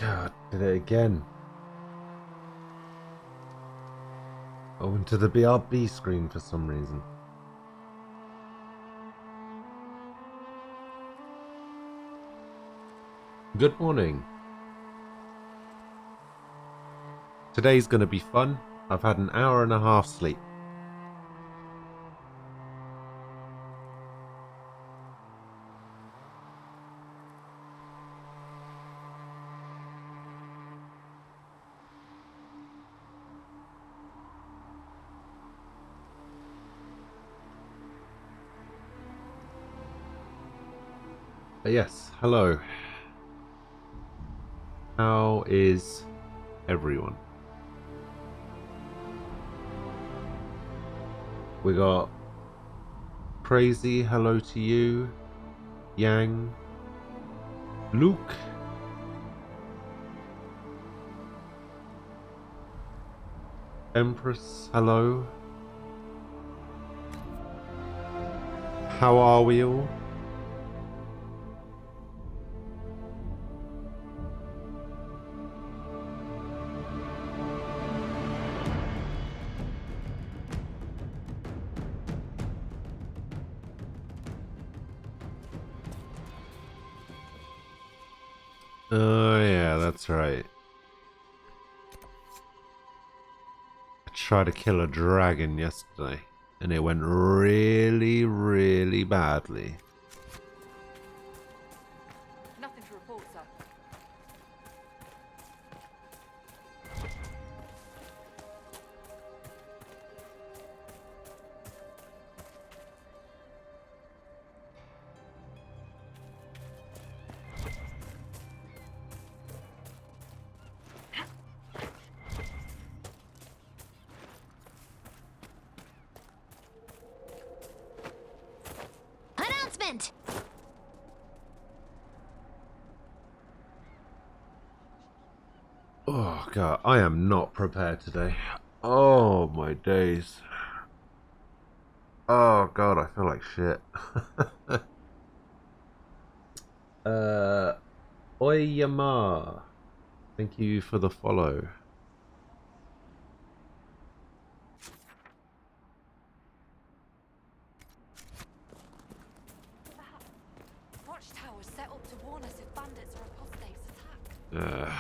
God, did it again. I went to the BRB screen for some reason. Good morning. Today's gonna be fun. I've had an hour and a half sleep. Yes, hello. How is everyone? We got Crazy, hello to you. Yang. Luke. Empress, hello. How are we all? Oh yeah, that's right. I tried to kill a dragon yesterday, and it went really, really badly. Nothing to report, sir. Announcement! Oh god, I am not prepared today. Oh my days. Oh god, I feel like shit. Oyama. Thank you for the follow. Watchtowers set up to warn us if bandits or apostates attack.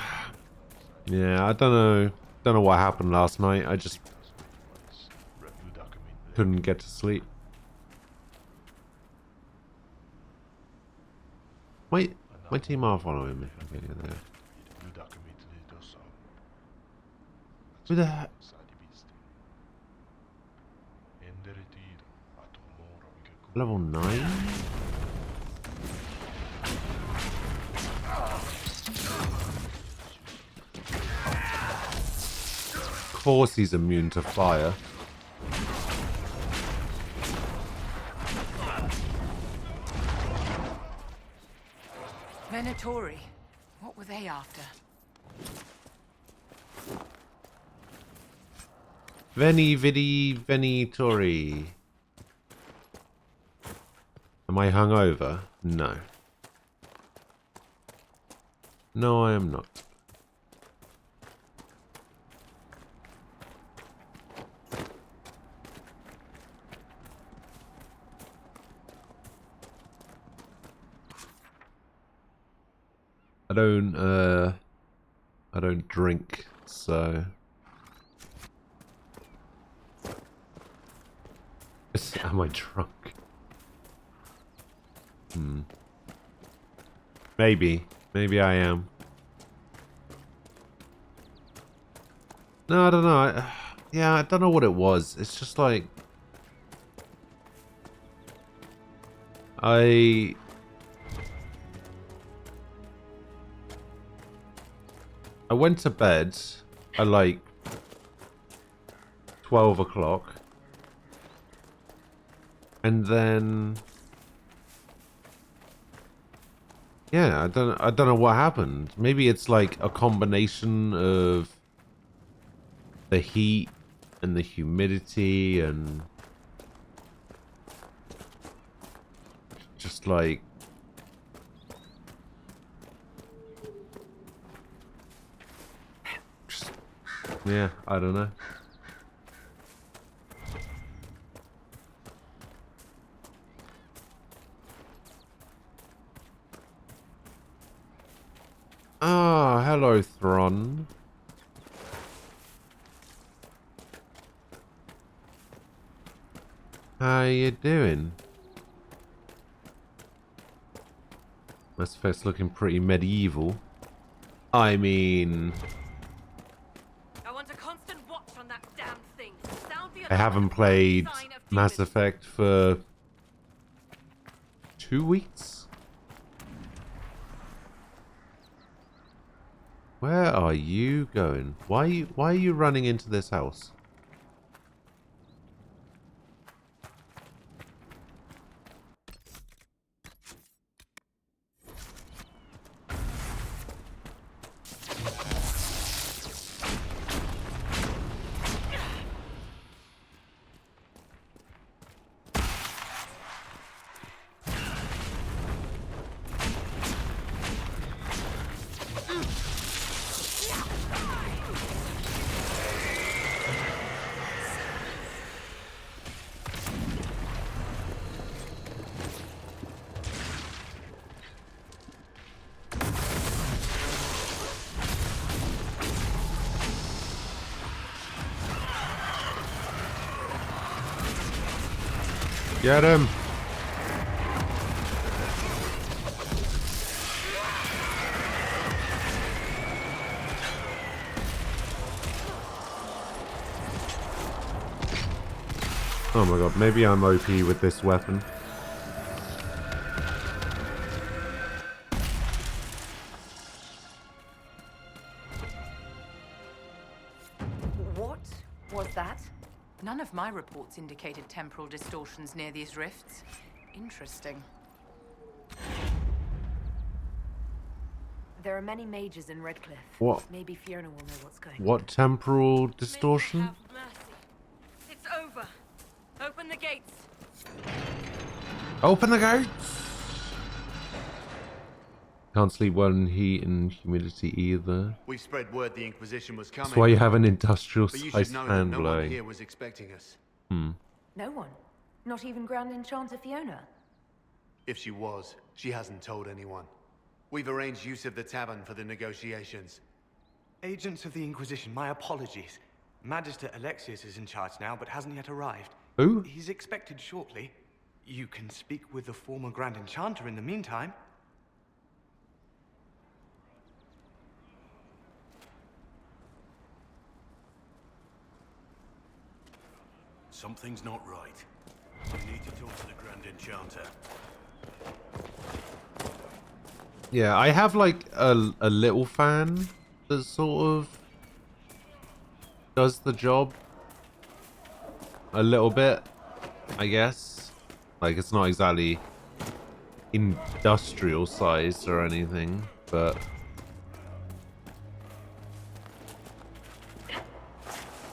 Yeah, I don't know what happened last night. I just couldn't get to sleep. Wait, my team are following me. Okay, yeah, there. Who the heck? Level 9? Of course he's immune to fire. Venatori. What were they after? Veni vidi venitori. Am I hungover? No. No, I am not. I don't drink, so am I drunk? Maybe I am. No, I don't know. Yeah, I don't know what it was. It's just like I went to bed at like 12 o'clock, and then yeah, I don't know what happened. Maybe it's like a combination of the heat and the humidity and just like Yeah, I don't know. Ah, hello, Thron. How you doing? This face looking pretty medieval. I mean, I want a constant watch on that damn thing. Sound the I haven't alarm. played Sign of Mass demons. Effect for 2 weeks. Where are you going? Why are you running into this house? Get him! Oh my god, maybe I'm OP with this weapon. What was that? None of my reports indicated temporal distortions near these rifts. Interesting. There are many mages in Redcliffe. What? Maybe Fiona will know what's going on. What temporal May they distortion? have mercy. It's over. Open the gates. Open the gates! Can't sleep well in heat and humidity either. We spread word the Inquisition was coming. That's why you have an industrial but you sized should know fan that no one blowing. here was expecting us. No one. Not even Grand Enchanter Fiona. If she was, she hasn't told anyone. We've arranged use of the tavern for the negotiations. Agents of the Inquisition, my apologies. Magister Alexius is in charge now, but hasn't yet arrived. Who? He's expected shortly. You can speak with the former Grand Enchanter in the meantime. Something's not right. We need to talk to the Grand Enchanter. Yeah, I have like a little fan that sort of does the job a little bit, I guess. Like, it's not exactly industrial sized or anything, but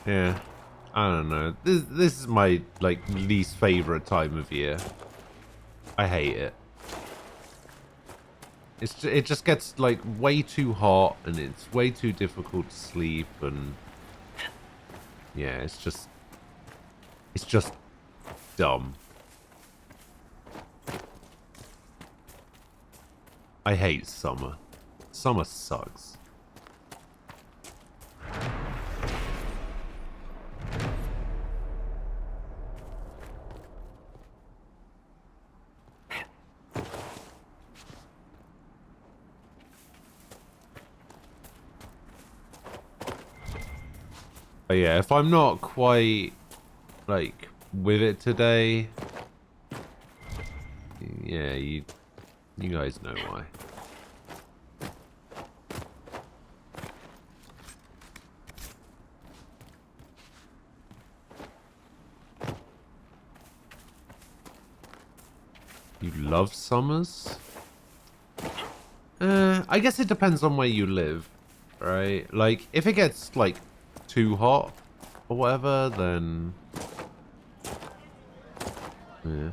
yeah, I don't know. This is my like least favorite time of year. I hate it. It just gets like way too hot and it's way too difficult to sleep, and yeah, it's just dumb. I hate summer. Summer sucks. But yeah, if I'm not quite like with it today, yeah, you guys know why. You love summers? I guess it depends on where you live, right? Like, if it gets like too hot or whatever, then yeah.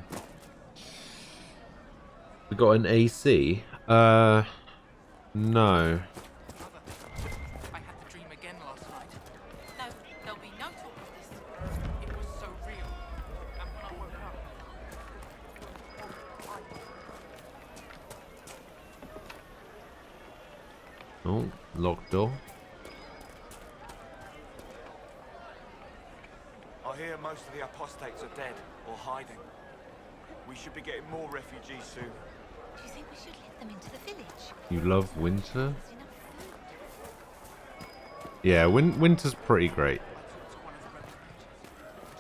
We got an AC. No. I had the dream again last night. Oh, locked door. I hear most of the apostates are dead or hiding. We should be getting more refugees soon. Do you think we should let them into the village? You love winter? There's enough food. Yeah, winter's pretty great.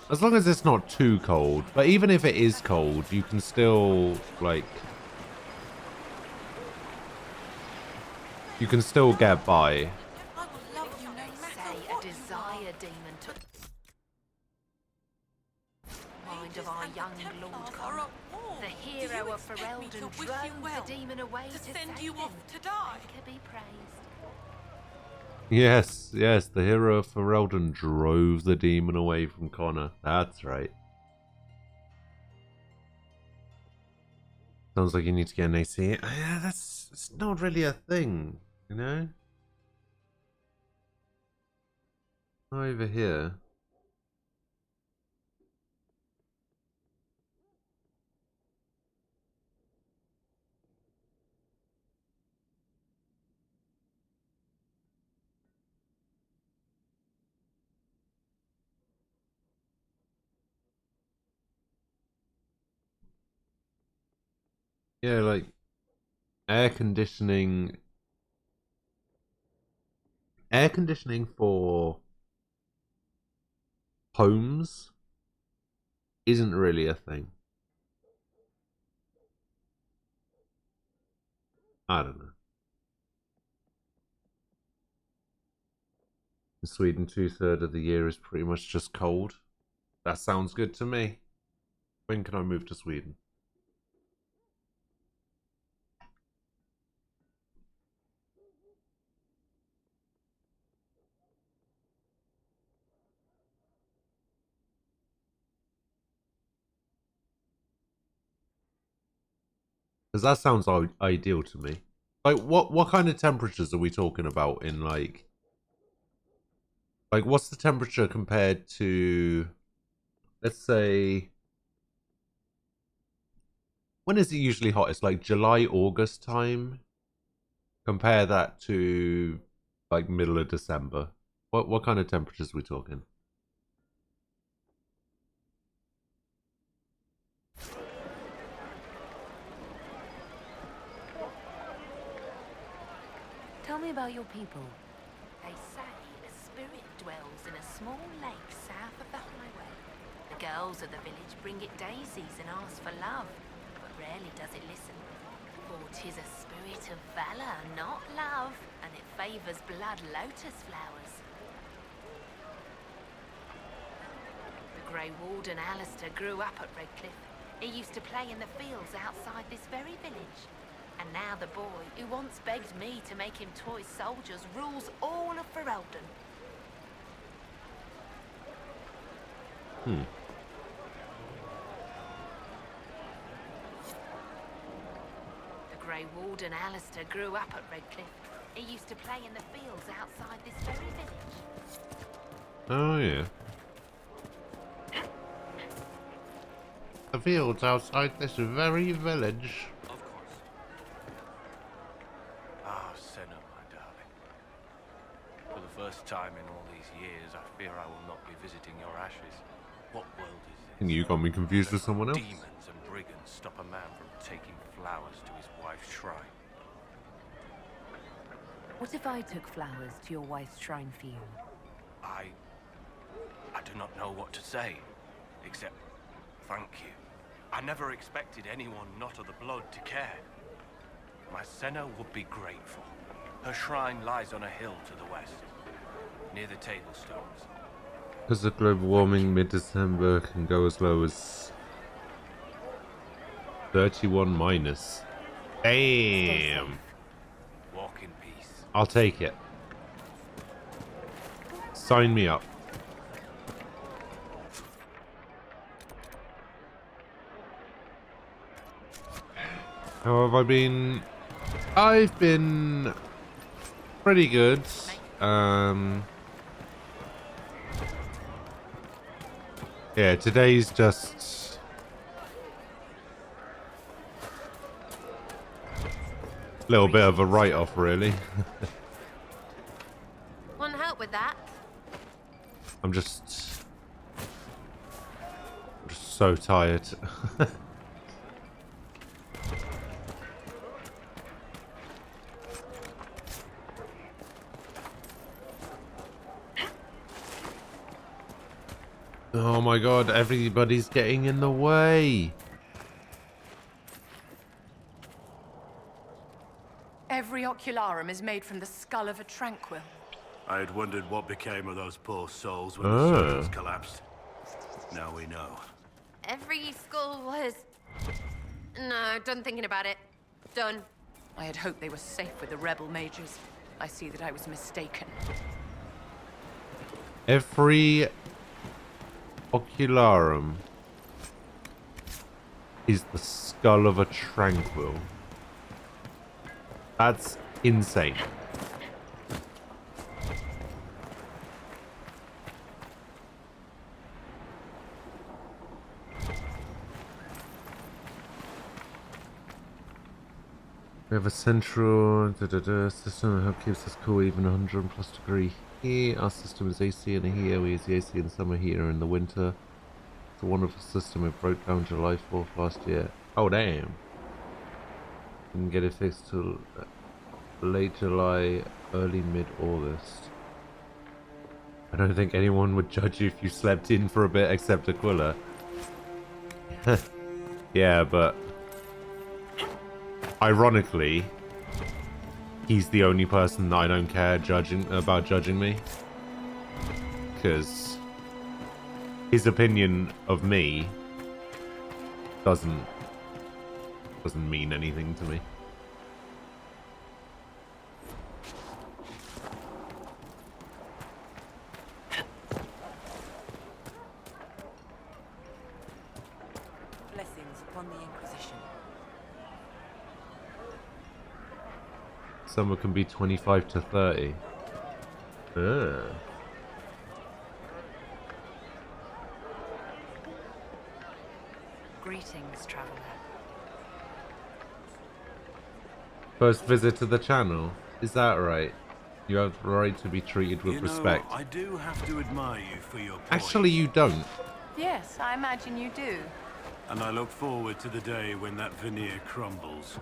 As long as it's not too cold. But even if it is cold, you can still, like... You can still get by. I will love you no matter Say what a desire demon took mind of our young Lord Connor. The hero of Ferelden drove the demon away to send you off to die. Could be praised. Yes, yes, the hero of Ferelden drove the demon away from Connor. That's right. Sounds like you need to get an AC. Yeah, it's not really a thing, you know? Over here. Yeah, like air conditioning. Air conditioning for homes isn't really a thing. I don't know. In Sweden, 2/3 of the year is pretty much just cold. That sounds good to me. When can I move to Sweden? Because that sounds ideal to me. Like, what kind of temperatures are we talking about in, like, what's the temperature compared to, let's say, when is it usually hot? It's like July, August time. Compare that to, like, middle of December. What kind of temperatures are we talking? Tell me about your people. They say a spirit dwells in a small lake south of the highway. The girls of the village bring it daisies and ask for love, but rarely does it listen. For 'tis a spirit of valor, not love, and it favors blood lotus flowers. The Grey Warden Alistair grew up at Redcliffe. He used to play in the fields outside this very village. And now the boy, who once begged me to make him toy soldiers, rules all of Ferelden. The Grey Warden Alistair grew up at Redcliffe. He used to play in the fields outside this very village. Oh, yeah. The fields outside this very village. Of course. Ah, Senna, my darling. For the first time in all these years, I fear I will not be visiting your ashes. What world is this? You got me confused with someone else. Demons and brigands stop a man from taking flowers to his wife's shrine. What if I took flowers to your wife's shrine for you? I do not know what to say, except thank you. I never expected anyone not of the blood to care. My Senna would be grateful. Her shrine lies on a hill to the west, near the Tablestones. Because of global warming, mid-December can go as low as 31 minus. Damn. Walk in peace. I'll take it. Sign me up. How have I been? I've been pretty good. Yeah, today's just a little bit of a write-off, really. that. I'm just so tired. Oh my god, everybody's getting in the way. Every ocularum is made from the skull of a tranquil. I had wondered what became of those poor souls when Oh. the servers collapsed. Now we know. Every skull was... No, done thinking about it. Done. I had hoped they were safe with the rebel mages. I see that I was mistaken. Every ocularum is the skull of a tranquil. That's insane. We have a central system that keeps us cool even 100 plus degree here. Our system is AC in the here. We use the AC in the summer, heater in the winter. It's a wonderful system. It broke down July 4th last year. Oh damn. Didn't get it fixed till late July, early mid-August. I don't think anyone would judge you if you slept in for a bit except Aquila. Yeah, but ironically, he's the only person that I don't care about judging me. Because his opinion of me doesn't mean anything to me. Blessings upon the Inquisition. Summer can be 25 to 30. Ah. Greetings, traveler. First visit to the channel. Is that right? You have the right to be treated with You respect. know, I do have to admire you for your poise. Actually, you don't. Yes, I imagine you do. And I look forward to the day when that veneer crumbles.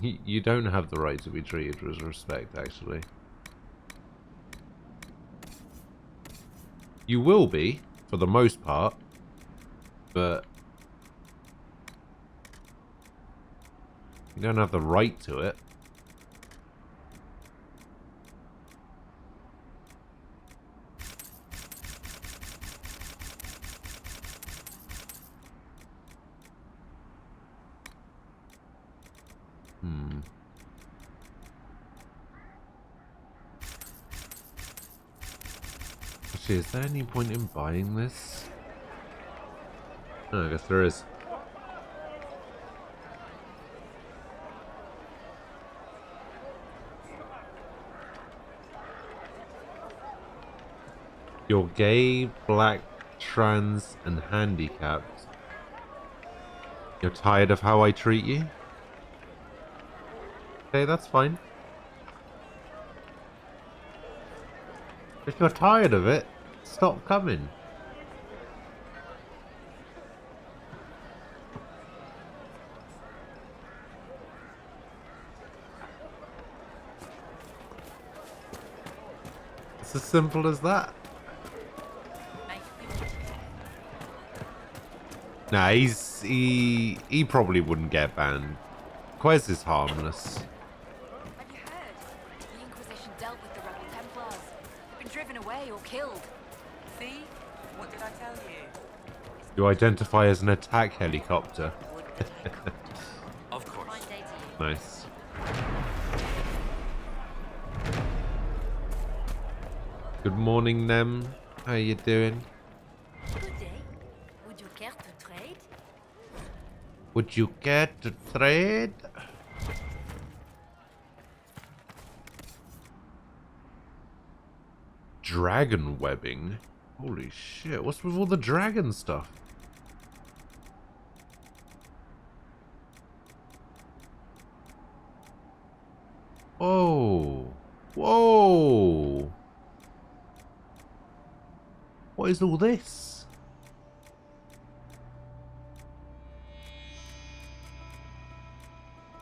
You don't have the right to be treated with respect, actually. You will be, for the most part, but you don't have the right to it. Actually, is there any point in buying this? Oh, I guess there is. You're gay, black, trans, and handicapped. You're tired of how I treat you? Okay, that's fine. If you're tired of it, stop coming. It's as simple as that. Nah, he probably wouldn't get banned. Quez is harmless. Have you heard? The Inquisition dealt with the rebel Templars. They've been driven away or killed. See? What did I tell you? You identify as an attack helicopter. Of course. Fine day to you. Nice. Good morning, Nem. How you doing? Good day. Would you care to trade? Would you care to trade? Dragon webbing? Holy shit, what's with all the dragon stuff? Whoa. Whoa. What is all this?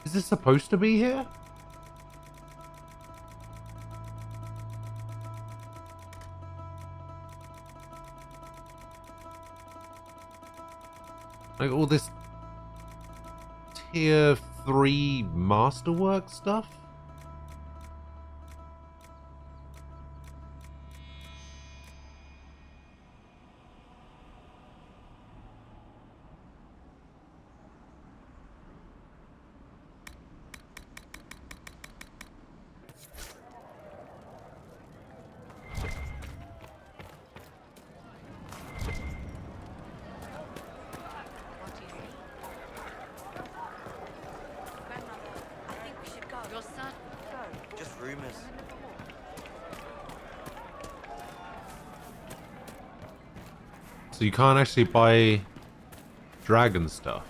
Is this supposed to be here? Like all this tier 3 masterwork stuff? Just rumors. So you can't actually buy dragon stuff.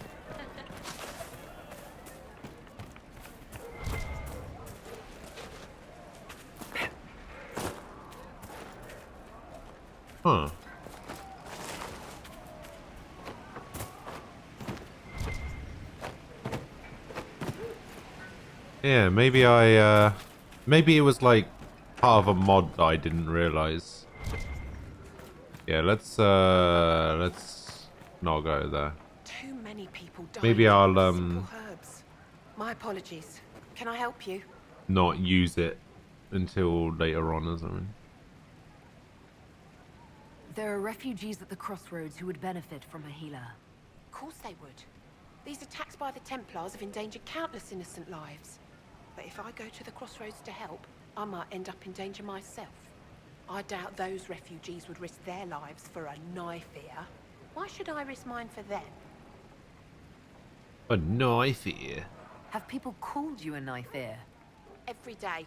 Huh. Yeah, maybe maybe it was like part of a mod that I didn't realize. Yeah, let's not go there. Too many people die. Maybe I'll herbs. My apologies. Can I help you? not use it until later on or something. There are refugees at the crossroads who would benefit from a healer. Of course they would. These attacks by the Templars have endangered countless innocent lives. But if I go to the crossroads to help, I might end up in danger myself. I doubt those refugees would risk their lives for a knife here. Why should I risk mine for them? A knife ear? Have people called you a knife ear? Every day.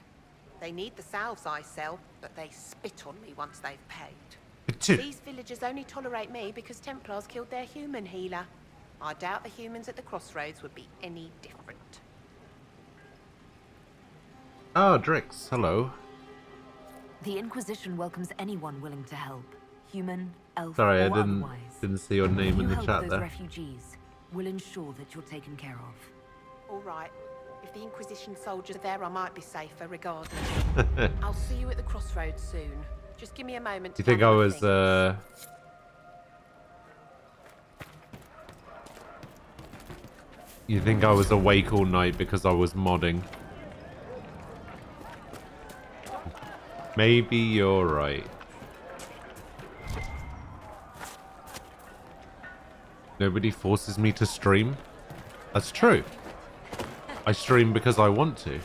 They need the salves I sell, but they spit on me once they've paid. These villagers only tolerate me because Templars killed their human healer. I doubt the humans at the crossroads would be any different. Ah, Drix, hello. The Inquisition welcomes anyone willing to help. Human, elf, Sorry, I or didn't otherwise. see your name in the help chat those there. refugees, we'll ensure that you're taken care of. All right. If the Inquisition soldiers are there, I might be safer regardless. I'll see you at the crossroads soon. Just give me a moment. You think I was You think I was awake all night because I was modding? Maybe you're right. Nobody forces me to stream. That's true. I stream because I want to.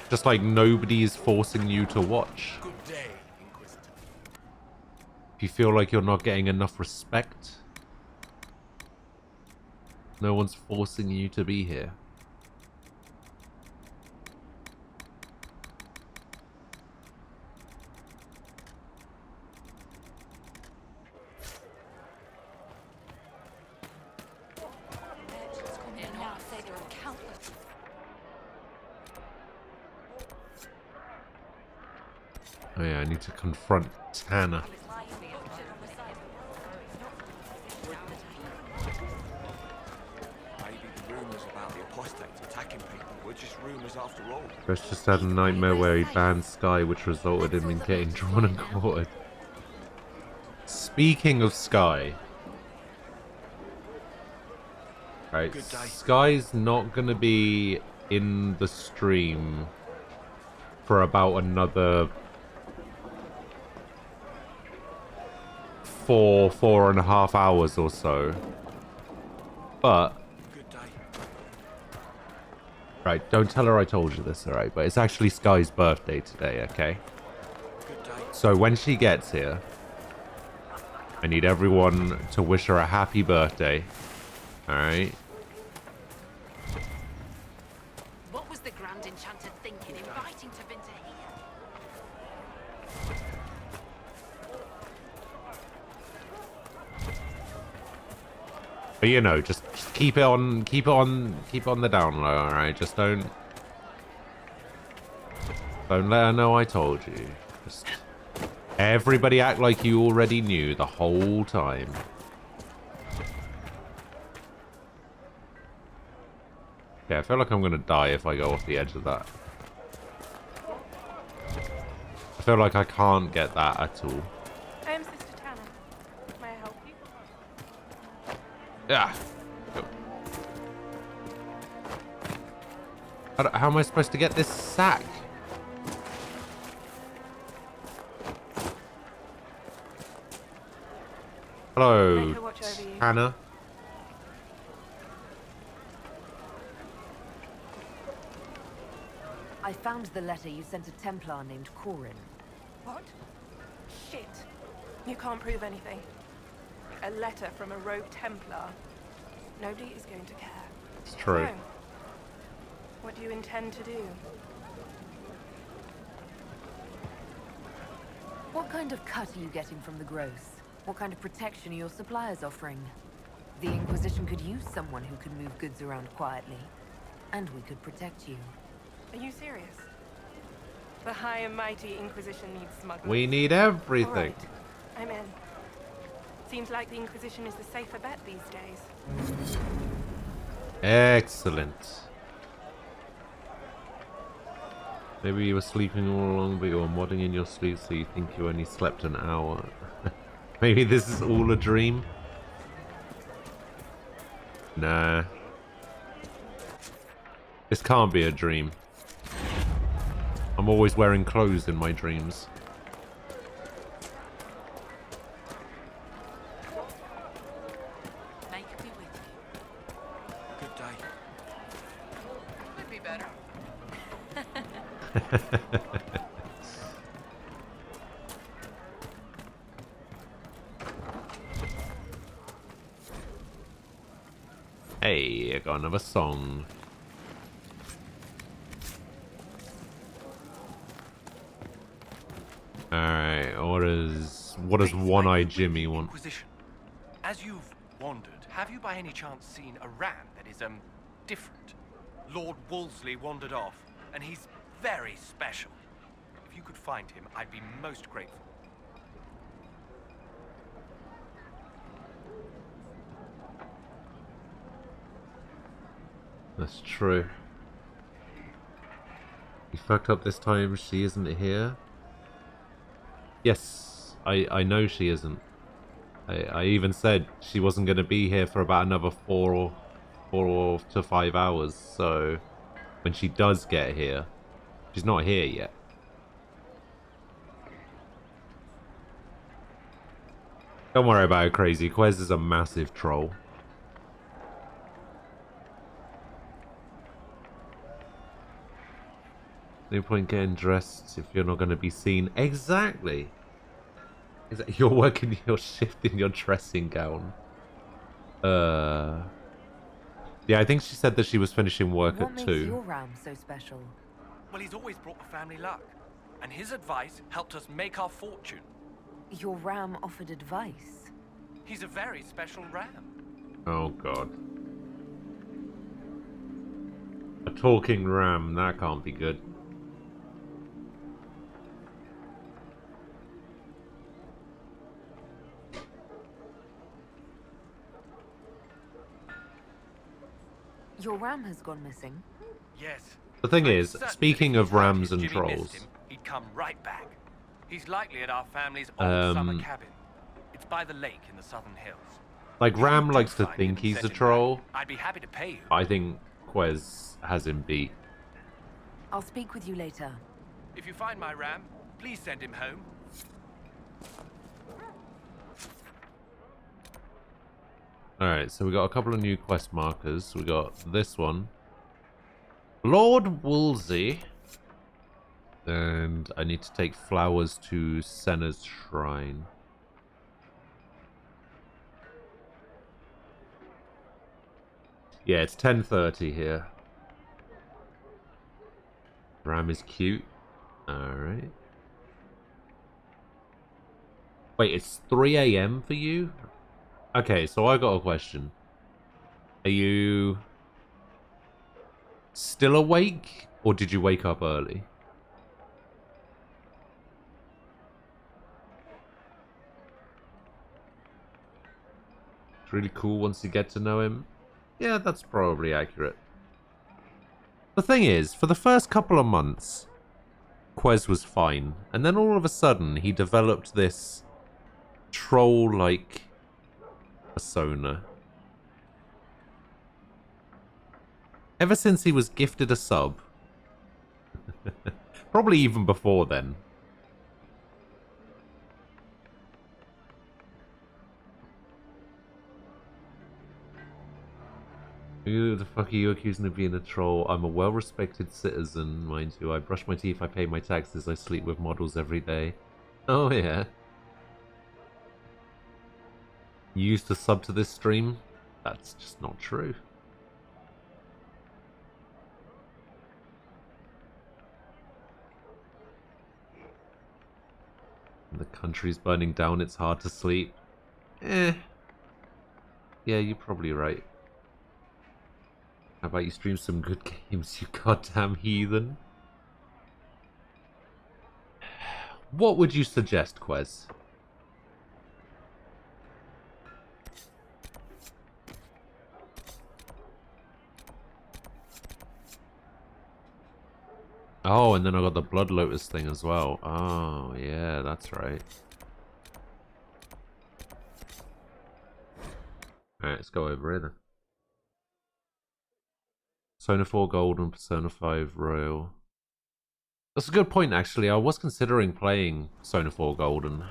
Just like nobody is forcing you to watch. Good day, Inquisitor. If you feel like you're not getting enough respect, no one's forcing you to be here. Oh yeah, I need to confront Tanner. Maybe the rumors about the apostates attacking people were just rumors after all. Chris just had a nightmare where he banned Sky, which resulted in him getting drawn and quartered. Speaking of Sky. Right, Sky's not gonna be in the stream for about another 4.5 hours or so. But right, don't tell her I told you this, alright? But it's actually Sky's birthday today, okay? So when she gets here, I need everyone to wish her a happy birthday. Alright? What was the Grand Enchanter thinking, inviting Tevinter here? But you know, just keep it on the down low, alright? Just don't let her know I told you. Just Everybody act like you already knew the whole time. Yeah, I feel like I'm gonna die if I go off the edge of that. I feel like I can't get that at all. I am Sister Tanner. May I help you? Yeah. How am I supposed to get this sack? Hello, Hannah. I found the letter you sent a Templar named Corin. What? Shit. You can't prove anything. A letter from a rogue Templar. Nobody is going to care. It's true. So, what do you intend to do? What kind of cut are you getting from the gross? What kind of protection are your suppliers offering? The Inquisition could use someone who can move goods around quietly. And we could protect you. Are you serious? The high and mighty Inquisition needs smugglers. We need everything. All right. I'm in. Seems like the Inquisition is the safer bet these days. Excellent. Maybe you were sleeping all along, but you're modding in your sleep, so you think you only slept an hour. Maybe this is all a dream? Nah. This can't be a dream. I'm always wearing clothes in my dreams. Make me with you. Good day. Could be better. Hey, I got another song. Alright, what does One-Eyed Jimmy want? Inquisition. As you've wandered, have you by any chance seen a ram that is, different? Lord Wolseley wandered off, and he's very special. If you could find him, I'd be most grateful. That's true. You fucked up this time, she isn't here? Yes, I know she isn't. I even said she wasn't going to be here for about another 4 to 5 hours, so when she does get here, she's not here yet. Don't worry about it, Crazy. Quez is a massive troll. No point getting dressed if you're not going to be seen. Exactly. You're working your shift in your dressing gown. Yeah, I think she said that she was finishing work What at makes 2. your ram so special? Well, he's always brought the family luck, and his advice helped us make our fortune. Your ram offered advice. He's a very special ram. Oh god. A talking ram, that can't be good. Your ram has gone missing. Yes. The thing I'm is, certain speaking that if of he had rams his and Jimmy missed trolls, him, he'd come right back. He's likely at our family's old summer cabin. It's by the lake in the southern hills. like Ram If you likes do to find think him, he's send a him troll. back. I'd be happy to pay you. I think Quez has him beat. I'll speak with you later. If you find my ram, please send him home. Alright, so we got a couple of new quest markers. We got this one. Lord Wolsey. And I need to take flowers to Senna's shrine. Yeah, it's 10:30 here. Ram is cute. Alright. Wait, it's 3 AM for you? Okay, so I got a question. Are you still awake? Or did you wake up early? really cool once you get to know him. Yeah, that's probably accurate. The thing is, for the first couple of months, Quez was fine. And then all of a sudden, he developed this troll-like persona. Ever since he was gifted a sub. Probably even before then. Who the fuck are you accusing of being a troll? I'm a well-respected citizen, mind you. I brush my teeth, I pay my taxes, I sleep with models every day. Oh yeah. You used to sub to this stream? That's just not true. The country's burning down, it's hard to sleep. Eh. Yeah, you're probably right. How about you stream some good games, you goddamn heathen? What would you suggest, Quez? Oh, and then I got the Blood Lotus thing as well. Oh, yeah, that's right. Alright, let's go over here then. Persona 4 Gold and Persona 5 Royal. That's a good point, actually. I was considering playing Persona 4 Golden.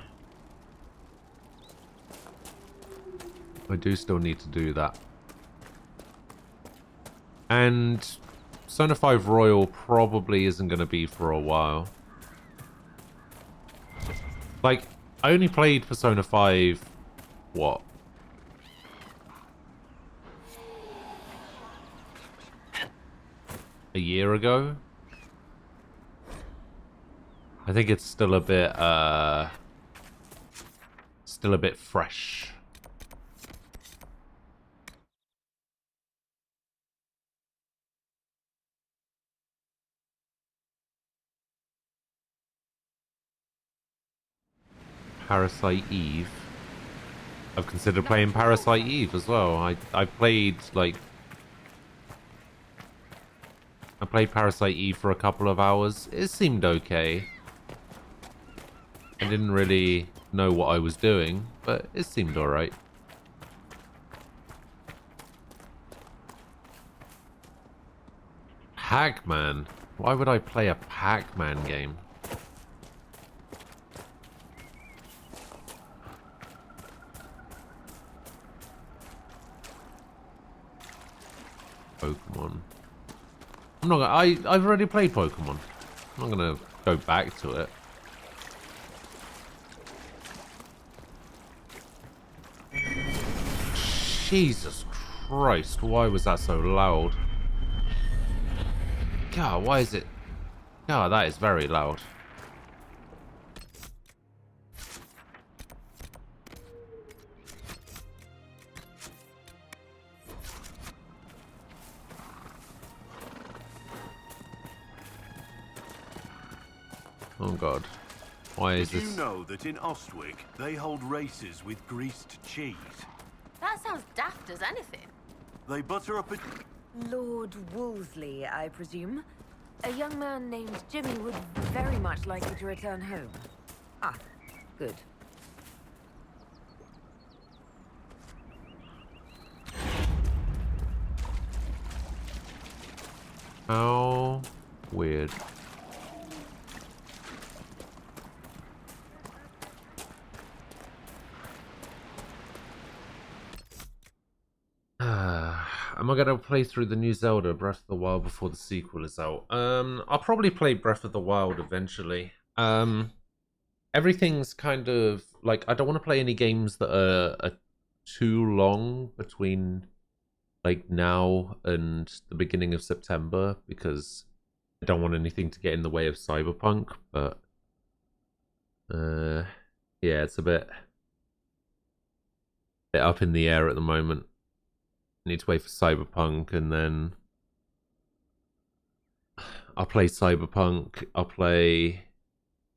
I do still need to do that. And Persona 5 Royal probably isn't going to be for a while. Like, I only played Persona 5, what? A year ago? I think it's still a bit fresh. Parasite Eve. I've considered playing Parasite Eve as well. I played Parasite Eve for a couple of hours. It seemed okay. I didn't really know what I was doing, but it seemed alright. Pac-Man? Why would I play a Pac-Man game? Pokemon. I'm not gonna, I've already played Pokemon. I'm not gonna go back to it. Jesus Christ, why was that so loud? God, why is it... God, that is very loud. Oh God. Why is this... Did you know that in Ostwick, they hold races with greased cheese? That sounds daft as anything. They butter up a... Lord Wolseley, I presume? A young man named Jimmy would very much like you to return home. Ah, good. How weird. Am I gonna play through the new Zelda Breath of the Wild before the sequel is out? I'll probably play Breath of the Wild eventually. Everything's kind of like, I don't want to play any games that are too long between like now and the beginning of September, because I don't want anything to get in the way of Cyberpunk. But yeah, it's a bit up in the air at the moment. Need to wait for Cyberpunk, and then I'll play Cyberpunk, I'll play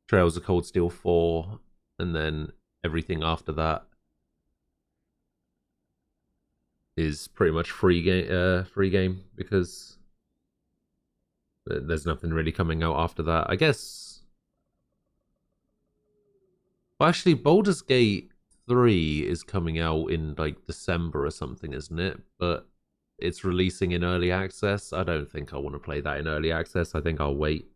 Trails of Cold Steel 4, and then everything after that. is pretty much free game because there's nothing really coming out after that. I guess. Well, actually, Baldur's Gate 3 is coming out in like December or something, isn't it? But it's releasing in early access. I don't think I want to play that in early access. I think I'll wait.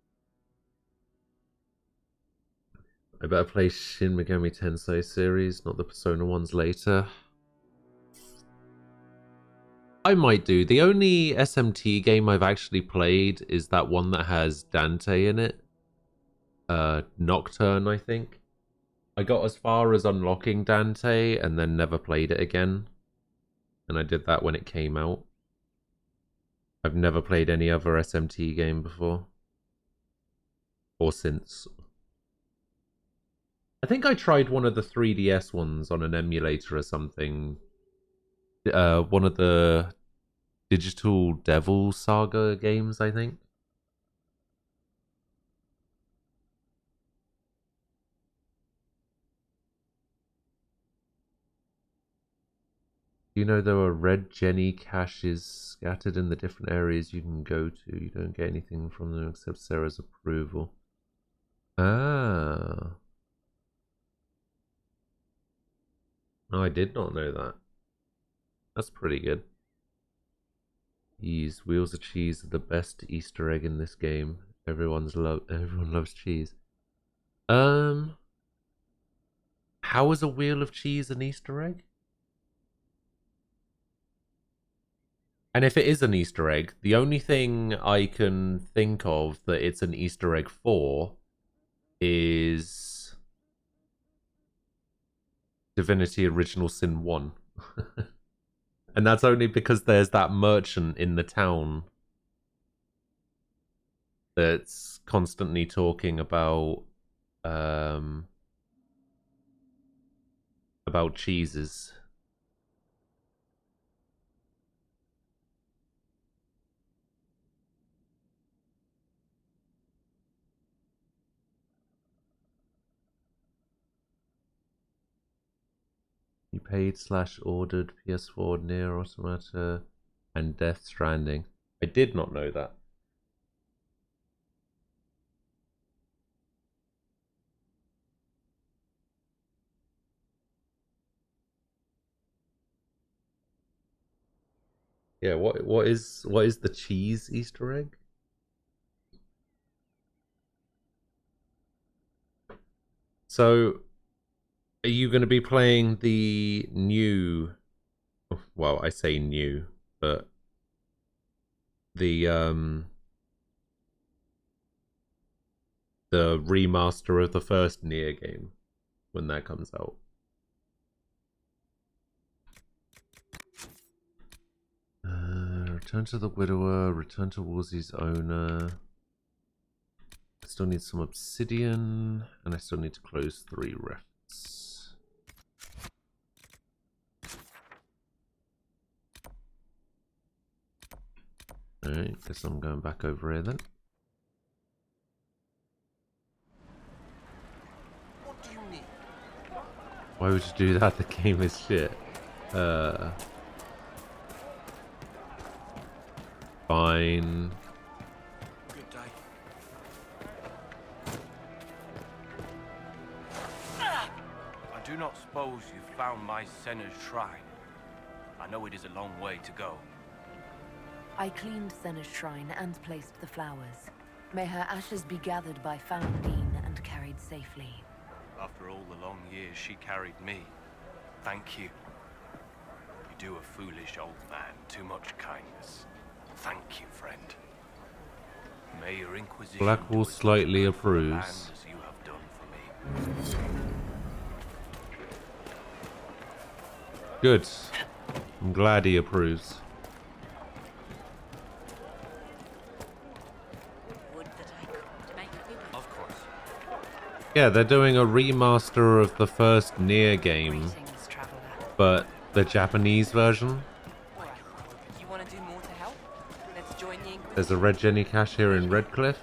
I better play Shin Megami Tensei series, not the Persona ones later. I might do. The only SMT game I've actually played is that one that has Dante in it. Nocturne, I think. I got as far as unlocking Dante and then never played it again. And I did that when it came out. I've never played any other SMT game before. Or since. I think I tried one of the 3DS ones on an emulator or something. One of the Digital Devil Saga games, I think. You know there are red Jenny caches scattered in the different areas you can go to. You don't get anything from them except Sarah's approval. Ah. No, I did not know that. That's pretty good. These Wheels of Cheese are the best Easter egg in this game. Everyone loves cheese. How is a Wheel of Cheese an Easter egg? And if it is an Easter egg, the only thing I can think of that it's an Easter egg for is Divinity Original Sin 1. And that's only because there's that merchant in the town that's constantly talking about cheeses. You paid/ordered PS4, Nier Automata, and Death Stranding. I did not know that. Yeah, what is the cheese Easter egg? So, are you going to be playing the new? Well, I say new, but the remaster of the first Nier game when that comes out. Return to the Widower, return to Wolsey's owner. I still need some obsidian, and I still need to close 3 rifts. Alright, guess I'm going back over here then. What do you need? Why would you do that? The game is shit. Fine. Good day. I do not suppose you found my Senna's shrine. I know it is a long way to go. I cleaned Senna's shrine and placed the flowers. May her ashes be gathered by Foundine and carried safely. After all the long years she carried me, thank you. You do a foolish old man too much kindness. Thank you, friend. May your Inquisition Blackwall slightly approves. as you have done for me. Good. I'm glad he approves. Of course. Yeah, they're doing a remaster of the first Nier game, but the Japanese version. You want to do more to help? Let's join the Inquisition. There's a red Jenny cache here in Redcliffe.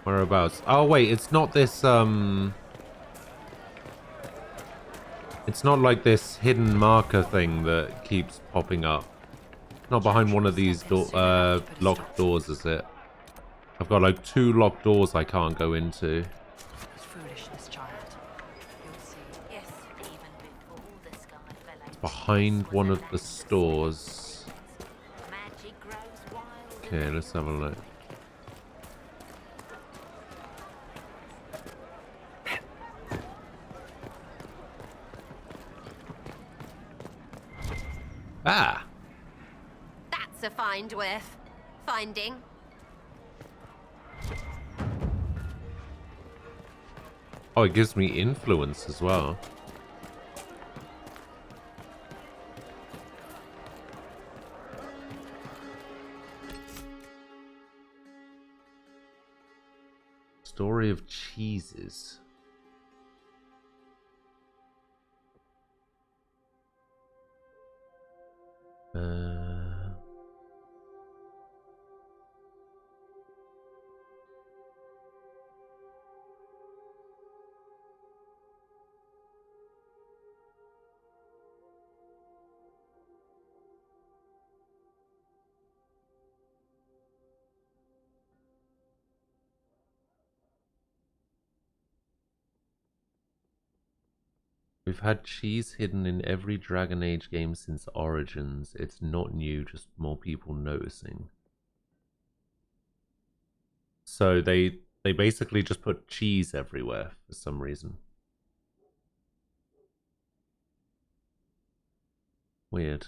Whereabouts? Oh wait, it's not this it's not like this hidden marker thing that keeps popping up. Not behind one of these locked doors, is it? I've got like 2 locked doors I can't go into. It's foolishness, child. You'll see. Yes, even before the sky fell out. It's behind one of the stores. Magic grows wild. Okay, let's have a look. Ah! That's a find worth finding. Oh, it gives me influence as well. Story of cheeses. We've had cheese hidden in every Dragon Age game since Origins. It's not new, just more people noticing. So they basically just put cheese everywhere for some reason. Weird.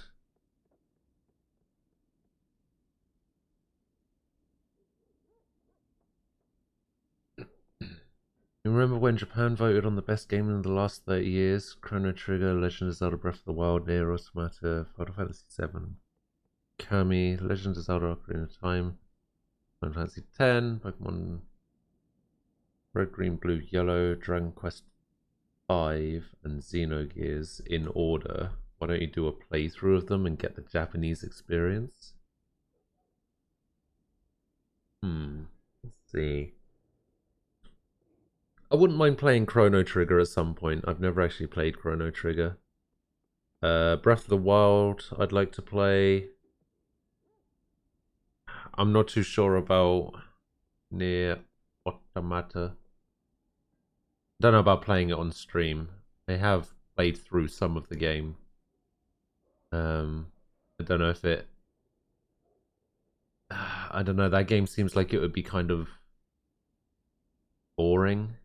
You remember when Japan voted on the best game in the last 30 years? Chrono Trigger, Legend of Zelda Breath of the Wild, Nier Automata, Final Fantasy VII, Kami, Legend of Zelda Ocarina of Time, Final Fantasy X, Pokemon Red, Green, Blue, Yellow, Dragon Quest V, and Xenogears in order. Why don't you do a playthrough of them and get the Japanese experience? Let's see. I wouldn't mind playing Chrono Trigger at some point. I've never actually played Chrono Trigger. Breath of the Wild, I'd like to play. I'm not too sure about Nier Automata. Don't know about playing it on stream. I have played through some of the game. I don't know if it... I don't know, that game seems like it would be kind of boring.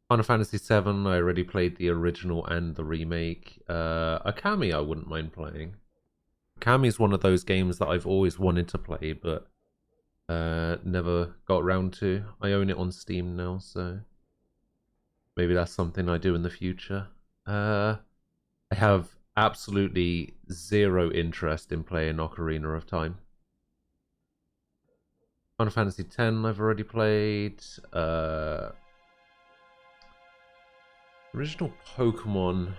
Final Fantasy VII, I already played the original and the remake. Akami I wouldn't mind playing. Akami is one of those games that I've always wanted to play, but never got around to. I own it on Steam now, so maybe that's something I do in the future. I have absolutely zero interest in playing Ocarina of Time. Final Fantasy X I've already played. Original Pokemon,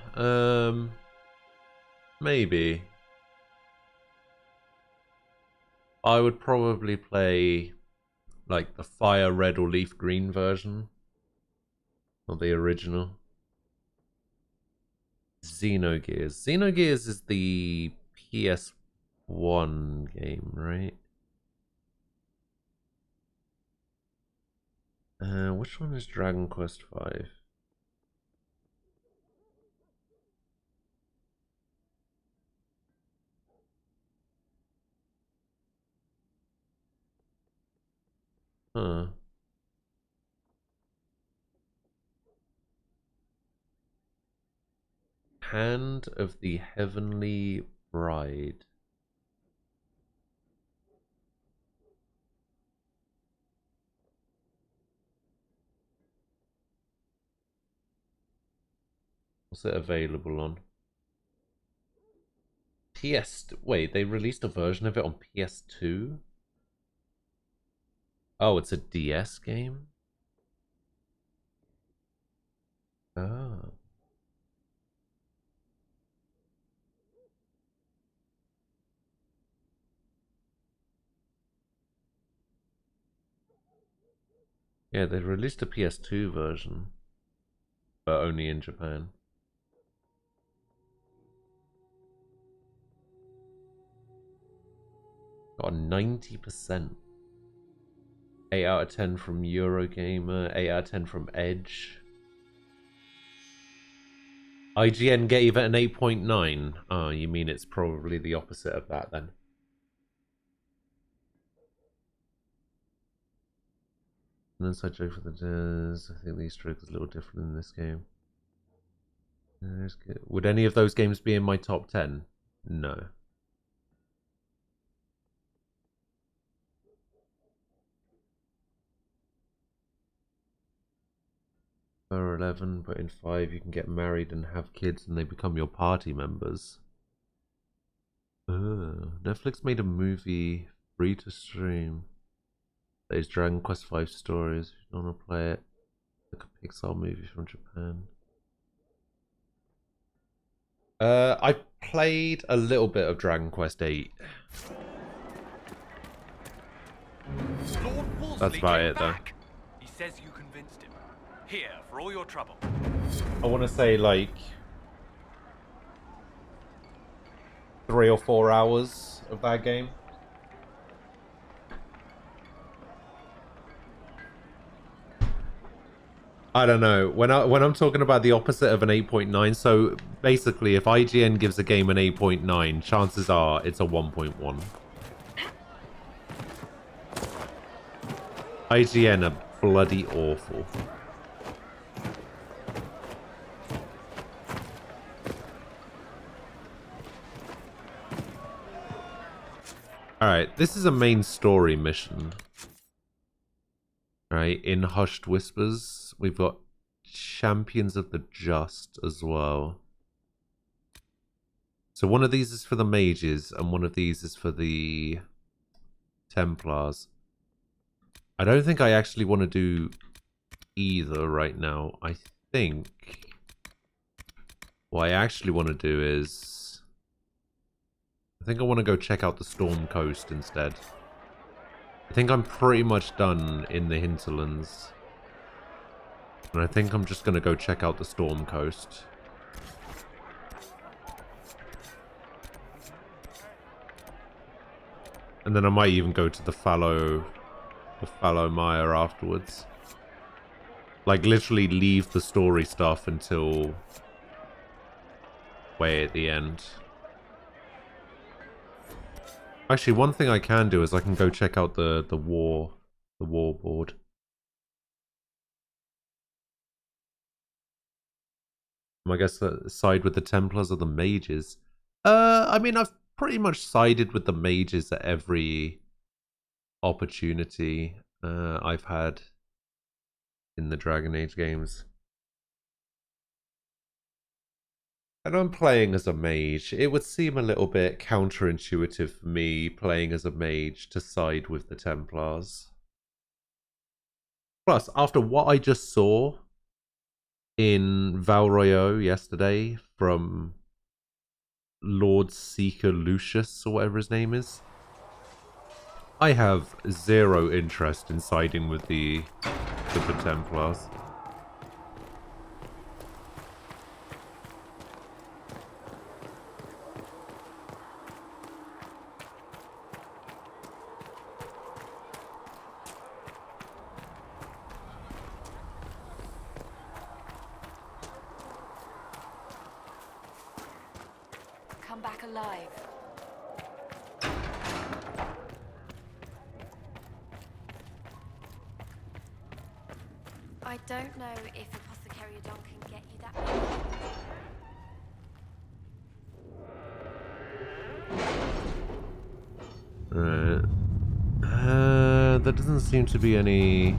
maybe. I would probably play like the Fire Red or Leaf Green version, not the original. Xenogears. Xenogears is the PS1 game, right? Which one is Dragon Quest V? Huh. Hand of the Heavenly Bride. What's it available on? Wait, they released a version of it on PS2? Oh, it's a DS game? Oh. Yeah, they released a PS2 version, but only in Japan. Got a 90%. 8 out of 10 from Eurogamer, 8 out of 10 from Edge. IGN gave it an 8.9. Oh, you mean it's probably the opposite of that then. An inside joke for the jazz. I think the Easter egg is a little different in this game. Would any of those games be in my top 10? No. For 11, but in 5 you can get married and have kids and they become your party members. Netflix made a movie free to stream. There's Dragon Quest V stories. If you don't want to play it, like a Pixar movie from Japan. I played a little bit of Dragon Quest VIII. That's about it though. He says you convinced him. Here, for all your trouble. I want to say like 3 or 4 hours of that game. I don't know. When I'm talking about the opposite of an 8.9, so basically if IGN gives a game an 8.9, chances are it's a 1.1. IGN are bloody awful. Alright, this is a main story mission. Alright, in Hushed Whispers. We've got Champions of the Just as well. So one of these is for the mages and one of these is for the Templars. I don't think I actually want to do either right now. I think what I actually want to do is I think I want to go check out the Storm Coast instead. I think I'm pretty much done in the hinterlands. And I think I'm just going to go check out the Storm Coast. And then I might even go to the Fallow Mire afterwards. Like literally leave the story stuff until way at the end. Actually, one thing I can do is I can go check out the war board. I guess side with the Templars or the mages. I mean, I've pretty much sided with the mages at every opportunity I've had in the Dragon Age games. And I'm playing as a mage. It would seem a little bit counterintuitive for me playing as a mage to side with the Templars. Plus, after what I just saw in Val Royeaux yesterday from Lord Seeker Lucius, or whatever his name is, I have zero interest in siding with the Templars. Come back alive. I don't know if Apothecary Don can get you that. Right. There doesn't seem to be any...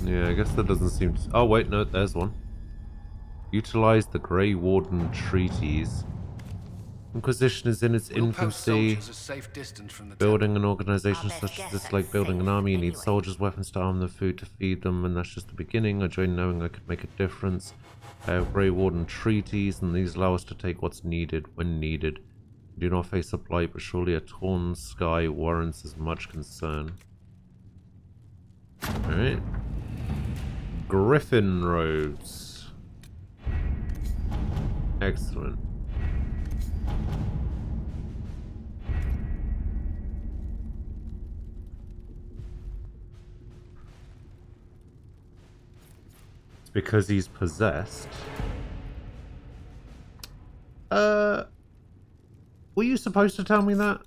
Yeah, I guess there doesn't seem to... Oh, wait, no, there's one. Utilize the Grey Warden treaties. Inquisition is in its infancy. Building an organization such as this is like building an army. You need soldiers, weapons to arm them, food to feed them, and that's just the beginning. I joined knowing I could make a difference. I have Grey Warden treaties, and these allow us to take what's needed when needed. Do not face a blight, but surely a torn sky warrants as much concern. Alright. Griffin robes. Excellent. It's because he's possessed. Were you supposed to tell me that?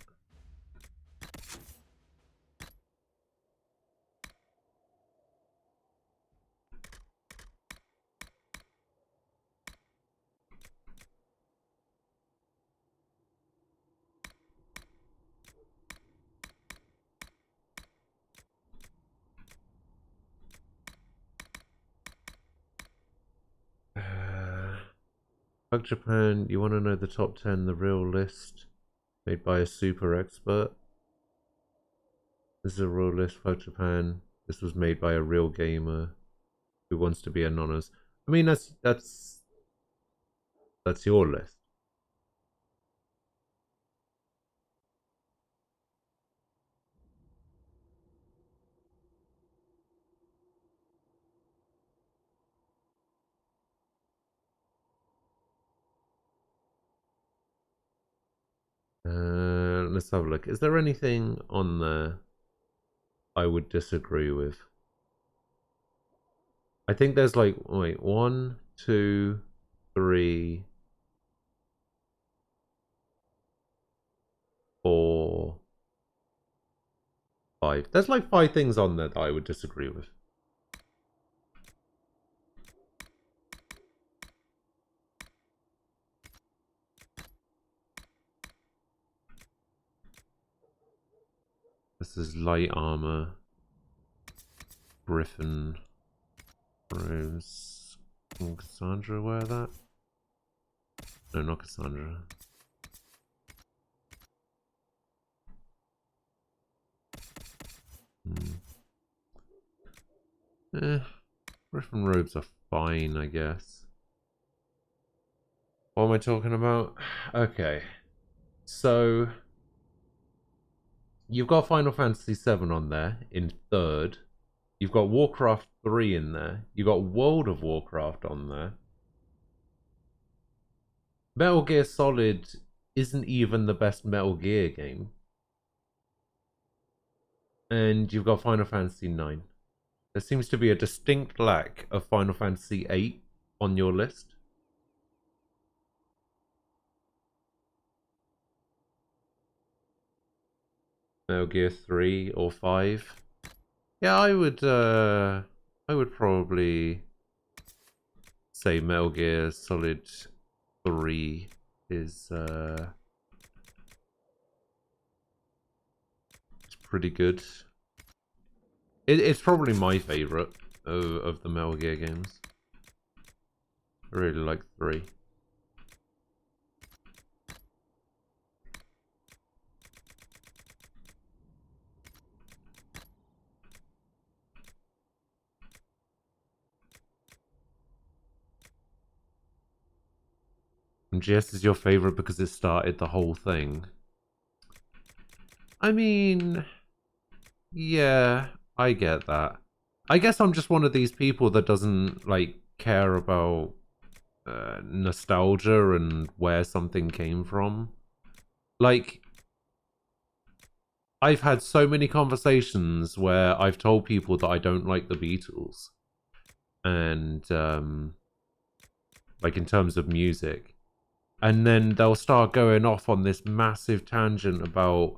Fuck Japan, you want to know the top 10, the real list made by a super expert? This is a real list, fuck Japan. This was made by a real gamer who wants to be anonymous. I mean, that's your list. Let's have a look. Is there anything on there I would disagree with? I think there's like, wait, 1, 2, 3, 4, 5. There's like 5 things on there that I would disagree with. This is light armor. Griffin. Rose. Can Cassandra wear that? No, not Cassandra. Griffin robes are fine, I guess. What am I talking about? Okay. So you've got Final Fantasy VII on there in 3rd. You've got Warcraft 3 in there. You've got World of Warcraft on there. Metal Gear Solid isn't even the best Metal Gear game. And you've got Final Fantasy 9. There seems to be a distinct lack of Final Fantasy 8 on your list. Metal Gear 3 or 5. Yeah, I would probably say Metal Gear Solid 3 is it's pretty good. It's probably my favorite of the Metal Gear games. I really like 3. And GS is your favorite because it started the whole thing. I mean, yeah, I get that. I guess I'm just one of these people that doesn't like care about nostalgia and where something came from. Like, I've had so many conversations where I've told people that I don't like the Beatles, and like in terms of music. And then they'll start going off on this massive tangent about,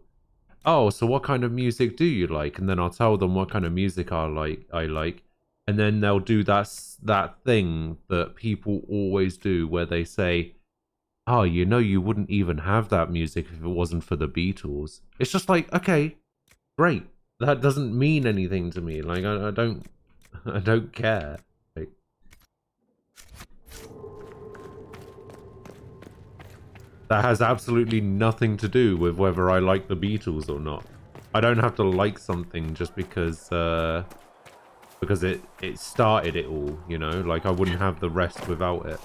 oh, so what kind of music do you like? And then I'll tell them what kind of music I like. And then they'll do that thing that people always do where they say, oh, you know, you wouldn't even have that music if it wasn't for the Beatles. It's just like, okay, great. That doesn't mean anything to me. Like, I don't care. Like, that has absolutely nothing to do with whether I like the Beatles or not. I don't have to like something just because it started it all, you know? Like, I wouldn't have the rest without it.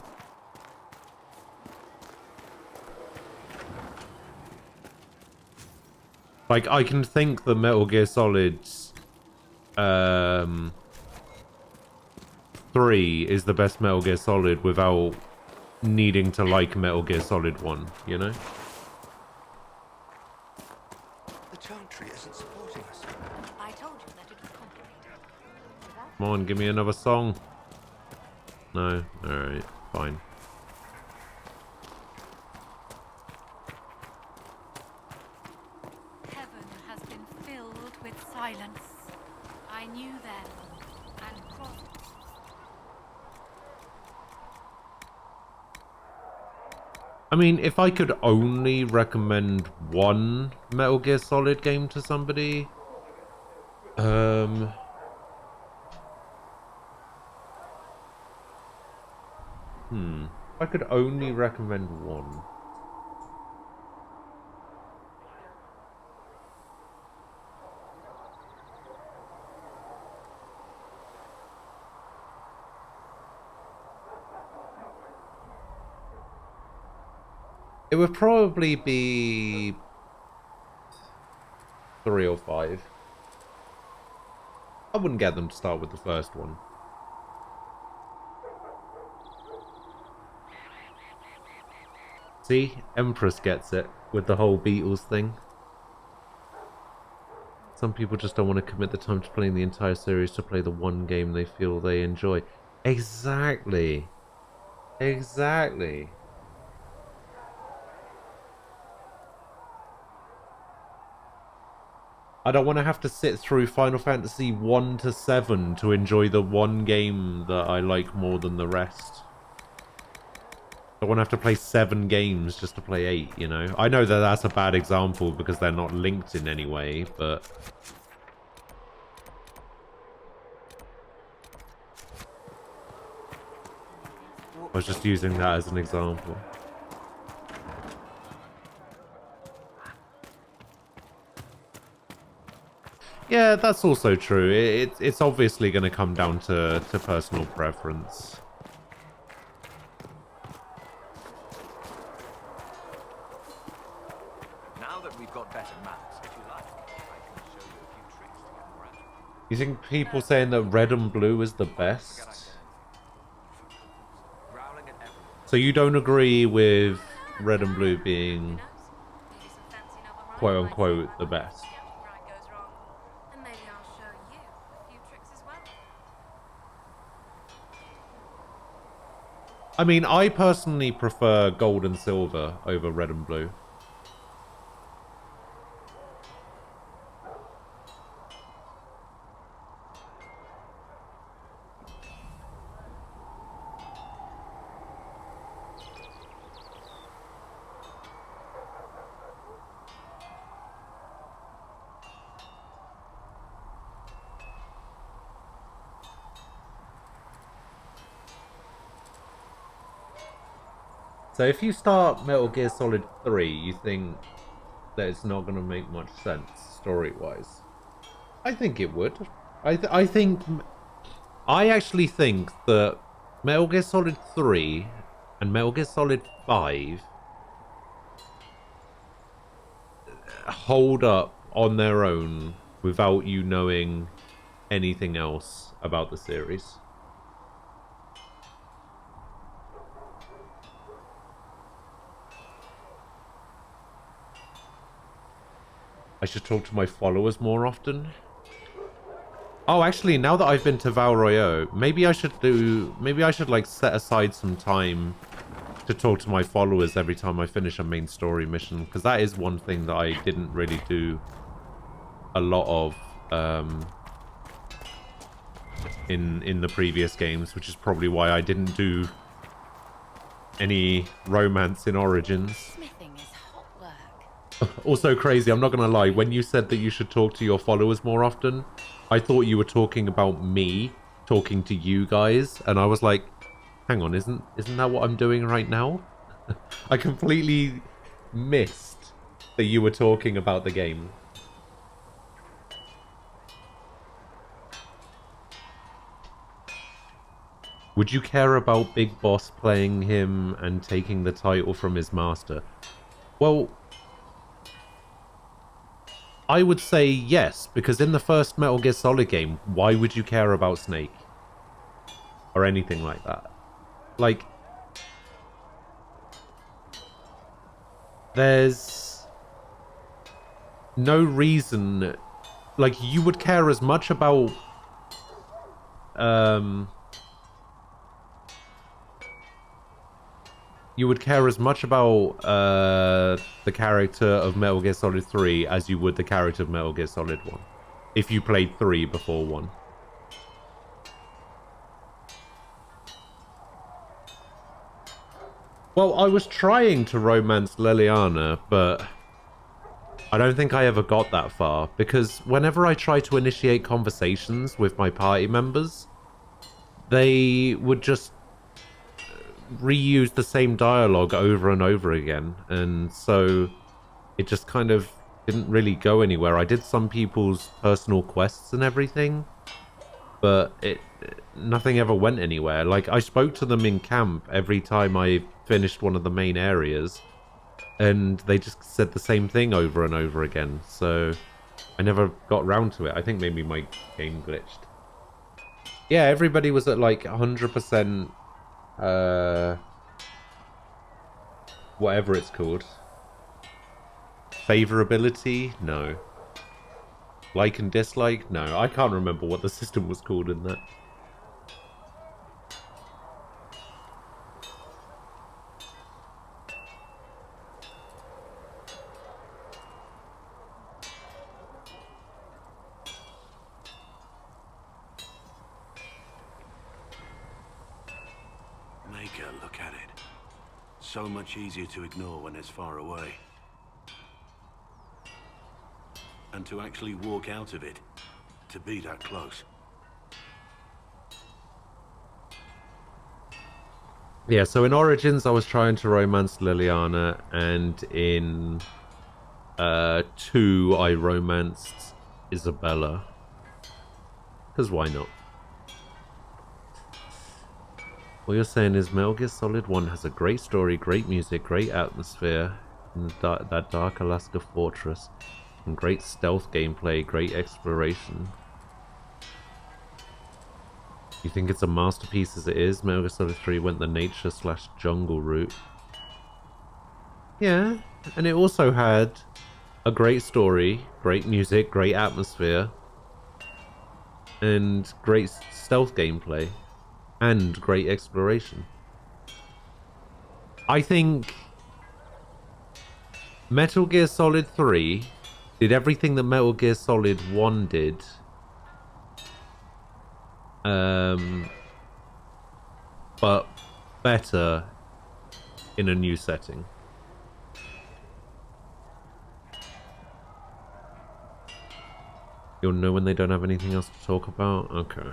Like, I can think that Metal Gear Solid 3 is the best Metal Gear Solid without needing to like Metal Gear Solid 1, you know? The charm tree isn't supporting us. I told you that it was complicated. Come on, give me another song. No? Alright, fine. Heaven has been filled with silence. I knew them and crossed. I mean, if I could only recommend one Metal Gear Solid game to somebody, if I could only recommend one. It would probably be 3 or 5. I wouldn't get them to start with the first one. See? Empress gets it with the whole Beatles thing. Some people just don't want to commit the time to playing the entire series to play the one game they feel they enjoy. Exactly. Exactly. I don't want to have to sit through Final Fantasy 1 to 7 to enjoy the one game that I like more than the rest. I want to have to play 7 games just to play 8, you know? I know that that's a bad example because they're not linked in any way, but... I was just using that as an example. Yeah, that's also true. It's obviously going to come down to personal preference. Now that we've got better maps, if you like, I can show you a few tricks to get more out of it. You think people saying that red and blue is the best? So you don't agree with red and blue being quote-unquote the best? And maybe I'll show you a few tricks as well. I mean, I personally prefer gold and silver over red and blue. So if you start Metal Gear Solid 3, you think that it's not going to make much sense story-wise? I think it would. I actually think that Metal Gear Solid 3 and Metal Gear Solid 5 hold up on their own without you knowing anything else about the series. I should talk to my followers more often. Oh, actually, now that I've been to Val Royeaux, maybe I should like set aside some time to talk to my followers every time I finish a main story mission, because that is one thing that I didn't really do a lot of in the previous games, which is probably why I didn't do any romance in Origins. Smithing is hot work. Also crazy, I'm not gonna lie, when you said that you should talk to your followers more often, I thought you were talking about me talking to you guys, and I was like, hang on, isn't that what I'm doing right now? I completely missed that you were talking about the game. Would you care about Big Boss playing him and taking the title from his master? Well, I would say yes, because in the first Metal Gear Solid game, why would you care about Snake? Or anything like that? Like, there's no reason, like, you would care as much about, you would care as much about the character of Metal Gear Solid 3 as you would the character of Metal Gear Solid 1. If you played 3 before 1. Well, I was trying to romance Liliana, but I don't think I ever got that far, because whenever I try to initiate conversations with my party members, they would just reuse the same dialogue over and over again, and so it just kind of didn't really go anywhere. I did some people's personal quests and everything, but nothing ever went anywhere. Like, I spoke to them in camp every time I finished one of the main areas, and they just said the same thing over and over again, so I never got round to it. I think maybe my game glitched. Yeah, everybody was at like 100%, whatever it's called. Favorability? No. Like and dislike? No. I can't remember what the system was called in that. Look at it. So much easier to ignore when it's far away. And to actually walk out of it, to be that close. Yeah, so in Origins I was trying to romance Liliana, and in 2 I romanced Isabella. Because why not? What you're saying is Metal Gear Solid 1 has a great story, great music, great atmosphere in that dark Alaska fortress, and great stealth gameplay, great exploration. You think it's a masterpiece as it is? Metal Gear Solid 3 went the nature/jungle route. Yeah, and it also had a great story, great music, great atmosphere, and great stealth gameplay, and great exploration. I think Metal Gear Solid 3 did everything that Metal Gear Solid 1 did, but better in a new setting. You'll know when they don't have anything else to talk about? Okay.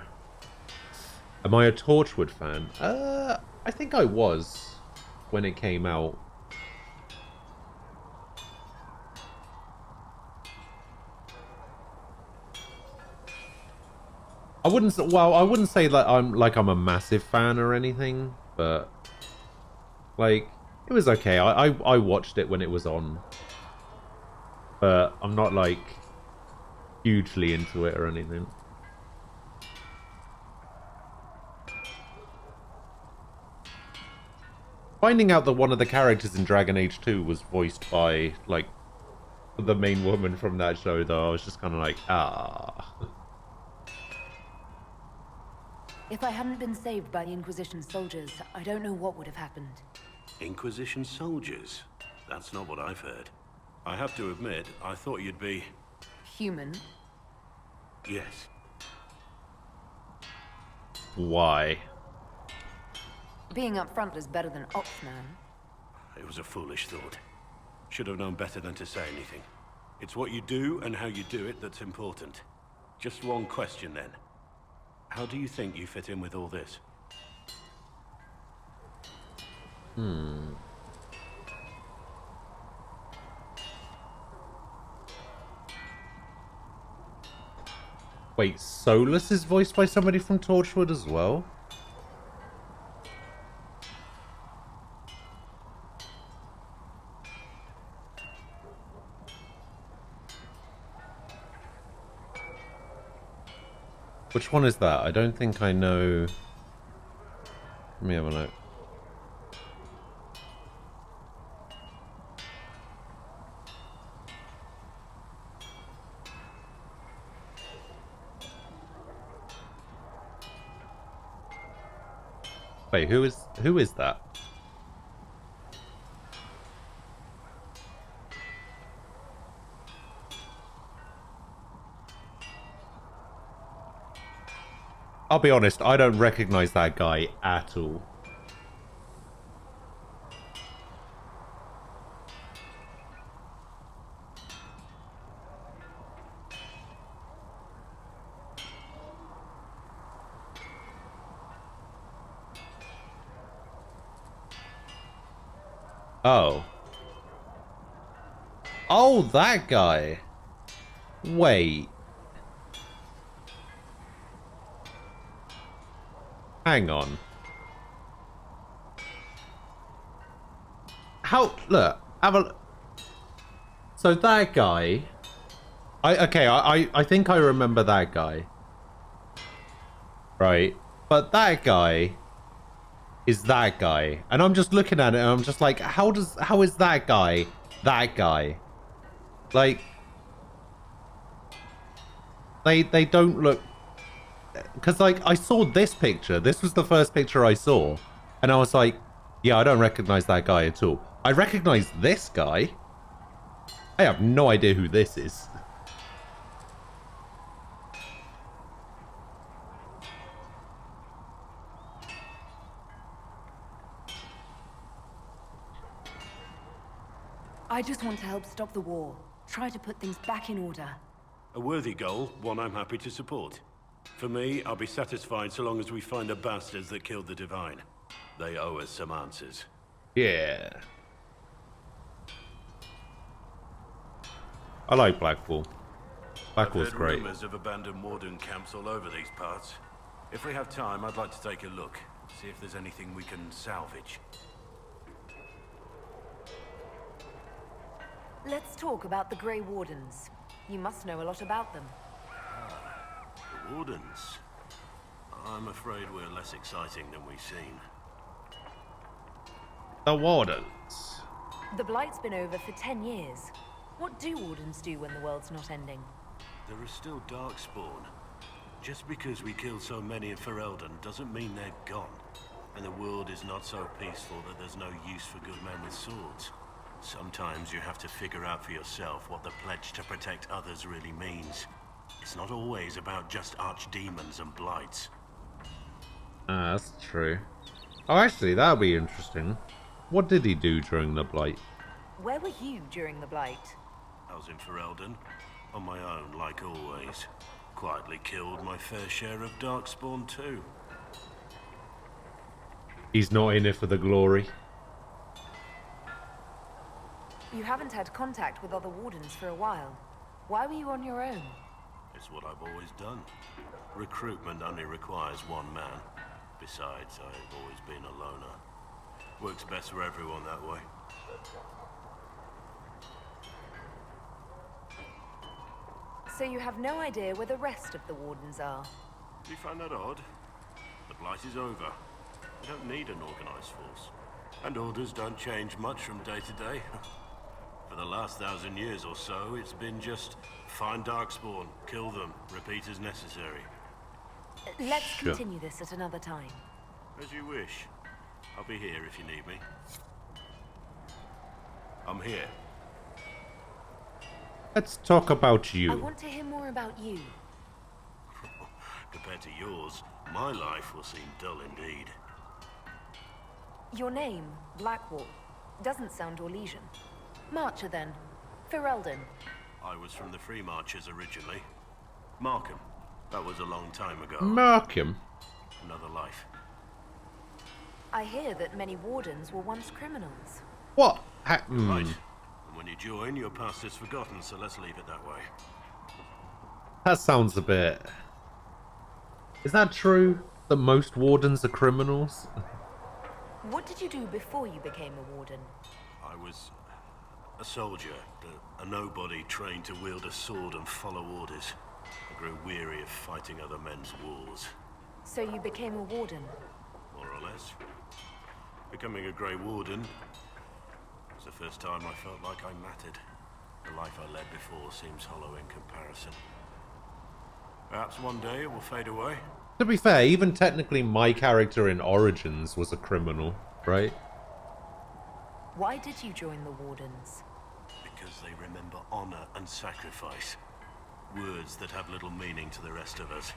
Am I a Torchwood fan? I think I was when it came out. I wouldn't say that I'm a massive fan or anything, but like, it was okay. I watched it when it was on, but I'm not like hugely into it or anything. Finding out that one of the characters in Dragon Age 2 was voiced by like the main woman from that show, though, I was just kind of like, ah. If I hadn't been saved by the Inquisition soldiers, I don't know what would have happened. Inquisition soldiers? That's not what I've heard. I have to admit, I thought you'd be... Human? Yes. Why? Being up front is better than Oxman. It was a foolish thought. Should have known better than to say anything. It's what you do and how you do it that's important. Just one question then. How do you think you fit in with all this? Wait, Solus is voiced by somebody from Torchwood as well? Which one is that? I don't think I know. Let me have a look. Wait, who is that? I'll be honest, I don't recognize that guy at all. Oh. Oh, that guy. Wait. Hang on. How? Look. Have a. So that guy. I think I remember that guy. Right. But that guy is that guy. And I'm just looking at it and I'm just like, how is that guy that guy? Like, they don't look, because like I saw this picture. This was the first picture I saw, and I was like, yeah, I don't recognize that guy at all. I recognize this guy. I have no idea who this is. I just want to help stop the war. Try to put things back in order. A worthy goal, one I'm happy to support. For me, I'll be satisfied so long as we find the bastards that killed the Divine. They owe us some answers. Yeah. I like Blackwall. Blackwall's great. I've heard rumors of abandoned warden camps all over these parts. If we have time, I'd like to take a look. See if there's anything we can salvage. Let's talk about the Grey Wardens. You must know a lot about them. The Wardens? I'm afraid we're less exciting than we've seen. The Wardens. The Blight's been over for 10 years. What do Wardens do when the world's not ending? There is still Darkspawn. Just because we killed so many in Ferelden doesn't mean they're gone. And the world is not so peaceful that there's no use for good men with swords. Sometimes you have to figure out for yourself what the pledge to protect others really means. It's not always about just archdemons and blights. That's true. Oh, actually, that'll be interesting. What did he do during the Blight? Where were you during the Blight? I was in Ferelden, on my own, like always. Quietly killed my fair share of Darkspawn too. He's not in it for the glory. You haven't had contact with other Wardens for a while. Why were you on your own? It's what I've always done. Recruitment only requires one man. Besides, I've always been a loner. Works best for everyone that way. So you have no idea where the rest of the Wardens are? Do you find that odd? The Blight is over. We don't need an organized force. And orders don't change much from day to day. For the last 1,000 years or so, it's been just find Darkspawn, kill them, repeat as necessary. Let's continue this at another time. As you wish. I'll be here if you need me. I'm here. Let's talk about you. I want to hear more about you. Compared to yours, my life will seem dull indeed. Your name, Blackwall, doesn't sound Orlesian. Marcher then. Ferelden. I was from the Free Marchers originally. Markham. That was a long time ago. Markham? Another life. I hear that many Wardens were once criminals. What? Right. And when you join, your past is forgotten, so let's leave it that way. That sounds a bit... Is that true? That most Wardens are criminals? What did you do before you became a Warden? I was a soldier, a nobody trained to wield a sword and follow orders. I grew weary of fighting other men's wars. So you became a warden? More or less. Becoming a Grey Warden was the first time I felt like I mattered. The life I led before seems hollow in comparison. Perhaps one day it will fade away. To be fair, even technically my character in Origins was a criminal, right? Why did you join the Wardens? Because they remember honor and sacrifice. Words that have little meaning to the rest of us.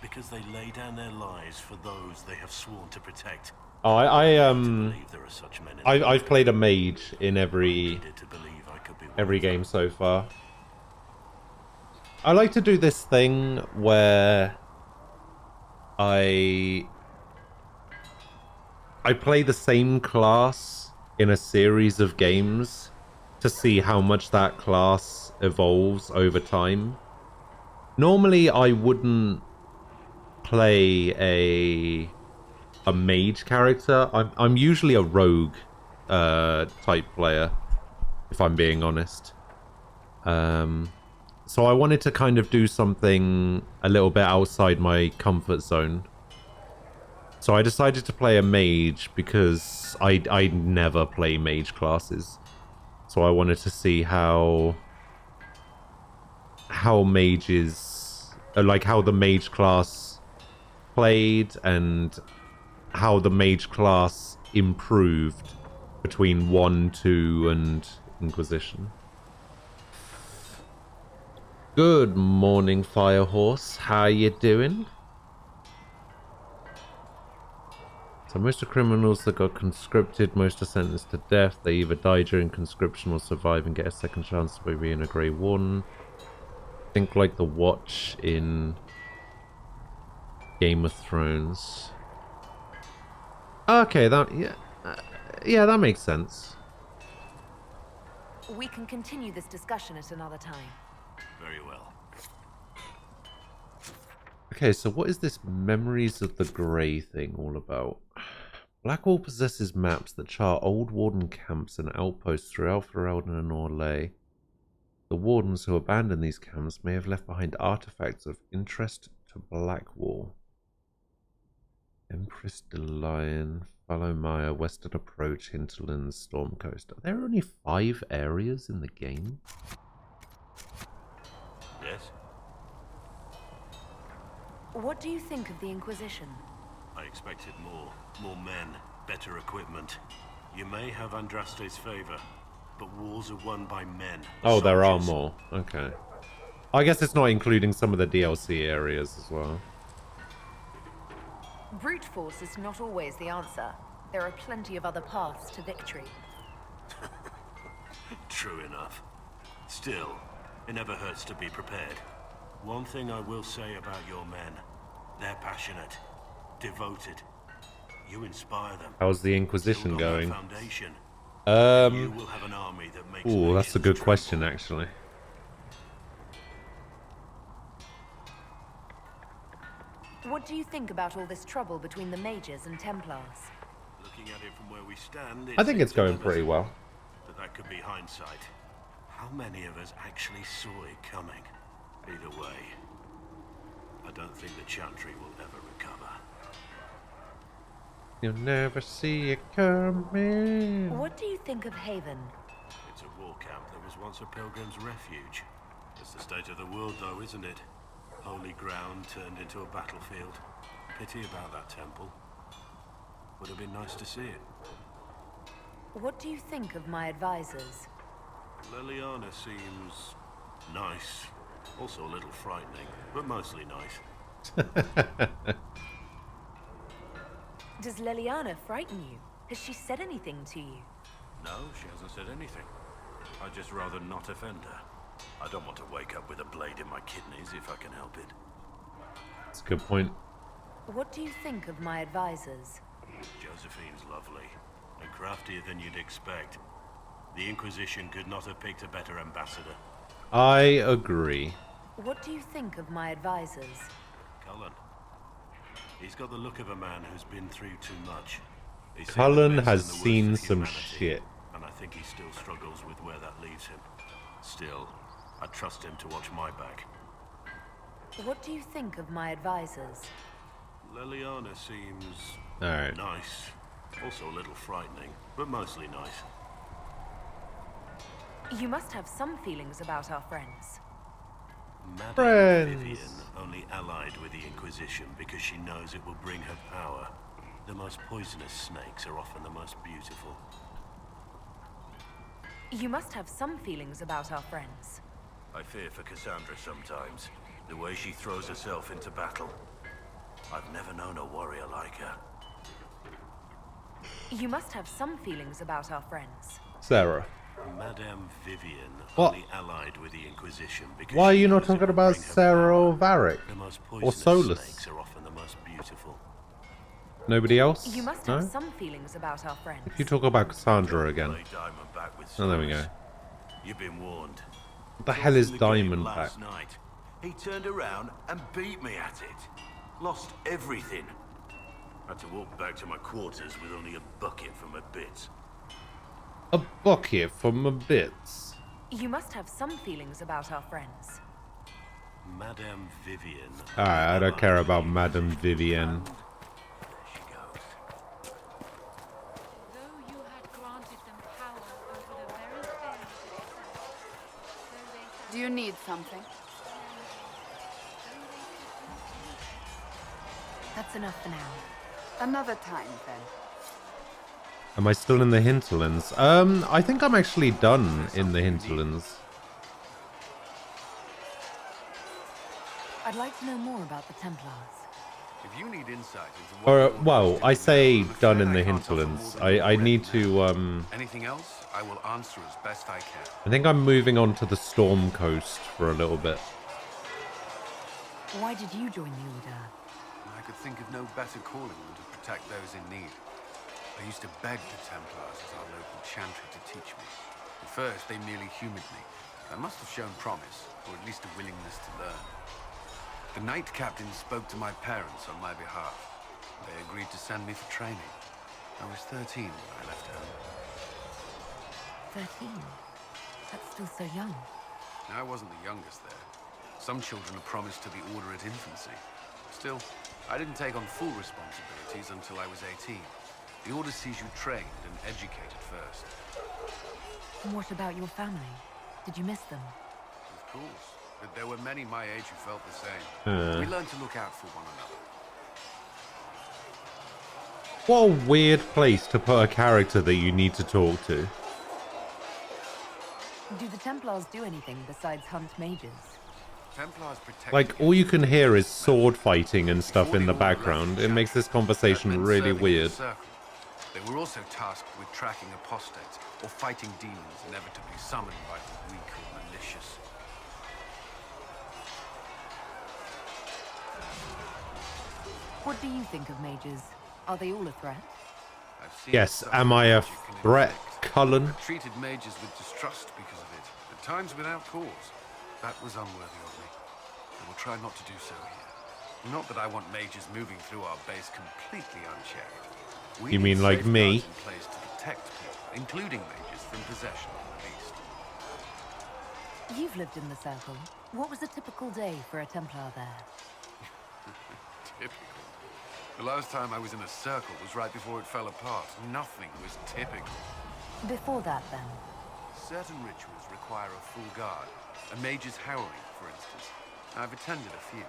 Because they lay down their lives for those they have sworn to protect. Oh, I've played a mage in every game so far. I like to do this thing where I play the same class in a series of games to see how much that class evolves over time. Normally I wouldn't play a mage character. I'm usually a rogue type player, if I'm being honest. So I wanted to kind of do something a little bit outside my comfort zone. So I decided to play a mage because I never play mage classes. So I wanted to see how mages, like how the mage class played and how the mage class improved between 1, 2 and Inquisition. Good morning, Firehorse. How you doing? So most are criminals that got conscripted, most are sentenced to death. They either die during conscription or survive and get a second chance by being a Grey Warden. Think like the Watch in Game of Thrones. Okay, yeah, that makes sense. We can continue this discussion at another time. Very well. Okay, so what is this Memories of the Grey thing all about? Blackwall possesses maps that chart old Warden camps and outposts throughout Ferelden and Orlais. The Wardens who abandoned these camps may have left behind artifacts of interest to Blackwall. Empress de Lion, Fallowmire, Western Approach, Hinterlands, Stormcoast. Are there only 5 areas in the game? Yes? What do you think of the Inquisition? I expected more. More men, better equipment. You may have Andraste's favor, but wars are won by men. Oh, there are more. Okay. I guess it's not including some of the DLC areas as well. Brute force is not always the answer. There are plenty of other paths to victory. True enough. Still, it never hurts to be prepared. One thing I will say about your men. They're passionate, devoted. You inspire them. How's the Inquisition going? Foundation. You will have an army that makes ooh, that's a good question, actually. What do you think about all this trouble between the mages and Templars? Looking at it from where we stand, I think it's going pretty well. But that could be hindsight. How many of us actually saw it coming? Either way, I don't think the Chantry will ever recover. You'll never see it coming. What do you think of Haven? It's a war camp that was once a pilgrim's refuge. It's the state of the world, though, isn't it? Holy ground turned into a battlefield. Pity about that temple. Would have been nice to see it. What do you think of my advisors? Leliana seems nice. Also a little frightening, but mostly nice. Does Leliana frighten you? Has she said anything to you? No, she hasn't said anything. I'd just rather not offend her. I don't want to wake up with a blade in my kidneys if I can help it. That's a good point. What do you think of my advisors? Josephine's lovely, and craftier than you'd expect. The Inquisition could not have picked a better ambassador. I agree. What do you think of my advisors? Cullen. He's got the look of a man who's been through too much. Cullen has seen some shit. And I think he still struggles with where that leaves him. Still, I trust him to watch my back. What do you think of my advisors? Liliana seems Alright. nice. Also a little frightening, but mostly nice. You must have some feelings about our friends. Madame Vivian only allied with the Inquisition because she knows it will bring her power. The most poisonous snakes are often the most beautiful. You must have some feelings about our friends. I fear for Cassandra sometimes. The way she throws herself into battle. I've never known a warrior like her. You must have some feelings about our friends. Sarah. Madame Vivian What? only allied with the Inquisition because Why are she you not knows it talking will about bring her Sarah power. or Varric? The most Or poisonous Solus? snakes are often the most beautiful. Nobody else? You must No? have some feelings about our friends. If you talk about Cassandra again. Play Diamondback with Oh, there we Solus. go. You've been warned. What the hell is In the game Diamondback? last night, he turned around and beat me at it. Lost everything. Had to walk back to my quarters with only a bucket for my bits. A bucket for my bits. You must have some feelings about our friends. Madame Vivian. Alright, I don't care about Madame Vivian. Though you had granted them power over the very thing Do you need something? That's enough for now. Another time, then. Am I still in the hinterlands? I think I'm actually done in the hinterlands. I'd like to know more about the Templars. If you need insight into Or, what well, I say done in the hinterlands. I need to, anything else, I will answer as best I can. I think I'm moving on to the Storm Coast for a little bit. Why did you join the Order? I could think of no better calling than to protect those in need. I used to beg the Templars as our local chantry to teach me. At first, they merely humored me. I must have shown promise, or at least a willingness to learn. The Knight Captain spoke to my parents on my behalf. They agreed to send me for training. I was 13 when I left home. 13? That's still so young. I wasn't the youngest there. Some children are promised to the Order at infancy. Still, I didn't take on full responsibilities until I was 18. The Order sees you trained and educated first. And what about your family? Did you miss them? Of course, but there were many my age who felt the same. We learned to look out for one another. What a weird place to put a character that you need to talk to. Do the Templars do anything besides hunt mages? Templars protect Like, all you can hear is sword fighting and stuff in the background. It makes this conversation really weird. They were also tasked with tracking apostates or fighting demons inevitably summoned by the weak or malicious. What do you think of mages? Are they all a threat? Yes, am I a threat, Cullen? Treated mages with distrust because of it, at times without cause. That was unworthy of me. I will try not to do so here. Not that I want mages moving through our base completely unchecked. We You mean need like me? safeguards in place to protect people, including mages, from possession of the beast. You've lived in the Circle. What was a typical day for a Templar there? Typical. The last time I was in a circle was right before it fell apart. Nothing was typical. Before that, then? Certain rituals require a full guard. A mage's howling, for instance. I've attended a few.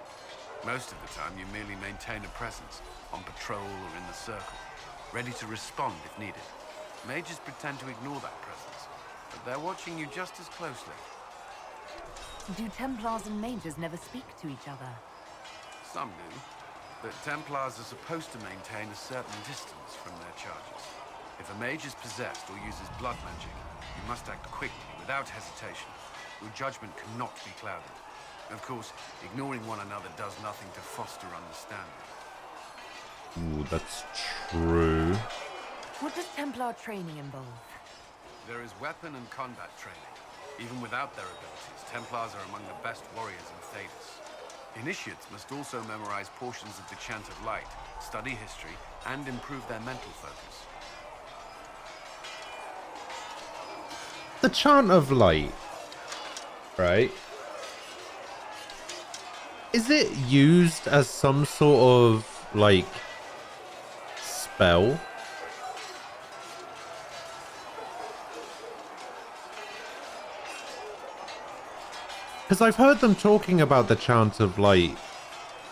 Most of the time, you merely maintain a presence, on patrol or in the circle, ready to respond if needed. Mages pretend to ignore that presence, but they're watching you just as closely. Do Templars and mages never speak to each other? Some do, but Templars are supposed to maintain a certain distance from their charges. If a mage is possessed or uses blood magic, you must act quickly, without hesitation. Your judgment cannot be clouded. Of course, ignoring one another does nothing to foster understanding. Ooh, that's true. What does Templar training involve? There is weapon and combat training. Even without their abilities, Templars are among the best warriors in Thedas. Initiates must also memorize portions of the Chant of Light, study history, and improve their mental focus. The Chant of Light, right? Is it used as some sort of, like, spell? Because I've heard them talking about the chant of light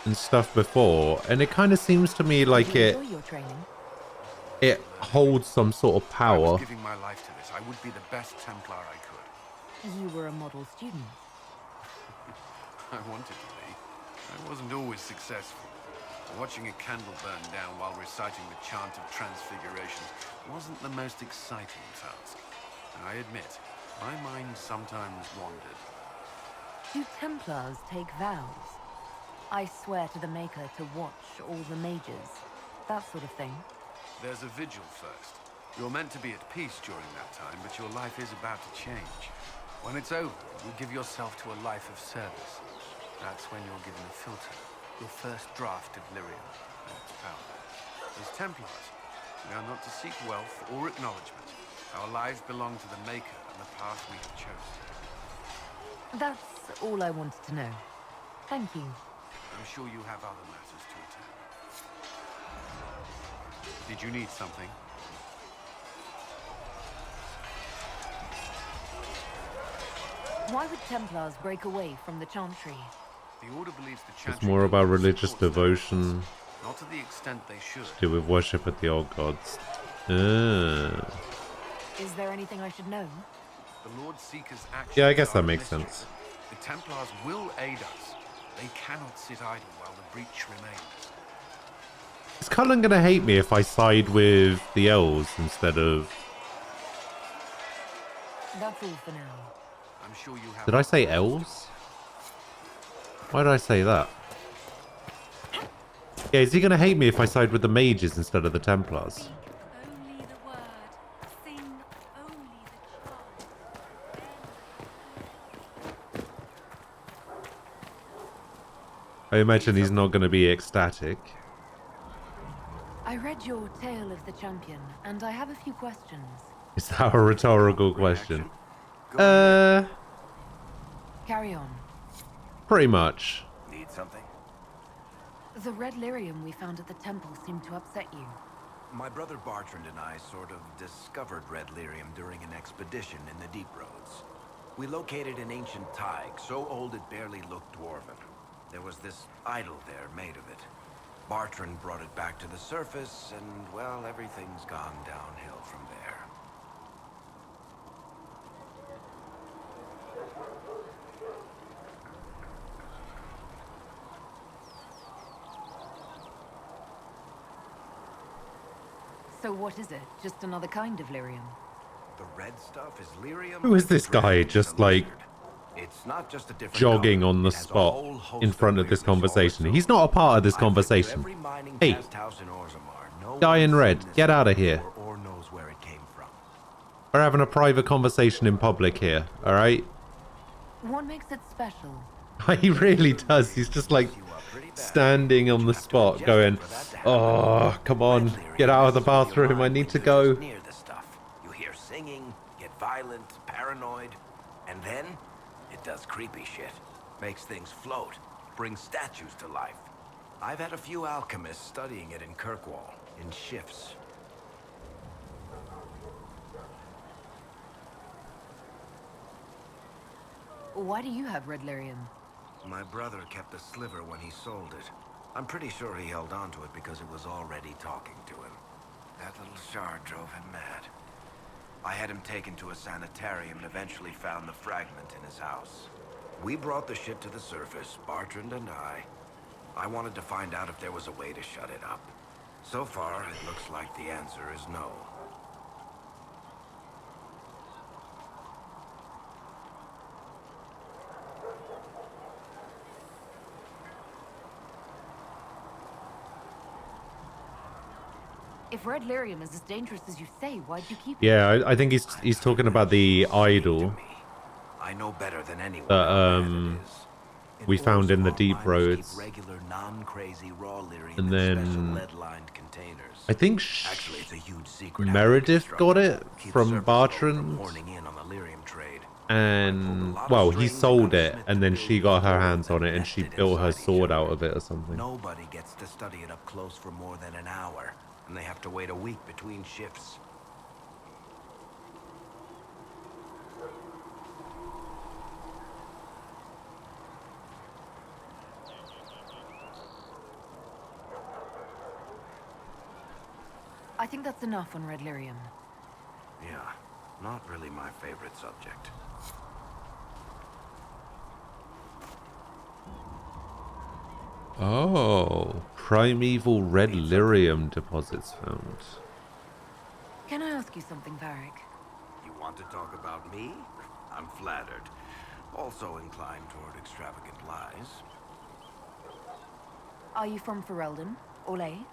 and stuff before, and it kind of seems to me like it holds some sort of If I was power. giving my life to this, I would be the best Templar I could. You were a model student. I wanted to be. I wasn't always successful. Watching a candle burn down while reciting the chant of transfiguration wasn't the most exciting task. I admit, my mind sometimes wandered. Do Templars take vows? I swear to the Maker to watch all the mages. That sort of thing. There's a vigil first. You're meant to be at peace during that time, but your life is about to change. When it's over, you give yourself to a life of service. That's when you're given a filter. Your first draft of lyrium. That's power. As Templars, we are not to seek wealth or acknowledgement. Our lives belong to the Maker and the path we have chosen. That's all I wanted to know. Thank you. I'm sure you have other matters to attend. Did you need something? Why would Templars break away from the Chantry? The Order believes the It's Chantry more about supports religious them, devotion not to the extent they should. to do with worship of the old gods. Ah. Is there anything I should know? The Lord Seeker's actions Yeah, I guess are that a makes mystery. sense. The Templars will aid us. They cannot sit idle while the breach remains. Is Cullen gonna hate me if I side with the elves instead of... That's all for now. I'm sure you have. Did I say elves? Why did I say that? Yeah, is he gonna hate me if I side with the mages instead of the Templars? Only the word. Sing only the charm. I imagine he's not gonna be ecstatic. I read your Tale of the Champion, and I have a few questions. Is that a rhetorical question? Carry on. Pretty much. Need something? The red lyrium we found at the temple seemed to upset you. My brother Bartrand and I sort of discovered red lyrium during an expedition in the Deep Roads. We located an ancient thaig, so old it barely looked dwarven. There was this idol there made of it. Bartrand brought it back to the surface, and, well, everything's gone downhill from there. So what is it? Just another kind of lyrium? The red stuff is lyrium. Who is this guy just like It's not just a different jogging color. on the It has a spot whole host in front of this conversation? He's not a part of this conversation. Hey, guy in red, get out of here. Or knows where it came from. We're having a private conversation in public here, alright? What makes it special? He really does. He's just like standing on the spot going, oh, come on, get out of the bathroom, I need to go. Near the stuff. You hear singing, get violent, paranoid, and then it does creepy shit. Makes things float, brings statues to life. I've had a few alchemists studying it in Kirkwall, in shifts. Why do you have red lyrium? My brother kept a sliver when he sold it. I'm pretty sure he held on to it because it was already talking to him. That little shard drove him mad. I had him taken to a sanitarium and eventually found the fragment in his house. We brought the shit to the surface, Bartrand and I. I wanted to find out if there was a way to shut it up. So far, it looks like the answer is no. If red lyrium is as dangerous as you say, why'd you keep it? Yeah, I think he's talking about the idol I know better than anyone that we found in the Deep Roads. Regular, non-crazy raw lyrium And in special then lead-lined containers. I think Actually, it's a huge secret Meredith got it Keeps from surface folk Bartrand. horning in on the lyrium trade. And, well, he sold it, and then she got her hands on it, and she built her sword out of it or something. Nobody gets to study it up close for more than an hour, and they have to wait a week between shifts. I think that's enough on Red Lyrium. Yeah, not really my favorite subject. Oh, primeval red lyrium deposits found. Can I ask you something, Varric? You want to talk about me? I'm flattered. Also inclined toward extravagant lies. Are you from Ferelden? Orlais?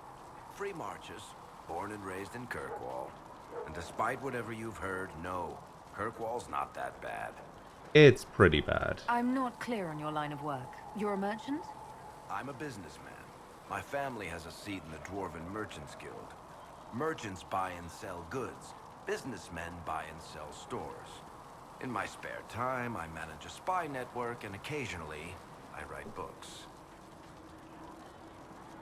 Free marches, born and raised in Kirkwall. And despite whatever you've heard, no, Kirkwall's not that bad. It's pretty bad. I'm not clear on your line of work. You're a merchant? I'm a businessman. My family has a seat in the Dwarven Merchants Guild. Merchants buy and sell goods. Businessmen buy and sell stores. In my spare time, I manage a spy network, and occasionally, I write books.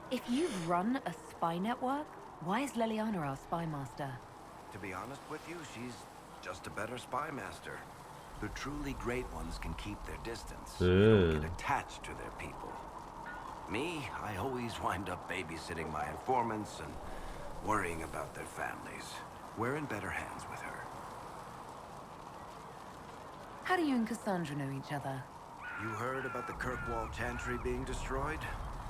If you run a spy network, why is Leliana our spy master? To be honest with you, she's just a better spy master. The truly great ones can keep their distance. They don't get attached to their people. Me, I always wind up babysitting my informants and worrying about their families. We're in better hands with her. How do you and Cassandra know each other? You heard about the Kirkwall Chantry being destroyed?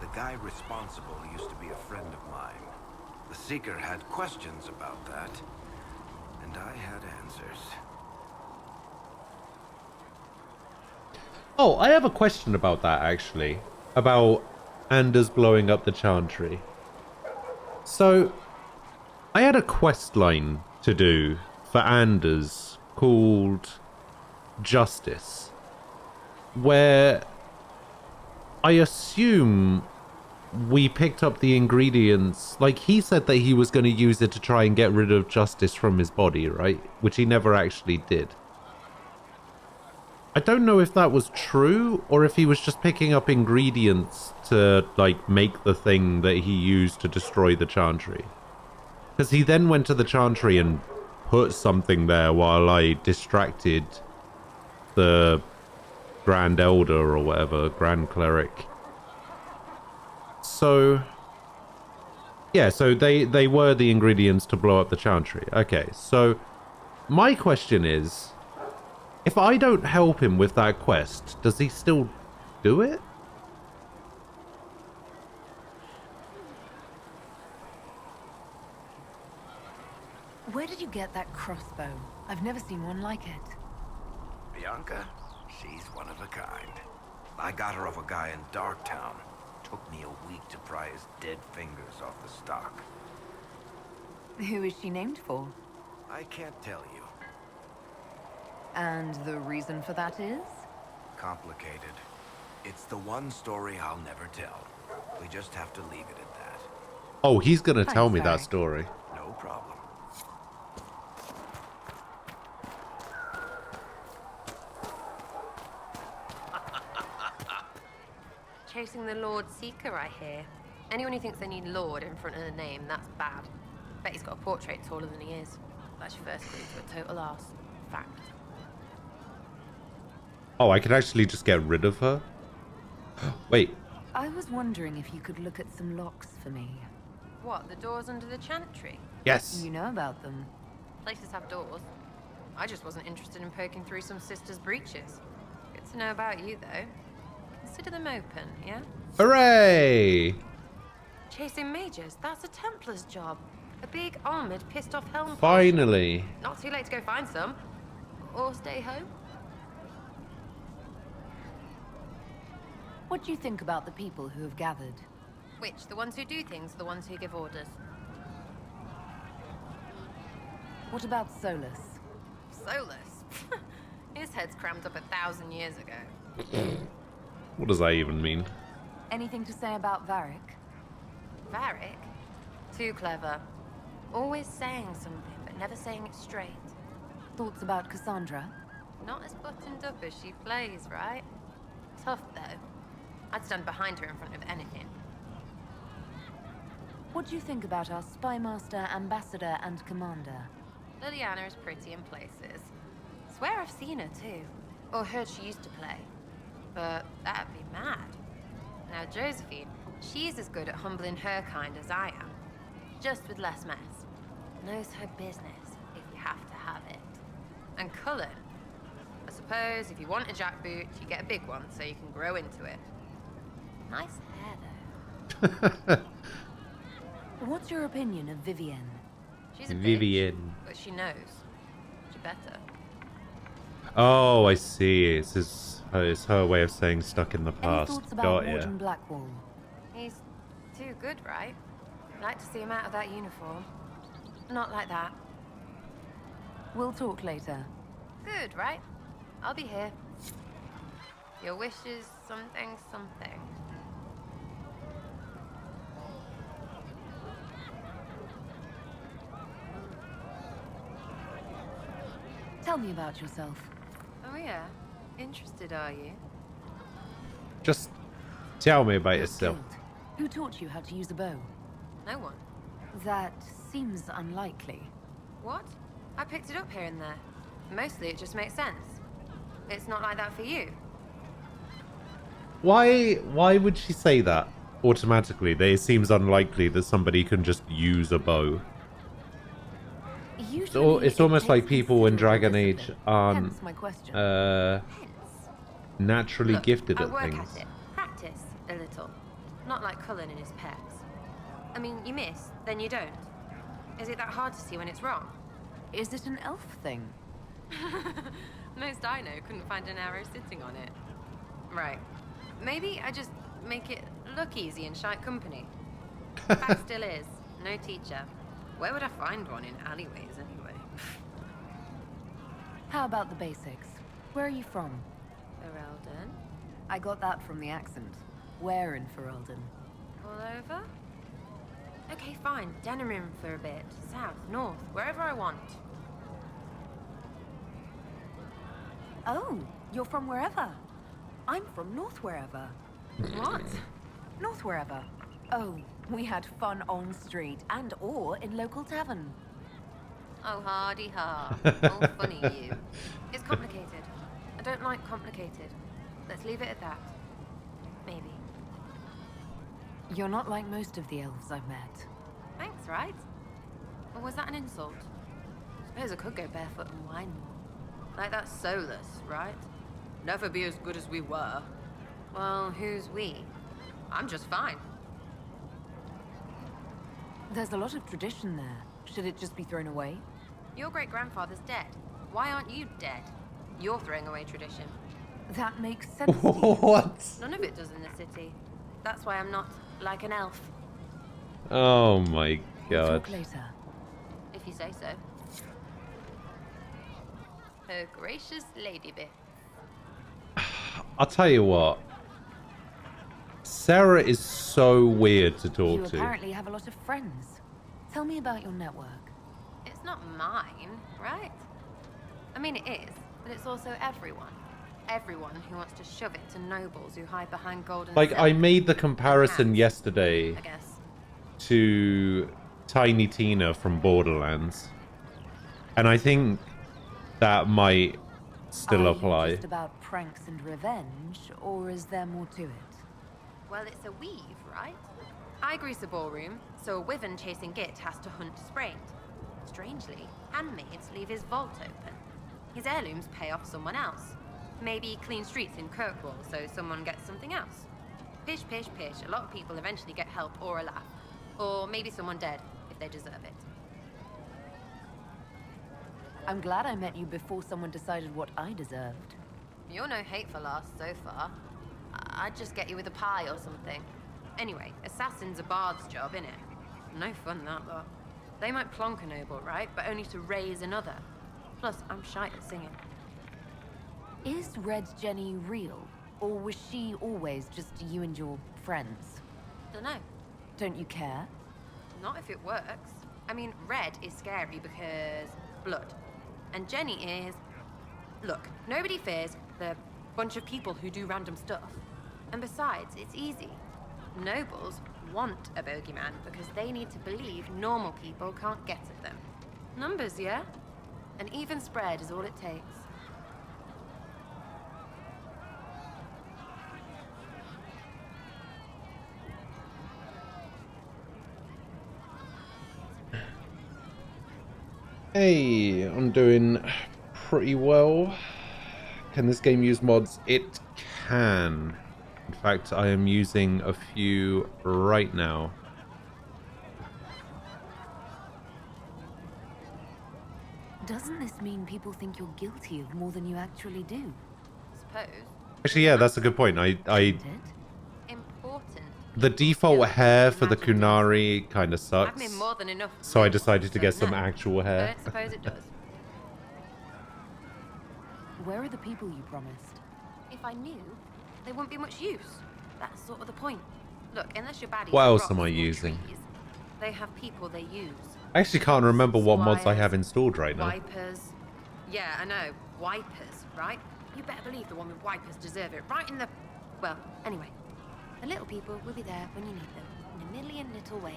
The guy responsible used to be a friend of mine. The Seeker had questions about that, and I had answers. Oh, I have a question about that, actually. About Anders blowing up the Chantry. So, I had a quest line to do for Anders called Justice, where I assume we picked up the ingredients. Like, he said that he was going to use it to try and get rid of Justice from his body, right? Which he never actually did. I don't know if that was true, or if he was just picking up ingredients to, like, make the thing that he used to destroy the Chantry. Because he then went to the Chantry and put something there while I distracted the Grand Elder or whatever, Grand Cleric. So, yeah, so they were the ingredients to blow up the Chantry. Okay, so my question is, if I don't help him with that quest, does he still do it? Where did you get that crossbow? I've never seen one like it. Bianca? She's one of a kind. I got her off a guy in Darktown. Took me a week to pry his dead fingers off the stock. Who is she named for? I can't tell you. And the reason for that is? Complicated. It's the one story I'll never tell. We just have to leave it at that. Oh, he's gonna tell me that story. No problem. Chasing the Lord Seeker, I hear. Anyone who thinks they need Lord in front of the name, that's bad. Bet he's got a portrait taller than he is. That's your first clue to a total arse. Fact. Oh, I could actually just get rid of her? Wait. I was wondering if you could look at some locks for me. What, the doors under the Chantry? Yes. You know about them. Places have doors. I just wasn't interested in poking through some sister's breeches. Good to know about you, though. Consider them open, yeah? Hooray! Chasing mages, that's a Templar's job. A big, armoured, pissed-off helm. Finally. Not too late to go find some. Or stay home. What do you think about the people who have gathered? Which? The ones who do things, or the ones who give orders? What about Solus? Solus? His head's crammed up 1,000 years ago. What does that even mean? Anything to say about Varric? Varric? Too clever. Always saying something, but never saying it straight. Thoughts about Cassandra? Not as buttoned up as she plays, right? Tough, though. I'd stand behind her in front of anything. What do you think about our spymaster, ambassador, and commander? Liliana is pretty in places. Swear I've seen her, too. Or heard she used to play. But that'd be mad. Now, Josephine, she's as good at humbling her kind as I am. Just with less mess. Knows her business, if you have to have it. And Cullen, I suppose if you want a jackboot, you get a big one so you can grow into it. Nice hair, though. What's your opinion of Vivienne? She's a Vivienne. bitch, but she knows. She better. Oh, I see. It's her way of saying stuck in the Any past. thoughts about Got ya. Warden Blackwall? He's too good, right? Like to see him out of that uniform. Not like that. We'll talk later. Good, right? I'll be here. Your wish is something, something. Tell me about yourself. Oh yeah? Interested, are you? Just tell me about You're yourself. skilled. Who taught you how to use a bow? No one. That seems unlikely. What? I picked it up here and there. Mostly it just makes sense. It's not like that for you. Why would she say that automatically? It seems unlikely that somebody can just use a bow. Usually It's almost takes like people in considerable Dragon Age discipline. aren't Hence my question. naturally Look, gifted I at work things. at it. Practice a little. Not like Cullen and his pecs. I mean, you miss, then you don't. Is it that hard to see when it's wrong? Is it an elf thing? Most I know couldn't find an arrow sitting on it. Right. Maybe I just make it look easy in shite company. Fact still is. No teacher. Where would I find one in alleyways anyway? How about the basics? Where are you from? Ferelden? I got that from the accent. Where in Ferelden? All over? Okay, fine. Denerim for a bit. South, north, wherever I want. Oh, you're from wherever. I'm from north wherever. What? North wherever. Oh, we had fun on street and or in local tavern. Oh, hardy ha. All funny, you. It's complicated. I don't like complicated. Let's leave it at that. Maybe. You're not like most of the elves I've met. Thanks, right? Or was that an insult? Suppose I could go barefoot and whine more. Like that's soulless, right? Never be as good as we were. Well, who's we? I'm just fine. There's a lot of tradition there. Should it just be thrown away? Your great-grandfather's dead. Why aren't you dead? You're throwing away tradition. That makes sense to you. What? None of it does in the city. That's why I'm not like an elf. Oh my We'll god. talk later. If you say so. Her gracious lady bit. I'll tell you what. Sarah is so weird to You talk to. apparently have a lot of friends. Tell me about your network. It's not mine, right? I mean, it is, but it's also everyone. Everyone who wants to shove it to nobles who hide behind golden Like, I silk. made the comparison Hats, yesterday I guess. to Tiny Tina from Borderlands. And I think that might still Are apply. you just about pranks and revenge, or is there more to it? Well, it's a weave, right? I grease a ballroom, so a wyvern chasing Git has to hunt Sprained. Strangely, handmaids leave his vault open. His heirlooms pay off someone else. Maybe clean streets in Kirkwall so someone gets something else. Pish, pish, pish. A lot of people eventually get help or a laugh. Or maybe someone dead, if they deserve it. I'm glad I met you before someone decided what I deserved. You're no hateful ass so far. I'd just get you with a pie or something. Anyway, assassin's a bard's job, innit? No fun, that lot. They might plonk a noble, right? But only to raise another. Plus, I'm shite at singing. Is Red Jenny real? Or was she always just you and your friends? Dunno. Don't you care? Not if it works. I mean, red is scary because blood. And Jenny is Look, nobody fears the bunch of people who do random stuff. And besides, it's easy. Nobles want a bogeyman because they need to believe normal people can't get at them. Numbers, yeah? An even spread is all it takes. Hey, I'm doing pretty well. Can this game use mods? It can. In fact, I am using a few right now. Doesn't this mean people think you're guilty of more than you actually do? Suppose. Actually, yeah, that's a good point. Important. The default hair for the Kunari kind of I've made sucks. more than enough. So I decided to get so some no. actual But hair. I suppose it does. Where are the people you promised? If I knew, they wouldn't be much use. That's sort of the point. Look, unless you're baddies What with else am rocks I or using? trees, they have people they use. I actually can't remember what mods I have installed right now. Wipers. Yeah, I know. Wipers, right? You better believe the one with wipers deserve it. Right in the... Well, anyway. The little people will be there when you need them. In a million little ways.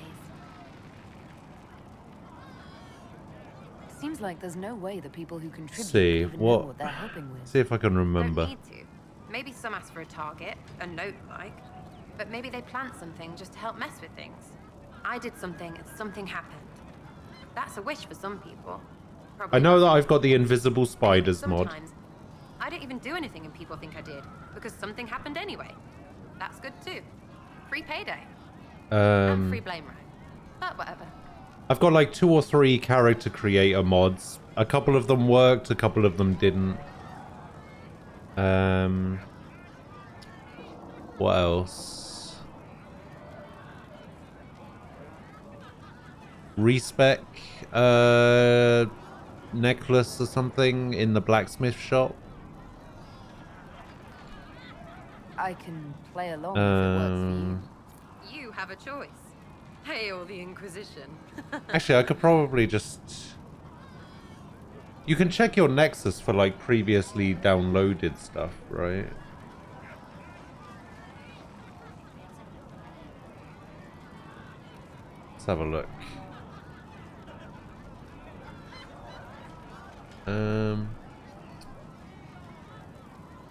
Seems like there's no way the people who contribute See even know what? what they're helping with. See if I can remember. Don't need to. Maybe some ask for a target, a note like. But maybe they plant something just to help mess with things. I did something and something happened. That's a wish for some people. Probably I know that not. I've got the invisible spiders mod. Sometimes I don't even do anything and people think I did because something happened anyway. That's good too. Free payday. And free blame right. But whatever. I've got like 2 or 3 character creator mods. A couple of them worked, a couple of them didn't. What else? Respec necklace or something in the blacksmith shop. I can play along if it works for you. You have a choice. Hail the Inquisition. Actually, I could probably just... You can check your Nexus for like previously downloaded stuff, right? Let's have a look.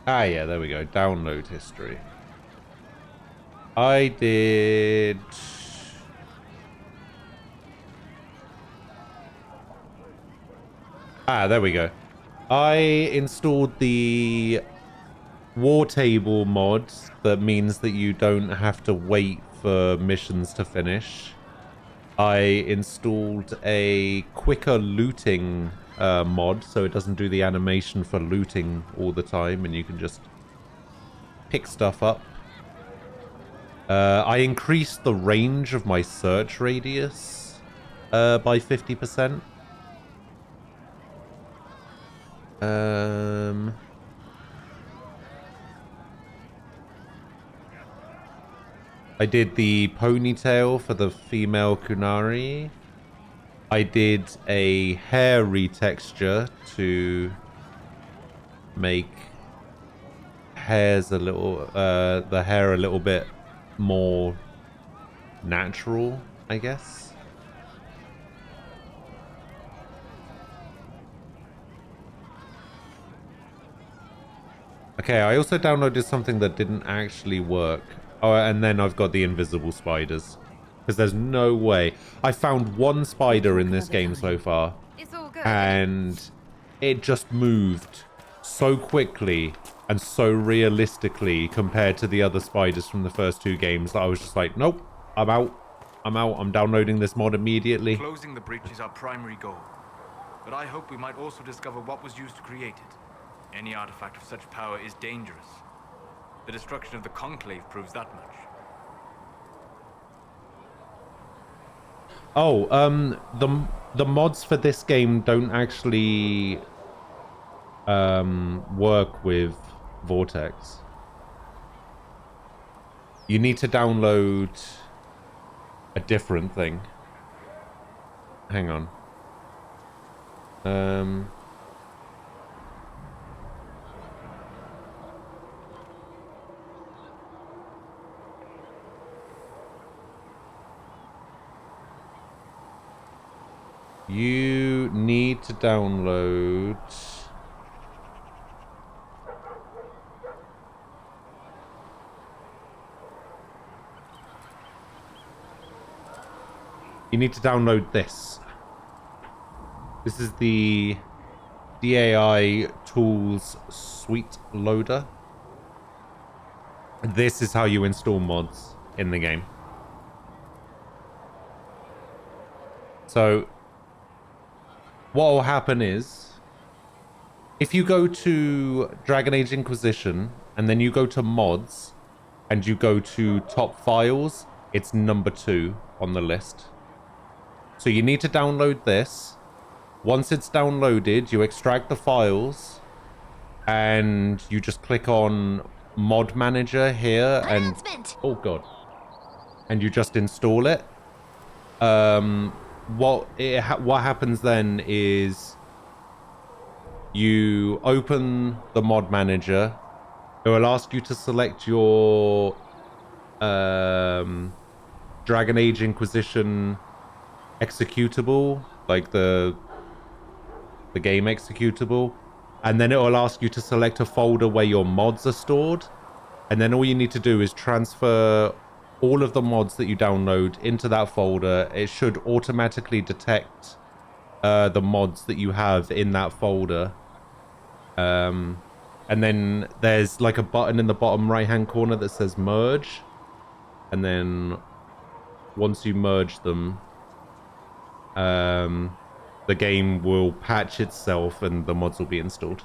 Ah, yeah, there we go. Download history. I did... Ah, there we go. I installed the war table mod that means that you don't have to wait for missions to finish. I installed a quicker looting mod so it doesn't do the animation for looting all the time and you can just pick stuff up. I increased the range of my search radius by 50%. I did the ponytail for the female Kunari. I did a hair retexture to make hairs a little, the hair a little bit more natural, I guess. Okay, I also downloaded something that didn't actually work. Oh, and then I've got the invisible spiders. Because there's no way. I found one spider in this game so far. And it just moved so quickly and so realistically compared to the other spiders from the first 2 games that I was just like, nope, I'm out. I'm out. I'm downloading this mod immediately. Closing the breach is our primary goal. But I hope we might also discover what was used to create it. Any artifact of such power is dangerous. The destruction of the Conclave proves that much. Oh, the mods for this game don't actually work with Vortex. You need to download a different thing. Hang on. You need to download... You need to download this. This is the DAI Tools Suite Loader. This is how you install mods in the game. So, what will happen is, if you go to Dragon Age Inquisition, and then you go to mods, and you go to top files, it's number 2 on the list. So you need to download this. Once it's downloaded, you extract the files, and you just click on Mod Manager here, and oh god, and you just install it. What happens then is you open the Mod Manager. It will ask you to select your Dragon Age Inquisition executable, like the game executable, and then it will ask you to select a folder where your mods are stored, and then all you need to do is transfer all of the mods that you download into that folder. It should automatically detect the mods that you have in that folder, and then there's like a button in the bottom right hand corner that says merge, and then once you merge them, the game will patch itself and the mods will be installed.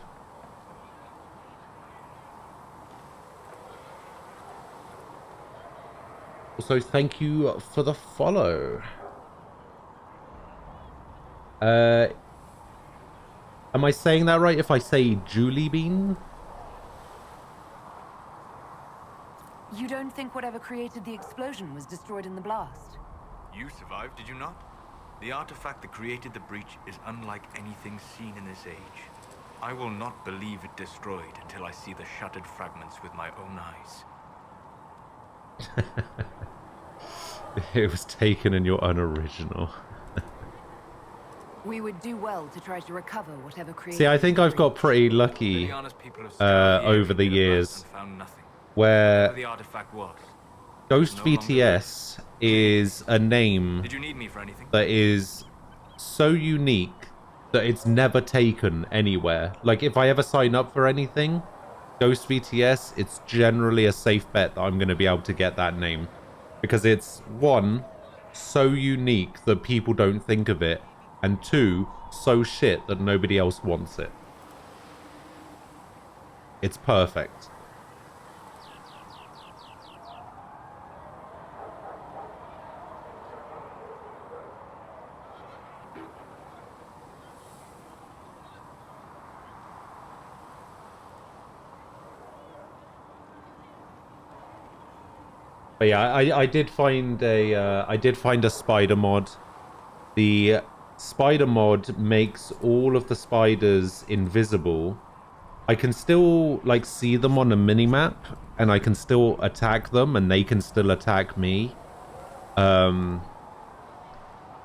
Also, thank you for the follow. Am I saying that right if I say Julie Bean? You don't think whatever created the explosion was destroyed in the blast? You survived, did you not? The artifact that created the breach is unlike anything seen in this age. I will not believe it destroyed until I see the shattered fragments with my own eyes. It was taken and you're unoriginal. We would do well to try to recover whatever created. See, I think I've got pretty lucky over the years where the artifact was. Ghost VTS is a name that is so unique that it's never taken anywhere. Like, if I ever sign up for anything, Ghost VTS, it's generally a safe bet that I'm going to be able to get that name. Because it's, one, so unique that people don't think of it, and two, so shit that nobody else wants it. It's perfect. But yeah, I did find a spider mod. The spider mod makes all of the spiders invisible. I can still like see them on a minimap, and I can still attack them, and they can still attack me. But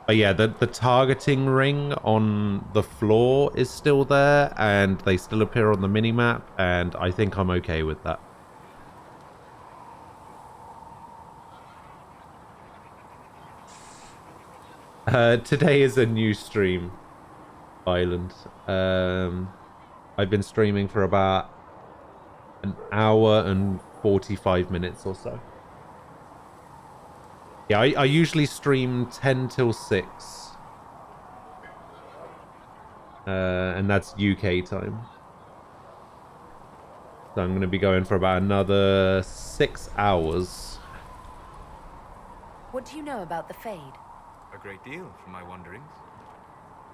yeah, the targeting ring on the floor is still there, and they still appear on the minimap, and I think I'm okay with that. Today is a new stream, Island. I've been streaming for about an hour and 45 minutes or so. Yeah, I usually stream 10 till 6. And that's UK time. So I'm going to be going for about another 6 hours. What do you know about the Fade? A great deal, from my wanderings.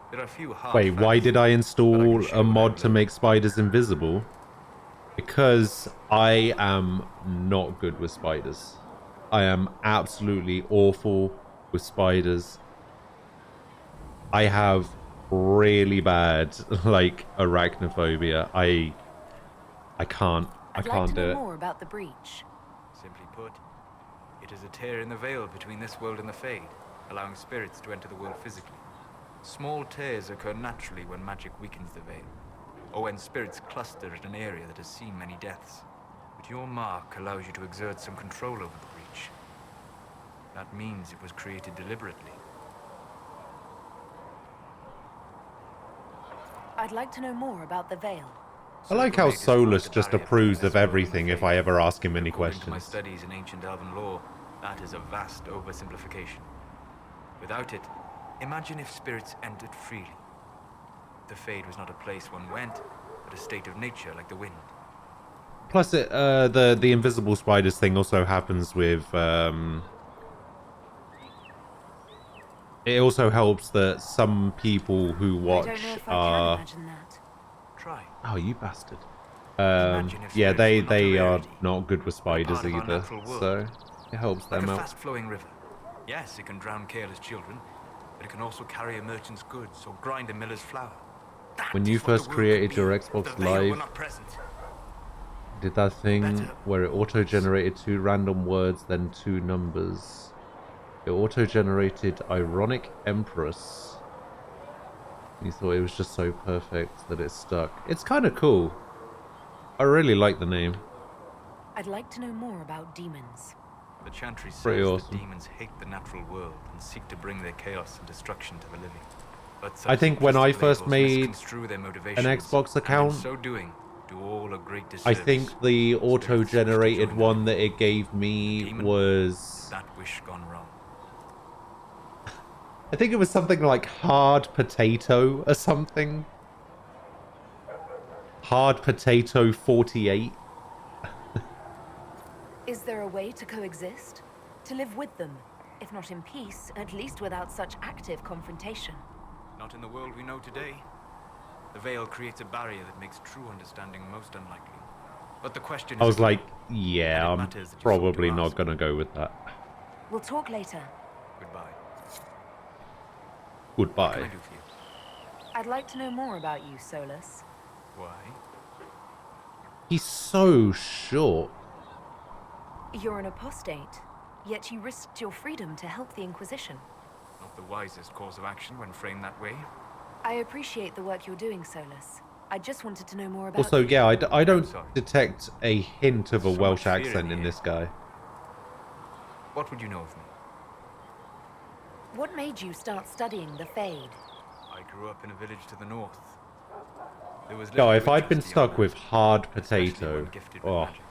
There are few hard Wait, why facts, did I install but I a mod to make spiders invisible? Because I am not good with spiders. I am absolutely awful with spiders. I have really bad, like, arachnophobia. I can't do I'd like to know it. more about the breach. Simply put, it is a tear in the veil between this world and the Fade, allowing spirits to enter the world physically. Small tears occur naturally when magic weakens the veil, or when spirits cluster at an area that has seen many deaths. But your mark allows you to exert some control over the breach. That means it was created deliberately. I'd like to know more about the veil. I like how Solus just approves of everything if I ever ask him any According to my questions. studies in ancient elven lore, that is a vast oversimplification. Without it, imagine if spirits entered freely. The Fade was not a place one went, but a state of nature like the wind. Plus, the invisible spiders thing also happens with. It also helps that some people who watch I don't know if I are. can imagine that. Try. Oh, you bastard. If Yeah, spirits they were not a are rarity, not good with spiders part of our either, natural world. so it helps Like them a out. fast-flowing river. Yes, it can drown careless children, but it can also carry a merchant's goods or grind a miller's flour. When you first created your Xbox The Veil were Live, not present. did that thing where it auto-generated 2 random words, then 2 numbers. It auto-generated Ironic Empress. You thought it was just so perfect that it stuck. It's kind of cool. I really like the name. I'd like to know more about demons. The Chantry says Pretty that awesome. demons hate the natural world and seek to bring their chaos and destruction to the living. But I think when I first made misconstrue their an motivations, Xbox and account, in so doing, do all a great I disservice. think the auto-generated one that it gave me was... That wish gone wrong. I think it was something like Hard Potato or something. Hard Potato 48. Is there a way to coexist? To live with them? If not in peace, at least without such active confrontation. Not in the world we know today. The Veil creates a barrier that makes true understanding most unlikely. But the question is... I was like, yeah, I'm matters that you probably sought to not going to go with that. We'll talk later. Goodbye. Goodbye. What can I do for you? I'd like to know more about you, Solus. Why? He's so short. You're an apostate, yet you risked your freedom to help the Inquisition. Not the wisest course of action when framed that way. I appreciate the work you're doing, Solus. I just wanted to know more about Also, you. yeah, I don't detect a hint of a Welsh fear in accent the in air. this guy. What would you know of me? What made you start studying the Fade? I grew up in a village to the north. There was No, little if I'd been interest stuck beyond with that, Hard especially Potato, when gifted with oh, magic.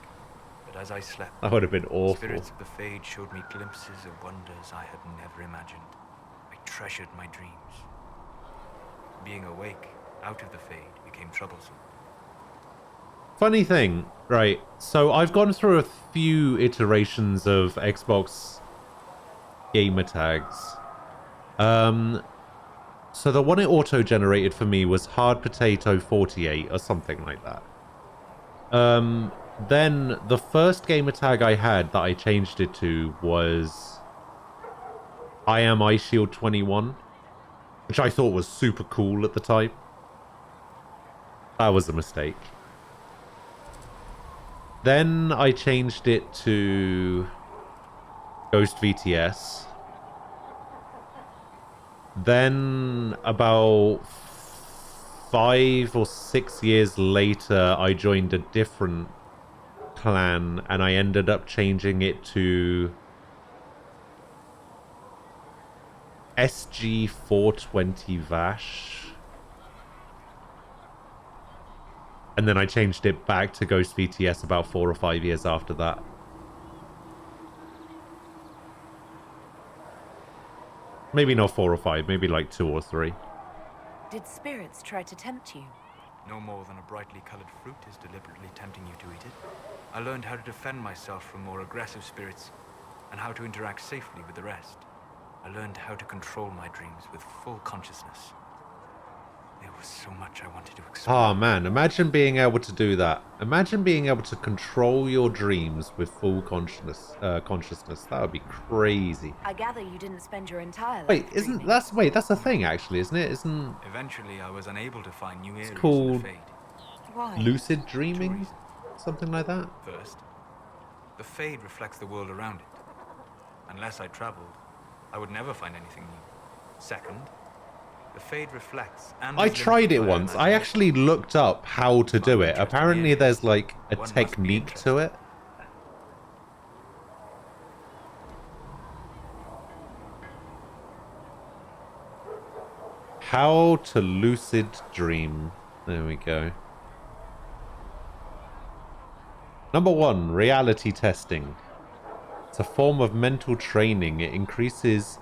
But as I slept, that would have been awful. spirits of the Fade showed me glimpses of wonders I had never imagined. I treasured my dreams. Being awake, out of the Fade, became troublesome. Funny thing, right, so I've gone through a few iterations of Xbox gamer tags. So the one it auto-generated for me was Hard Potato 48 or something like that. Then the first gamer tag I had that I changed it to was I am Ice Shield 21, which I thought was super cool at the time. That was a mistake. Then I changed it to Ghost VTS. Then about 5 or 6 years later, I joined a different clan and I ended up changing it to SG420 Vash. And then I changed it back to Ghost VTS about 4 or 5 years after that. Maybe not 4 or 5, maybe like 2 or 3. Did spirits try to tempt you? No more than a brightly colored fruit is deliberately tempting you to eat it. I learned how to defend myself from more aggressive spirits and how to interact safely with the rest. I learned how to control my dreams with full consciousness. There was so much I wanted to explore. Oh man, imagine being able to do that. Imagine being able to control your dreams with full consciousness. That would be crazy. I gather you didn't spend your entire life Wait, dreaming. that's a thing actually, isn't it? Isn't Eventually, I was unable to find new areas it's in called the Fade. Why? lucid dreaming? Something like that? First, the Fade reflects the world around it. Unless I traveled, I would never find anything new. Second, The Fade reflects and I is tried limited it by our once. I imagination. actually looked up how to do it. Apparently there's like a One must be technique to it. How to lucid dream. There we go. Number 1, reality testing. It's a form of mental training. It increases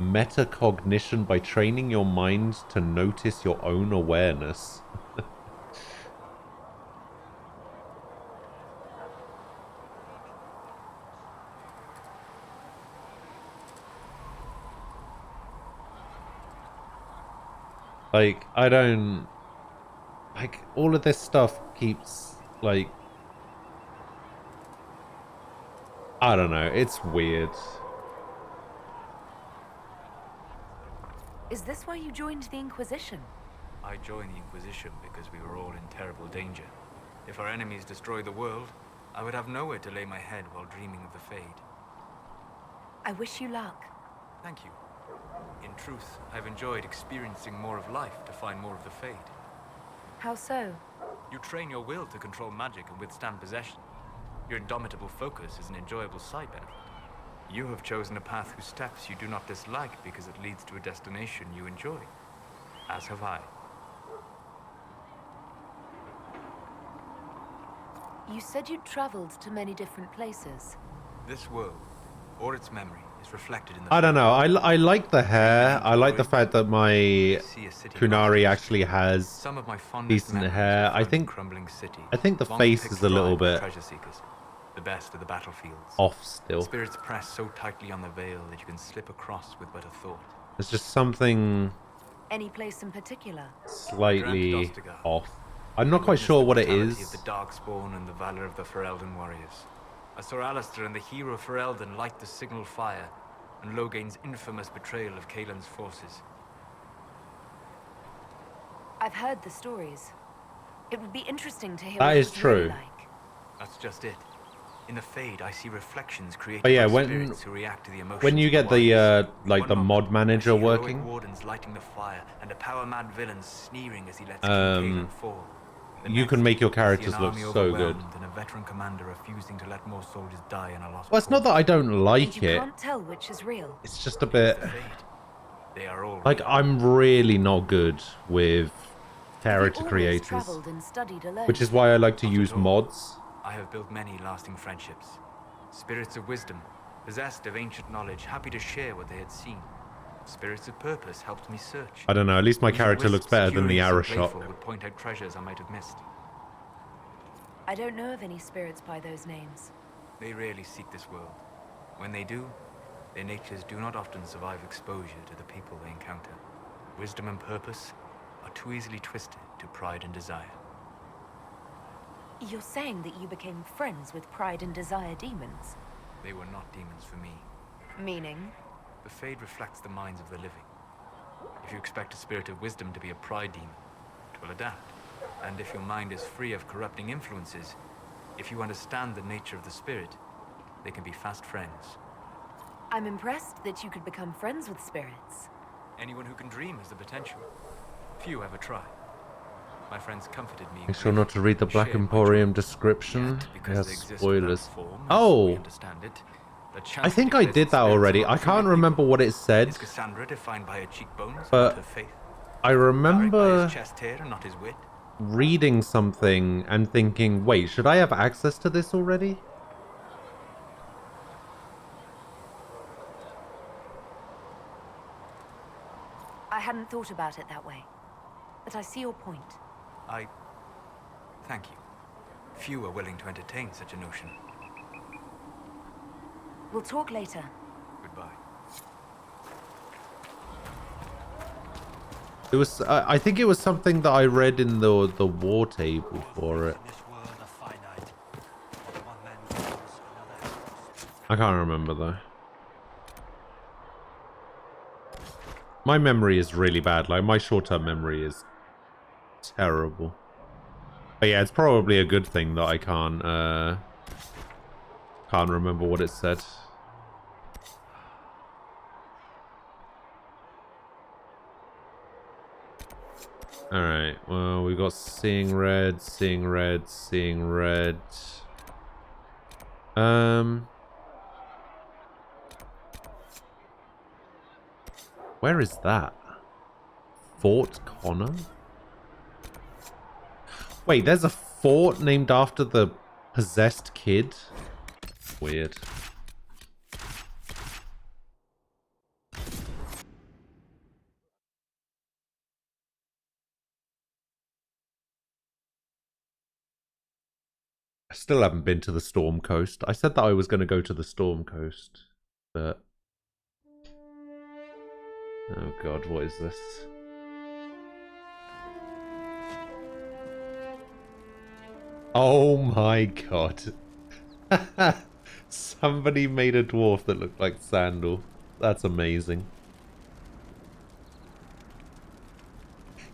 metacognition by training your mind to notice your own awareness. Like, I don't... Like, all of this stuff keeps, like... I don't know, it's weird. Is this why you joined the Inquisition? I joined the Inquisition because we were all in terrible danger. If our enemies destroy the world, I would have nowhere to lay my head while dreaming of the Fade. I wish you luck. Thank you. In truth, I've enjoyed experiencing more of life to find more of the Fade. How so? You train your will to control magic and withstand possession. Your indomitable focus is an enjoyable side benefit. You have chosen a path whose steps you do not dislike because it leads to a destination you enjoy. As have I. You said you'd traveled to many different places. This world, or its memory, is reflected in the... I don't know. I like the hair. I like the fact that my Kunari actually has decent hair. I think the face is a little bit the best of the battlefields. Off still. Spirits press so tightly on the veil that you can slip across with but a thought. There's just something Any place in particular? slightly off. I'm not quite sure what it is. Of the Darkspawn and the valor of the Ferelden warriors. I saw Alistair and the hero Ferelden light the signal fire, and Logain's infamous betrayal of Kaelin's forces. I've heard the stories. It would be interesting to hear That what is it was really true. like. That's just it. In the Fade, I see reflections created But yeah, by when spirits who react to the emotions when you of get warriors. the like the mod manager Heroic working, wardens lighting the fire, and a power-mad villain sneering as he lets King Kaelin fall. The you next, can make your I see characters an look army so good. overwhelmed and a veteran commander refusing to let more soldiers die in a lost Well, it's not that I don't like And you it. can't tell which is real. It's just a bit They are all like I'm really not good with character always creators, traveled and studied alone. which is why I like to use mods. I have built many lasting friendships. Spirits of wisdom, possessed of ancient knowledge, happy to share what they had seen. Spirits of purpose helped me search. I don't know. At least my Even character looks wisps, better than the curious arrow and shot. playful, would point out treasures I might have missed. I don't know of any spirits by those names. They rarely seek this world. When they do, their natures do not often survive exposure to the people they encounter. Wisdom and purpose are too easily twisted to pride and desire. You're saying that you became friends with Pride and Desire demons? They were not demons for me. Meaning? The Fade reflects the minds of the living. If you expect a spirit of wisdom to be a pride demon, it will adapt. And if your mind is free of corrupting influences, if you understand the nature of the spirit, they can be fast friends. I'm impressed that you could become friends with spirits. Anyone who can dream has the potential. Few ever try. My friends comforted me. Make sure not to read the Black Emporium description. It has spoilers. Oh! I think I did that already. I can't remember what it said. Is Cassandra defined by her cheekbones, But not her faith? I By remember his chest hair and not his wit? reading something and thinking, wait, should I have access to this already? I hadn't thought about it that way. But I see your point. Thank you. Few are willing to entertain such a notion. We'll talk later. Goodbye. It was, I think it was something that I read in the war table for it. I can't remember though. My memory is really bad. Like my short-term memory is terrible. But yeah, it's probably a good thing that I can't remember what it said. Alright, well, we've got seeing red, seeing red, seeing red. Where is that? Fort Connor? Wait, there's a fort named after the possessed kid? Weird. I still haven't been to the Storm Coast. I said that I was going to go to the Storm Coast, but... Oh god, what is this? Oh my god. Somebody made a dwarf that looked like Sandal. That's amazing.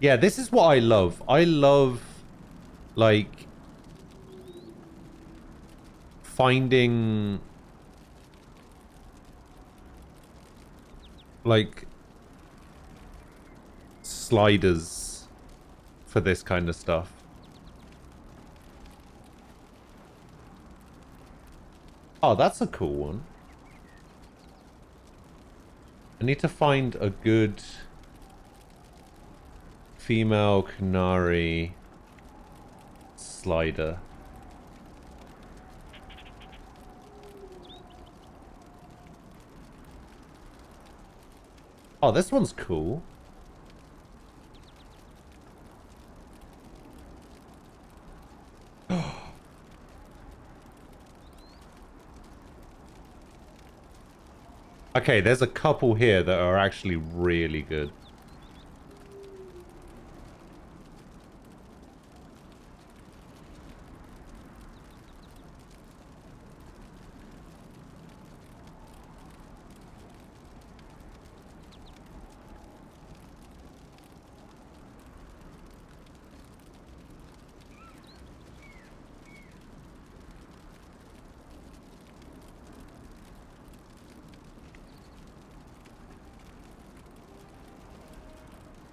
Yeah, this is what I love. I love, like, finding, like, sliders for this kind of stuff. Oh, that's a cool one. I need to find a good female Canary slider. Oh, this one's cool. Okay, there's a couple here that are actually really good.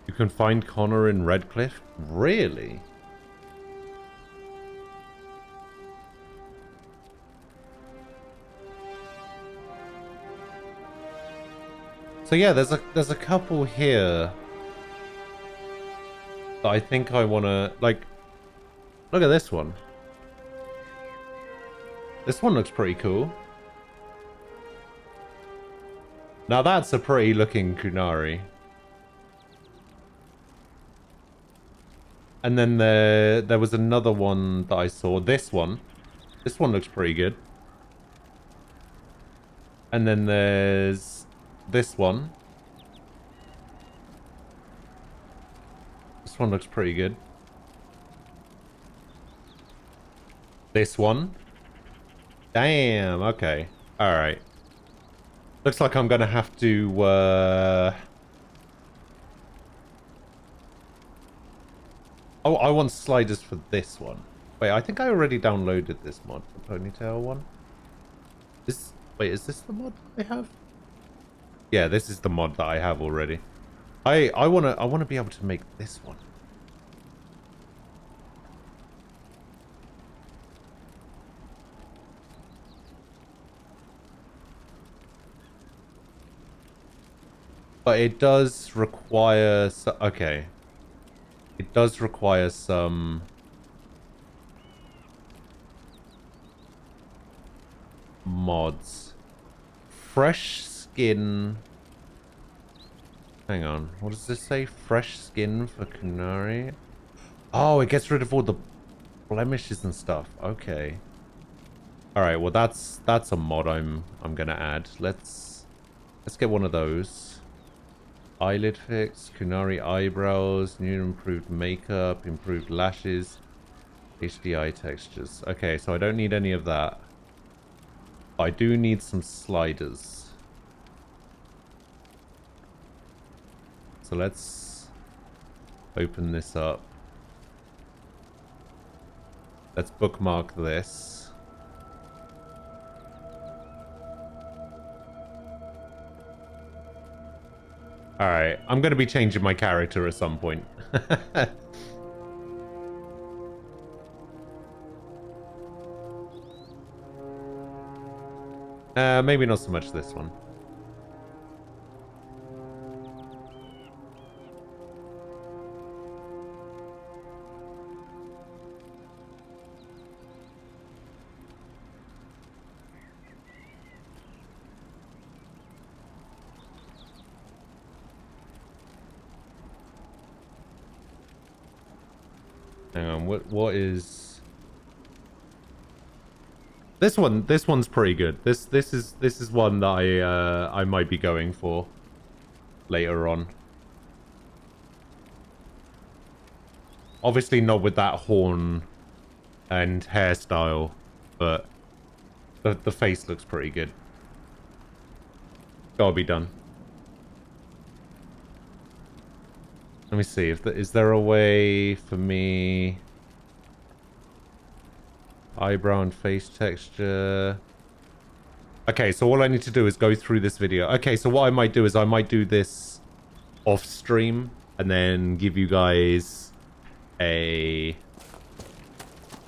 You can find Connor in Redcliffe? Really? So yeah, there's a couple here that I think I wanna, like, look at this one. This one looks pretty cool. Now that's a pretty looking Kunari. And then there was another one that I saw. This one. This one looks pretty good. And then there's this one. This one looks pretty good. This one. Damn, okay. Alright. Looks like I'm gonna have to, Oh, I want sliders for this one. Wait, I think I already downloaded this mod, the ponytail one. Wait, is this the mod I have? Yeah, this is the mod that I have already. I wanna be able to make this one. But it does require okay. It does require some mods. Fresh skin. Hang on. What does this say? Fresh skin for Kunari? Oh, it gets rid of all the blemishes and stuff. Okay. Alright, well that's a mod I'm gonna add. Let's get one of those. Eyelid fix, Kunari eyebrows, new improved makeup, improved lashes, HDI textures. Okay, so I don't need any of that. I do need some sliders. So let's open this up. Let's bookmark this. Alright, I'm going to be changing my character at some point. Maybe not so much this one. Hang on, what is this one? This one's pretty good. This is one that I might be going for later on. Obviously not with that horn and hairstyle, but the face looks pretty good. Gotta be done. Let me see if is there a way for me. Eyebrow and face texture. Okay, so all I need to do is go through this video. Okay, so what I might do is I might do this off stream and then give you guys a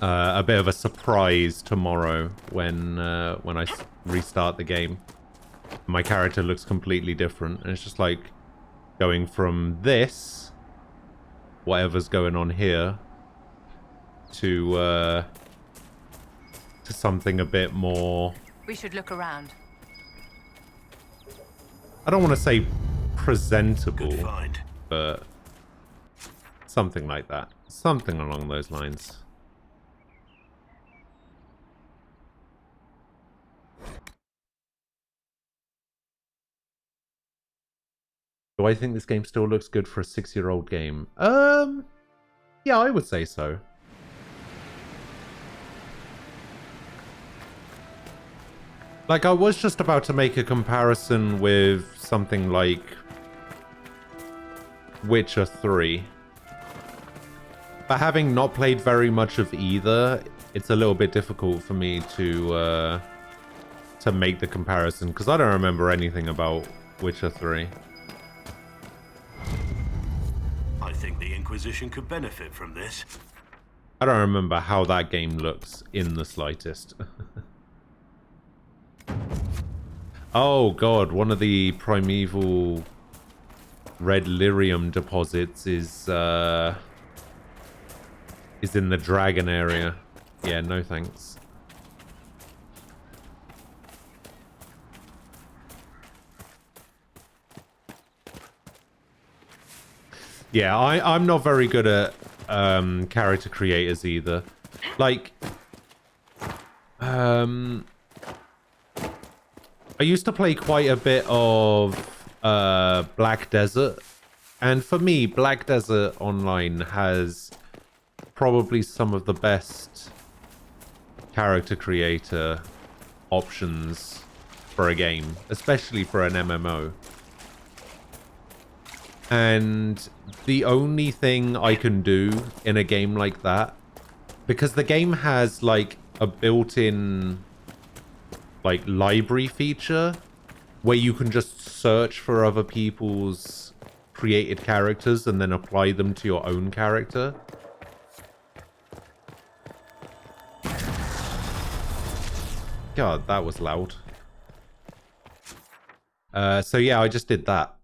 bit of a surprise tomorrow when I restart the game. My character looks completely different, and it's just like going from this, whatever's going on here, to something a bit more. We should look around. I don't want to say presentable, but something like that. Something along those lines. Do I think this game still looks good for a 6-year-old game? Yeah, I would say so. Like, I was just about to make a comparison with something like Witcher 3. But having not played very much of either, it's a little bit difficult for me to make the comparison, because I don't remember anything about Witcher 3. I think the Inquisition could benefit from this. I don't remember how that game looks in the slightest. Oh god, one of the primeval red lyrium deposits is in the dragon area. Yeah, no thanks. Yeah, I'm not very good at character creators either. Like, I used to play quite a bit of Black Desert, and for me, Black Desert Online has probably some of the best character creator options for a game, especially for an MMO. And the only thing I can do in a game like that, because the game has like a built-in like library feature where you can just search for other people's created characters and then apply them to your own character. God, that was loud. So yeah, I just did that.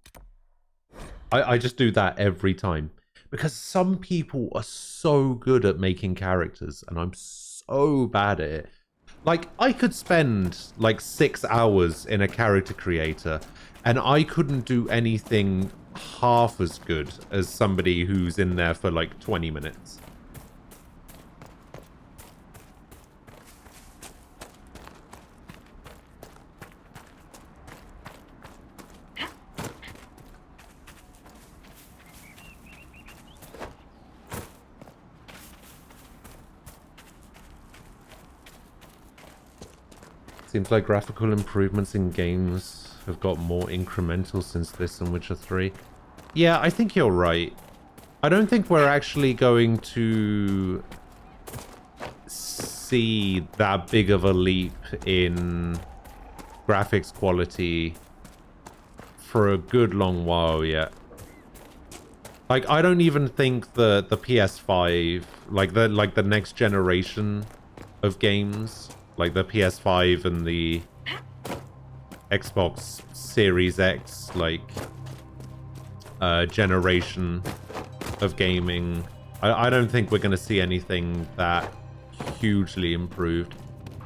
I just do that every time. Because some people are so good at making characters, and I'm so bad at it. Like, I could spend like 6 hours in a character creator, and I couldn't do anything half as good as somebody who's in there for like 20 minutes. Seems like graphical improvements in games have got more incremental since this and Witcher 3. Yeah, I think you're right. I don't think we're actually going to see that big of a leap in graphics quality for a good long while yet. Like, I don't even think the PS5, like the next generation of games, like the PS5 and the Xbox Series X, like generation of gaming, I don't think we're going to see anything that hugely improved.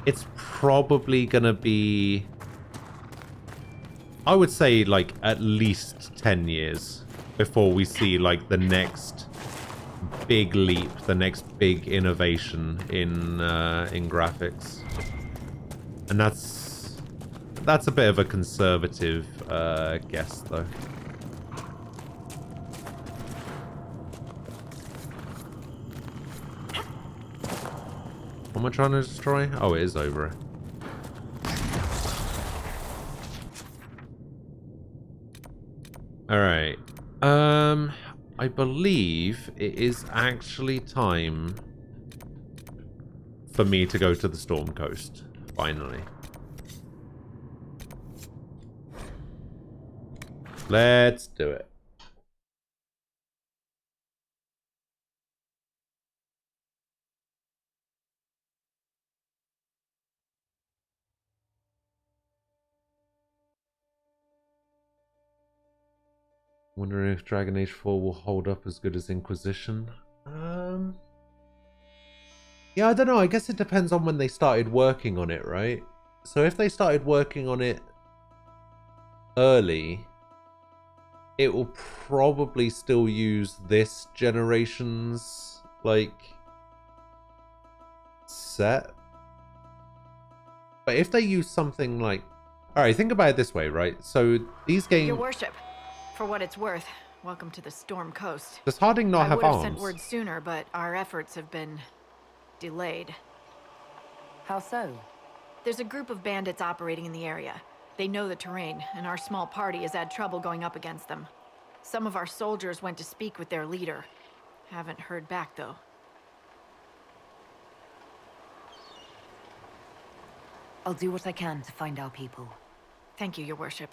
It's probably going to be, I would say, like at least 10 years before we see like the next big leap, the next big innovation in graphics. And that's a bit of a conservative guess though. What am I trying to destroy? Oh, it is over. Alright. I believe it is actually time for me to go to the Storm Coast, finally. Let's do it. Wondering if Dragon Age 4 will hold up as good as Inquisition. Yeah, I don't know. I guess it depends on when they started working on it, right? So if they started working on it early, it will probably still use this generation's, like, set. But if they use something like... Alright, think about it this way, right? So these games... Your worship, for what it's worth, welcome to the Storm Coast. Does Harding not have I would have arms? sent word sooner, but our efforts have been delayed. How so? There's a group of bandits operating in the area. They know the terrain, and our small party has had trouble going up against them. Some of our soldiers went to speak with their leader. Haven't heard back, though. I'll do what I can to find our people. Thank you, your worship.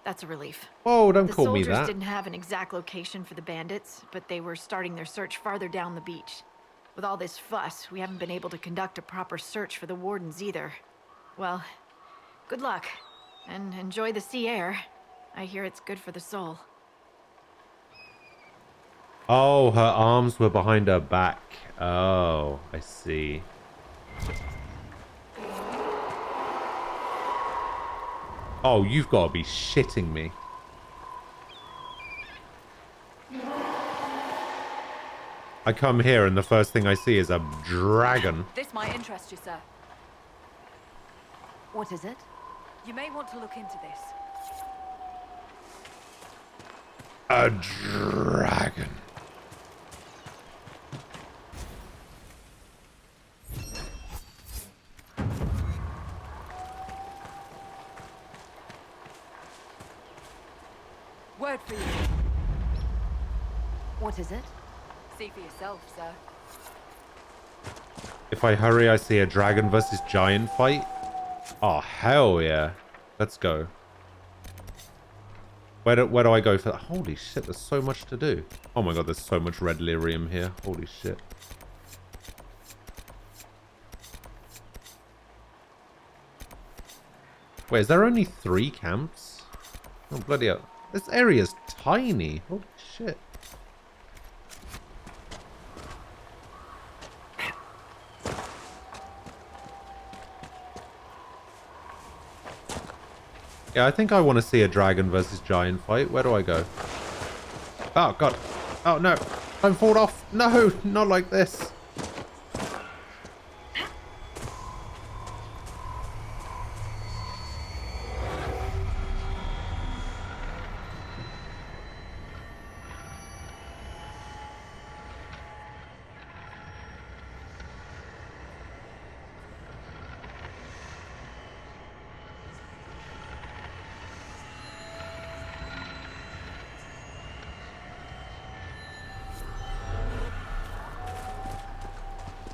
That's a relief. Whoa, don't call me The that. soldiers didn't have an exact location for the bandits, but they were starting their search farther down the beach. With all this fuss, we haven't been able to conduct a proper search for the wardens either. Well, good luck, and enjoy the sea air. I hear it's good for the soul. Oh, her arms were behind her back. Oh, I see. Oh, you've got to be shitting me. I come here and the first thing I see is a dragon. This might interest you, sir. What is it? You may want to look into this. A dragon. Word for you. What is it? See for yourself, sir. If I hurry, I see a dragon versus giant fight. Oh, hell yeah. Let's go. Where do I go for that? Holy shit, there's so much to do. Oh my god, there's so much red lyrium here. Holy shit. Wait, is there only 3 camps? Oh, bloody hell. This area's tiny. Holy shit. Yeah, I think I want to see a dragon versus giant fight. Where do I go? Oh, God. Oh, no. Don't fall off. No, not like this.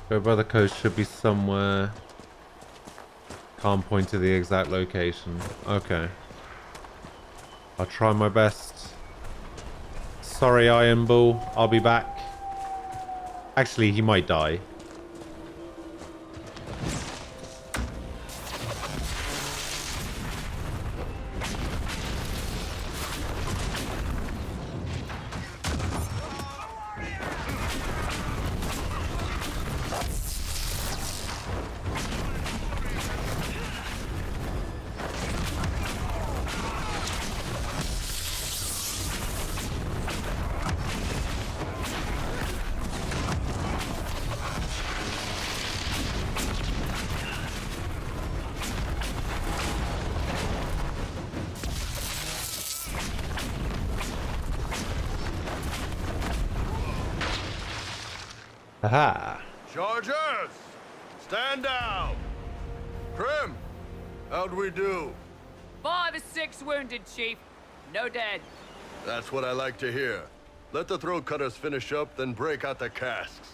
Go by the coast should be somewhere. Can't point to the exact location. Okay. I'll try my best. Sorry, Iron Bull. I'll be back. Actually, he might die. Aha. Chargers! Stand down! Krim, how'd we do? 5 or 6 wounded, Chief. No dead. That's what I like to hear. Let the throat cutters finish up, then break out the casks.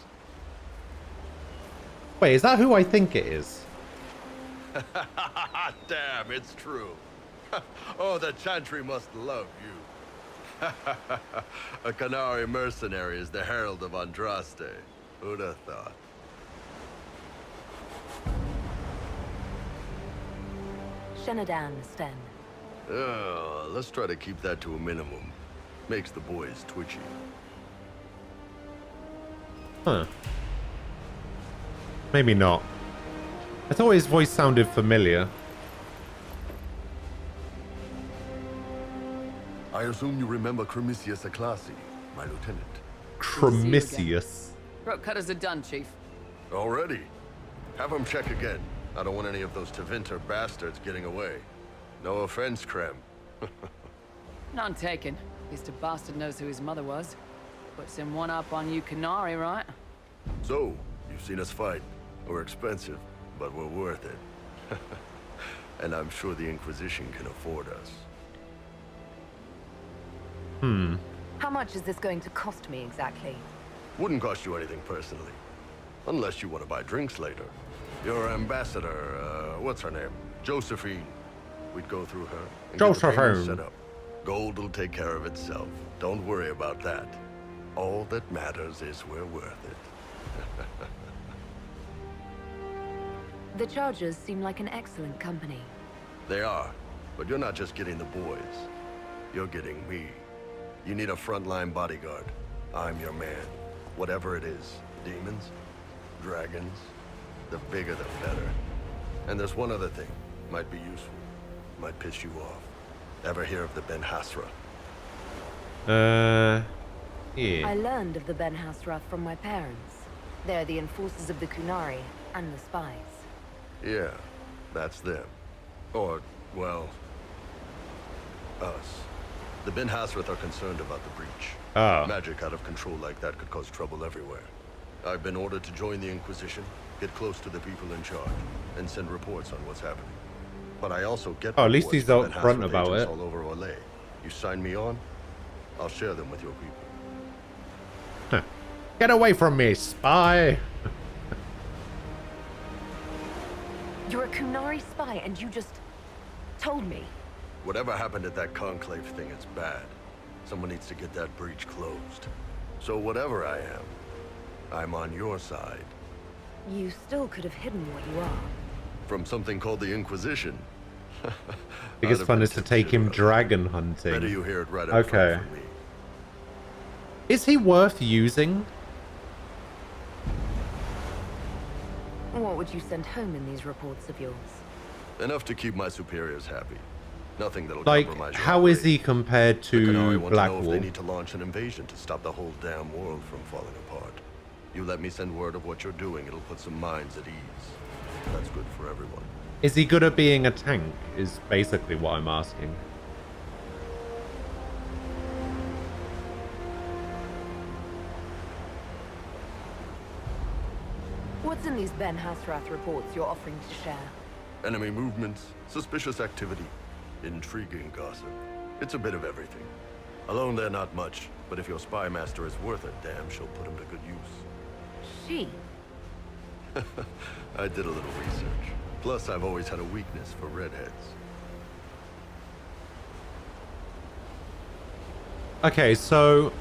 Wait, is that who I think it is? Damn, it's true. Oh, the Chantry must love you. A Qunari mercenary is the herald of Andraste. Who'd have thought? Shenadan, Sten. Oh, let's try to keep that to a minimum. Makes the boys twitchy. Huh. Maybe not. I thought his voice sounded familiar. I assume you remember Cremisius Aclassi, my lieutenant. Cremisius. Throat cutters are done, Chief. Already? Have them check again. I don't want any of those Tevinter bastards getting away. No offense, Krem. None taken. At least a bastard knows who his mother was. Puts him one up on you Qunari, right? So, you've seen us fight. We're expensive, but we're worth it. And I'm sure the Inquisition can afford us. How much is this going to cost me exactly? Wouldn't cost you anything personally. Unless you want to buy drinks later. Your ambassador, what's her name? Josephine. We'd go through her. And get the payment Josephine. set up. Gold will take care of itself. Don't worry about that. All that matters is we're worth it. The Chargers seem like an excellent company. They are. But you're not just getting the boys. You're getting me. You need a frontline bodyguard. I'm your man. Whatever it is. Demons? Dragons? The bigger the better. And there's one other thing. Might be useful. Might piss you off. Ever hear of the Ben Hasra? Yeah. I learned of the Ben Hasra from my parents. They're the enforcers of the Qunari and the spies. Yeah, that's them. Or, well, us. The Ben Hasrath are concerned about the breach. Magic out of control like that could cause trouble everywhere. I've been ordered to join the Inquisition, get close to the people in charge, and send reports on what's happening. But I also get at least reports he's from up Ben front Hasrath about agents it. all over Orlais. You sign me on, I'll share them with your people. Huh. Get away from me, spy! You're a Qunari spy and you just told me. Whatever happened at that conclave thing is bad. Someone needs to get that breach closed. So whatever I am, I'm on your side. You still could have hidden what you are. From something called the Inquisition. Biggest fun is to take him dragon hunting. Better you hear it right up Okay. front from me. Is he worth using? What would you send home in these reports of yours? Enough to keep my superiors happy. Nothing that'll Like, compromise your how is he compared The to Qunari want to know if they Blackwall? need to launch an invasion to stop the whole damn world from falling apart. You let me send word of what you're doing, it'll put some minds at ease. That's good for everyone. Is he good at being a tank? Is basically what I'm asking. What's in these Ben Hasrath reports you're offering to share? Enemy movements, suspicious activity, intriguing gossip. It's a bit of everything. Alone they're not much, but if your spy master is worth a damn, she'll put him to good use. She? I did a little research. Plus, I've always had a weakness for redheads. Okay, so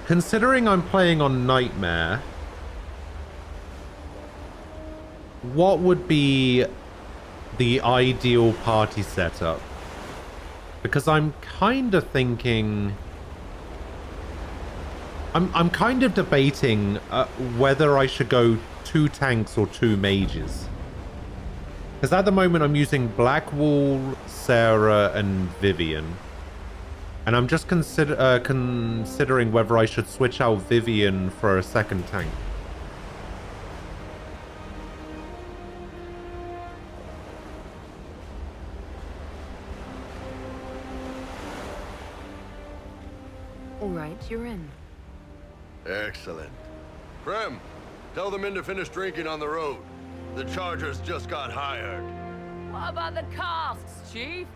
considering I'm playing on Nightmare, what would be the ideal party setup? Because I'm kind of thinking... I'm kind of debating whether I should go 2 tanks or 2 mages. Because at the moment I'm using Blackwall, Sarah, and Vivian. And I'm just considering whether I should switch out Vivian for a second tank. All right, you're in. Excellent. Prem, tell the men to finish drinking on the road. The Chargers just got hired. What about the casks, Chief?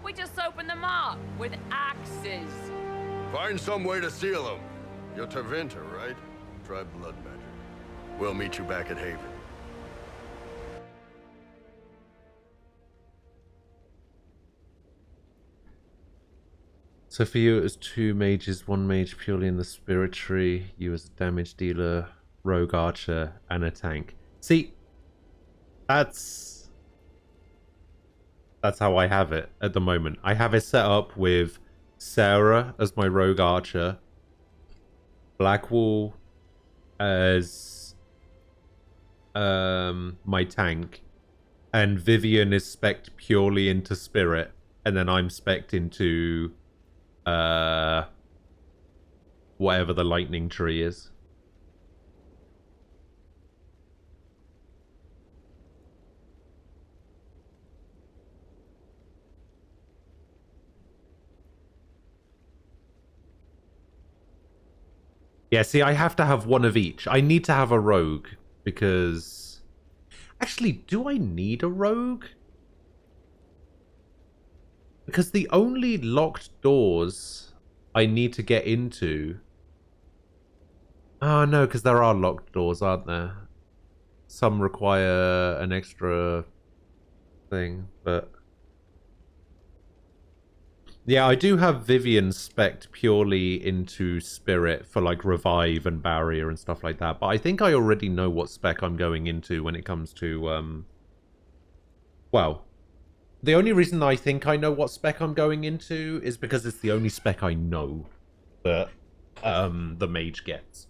We just opened them up with axes. Find some way to seal them. You're Tervinter, right? Try blood magic. We'll meet you back at Haven. So for you, it was 2 mages, 1 mage purely in the spirit tree. You as a damage dealer, rogue archer, and a tank. See, that's how I have it at the moment. I have it set up with Sarah as my rogue archer, Blackwall as my tank, and Vivian is spec'd purely into spirit, and then I'm spec'd into whatever the lightning tree is. Yeah, see, I have to have one of each. I need to have a rogue because... Actually, do I need a rogue? Because the only locked doors I need to get into... Oh, no, because there are locked doors, aren't there? Some require an extra thing, but... Yeah, I do have Vivian spec'd purely into Spirit for, like, Revive and Barrier and stuff like that. But I think I already know what spec I'm going into when it comes to, Well, the only reason I think I know what spec I'm going into is because it's the only spec I know that, the mage gets.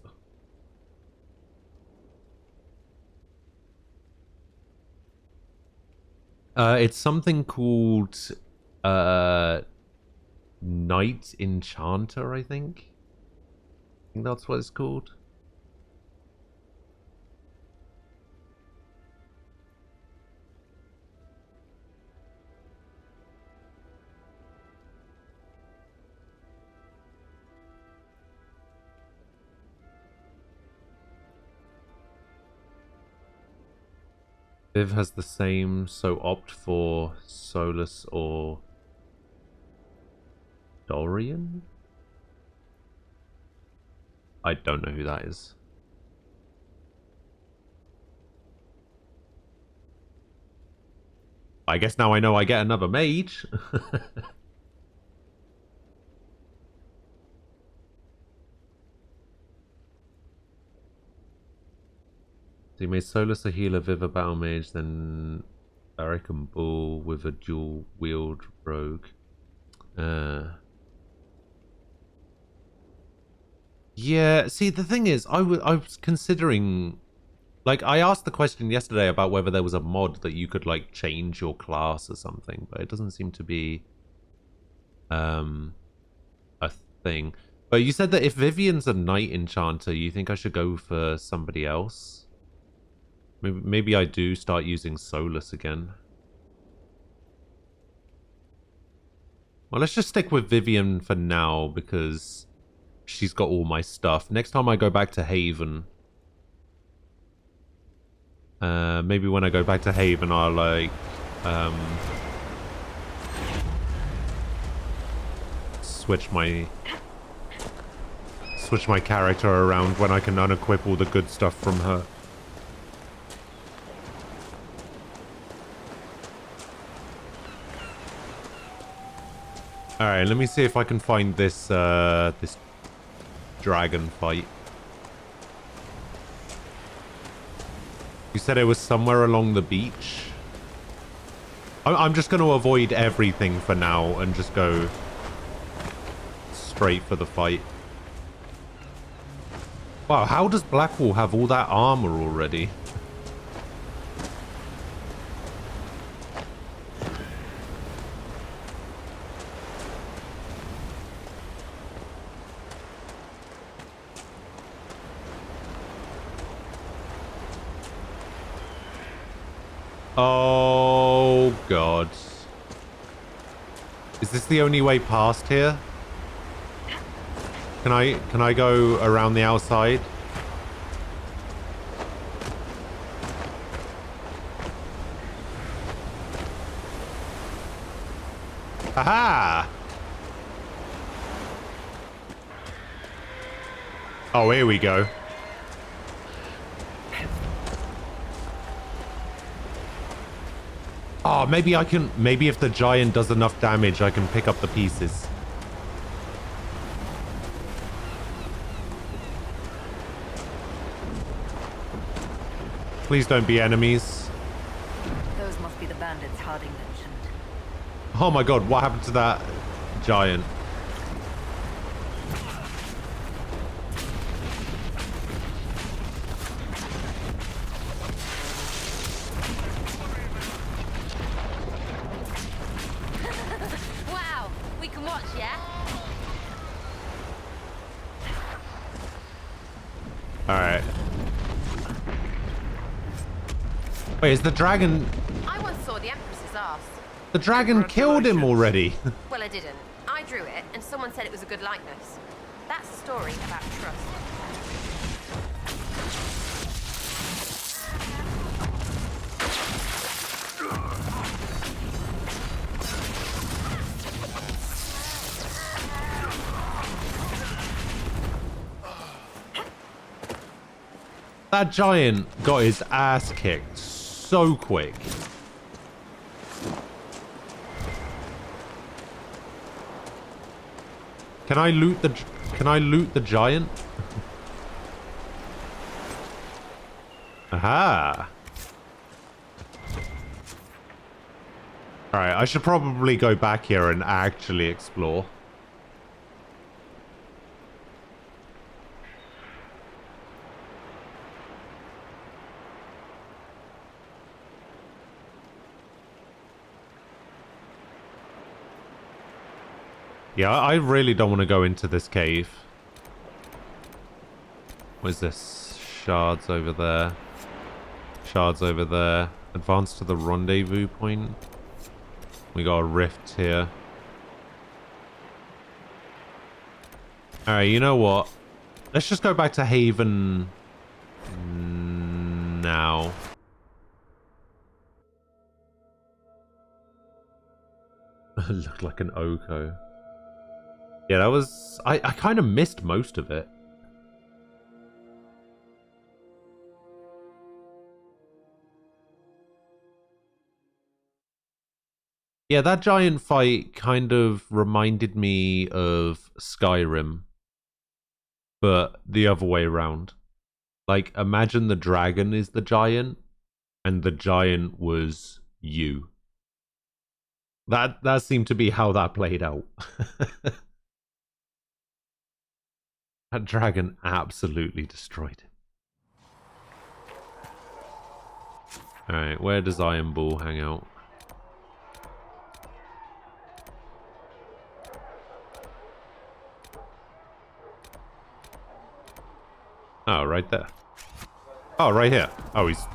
It's something called, Night Enchanter, I think that's what it's called. Viv has the same, so opt for Solus or Dorian? I don't know who that is. I guess now I know I get another mage. So you made Solus a healer, Viv a battle mage, then Barrick and Bull with a dual wield rogue. Yeah, see, the thing is, I was considering... Like, I asked the question yesterday about whether there was a mod that you could, like, change your class or something, but it doesn't seem to be a thing. But you said that if Vivian's a Night Enchanter, you think I should go for somebody else? Maybe I do start using Solus again. Well, let's just stick with Vivian for now, because she's got all my stuff. Next time I go back to Haven... maybe when I go back to Haven, I'll, like... switch my character around when I can unequip all the good stuff from her. Alright, let me see if I can find this, this dragon fight. You said it was somewhere along the beach. I'm just going to avoid everything for now and just go straight for the fight. Wow, how does Blackwall have all that armor already? Oh god. Is this the only way past here? Can I go around the outside? Aha! Oh, here we go. Oh, maybe I can... Maybe if the giant does enough damage, I can pick up the pieces. Please don't be enemies. Those must be the bandits Harding mentioned. Oh my god, what happened to that giant? Wow, we can watch, yeah? Alright. Wait, is the dragon... I once saw the Empress's arse. The dragon killed him already. Well, I didn't. I drew it, and someone said it was a good likeness. That's a story about trust. That giant got his ass kicked so quick. Can I loot the giant? Aha. Alright, I should probably go back here and actually explore. Yeah, I really don't want to go into this cave. What is this? Shards over there. Shards over there. Advance to the rendezvous point. We got a rift here. Alright, you know what? Let's just go back to Haven now. Looked like an Oko. Yeah, that was... I kind of missed most of it. Yeah, that giant fight kind of reminded me of Skyrim. But the other way around. Like, imagine the dragon is the giant, and the giant was you. That seemed to be how that played out. That dragon absolutely destroyed him. Alright, where does Iron Bull hang out? Oh, right there. Oh, right here. Oh, he's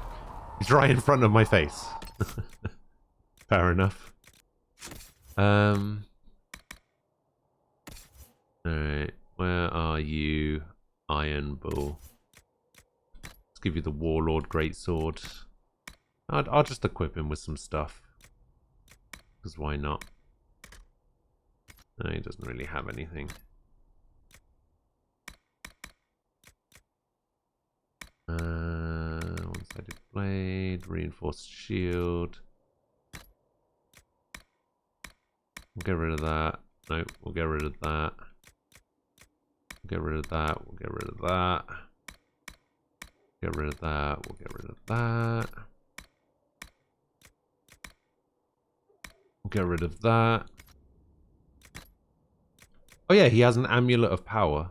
right in front of my face. Fair enough. Alright. Where are you, Iron Bull? Let's give you the Warlord Greatsword. I'll just equip him with some stuff. Because why not? No, he doesn't really have anything. One-sided blade, reinforced shield. We'll get rid of that. No, we'll get rid of that. Get rid of that. We'll get rid of that. Get rid of that. We'll get rid of that. We'll get rid of that. Oh yeah, he has an amulet of power.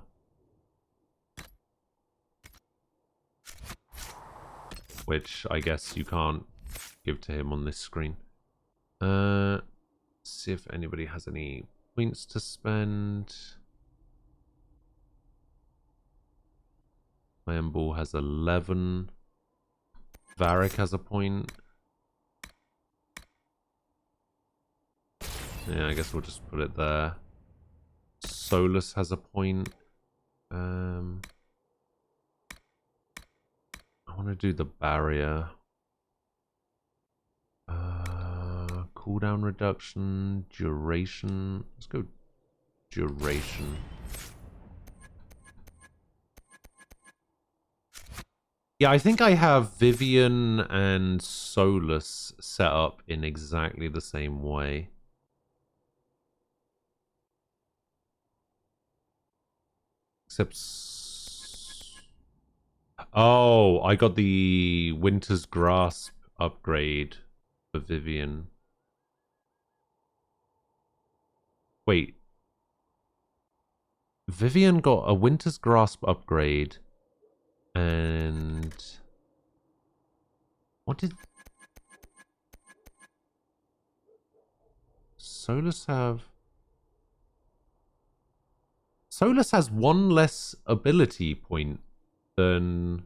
Which I guess you can't give to him on this screen. See if anybody has any points to spend. Iron Ball has 11. Varric has a point. Yeah, I guess we'll just put it there. Solus has a point. I want to do the barrier. Cooldown reduction, duration. Let's go duration. Yeah, I think I have Vivian and Solus set up in exactly the same way. Except... Oh, I got the Winter's Grasp upgrade for Vivian. Wait. Vivian got a Winter's Grasp upgrade. And... What did... Solus have... Solus has one less ability point than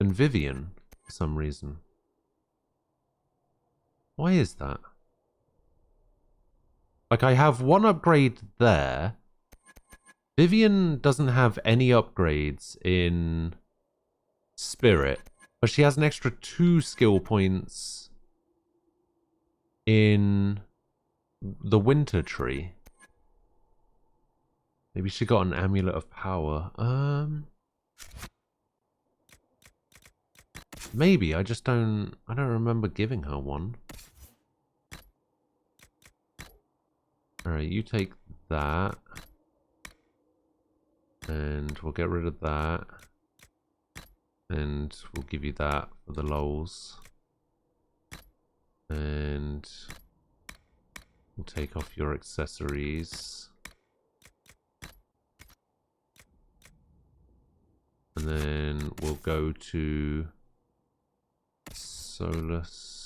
Vivian for some reason. Why is that? Like, I have one upgrade there. Vivian doesn't have any upgrades in Spirit, but she has an extra 2 skill points in the Winter Tree. Maybe she got an Amulet of Power. Maybe, I don't remember giving her one. Alright, you take that. And we'll get rid of that. And we'll give you that for the lols. And we'll take off your accessories. And then we'll go to Solus.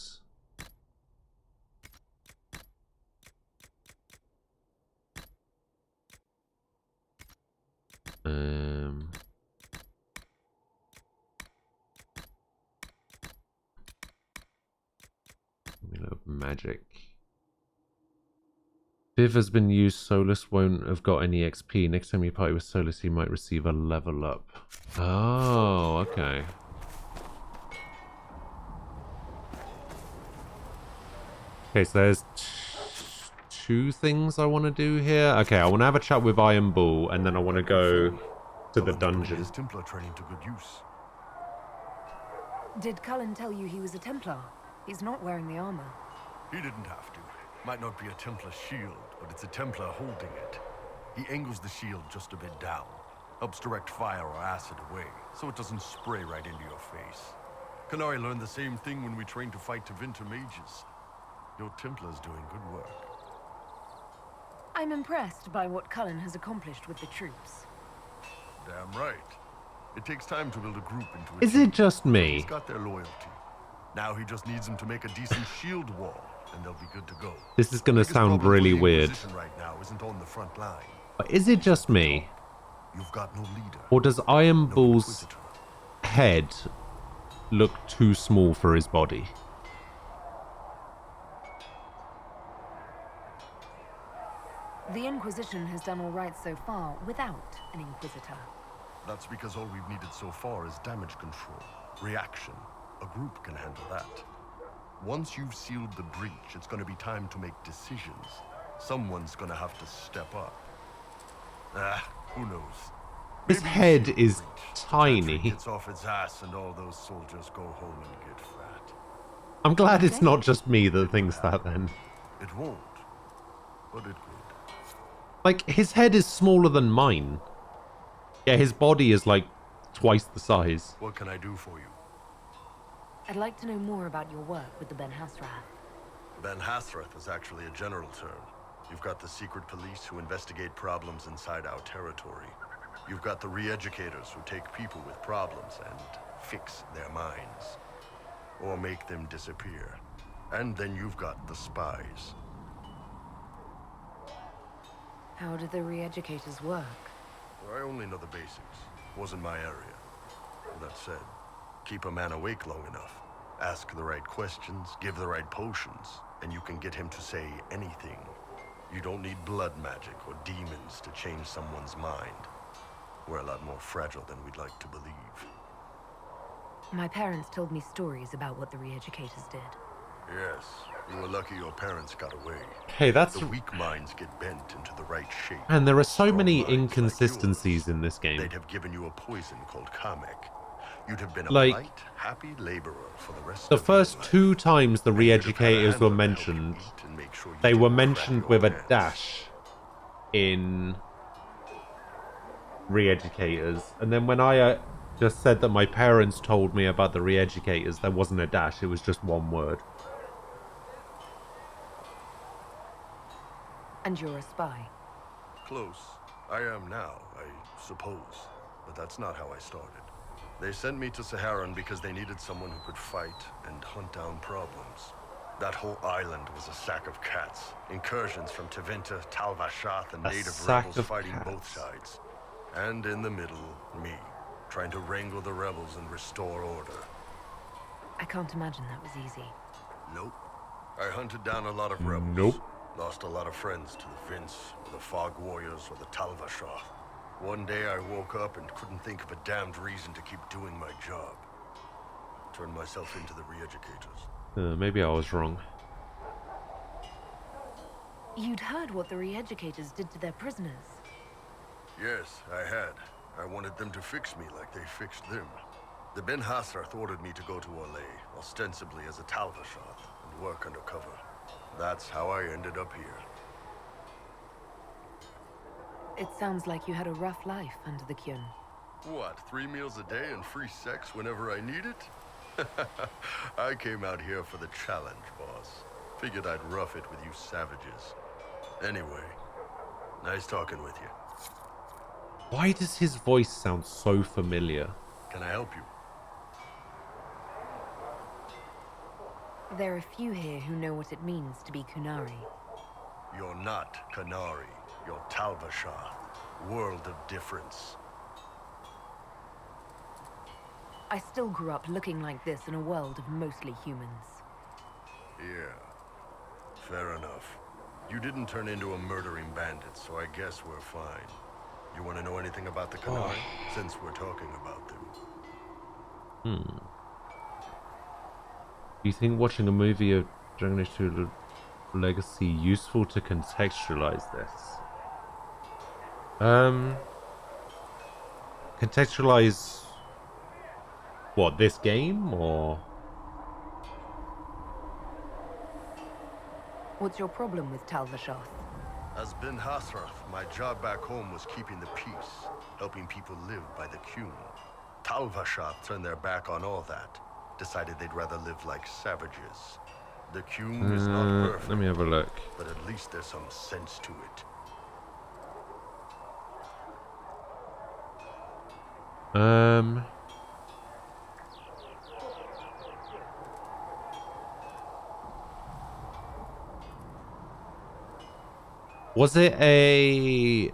Magic. Viv has been used. Solus won't have got any XP. Next time you party with Solus, he might receive a level up. Oh, okay. Okay, so there's two things I want to do here. Okay, I want to have a chat with Iron Bull, and then I want to go to the dungeon. Templar training to good use. Did Cullen tell you he was a Templar? He's not wearing the armor. He didn't have to. Might not be a Templar shield, but it's a Templar holding it. He angles the shield just a bit down. Helps direct fire or acid away, so it doesn't spray right into your face. Canary learned the same thing when we trained to fight Tevinter mages. Your Templar's doing good work. I'm impressed by what Cullen has accomplished with the troops. Damn right. It takes time to build a group into a Is team. it just me? He's got their loyalty. Now he just needs them to make a decent shield wall, and they'll be good to go. This is gonna sound really weird. Right now isn't on the front line. But is it just me? You've got no leader. Or does Iron Bull's head look too small for his body? The Inquisition has done all right so far without an Inquisitor. That's because all we've needed so far is damage control, reaction. A group can handle that. Once you've sealed the breach, it's going to be time to make decisions. Someone's going to have to step up. Who knows? His head is tiny. Gets off its ass and all those soldiers go home and get fat. I'm glad it's not just me that thinks that then. It won't, but it could. Like, his head is smaller than mine. Yeah, his body is like twice the size. What can I do for you? I'd like to know more about your work with the Ben Hasrath. Ben Hasrath is actually a general term. You've got the secret police who investigate problems inside our territory. You've got the re-educators who take people with problems and fix their minds. Or make them disappear. And then you've got the spies. How do the re-educators work? I only know the basics. Wasn't my area. That said, keep a man awake long enough. Ask the right questions, give the right potions, and you can get him to say anything. You don't need blood magic or demons to change someone's mind. We're a lot more fragile than we'd like to believe. My parents told me stories about what the re-educators did. Yes, you were lucky your parents got away. Hey, that's... The weak minds get bent into the right shape. And there are so many inconsistencies in this game. They'd have given you a poison called Kamek. You'd have been a like, polite, happy laborer for the rest the of first 2 times the re-educators were mentioned, they were mentioned with a dash in re-educators. And then when I just said that my parents told me about the re-educators, there wasn't a dash, it was just one word. And you're a spy? Close. I am now, I suppose. But that's not how I started. They sent me to Saharan because they needed someone who could fight and hunt down problems. That whole island was a sack of cats. Incursions from Tevinter, Tal-Vashath, and native rebels fighting both sides. And in the middle, me, trying to wrangle the rebels and restore order. I can't imagine that was easy. Nope. I hunted down a lot of rebels. Nope. Lost a lot of friends to the Vince, or the Fog Warriors, or the Tal-Vashath. One day I woke up and couldn't think of a damned reason to keep doing my job. Turned myself into the re-educators. Maybe I was wrong. You'd heard what the re-educators did to their prisoners. Yes, I had. I wanted them to fix me like they fixed them. The Ben Hasrath ordered me to go to Orlais, ostensibly as a Tal-Vashath, and work undercover. That's how I ended up here. It sounds like you had a rough life under the Kyun. What, 3 meals a day and free sex whenever I need it? I came out here for the challenge, boss. Figured I'd rough it with you savages. Anyway, nice talking with you. Why does his voice sound so familiar? Can I help you? There are few here who know what it means to be Kunari. You're not Kanari. You're Tal-Vashath. World of difference. I still grew up looking like this in a world of mostly humans. Yeah. Fair enough. You didn't turn into a murdering bandit, so I guess we're fine. You want to know anything about the Kanari, since we're talking about them? Do you think watching a movie of Dragon Age 2 Legacy useful to contextualize this? Contextualize what, this game, or? What's your problem with Tal-Vashath? As Ben Hasrath, my job back home was keeping the peace, helping people live by the Kyun. Tal-Vashath turned their back on all that, decided they'd rather live like savages. The Kyun is not perfect. Let me have a look. But at least there's some sense to it. Was it a...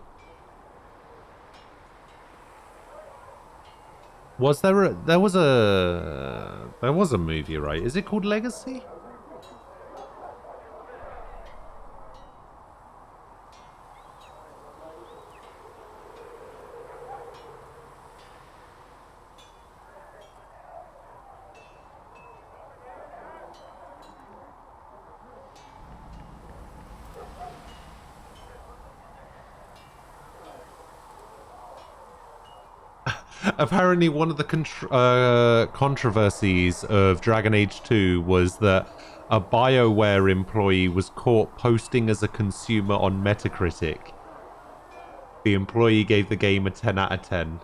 Was there a... There was a movie, right? Is it called Legacy? Apparently one of the controversies of Dragon Age 2 was that a BioWare employee was caught posting as a consumer on Metacritic The employee gave the game a 10 out of 10.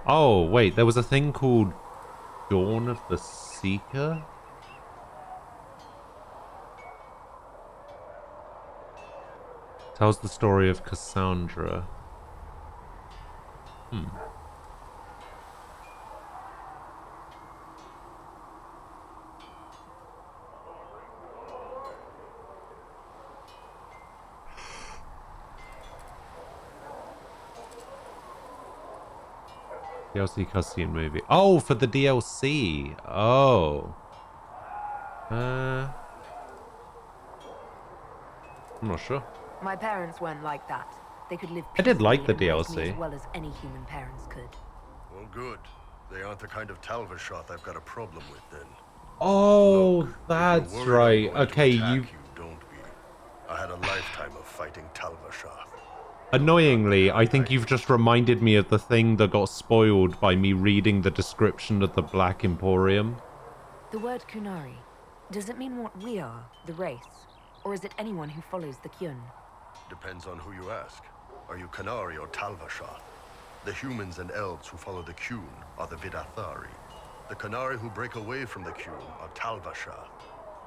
Oh, wait, there was a thing called Dawn of the Seeker? Tells the story of Cassandra. DLC cutscene movie. Oh, for the DLC. Oh. I'm not sure. My parents weren't like that. They could live I did like the peacefully and raise me DLC. as well as any human parents could. Well, good. They aren't the kind of Talvashoth I've got a problem with, then. Oh, Look, that's if you're worried right. I'm going Okay, to attack you... don't be. I had a lifetime of fighting Talvashoth. Annoyingly, I think you've just reminded me of the thing that got spoiled by me reading the description of the Black Emporium. The word Kunari, does it mean what we are, the race? Or is it anyone who follows the Kyun? Depends on who you ask. Are you Kunari or Talvashoth? The humans and elves who follow the Kyun are the Vidathari. The Kunari who break away from the Kyun are Talvashoth,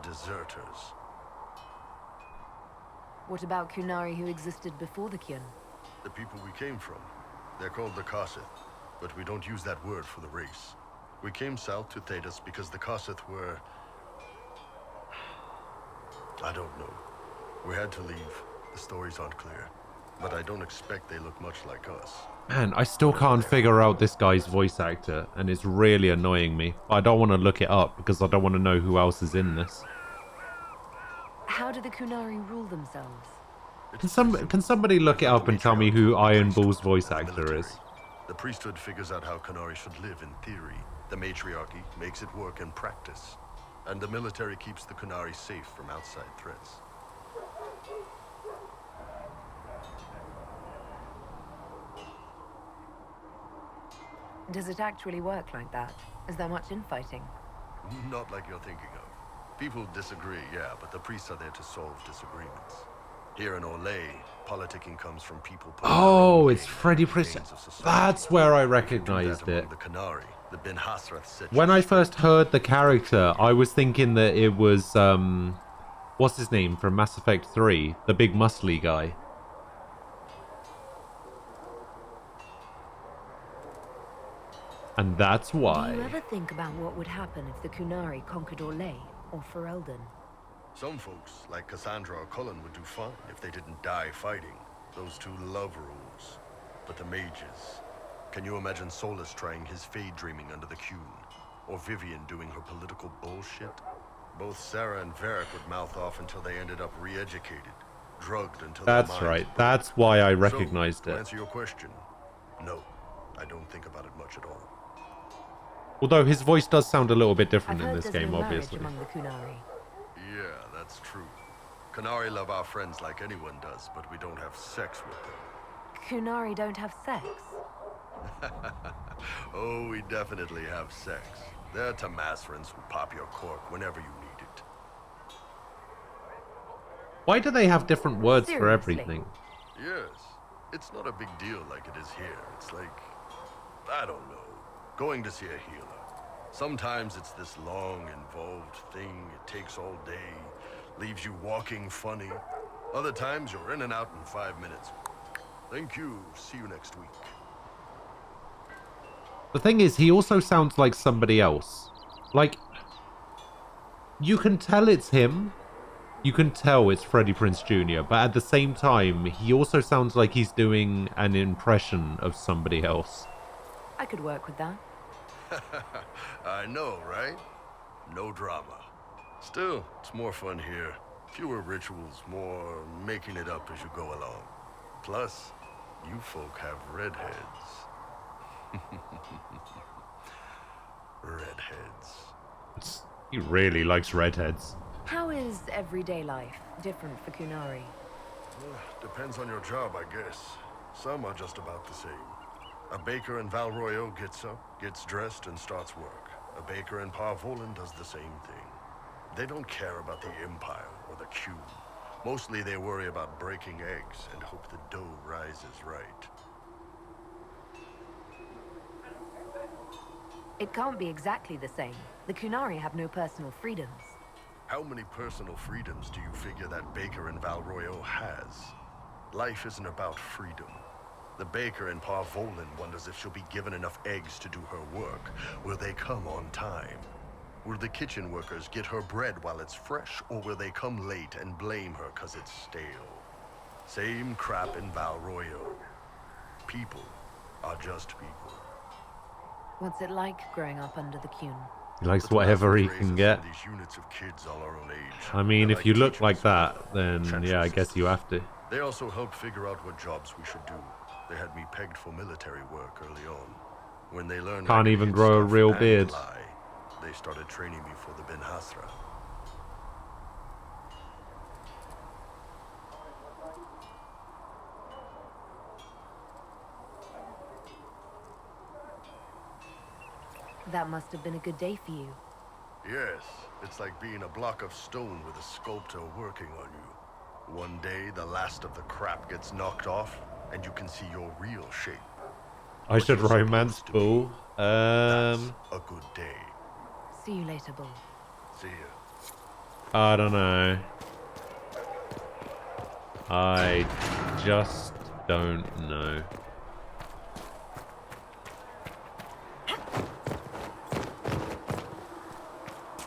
deserters. What about Kunari who existed before the Kyun? The people we came from. They're called the Kossith, but we don't use that word for the race. We came south to Thedas because the Kossith were... I don't know. We had to leave. The stories aren't clear. But I don't expect they look much like us. Man, I still can't figure out this guy's voice actor, and it's really annoying me. I don't want to look it up because I don't want to know who else is in this. How do the Kunari rule themselves? Can somebody look it up and tell me who Iron Bull's voice actor is? The priesthood figures out how Kunari should live in theory. The matriarchy makes it work in practice. And the military keeps the Kunari safe from outside threats. Does it actually work like that? Is there much infighting? Not like you're thinking of. People disagree, yeah, but the priests are there to solve disagreements. Here in Orlais, politicking comes from people... Oh, it's Freddy Prinze. That's where I recognized it. The Kunari, the Ben Hasrath When I first heard the character, I was thinking that it was, what's his name from Mass Effect 3? The big muscly guy. And that's why. Do you ever think about what would happen if the Kunari conquered Orlais or Ferelden? Some folks, like Cassandra or Cullen, would do fine if they didn't die fighting. Those two love rules. But the mages... Can you imagine Solus trying his fade dreaming under the Kyun? Or Vivian doing her political bullshit? Both Sarah and Varric would mouth off until they ended up re-educated. Drugged until their That's minds right. broke. That's why I recognized To it. answer your question, no. I don't think about it much at all. Although his voice does sound a little bit different I've in heard this there's game, no marriage obviously. among the Kunari. Yeah, that's true. Kunari love our friends like anyone does, but we don't have sex with them. Kunari don't have sex? Oh, we definitely have sex. They're Tamasrans who pop your cork whenever you need it. Why do they have different words for Seriously? everything? Yes. It's not a big deal like it is here. It's like, I don't know, going to see a healer. Sometimes it's this long, involved thing. It takes all day, leaves you walking funny. Other times you're in and out in 5 minutes. Thank you. See you next week. The thing is, he also sounds like somebody else. Like, you can tell it's him. You can tell it's Freddie Prinze Jr., but at the same time, he also sounds like he's doing an impression of somebody else. I could work with that. I know, right? No drama. Still, it's more fun here. Fewer rituals, more making it up as you go along. Plus, you folk have redheads. Redheads. He really likes redheads. How is everyday life different for Kunari? Depends on your job, I guess. Some are just about the same. A baker in Val Royeaux gets up, gets dressed, and starts work. A baker in Parvolan does the same thing. They don't care about the Empire or the Cube. Mostly they worry about breaking eggs and hope the dough rises right. It can't be exactly the same. The Kunari have no personal freedoms. How many personal freedoms do you figure that baker in Val Royeaux has? Life isn't about freedom. The baker in Parvolan wonders if she'll be given enough eggs to do her work. Will they come on time? Will the kitchen workers get her bread while it's fresh, or will they come late and blame her 'cause it's stale? Same crap in Val Royeaux. People are just people. What's it like growing up under the Kun? He likes whatever he can get. These units of kids all our own age. I mean, They're if you look teachers like for that, then yeah, I guess you have to. They also helped figure out what jobs we should do. They had me pegged for military work early on. When they learned Can't I could even hit grow a stuff real and beard. lie, they started training me for the Ben Hasra. That must have been a good day for you. Yes, it's like being a block of stone with a sculptor working on you. One day, the last of the crap gets knocked off, and you can see your real shape. I should romance Bull. That's a good day. See you later, Bull. See ya. I don't know. I just don't know.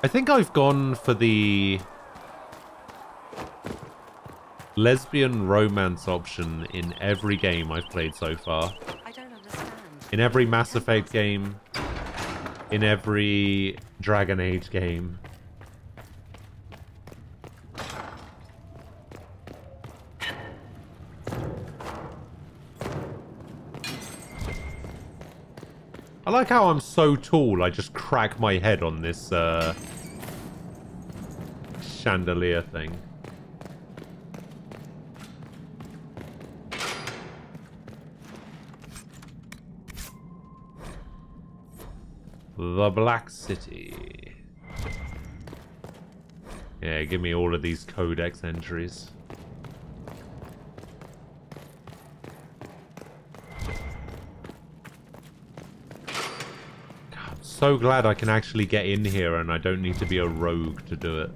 I think I've gone for the lesbian romance option in every game I've played so far. I don't understand. In every Mass Effect game. In every Dragon Age game. I like how I'm so tall, I just crack my head on this chandelier thing. The Black City. Yeah, give me all of these codex entries. So glad I can actually get in here and I don't need to be a rogue to do it.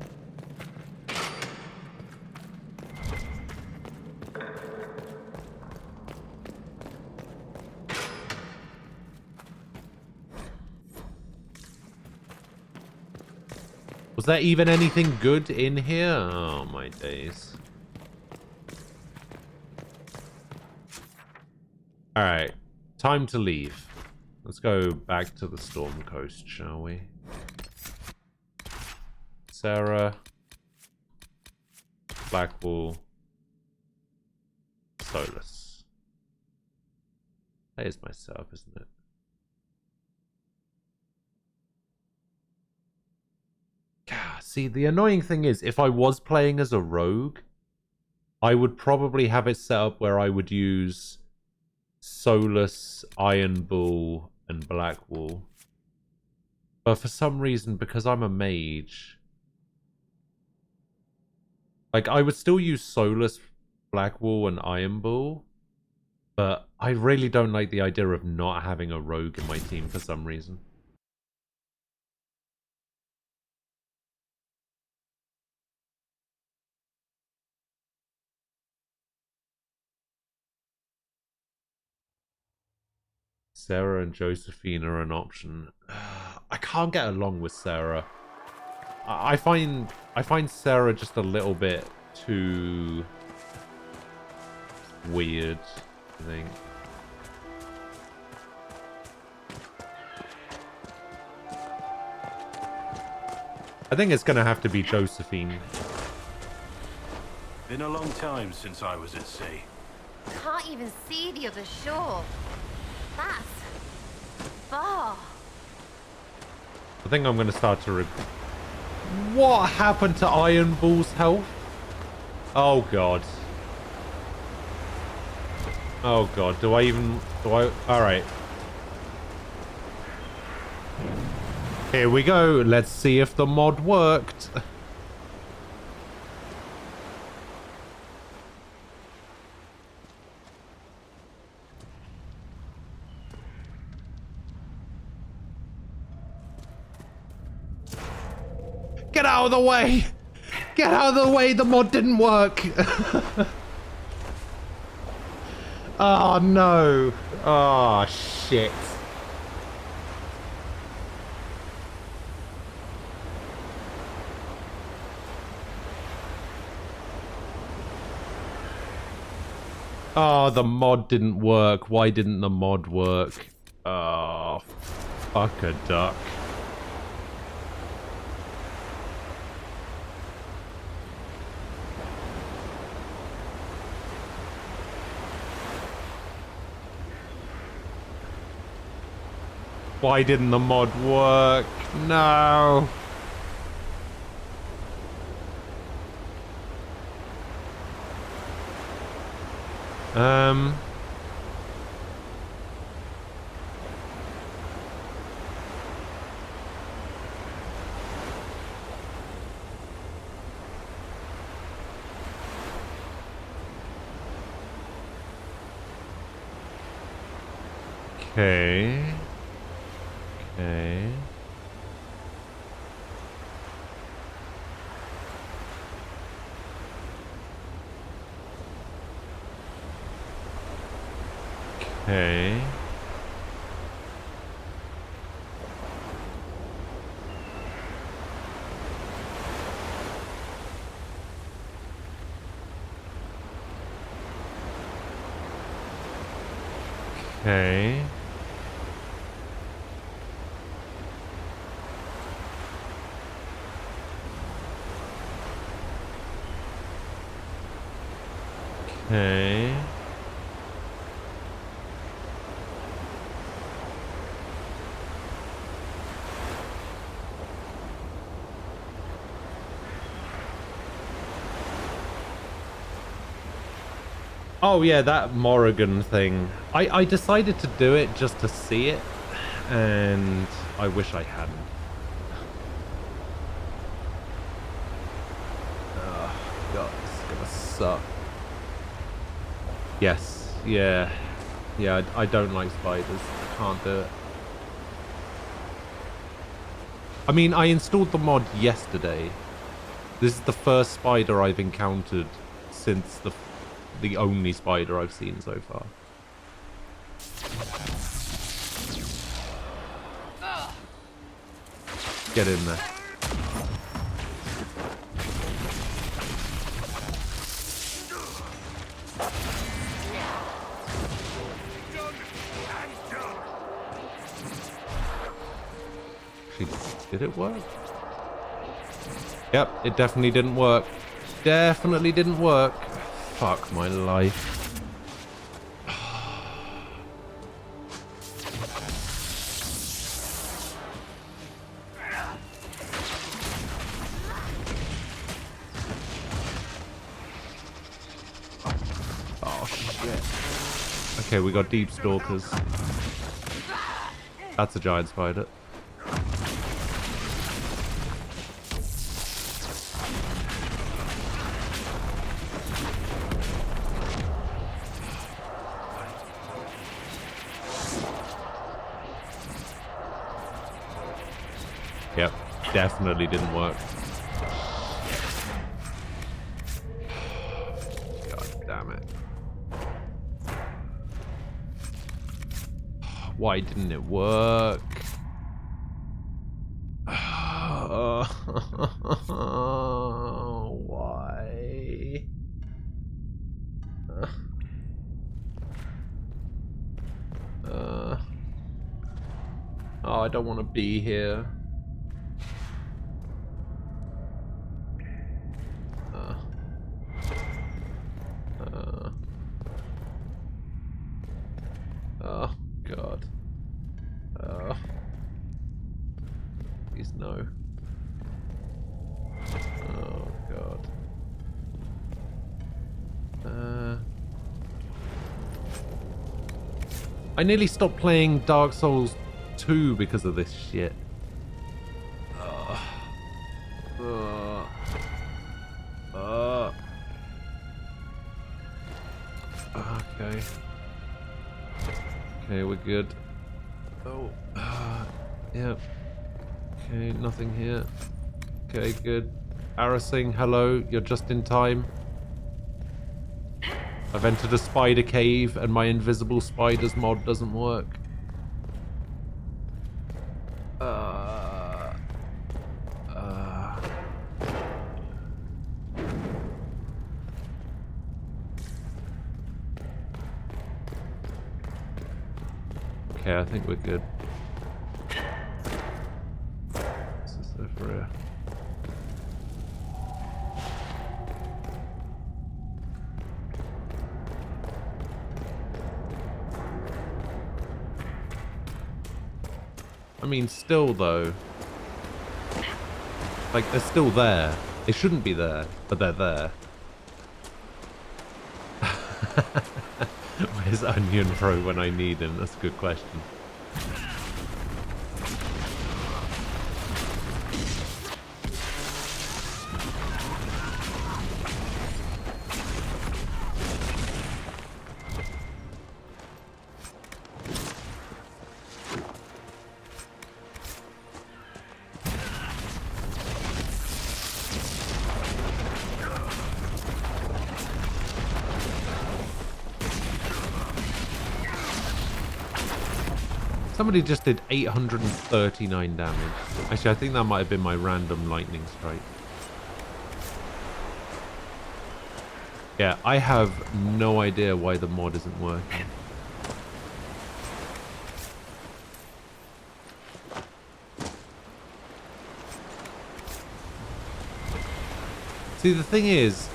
Was there even anything good in here? Oh my days. Alright, time to leave. Let's go back to the Storm Coast, shall we? Sarah. Blackwall. Solus. That is my setup, isn't it? See, the annoying thing is, if I was playing as a rogue, I would probably have it set up where I would use Solus, Iron Bull, and Blackwall. But for some reason, because I'm a mage, like, I would still use Solus, Blackwall, and Iron Bull, but I really don't like the idea of not having a rogue in my team for some reason. Sarah and Josephine are an option. I can't get along with Sarah. I find Sarah just a little bit too weird, I think. I think it's gonna have to be Josephine. Been a long time since I was at sea. Can't even see the other shore. That's far. I think I'm going to start to What happened to Iron Bull's health? Oh god. Oh god, do I... Alright. Here we go. Let's see if the mod worked. Get out of the way! Get out of the way, the mod didn't work! Oh no! Oh shit. Oh, the mod didn't work. Why didn't the mod work? Oh, fuck a duck. Why didn't the mod work? No. Okay. Okay. Okay. Okay. Okay. Oh yeah, that Morrigan thing. I decided to do it just to see it, and I wish I hadn't. Oh god, this is gonna suck. Yes, yeah. Yeah, I don't like spiders. I can't do it. I mean, I installed the mod yesterday. This is the first spider I've encountered since the only spider I've seen so far. Get in there. Did it work? Yep, it definitely didn't work. Definitely didn't work. Fuck my life. Oh shit. Okay, we got deep stalkers. That's a giant spider. Yep, definitely didn't work. God damn it. Why didn't it work? Why? Oh, I don't want to be here. Please no. Oh god. I nearly stopped playing Dark Souls 2 because of this shit. Okay. Okay, we're good. Oh. Yep. Okay, nothing here. Okay, good. Arasing, hello. You're just in time. I've entered a spider cave and my invisible spiders mod doesn't work. Okay, I think we're good. What's this over here? I mean, still though, like they're still there. They shouldn't be there, but they're there. Where's Onion Pro when I need him? That's a good question. Somebody just did 839 damage. Actually, I think that might have been my random lightning strike. Yeah, I have no idea why the mod isn't working. See, the thing is,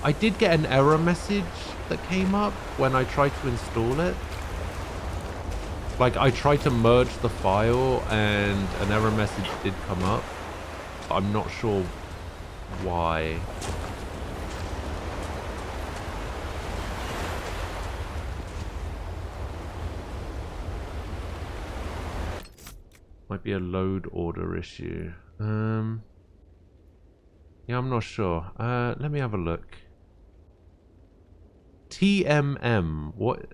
I did get an error message that came up when I tried to install it. Like, I tried to merge the file and an error message did come up. I'm not sure why. Might be a load order issue. Yeah, I'm not sure. Let me have a look. TMM. What?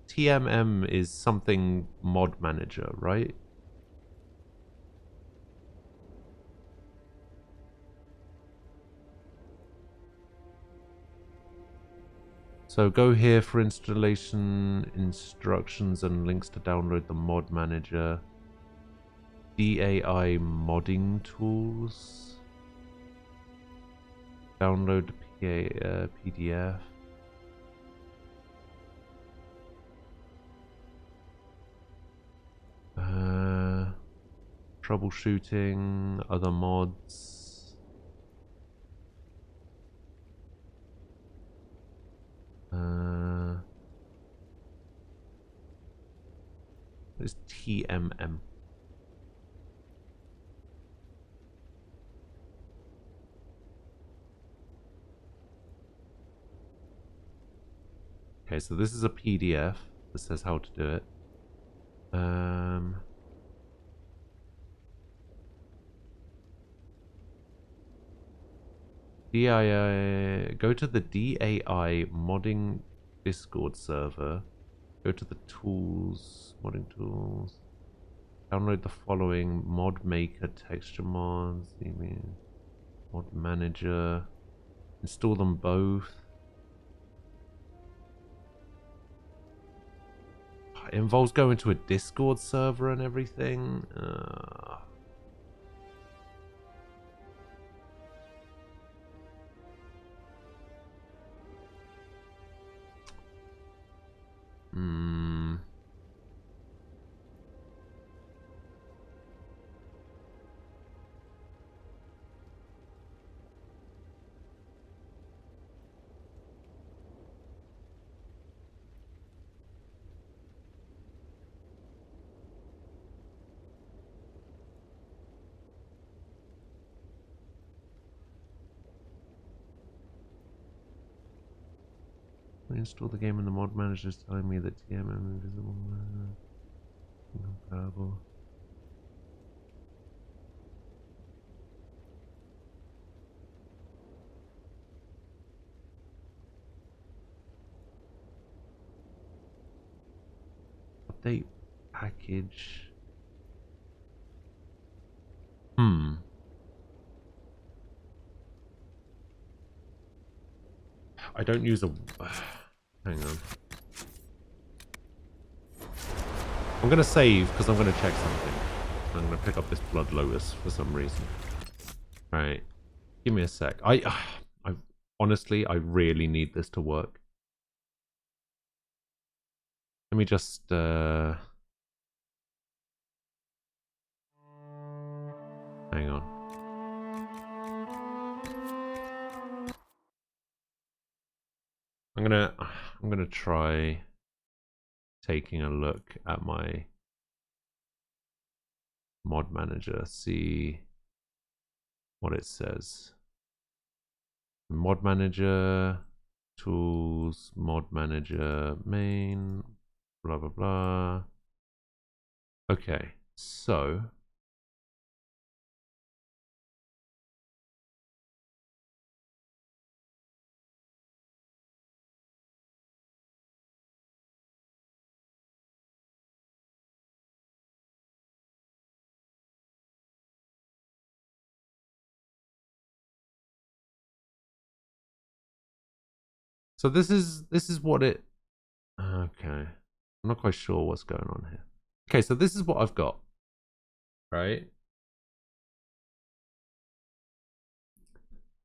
TMM is something mod manager, right? So go here for installation instructions and links to download the mod manager. DAI modding tools. Download the PDF. Troubleshooting, other mods. It's TMM. Okay, so this is a PDF that says how to do it. DII, go to the DAI modding Discord server. Go to the tools, modding tools. Download the following: mod maker, texture mods, mod manager. Install them both. It involves going to a Discord server and everything. Install the game and the mod manager is telling me that TM invisible incomparable. Update package. I don't use a... Hang on. I'm going to save because I'm going to check something. I'm going to pick up this Blood Lotus for some reason. Right. Give me a sec. I honestly, I really need this to work. Let me just... Hang on. I'm gonna try taking a look at my mod manager, see what it says. Mod manager, tools, mod manager, main, blah blah blah. Okay, so this is what it... Okay. I'm not quite sure what's going on here. Okay, so this is what I've got. Right?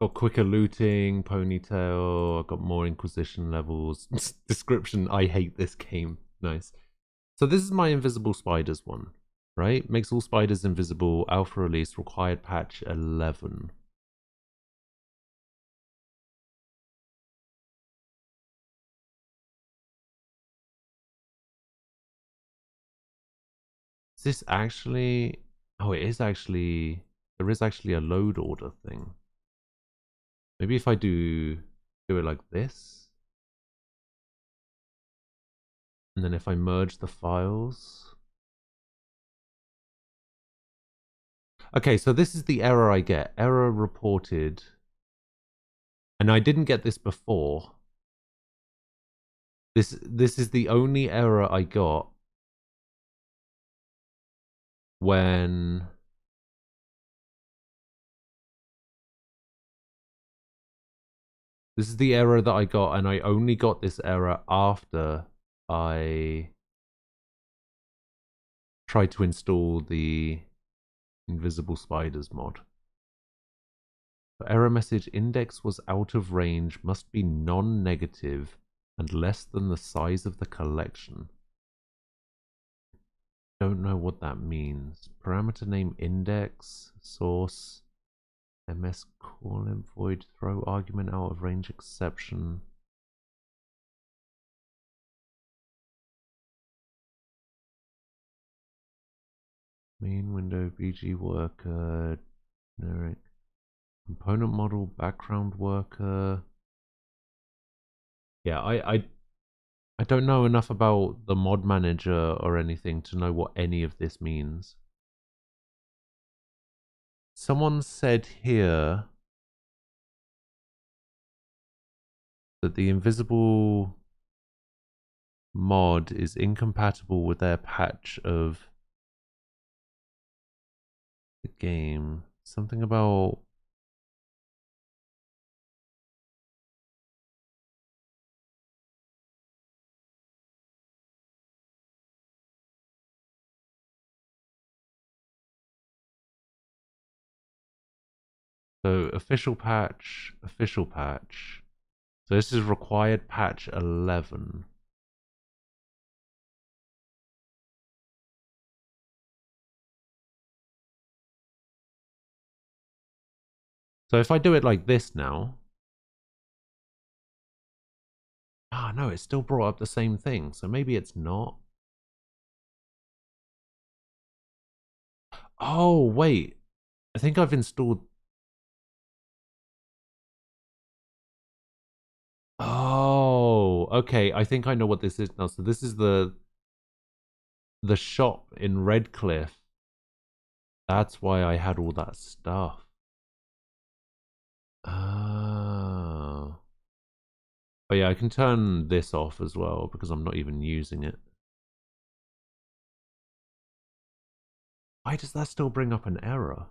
Got quicker looting, ponytail, I've got more Inquisition levels. Description, I hate this game. Nice. So this is my invisible spiders one. Right? Makes all spiders invisible. Alpha release, required patch 11. Is this actually... Oh, it is actually... There is actually a load order thing. Maybe if I do it like this. And then if I merge the files... Okay, so this is the error I get. Error reported. And I didn't get this before. This is the only error I got when this is the error that I got, and I only got this error after I tried to install the Invisible Spiders mod. The error message: index was out of range, must be non-negative and less than the size of the collection. Don't know what that means. Parameter name index, source, ms call void, throw argument out of range exception. Main window, BG worker, generic. Component model, background worker. Yeah, I don't know enough about the mod manager or anything to know what any of this means. Someone said here that the invisible mod is incompatible with their patch of the game. Something about... So official patch, official patch. So this is required patch 11. So if I do it like this now... Ah, no, it still brought up the same thing. So maybe it's not. Oh, wait. I think I've installed... Oh, okay, I think I know what this is now. So this is the shop in Redcliffe. That's why I had all that stuff. Oh. Oh yeah, I can turn this off as well because I'm not even using it. Why does that still bring up an error?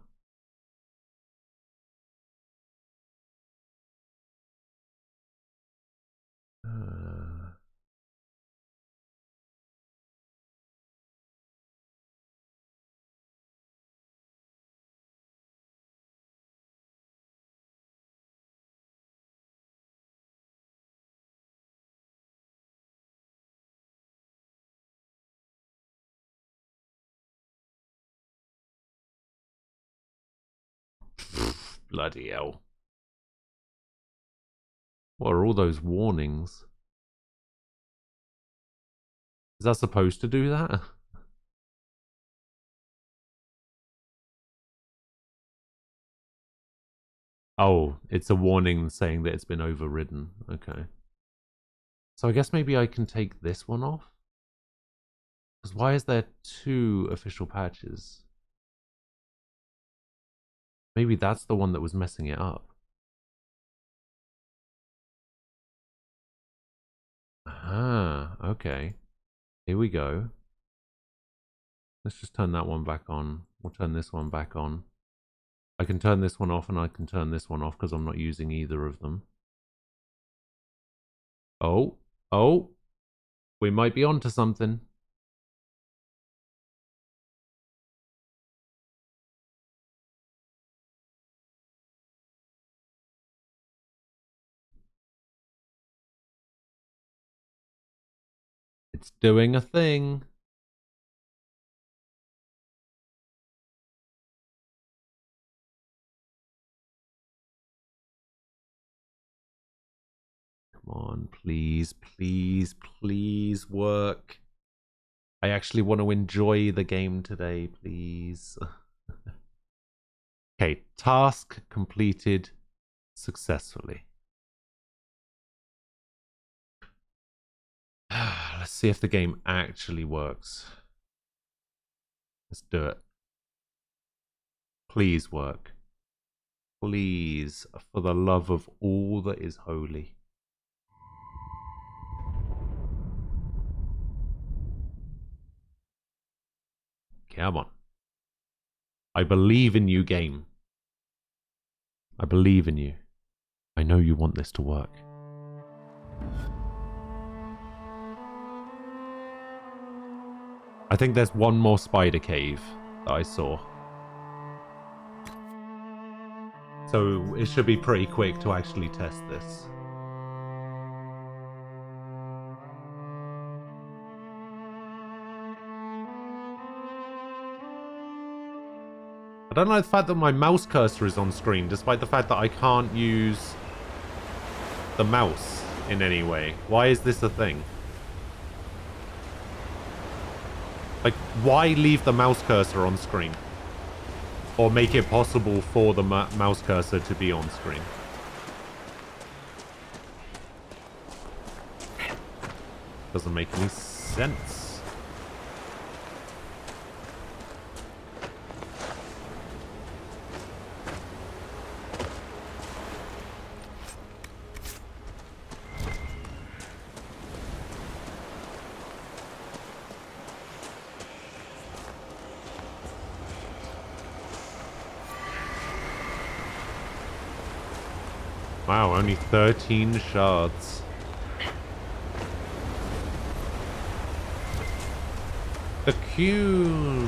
Bloody hell. What are all those warnings? Is that supposed to do that? Oh, it's a warning saying that it's been overridden. Okay. So I guess maybe I can take this one off? Because why is there 2 official patches? Maybe that's the one that was messing it up. Ah, okay. Here we go. Let's just turn that one back on. We'll turn this one back on. I can turn this one off and I can turn this one off because I'm not using either of them. Oh, oh. We might be onto something. It's doing a thing. Come on, please, please, please work. I actually want to enjoy the game today, please. Okay, task completed successfully. Let's see if the game actually works. Let's do it. Please work. Please, for the love of all that is holy. Come on. I believe in you, game. I believe in you. I know you want this to work. I think there's one more spider cave that I saw. So it should be pretty quick to actually test this. I don't like the fact that my mouse cursor is on screen, despite the fact that I can't use the mouse in any way. Why is this a thing? Like, why leave the mouse cursor on screen? Or make it possible for the mouse cursor to be on screen? Doesn't make any sense. Wow, only 13 shards. The Cocoon.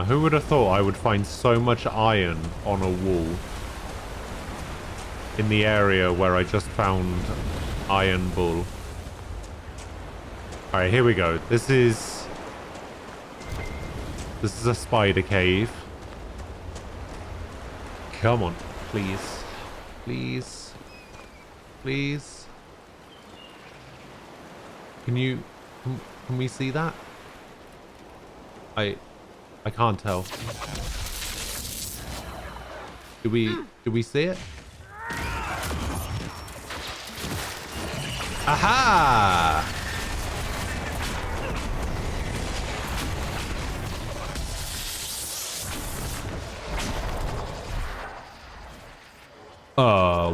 Who would have thought I would find so much iron on a wall in the area where I just found Iron Bull. Alright, here we go. This is a spider cave. Come on, please. Please. Please. Can we see that? I can't tell. Do we see it? Aha!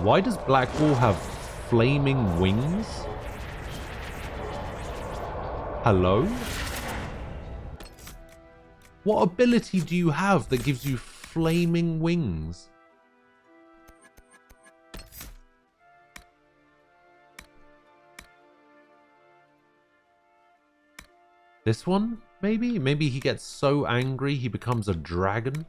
Why does Blackwall have flaming wings? Hello? What ability do you have that gives you flaming wings? This one, maybe? Maybe he gets so angry he becomes a dragon?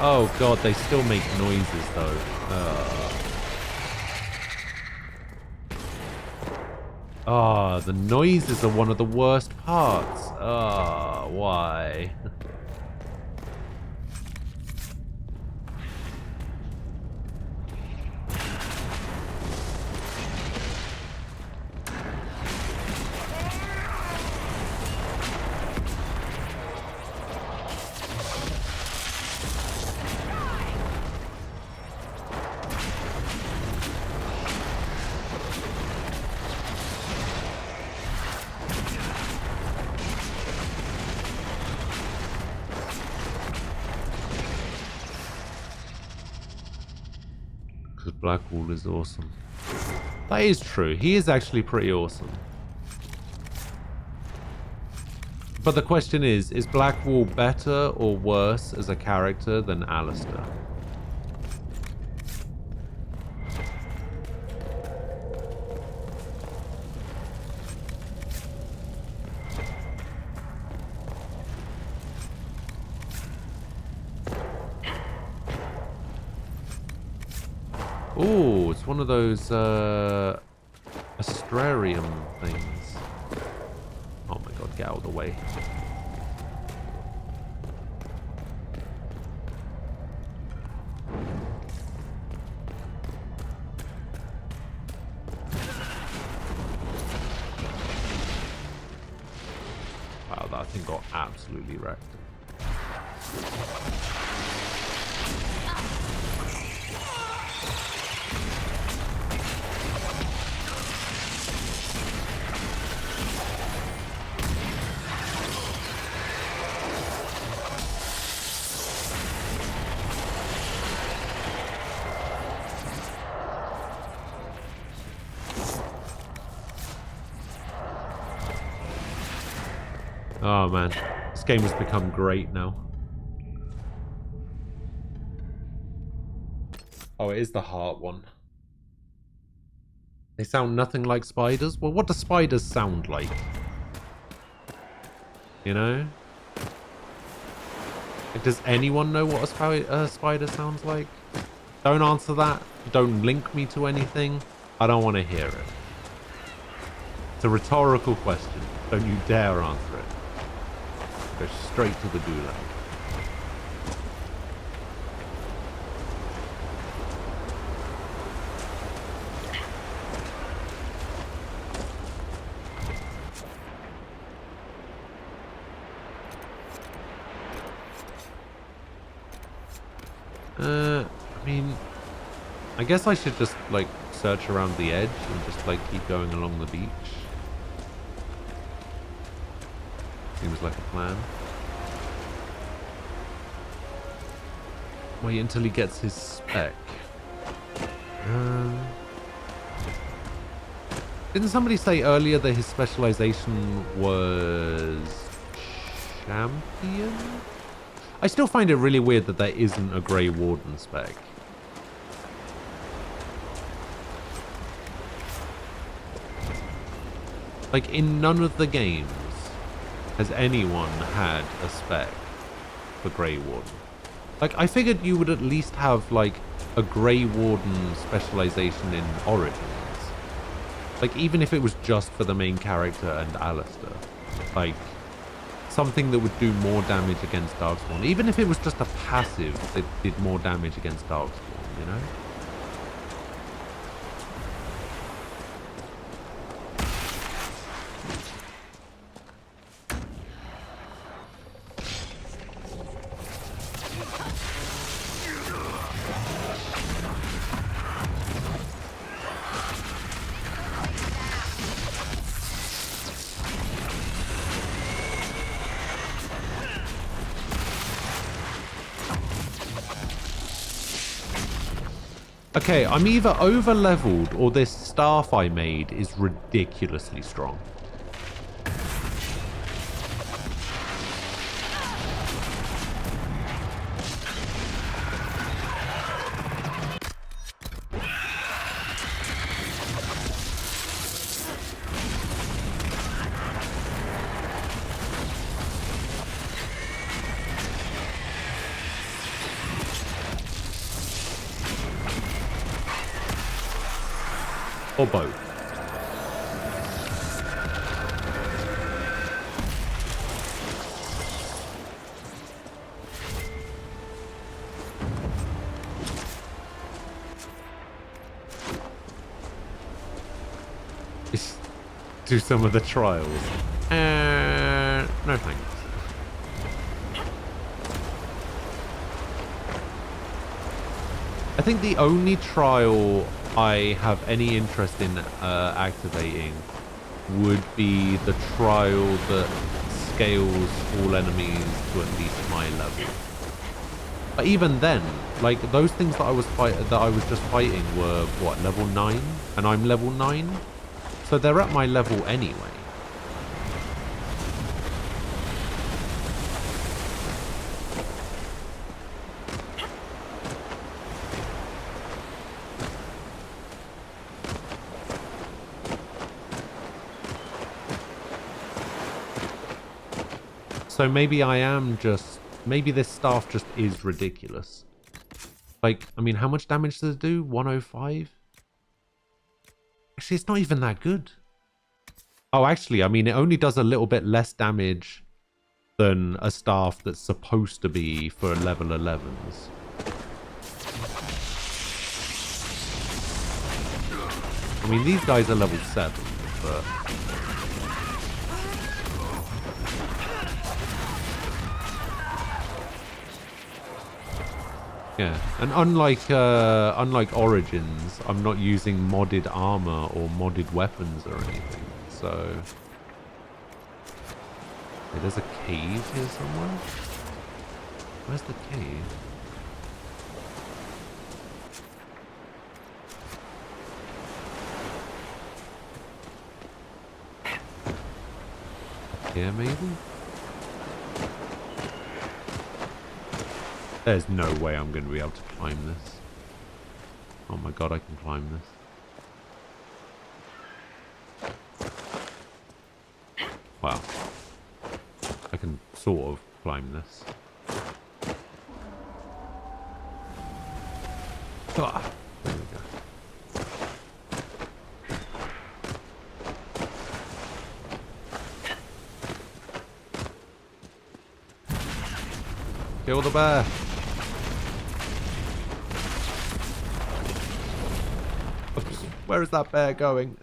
Oh god, they still make noises though. The noises are one of the worst parts. Why? Blackwall is awesome. That is true. He is actually pretty awesome. But the question is Blackwall better or worse as a character than Alistair? Oh, it's one of those astrarium things. Oh my god, get out of the way. Wow, that thing got absolutely wrecked. Oh man, this game has become great now. Oh, it is the heart one. They sound nothing like spiders? Well, what do spiders sound like? You know? Like, does anyone know what a spider sounds like? Don't answer that. Don't link me to anything. I don't want to hear it. It's a rhetorical question. Don't you dare answer it. Go straight to the gulag. I mean, I guess I should just like search around the edge and just like keep going along the beach. Seems like a plan. Wait until he gets his spec. Didn't somebody say earlier that his specialization was champion? I still find it really weird that there isn't a Grey Warden spec. Like, in none of the games has anyone had a spec for Grey Warden. Like, I figured you would at least have, like, a Grey Warden specialization in Origins. Like, even if it was just for the main character and Alistair. Like, something that would do more damage against Darkspawn. Even if it was just a passive that did more damage against Darkspawn, you know? Okay, I'm either over-leveled or this staff I made is ridiculously strong. Or both. Just do some of the trials. No thanks. I think the only trial I have any interest in activating would be the trial that scales all enemies to at least my level. But even then, like those things that I was just fighting were what, level 9, and I'm level 9, so they're at my level anyway. So maybe I am just... Maybe this staff just is ridiculous. Like, I mean, how much damage does it do? 105? Actually, it's not even that good. Oh, actually, I mean, it only does a little bit less damage than a staff that's supposed to be for level 11s. I mean, these guys are level 7, but... Yeah, and unlike Origins, I'm not using modded armor or modded weapons or anything, so... Okay, there's a cave here somewhere? Where's the cave? Here, maybe? There's no way I'm going to be able to climb this. Oh my god, I can climb this. Wow. I can sort of climb this. Ah, there we go. Kill the bear! Where is that bear going?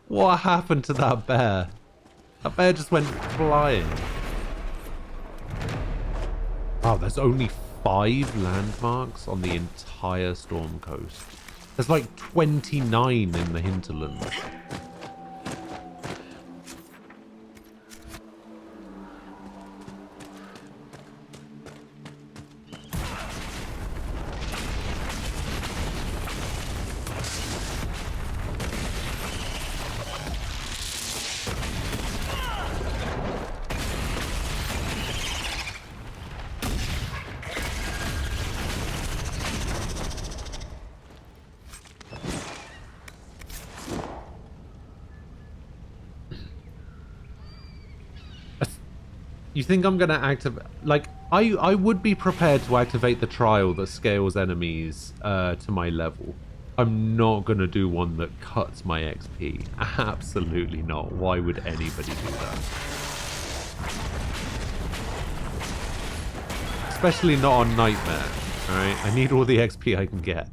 What happened to that bear? That bear just went flying. Wow, there's only 5 landmarks on the entire Storm Coast. There's like 29 in the hinterlands. You think I'm going to activate... Like, I would be prepared to activate the trial that scales enemies to my level. I'm not going to do one that cuts my XP. Absolutely not. Why would anybody do that? Especially not on Nightmare. Alright, I need all the XP I can get.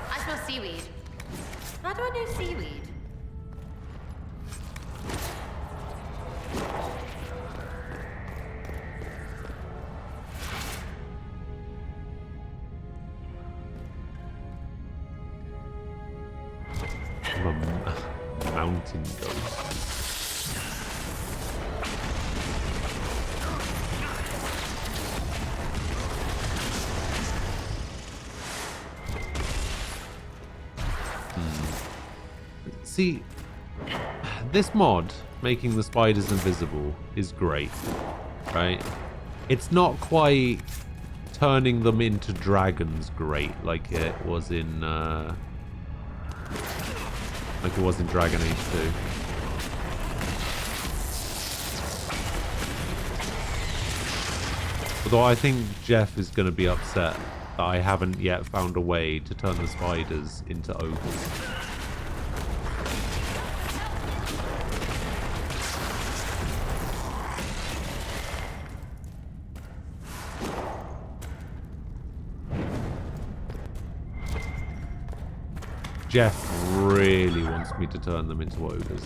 I smell seaweed. How do I know seaweed? I'm a mountain ghost. See, this mod, making the spiders invisible, is great, right? It's not quite turning them into dragons great like it was in Dragon Age 2. Although I think Jeff is going to be upset that I haven't yet found a way to turn the spiders into ogres. Jeff really wants me to turn them into ogres.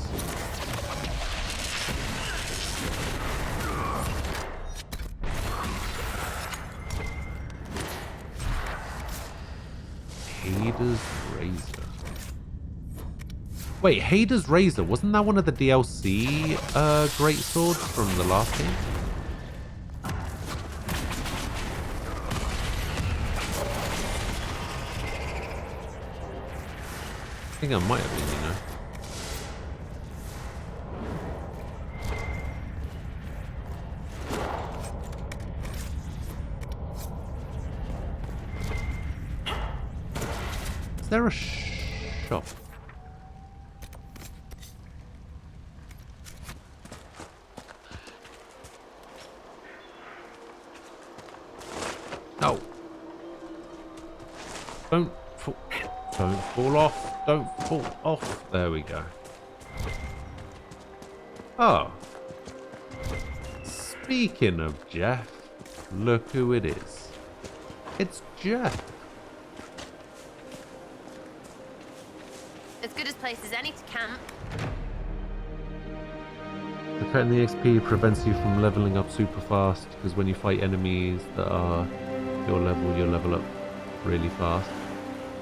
Hada's Razor. Wait, Hada's Razor, wasn't that one of the DLC great swords from the last game? I think I might have been, you know. Is there a shop? No. Don't fall off. Don't fall off. There we go. Oh. Speaking of Jeff, look who it is. It's Jeff. As good a place as any to camp. The cut in the XP prevents you from leveling up super fast, because when you fight enemies that are your level, you'll level up really fast.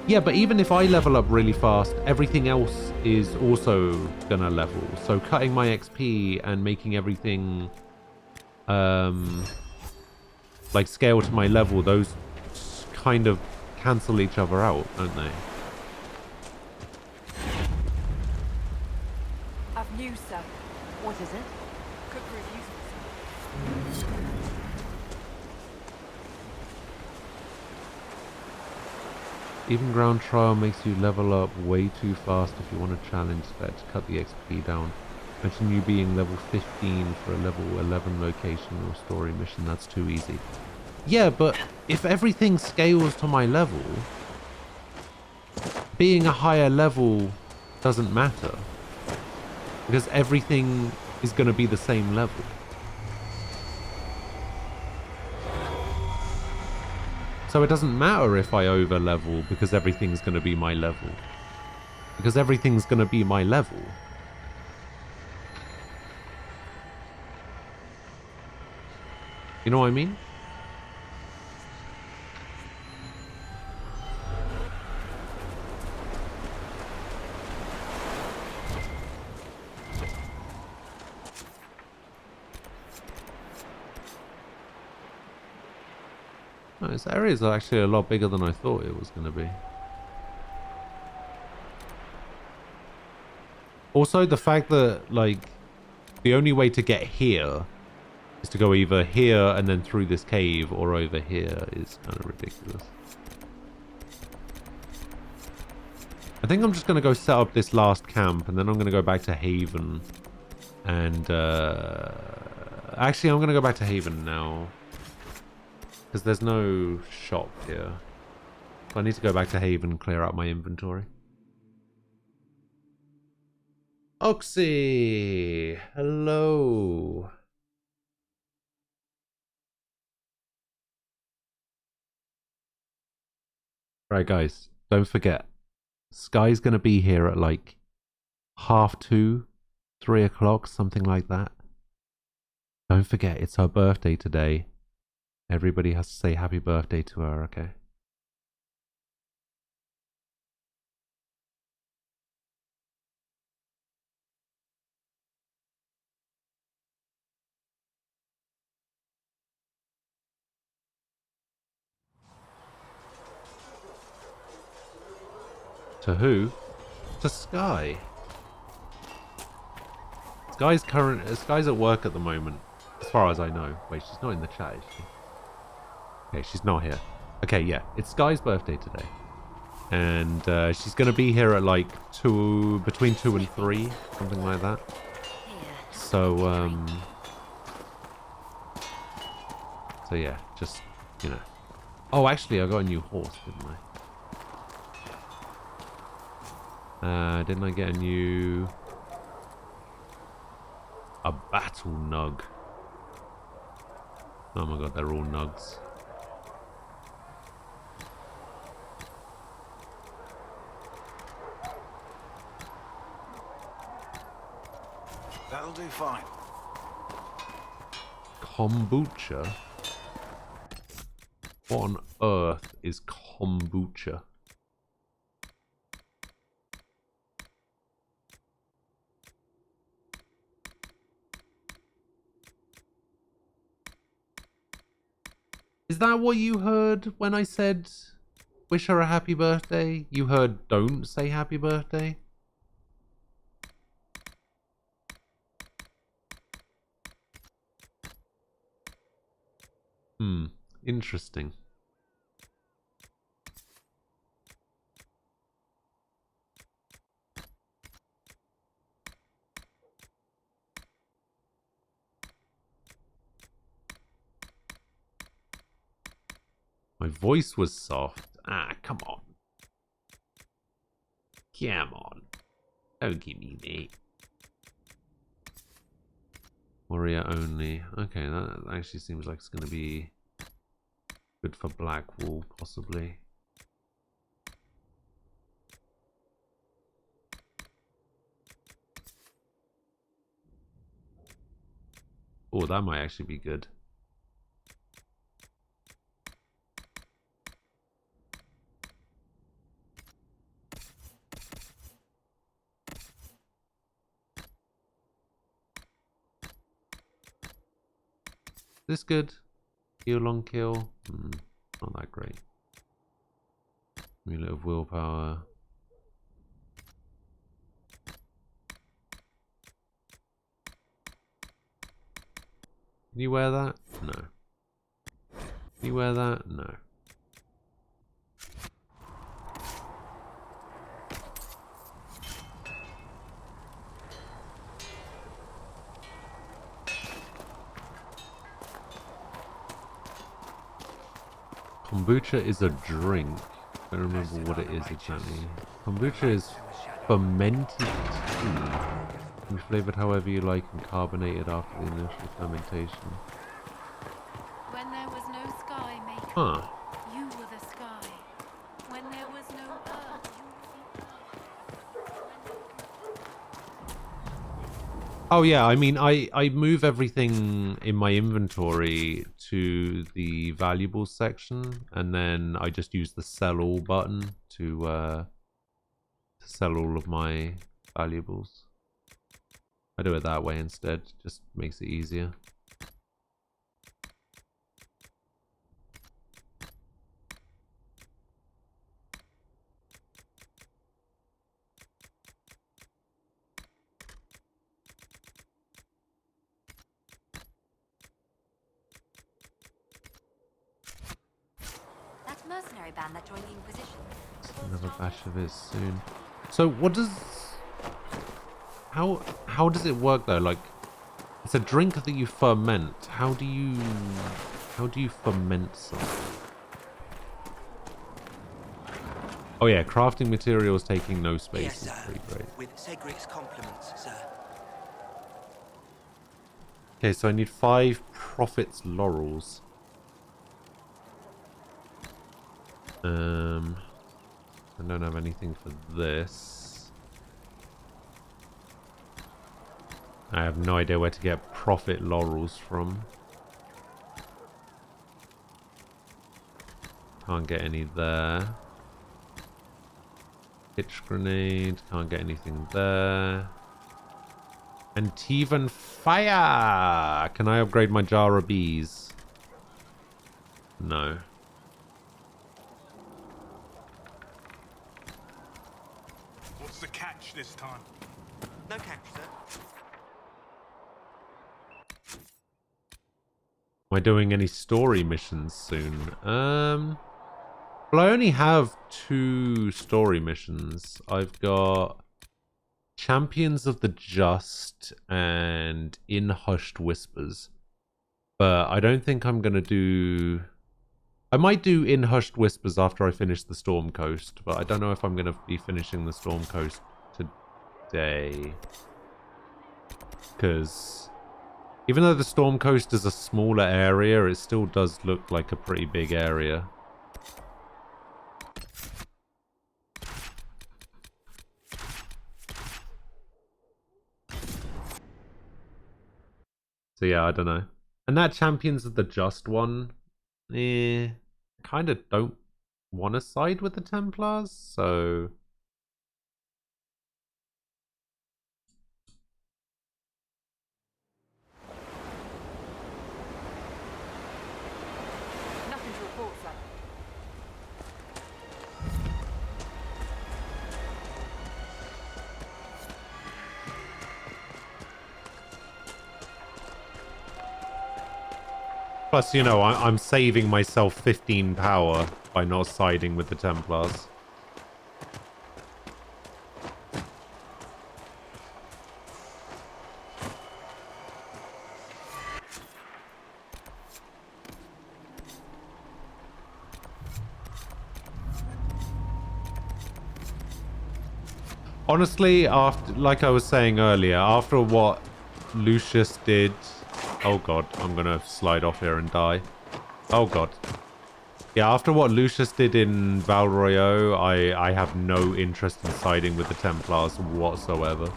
Yeah, but even if I level up really fast, everything else is also gonna level. So cutting my XP and making everything like scale to my level, those kind of cancel each other out, don't they? I've news, sir. What is it? Could prove useful. Even ground trial makes you level up way too fast if you want to challenge that to cut the XP down. Mention you being level 15 for a level 11 location or story mission, that's too easy. Yeah, but if everything scales to my level, being a higher level doesn't matter. Because everything is going to be the same level. So it doesn't matter if I over level because everything's going to be my level. Because everything's going to be my level. You know what I mean? No, this area is actually a lot bigger than I thought it was going to be. Also, the fact that, like, the only way to get here is to go either here and then through this cave or over here is kind of ridiculous. I think I'm just going to go set up this last camp, and then I'm going to go back to Haven. And, actually, I'm going to go back to Haven now. Because there's no shop here. So I need to go back to Haven and clear out my inventory. Oxy! Hello! Right, guys. Don't forget. Sky's going to be here at like 2:30, 3 o'clock, something like that. Don't forget, it's her birthday today. Everybody has to say happy birthday to her, okay? To who? To Sky. Sky's at work at the moment, as far as I know. Wait, she's not in the chat, is she? Okay, she's not here. Okay, yeah, it's Sky's birthday today. And she's going to be here at like between 2 and 3, something like that. So, so yeah, just, you know. Oh, actually, I got a new horse, didn't I? Didn't I get a new... A battle nug. Oh my god, they're all nugs. That'll do fine. Kombucha? What on earth is kombucha? Is that what you heard when I said wish her a happy birthday? You heard don't say happy birthday? Interesting. My voice was soft. Ah, come on. Come on. Don't give me that. Warrior only. Okay, that actually seems like it's going to be good for Blackwool, possibly. Oh, that might actually be good. This good? Heal long kill? Not that great. Amulet of willpower. Can you wear that? No. Can you wear that? No. Kombucha is a drink. I don't remember what it is exactly. Kombucha is fermented tea. Can be flavored however you like and carbonated after the initial fermentation. When there was no sky, maker, Huh. you were the sky. When there was no earth, Oh yeah, I mean, I move everything in my inventory to the valuables section, and then I just use the sell all button to sell all of my valuables. I do it that way instead, just makes it easier. that mercenary band that joined the Inquisition. Another batch of it soon. So what does... How does it work though? Like, it's a drink that you ferment. How do you ferment something? Oh yeah, crafting materials taking no space Yes, is sir. pretty great. With Cedric's compliments, sir. Okay, so I need 5 Prophet's Laurels. I don't have anything for this. I have no idea where to get Prophet Laurels from. Can't get any there. Pitch grenade, can't get anything there. And Tevan fire! Can I upgrade my jar of bees? No. What's the catch this time? No catch, sir. Am I doing any story missions soon? Well, I only have 2 story missions. I've got Champions of the Just and In Hushed Whispers. But I don't think I'm going to do... I might do In Hushed Whispers after I finish the Storm Coast, but I don't know if I'm going to be finishing the Storm Coast today. Because even though the Storm Coast is a smaller area, it still does look like a pretty big area. So yeah, I don't know. And that Champions of the Just one, kind of don't want to side with the Templars, so... Nothing to report, sir. Plus, you know, I'm saving myself 15 power by not siding with the Templars. Honestly, after, like I was saying earlier, after what Lucius did... Oh god, I'm gonna slide off here and die. Oh god. Yeah, after what Lucius did in Val Royeaux, I have no interest in siding with the Templars whatsoever.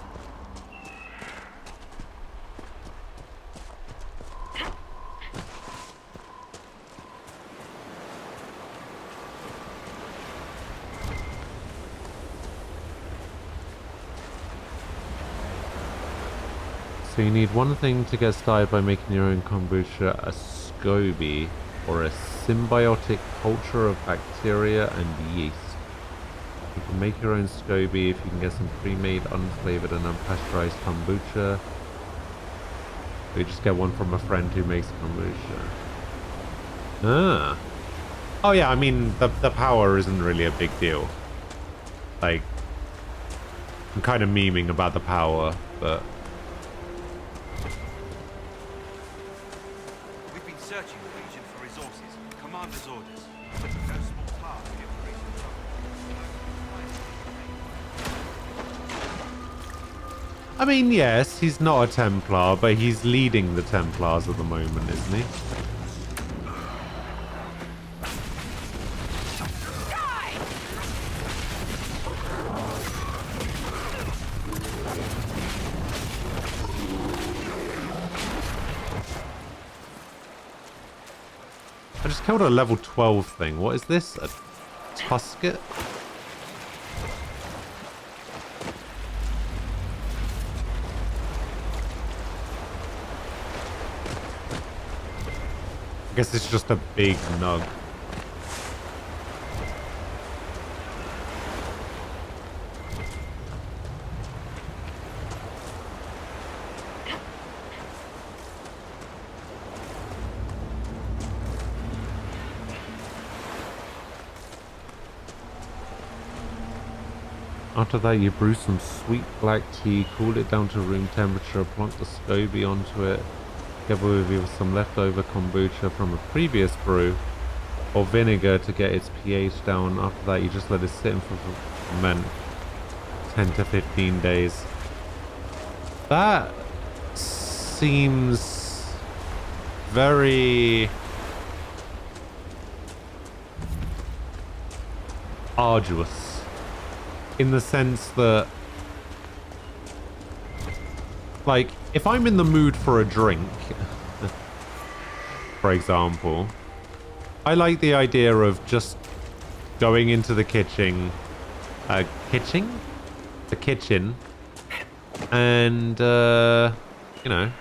So you need one thing to get started by making your own kombucha, a SCOBY, or a symbiotic culture of bacteria and yeast. You can make your own SCOBY if you can get some pre-made, unflavored and unpasteurized kombucha. Or you just get one from a friend who makes kombucha. Ah. Oh yeah, I mean, the power isn't really a big deal. Like, I'm kind of memeing about the power, but... Searching the region for resources. Commander's orders. No small task in the region. I mean, yes, he's not a Templar, but he's leading the Templars at the moment, isn't he? I just killed a level 12 thing. What is this? A Tusket? I guess it's just a big nug. After that, you brew some sweet black tea, cool it down to room temperature, plonk the SCOBY onto it, together with either some leftover kombucha from a previous brew, or vinegar to get its pH down. After that, you just let it sit and ferment 10 to 15 days. That seems very arduous in the sense that, like, if I'm in the mood for a drink, for example, I like the idea of just going into the kitchen, and, you know,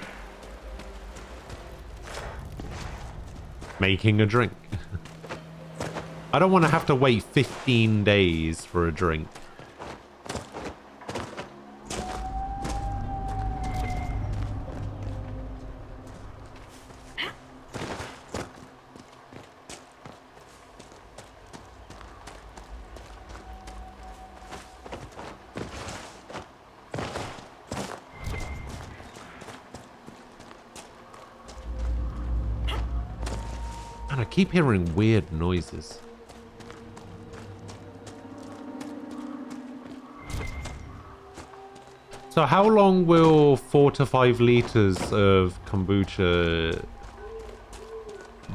making a drink. I don't want to have to wait 15 days for a drink. And I keep hearing weird noises. So how long will 4 to 5 liters of kombucha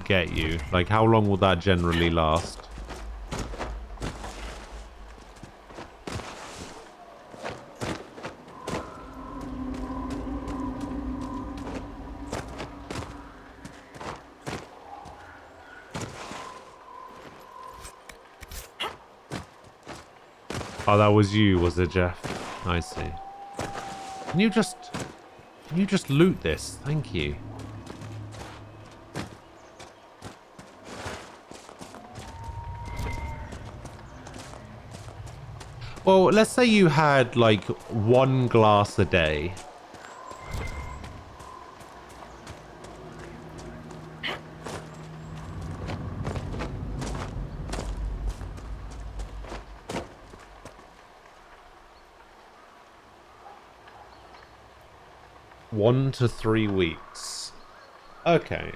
get you? Like, how long will that generally last? Oh, that was you, was it, Jeff? I see. Can you just loot this? Thank you. Well, let's say you had like 1 glass a day. One to 3 weeks. Okay.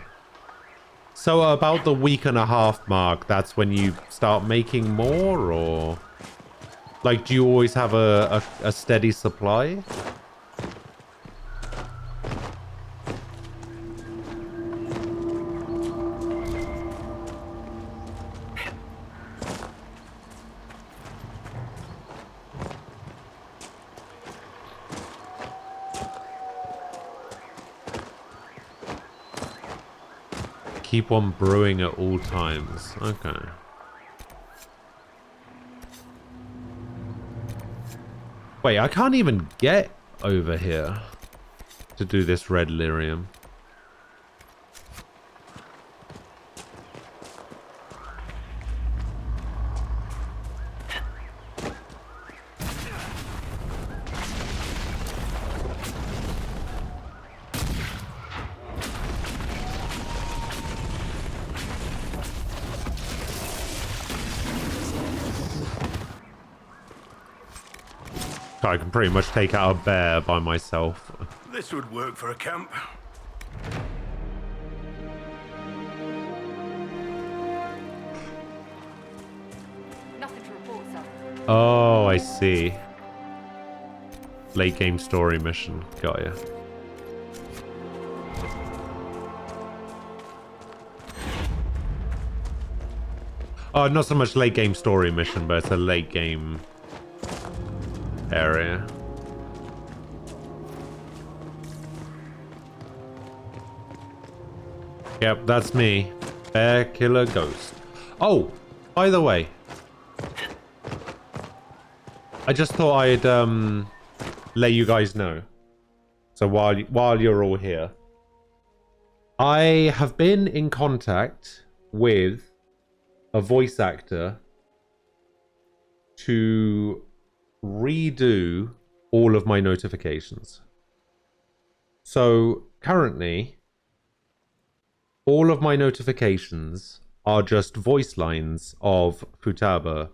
So about the week and a half mark, that's when you start making more, or like, do you always have a steady supply? Keep on brewing at all times. Okay. Wait, I can't even get over here to do this red lyrium. I can pretty much take out a bear by myself. This would work for a camp. Nothing to report, sir. Oh, I see. Late game story mission. Got ya. Oh, not so much late game story mission, but it's a late game area. Yep, that's me. Bear Killer Ghost. Oh, by the way, I just thought I'd let you guys know. So while you're all here, I have been in contact with a voice actor to redo all of my notifications. So currently, all of my notifications are just voice lines of Futaba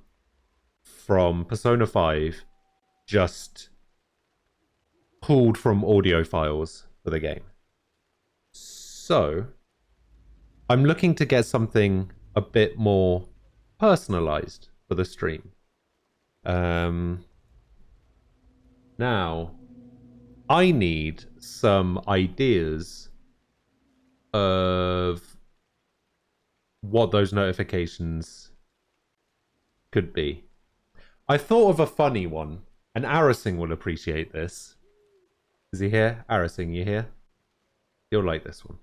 from Persona 5 just pulled from audio files for the game. So I'm looking to get something a bit more personalized for the stream. Now, I need some ideas of what those notifications could be. I thought of a funny one, and Arasing will appreciate this. Is he here? Arasing, you here? You'll like this one.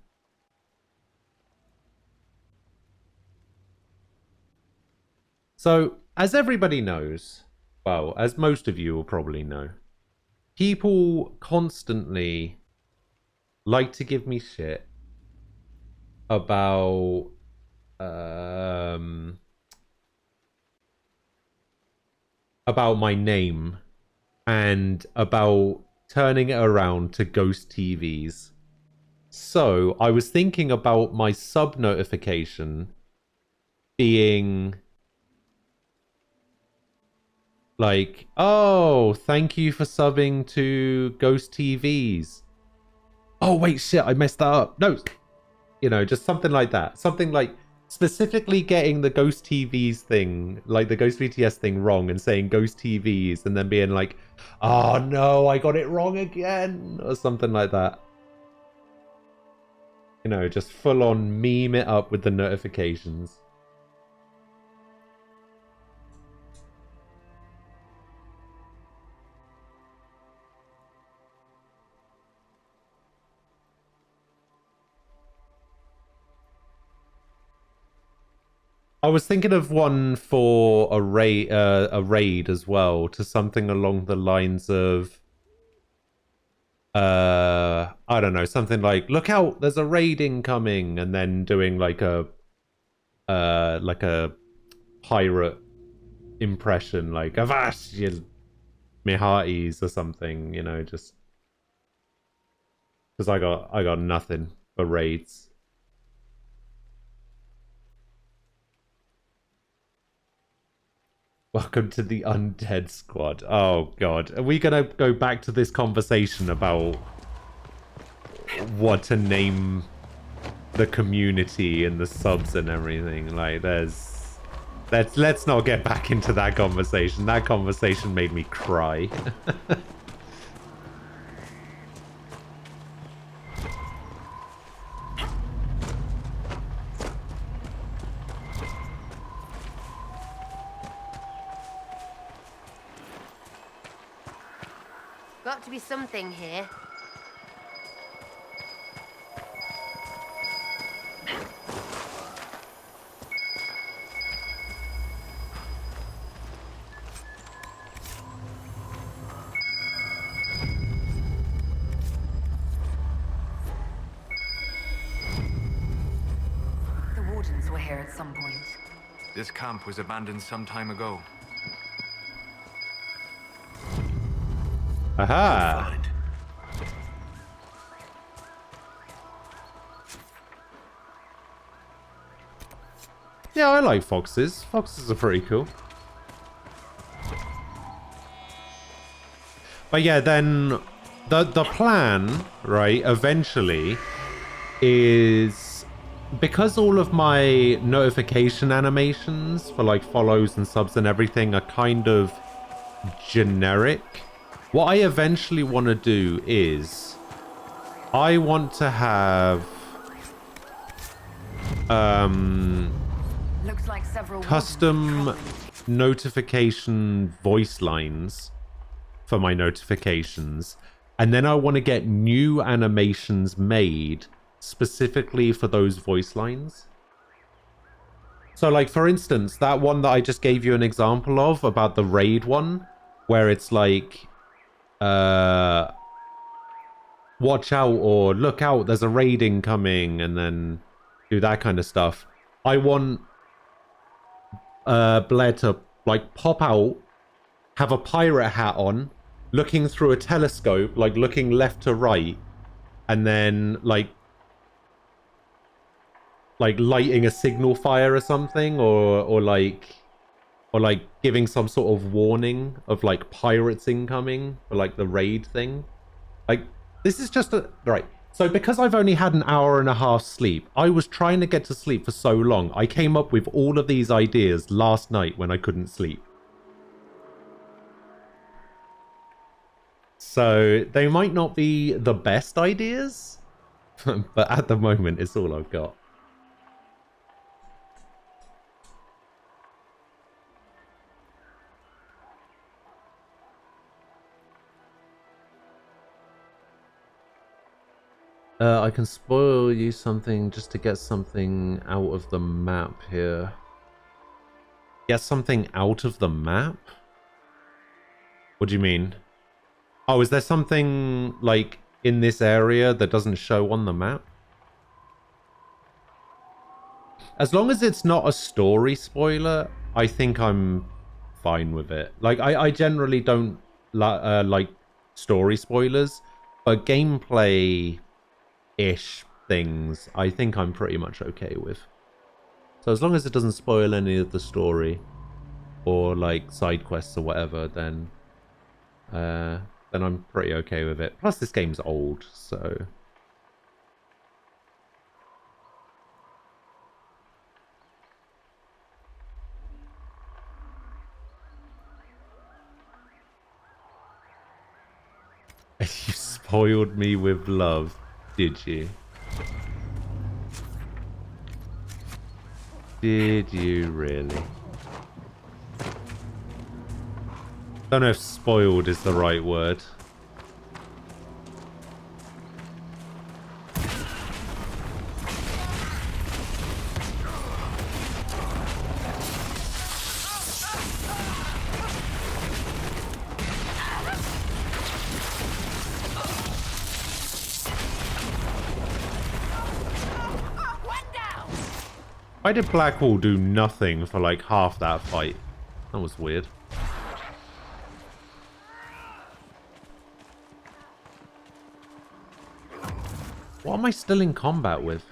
So, as everybody knows, well, as most of you will probably know, people constantly like to give me shit about my name and about turning it around to ghost TVs. So I was thinking about my sub notification being like, oh, thank you for subbing to Ghost TVs. Oh, wait, shit, I messed that up. No, you know, just something like that. Something like specifically getting the Ghost TVs thing, like the Ghost VTS thing wrong and saying Ghost TVs and then being like, oh no, I got it wrong again, or something like that. You know, just full on meme it up with the notifications. I was thinking of one for a raid as well, to something along the lines of, I don't know, something like, look out, there's a raid incoming, and then doing like a pirate impression, like Avash, you me hearties or something, you know, just because I got nothing for raids. Welcome to the Undead Squad. Oh god, are we gonna go back to this conversation about what to name the community and the subs and everything? Like, let's not get back into that conversation. That conversation made me cry. Got to be something here. The Wardens were here at some point. This camp was abandoned some time ago. Aha! Yeah, I like foxes. Foxes are pretty cool. But yeah, then the plan, right, eventually is, because all of my notification animations for like follows and subs and everything are kind of generic, what I eventually want to do is I want to have Looks like several custom notification voice lines for my notifications, and then I want to get new animations made specifically for those voice lines. So like, for instance, that one that I just gave you an example of about the raid one, where it's like, watch out or look out, there's a raid incoming, and then do that kind of stuff. I want Blair to like pop out, have a pirate hat on, looking through a telescope, like looking left to right, and then like lighting a signal fire or something, or like Or like giving some sort of warning of like pirates incoming or like the raid thing. Like this is just a right. So because I've only had an hour and a half sleep, I was trying to get to sleep for so long. I came up with all of these ideas last night when I couldn't sleep. So they might not be the best ideas, but at the moment it's all I've got. I can spoil you something just to get something out of the map here. Get something out of the map? What do you mean? Oh, is there something, like, in this area that doesn't show on the map? As long as it's not a story spoiler, I think I'm fine with it. Like, I generally don't like story spoilers, but gameplay-ish things, I think I'm pretty much okay with. So as long as it doesn't spoil any of the story, or, like, side quests or whatever, then I'm pretty okay with it. Plus, this game's old, so... You spoiled me with love, did you? Did you really? Don't know if spoiled is the right word. Why did Blackwall do nothing for like half that fight? That was weird. What am I still in combat with?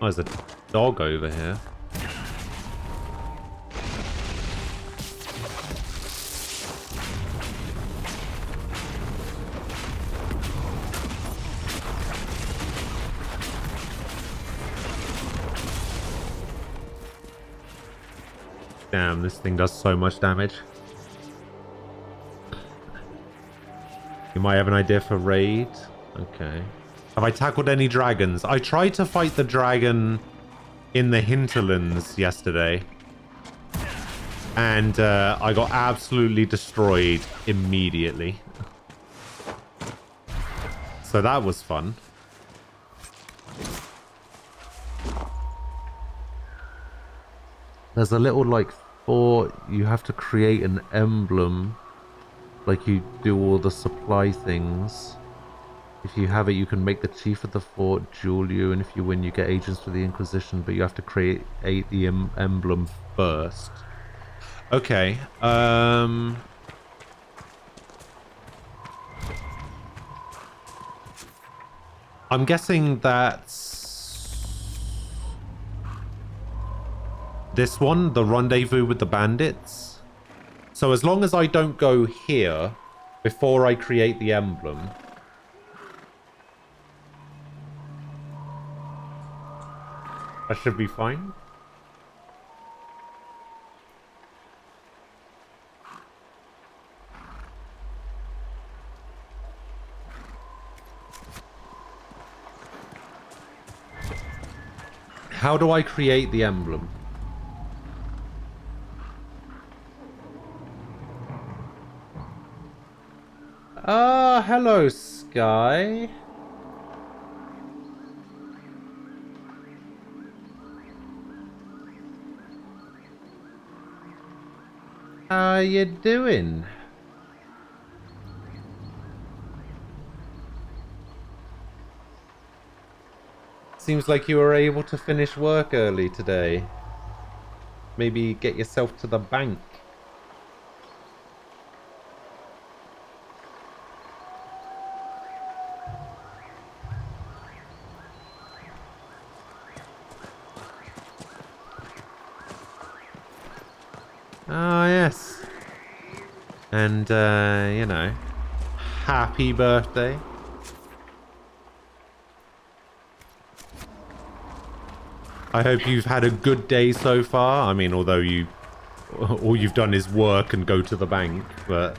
Oh, there's a dog over here. Damn, this thing does so much damage. You might have an idea for raid. Okay. Have I tackled any dragons? I tried to fight the dragon in the hinterlands yesterday. And I got absolutely destroyed immediately. So that was fun. There's a little like fort. You have to create an emblem. Like you do all the supply things. If you have it, you can make the chief of the fort duel you, and if you win, you get agents for the Inquisition, but you have to create the emblem first. Okay, I'm guessing that's this one, the rendezvous with the bandits. So as long as I don't go here before I create the emblem, that should be fine. How do I create the emblem? Ah, hello, Sky. How you doing? Seems like you were able to finish work early today. Maybe get yourself to the bank. Oh, yes. And, you know, happy birthday. I hope you've had a good day so far. I mean, although all you've done is work and go to the bank, but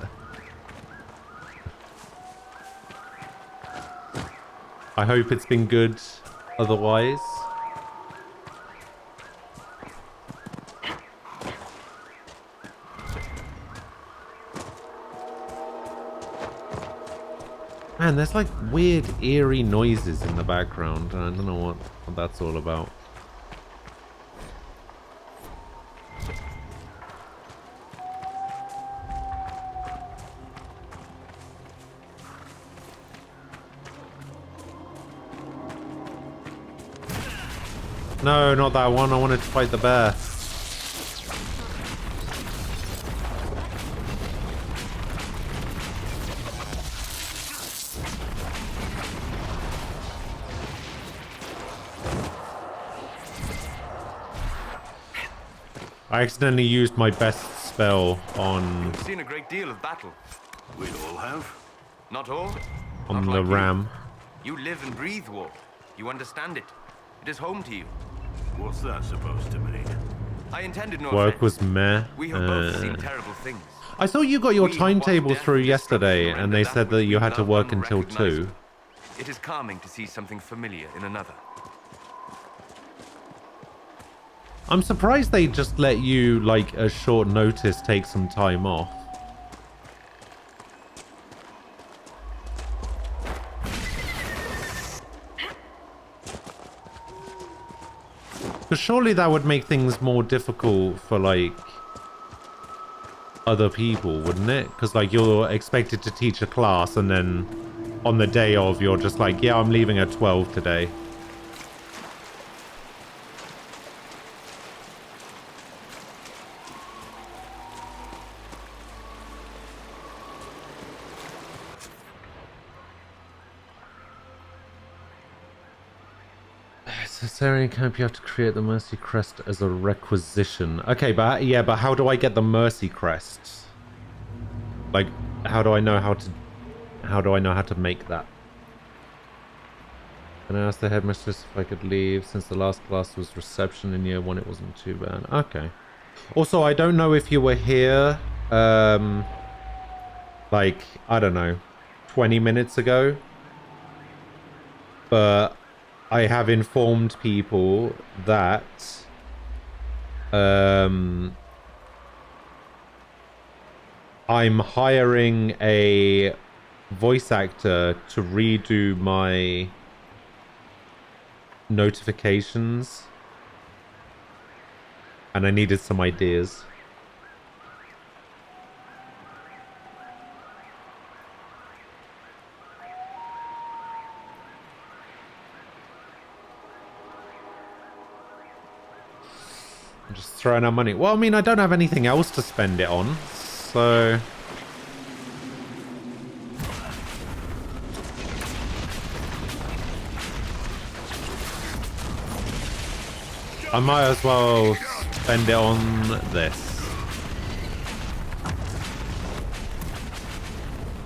I hope it's been good otherwise. Man, there's like weird, eerie noises in the background. I don't know what that's all about. No, not that one. I wanted to fight the bear. I accidentally used my best spell on... You've seen a great deal of battle. We all have. Not all. On Not the like ram. You live and breathe war. You understand it. It is home to you. What's that supposed to mean? I intended no Work offense. was meh. We have both seen terrible things. I saw you got your timetable through yesterday, and they said that you had to work until 2. It is calming to see something familiar in another. I'm surprised they just let you, like, a short notice take some time off. Because surely that would make things more difficult for, like, other people, wouldn't it? Because, like, you're expected to teach a class and then on the day of, you're just like, yeah, I'm leaving at 12 today. Caesarean camp, you have to create the Mercy Crest as a requisition. Okay, but yeah, but how do I get the Mercy Crest? Like, how do I know how to make that? And I asked the headmistress if I could leave. Since the last class was reception in year 1, it wasn't too bad. Okay. Also, I don't know if you were here, like, I don't know, 20 minutes ago, but I have informed people that I'm hiring a voice actor to redo my notifications, and I needed some ideas. I'm just throwing out money. Well, I mean, I don't have anything else to spend it on, so... I might as well spend it on this.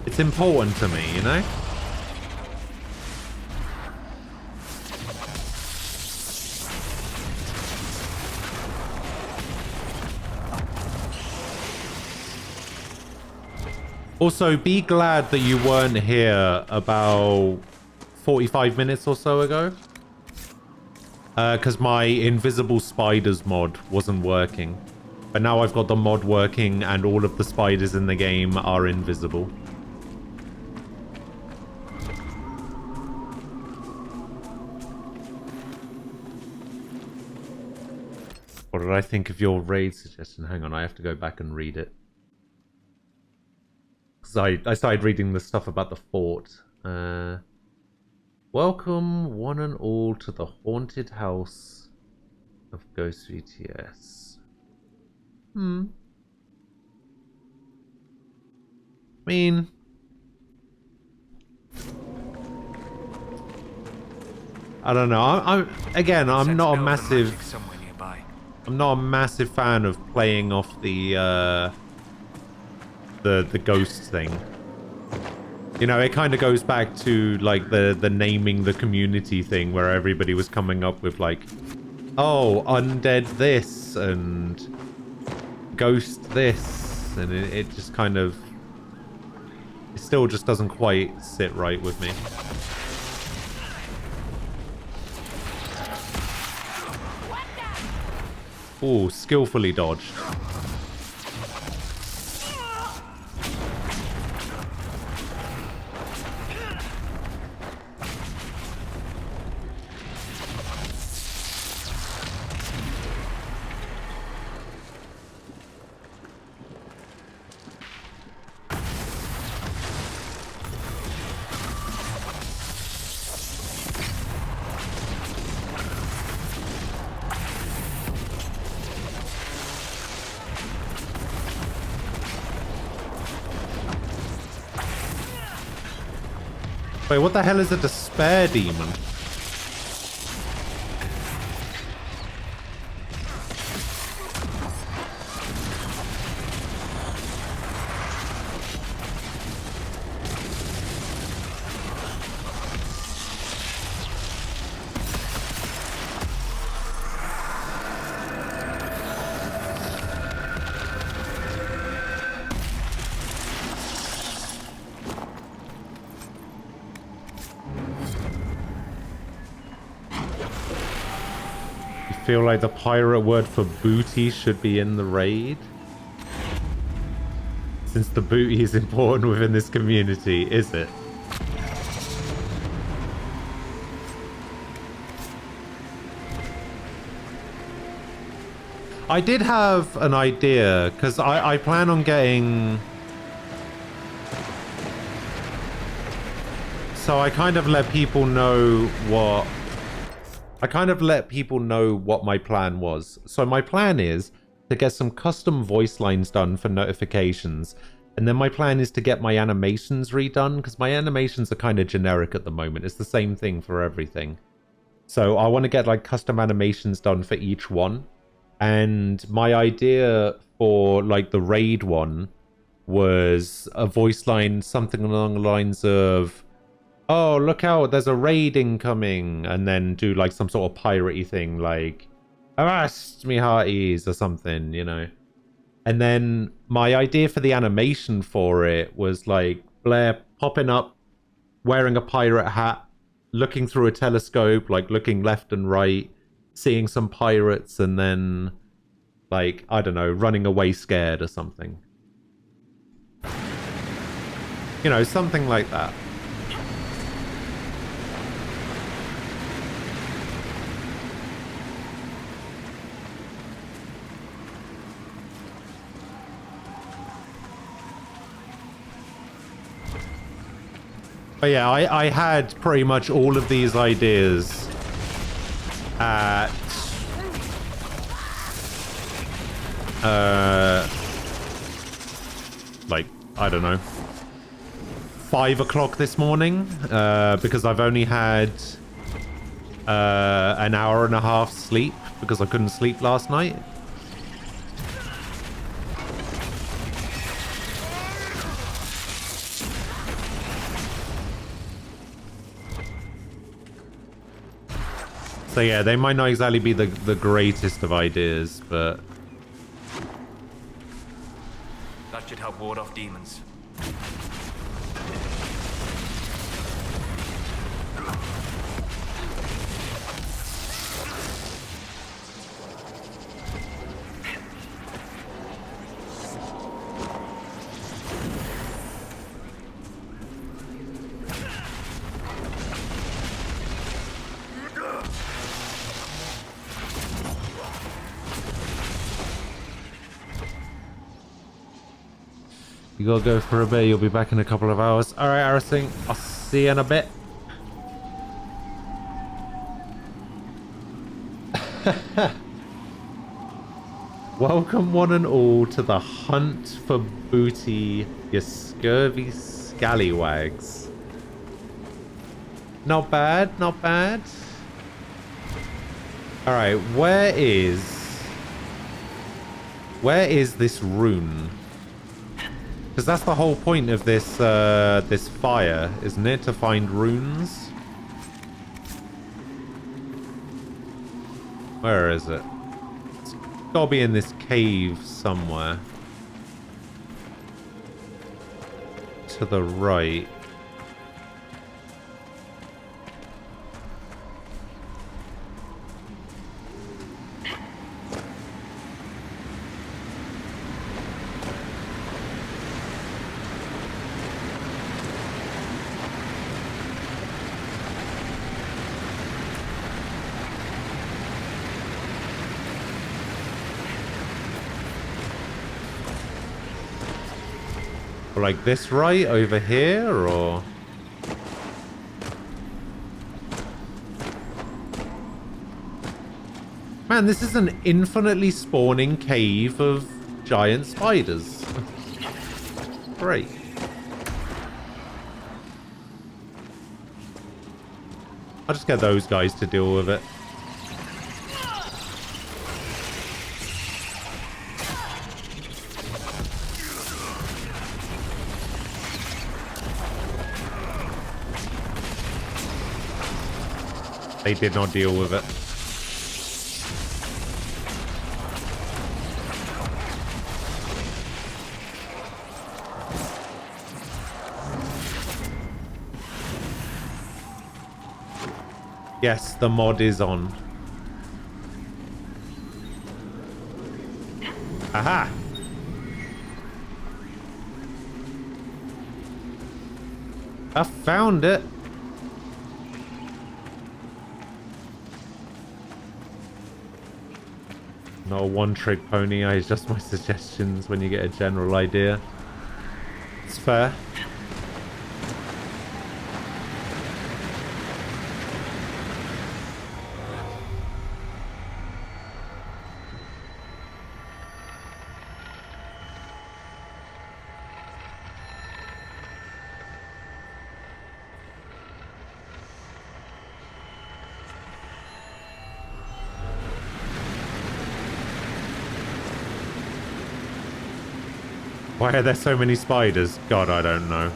It's important to me, you know? Also, be glad that you weren't here about 45 minutes or so ago. Because my invisible spiders mod wasn't working. But now I've got the mod working and all of the spiders in the game are invisible. What did I think of your raid suggestion? Hang on, I have to go back and read it. Because I started reading the stuff about the fort. Welcome, one and all, to the haunted house of Ghost VTS. I mean... I don't know. I'm not a massive... Somewhere nearby. I'm not a massive fan of playing off the ghost thing. You know, it kind of goes back to like the naming the community thing where everybody was coming up with like, oh, undead this and ghost this, and it just kind of, it still just doesn't quite sit right with me. Ooh, skillfully dodged. Wait, what the hell is a despair demon? Feel like the pirate word for booty should be in the raid, since the booty is important within this community, is it? I did have an idea, because I plan on getting, so I kind of let people know what my plan was. So my plan is to get some custom voice lines done for notifications. And then my plan is to get my animations redone, because my animations are kind of generic at the moment. It's the same thing for everything. So I want to get like custom animations done for each one. And my idea for like the raid one was a voice line, something along the lines of, oh, look out, there's a raid incoming, and then do like some sort of piratey thing, like, avast me hearties, or something, you know. And then my idea for the animation for it was like Blair popping up, wearing a pirate hat, looking through a telescope, like looking left and right, seeing some pirates, and then, like, I don't know, running away scared or something. You know, something like that. But yeah, I had pretty much all of these ideas at like, I don't know, 5 o'clock this morning, because I've only had an hour and a half sleep because I couldn't sleep last night. So yeah, they might not exactly be the greatest of ideas, but that should help ward off demons. you gotta go for a bit. You'll be back in a couple of hours. All right, Harrison. I'll see you in a bit. Welcome one and all to the hunt for booty, you scurvy scallywags. Not bad, not bad. Alright, where is Where is this rune? Because that's the whole point of this this fire, isn't it? To find runes. Where is it? It's gotta be in this cave somewhere. To the right. Like this right over here, or... Man, this is an infinitely spawning cave of giant spiders. Great. I'll just get those guys to deal with it. They did not deal with it. Yes, the mod is on. Aha! I found it. Not a one-trick pony, I adjust my suggestions when you get a general idea. It's fair. Why are there so many spiders? God, I don't know.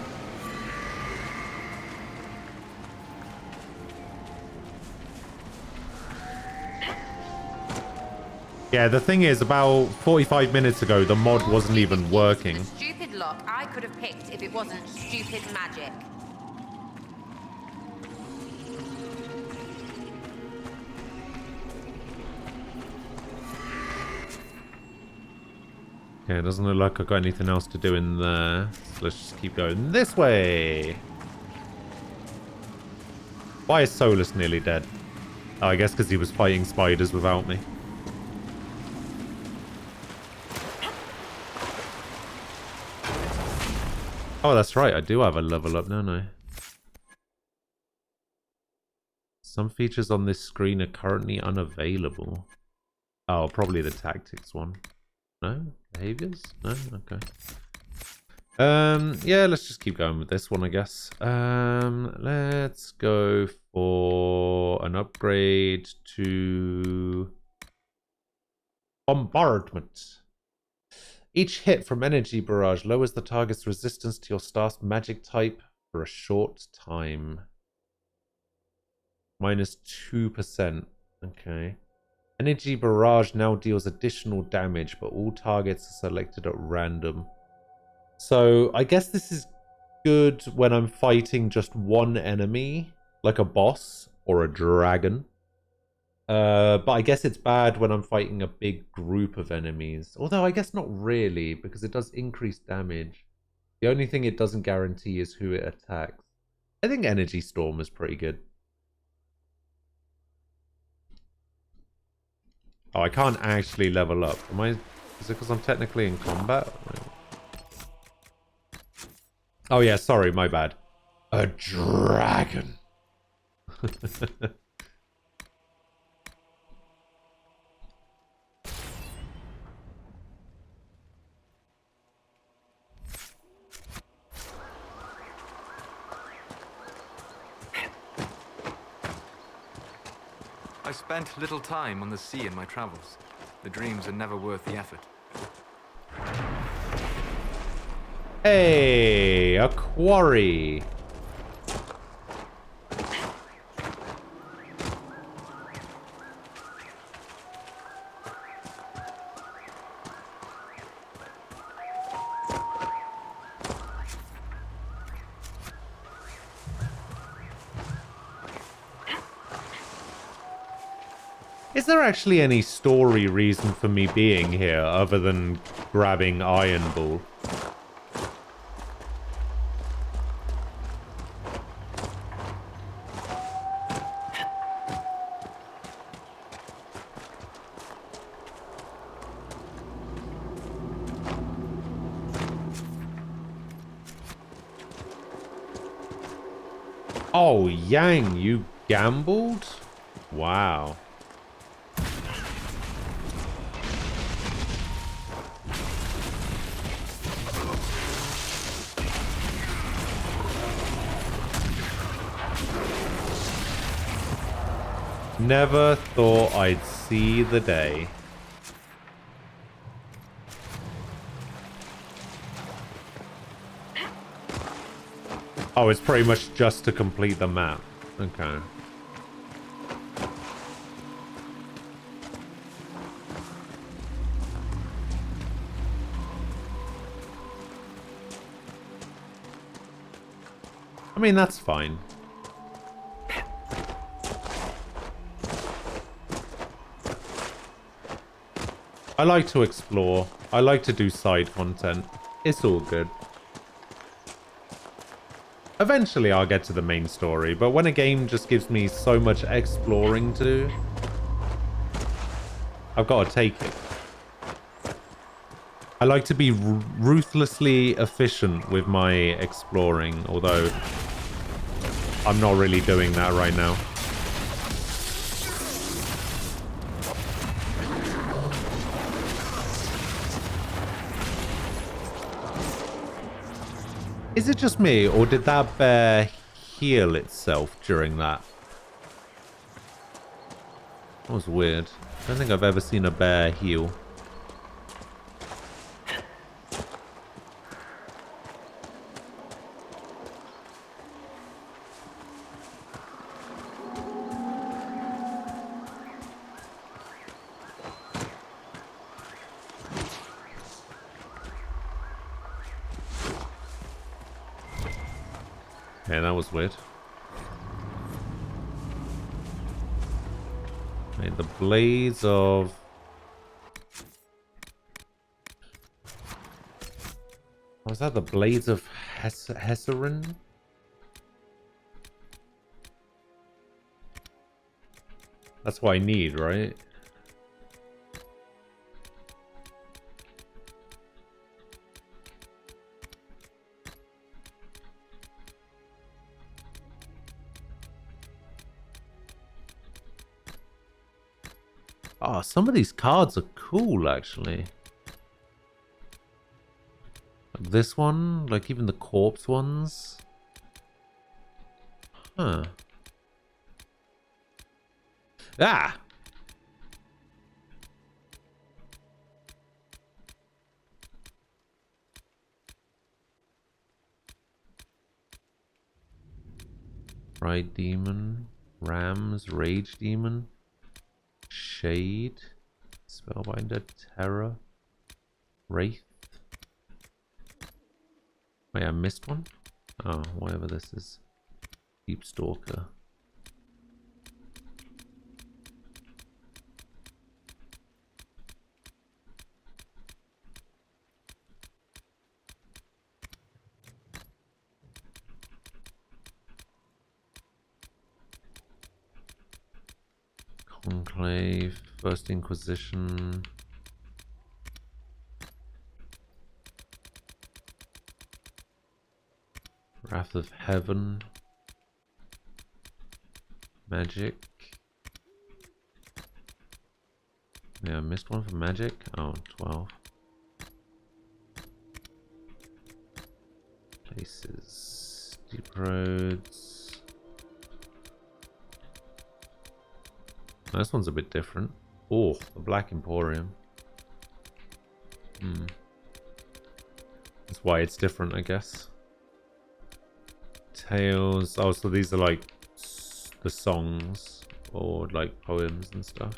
Yeah, the thing is, about 45 minutes ago, the mod wasn't even working. Stupid lock I could have picked if it wasn't stupid magic. Yeah, it doesn't look like I've got anything else to do in there. So let's just keep going this way. Why is Solus nearly dead? Oh, I guess because he was fighting spiders without me. Oh, that's right. I do have a level up, don't I? Some features on this screen are currently unavailable. Oh, probably the tactics one. No? Behaviors? No? Okay. Yeah, let's just keep going with this one, I guess. Let's go for an upgrade to bombardment. Each hit from energy barrage lowers the target's resistance to your staff's magic type for a short time. Minus 2%. Okay. Energy barrage now deals additional damage, but all targets are selected at random. So I guess this is good when I'm fighting just one enemy, like a boss or a dragon. But I guess it's bad when I'm fighting a big group of enemies. Although I guess not really, because it does increase damage. The only thing it doesn't guarantee is who it attacks. I think Energy Storm is pretty good. Oh, I can't actually level up. Am I? Is it because I'm technically in combat? Oh yeah, sorry, my bad. A dragon. I spent little time on the sea in my travels. The dreams are never worth the effort. Hey, a quarry. Is there actually any story reason for me being here other than grabbing Iron Ball? Oh, Yang, you gambled? Wow. Never thought I'd see the day. Oh, it's pretty much just to complete the map. Okay. I mean, that's fine. I like to explore. I like to do side content. It's all good. Eventually I'll get to the main story, but when a game just gives me so much exploring to do, I've got to take it. I like to be ruthlessly efficient with my exploring, although I'm not really doing that right now. Is it just me, or did that bear heal itself during that? That was weird. I don't think I've ever seen a bear heal. Yeah, that was weird. Right, the blades of... Was that the blades of Hesserin? That's what I need, right? Oh, some of these cards are cool, actually. Like this one, like even the corpse ones. Huh. Ah! Pride Demon, Rams, Rage Demon, Shade, Spellbinder, Terror, Wraith. Wait, I missed one? Oh, whatever this is. Deep Stalker. Conclave, First Inquisition. Wrath of Heaven. Magic. Yeah, I missed one for magic. Oh, 12. Places. Deep Roads. This one's a bit different. Oh, the Black Emporium. Hmm. That's why it's different, I guess. Tales. Oh, so these are like the songs or like poems and stuff.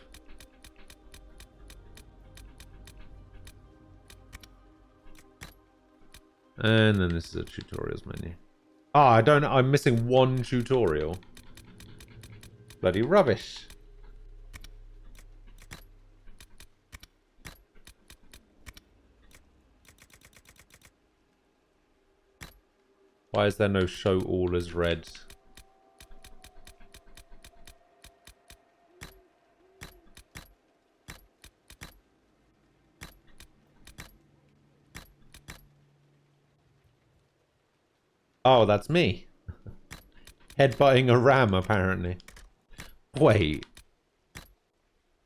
And then this is a tutorials menu. Ah, I don't know. I'm missing one tutorial. Bloody rubbish. Why is there no show all as red? Oh, that's me. Headbutting a ram, apparently. Wait.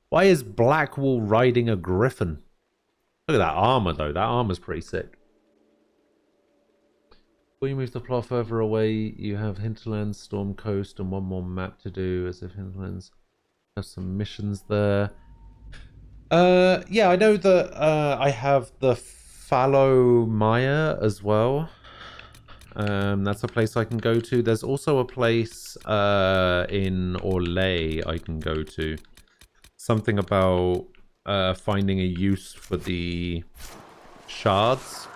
Why is Blackwall riding a griffin? Look at that armor, though. That armor's pretty sick. Before you move the plot further away, you have Hinterlands, Storm Coast, and one more map to do, as if Hinterlands have some missions there. Yeah, I know that I have the Fallow Maya as well. That's a place I can go to. There's also a place in Orlais I can go to. Something about finding a use for the shards.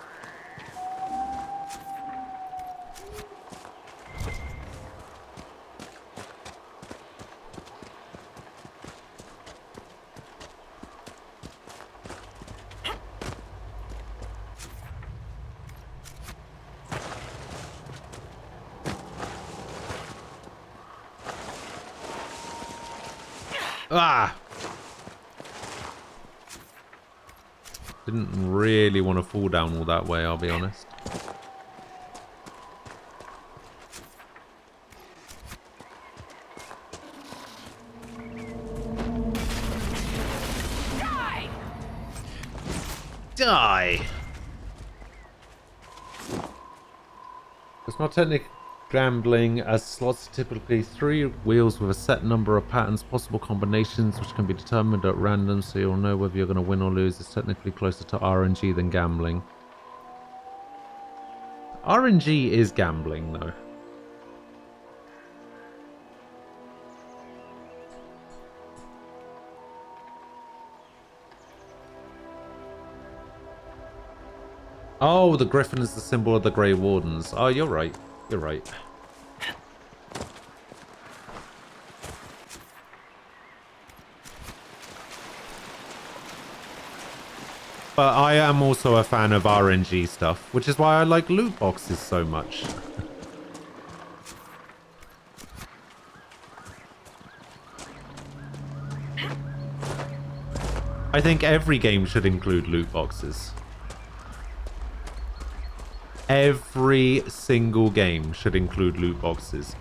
Ah! Didn't really want to fall down all that way, I'll be honest. Die! Die! It's not technically gambling, as slots are typically 3 wheels with a set number of patterns, possible combinations which can be determined at random, so you'll know whether you're going to win or lose. It's technically closer to RNG than gambling. RNG is gambling, though. Oh, the griffin is the symbol of the Grey Wardens. Oh, you're right. You're right. But I am also a fan of RNG stuff, which is why I like loot boxes so much. I think every game should include loot boxes. Every single game should include loot boxes.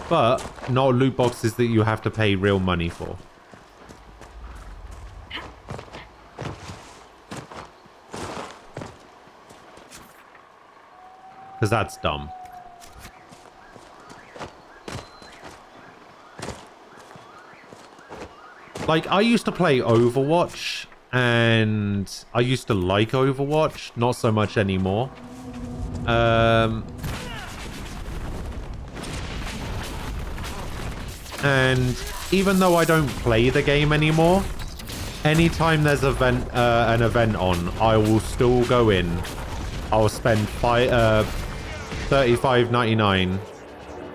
But not loot boxes that you have to pay real money for. Because that's dumb. Like, I used to play Overwatch, and I used to like Overwatch, not so much anymore. And even though I don't play the game anymore, anytime there's an event on, I will still go in. I'll spend $35.99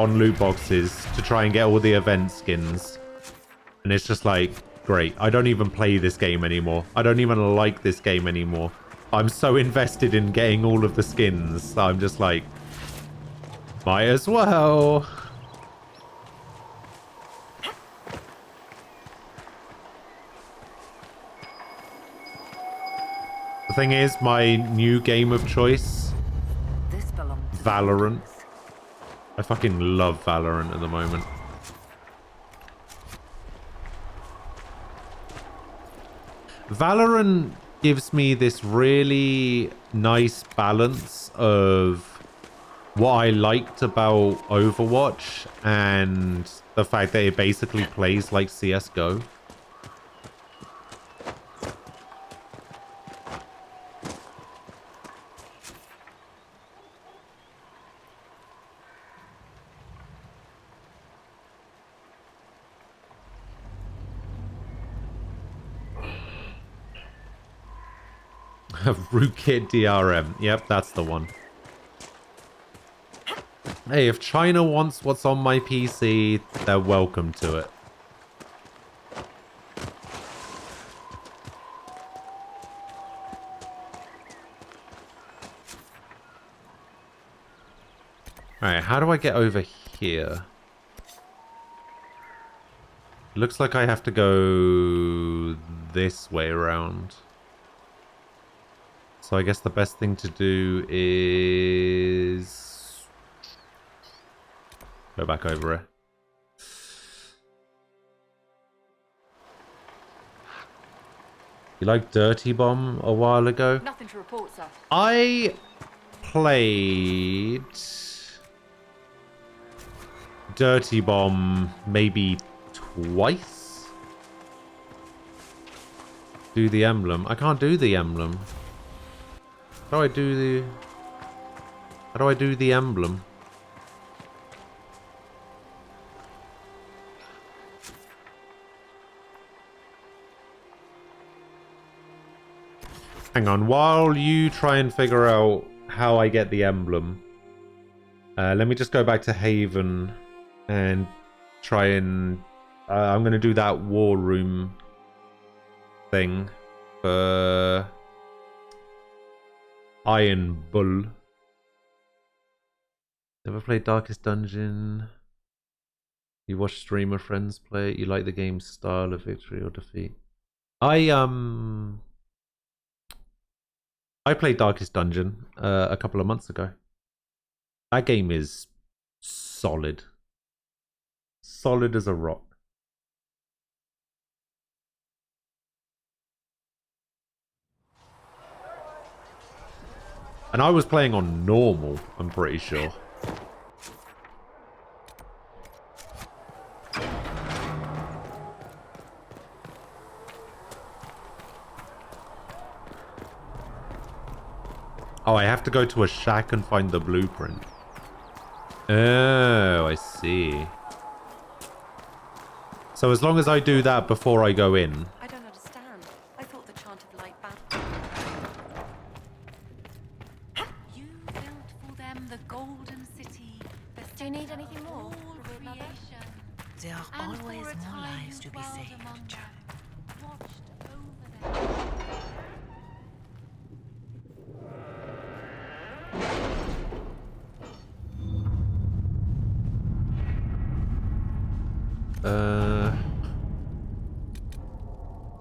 on loot boxes to try and get all the event skins. And it's just like, great. I don't even play this game anymore. I don't even like this game anymore. I'm so invested in getting all of the skins. I'm just like, might as well. The thing is, my new game of choice, Valorant. I fucking love Valorant at the moment. Valorant gives me this really nice balance of what I liked about Overwatch and the fact that it basically plays like CSGO. Rootkit DRM. Yep, that's the one. Hey, if China wants what's on my PC, they're welcome to it. Alright, how do I get over here? It looks like I have to go this way around. So I guess the best thing to do is go back over it. You like Dirty Bomb a while ago? Nothing to report, sir. I played Dirty Bomb maybe twice. Do the emblem. I can't do the emblem. How do I do the emblem? Hang on, while you try and figure out how I get the emblem, let me just go back to Haven and try and... I'm going to do that war room thing for Iron Bull. Never played Darkest Dungeon. You watch streamer friends play it. You like the game's style of victory or defeat. I played Darkest Dungeon a couple of months ago. That game is solid. Solid as a rock. And I was playing on normal, I'm pretty sure. Oh, I have to go to a shack and find the blueprint. Oh, I see. So as long as I do that before I go in. I don't understand. I thought the chant of light bound. You built for them the golden city. Do you need anything more? Creation. There are always more lives to be saved, Jack.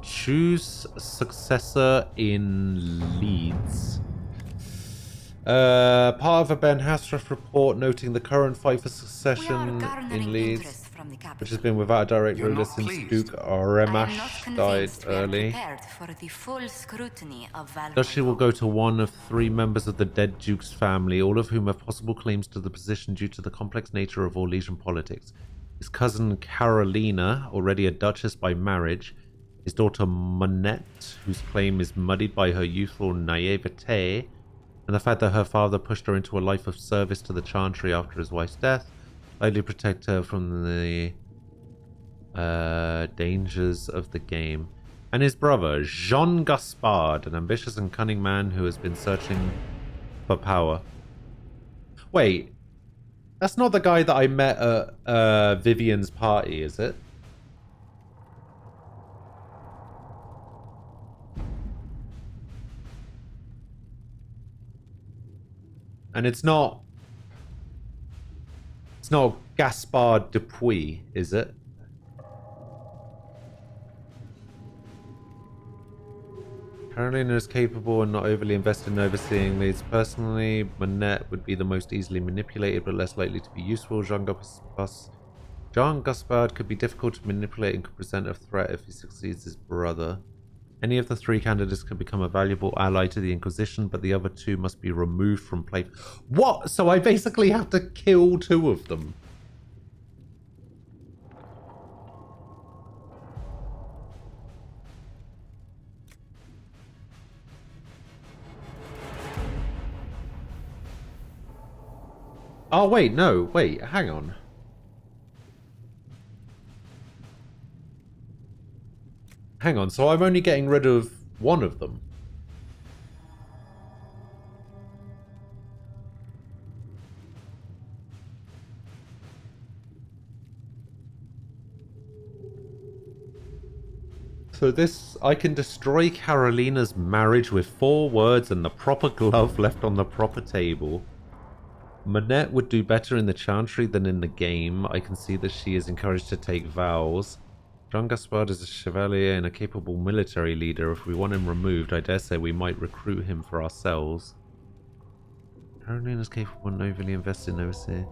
Choose successor in Leeds. Part of a Ben Hasselhoff report noting the current fight for succession in Leeds, which has been without a direct ruler since Duke Remash died early. Duchy will go to one of 3 members of the dead Duke's family, all of whom have possible claims to the position due to the complex nature of Orlesian politics. His cousin Carolina, already a duchess by marriage, his daughter Monette, whose claim is muddied by her youthful naivete, and the fact that her father pushed her into a life of service to the Chantry after his wife's death, likely protect her from the dangers of the game. And his brother, Jean Gaspard, an ambitious and cunning man who has been searching for power. Wait, that's not the guy that I met at Vivian's party, is it? And it's not Gaspard Dupuis, is it? Carolina is capable and not overly invested in overseeing Leeds personally. Monette would be the most easily manipulated but less likely to be useful. Jean Gaspard could be difficult to manipulate and could present a threat if he succeeds his brother. Any of the 3 candidates can become a valuable ally to the Inquisition, but the other 2 must be removed from play. What? So I basically have to kill 2 of them? Oh, wait, no. Wait, hang on. Hang on, so I'm only getting rid of 1 of them. So this, I can destroy Carolina's marriage with 4 words and the proper glove left on the proper table. Manette would do better in the chantry than in the game. I can see that she is encouraged to take vows. Jean Gaspard is a chevalier and a capable military leader. If we want him removed, I dare say we might recruit him for ourselves. Carolina's capable and overly invested in overseer.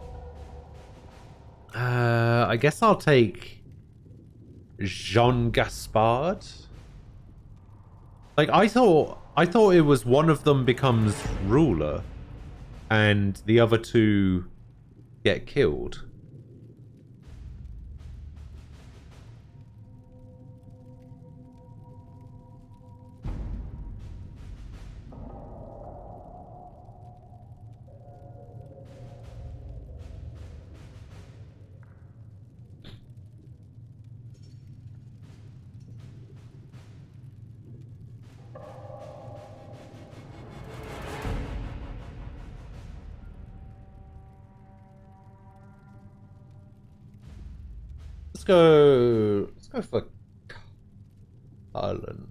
I guess I'll take Jean Gaspard. Like I thought it was one of them becomes ruler and the other 2 get killed. Let's go for Cullen.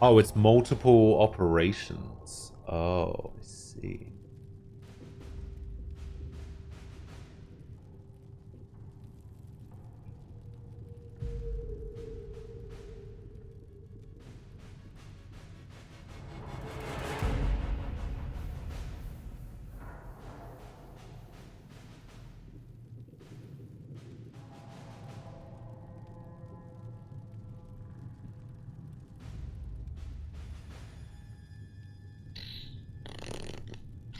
Oh, it's multiple operations. Oh, I see.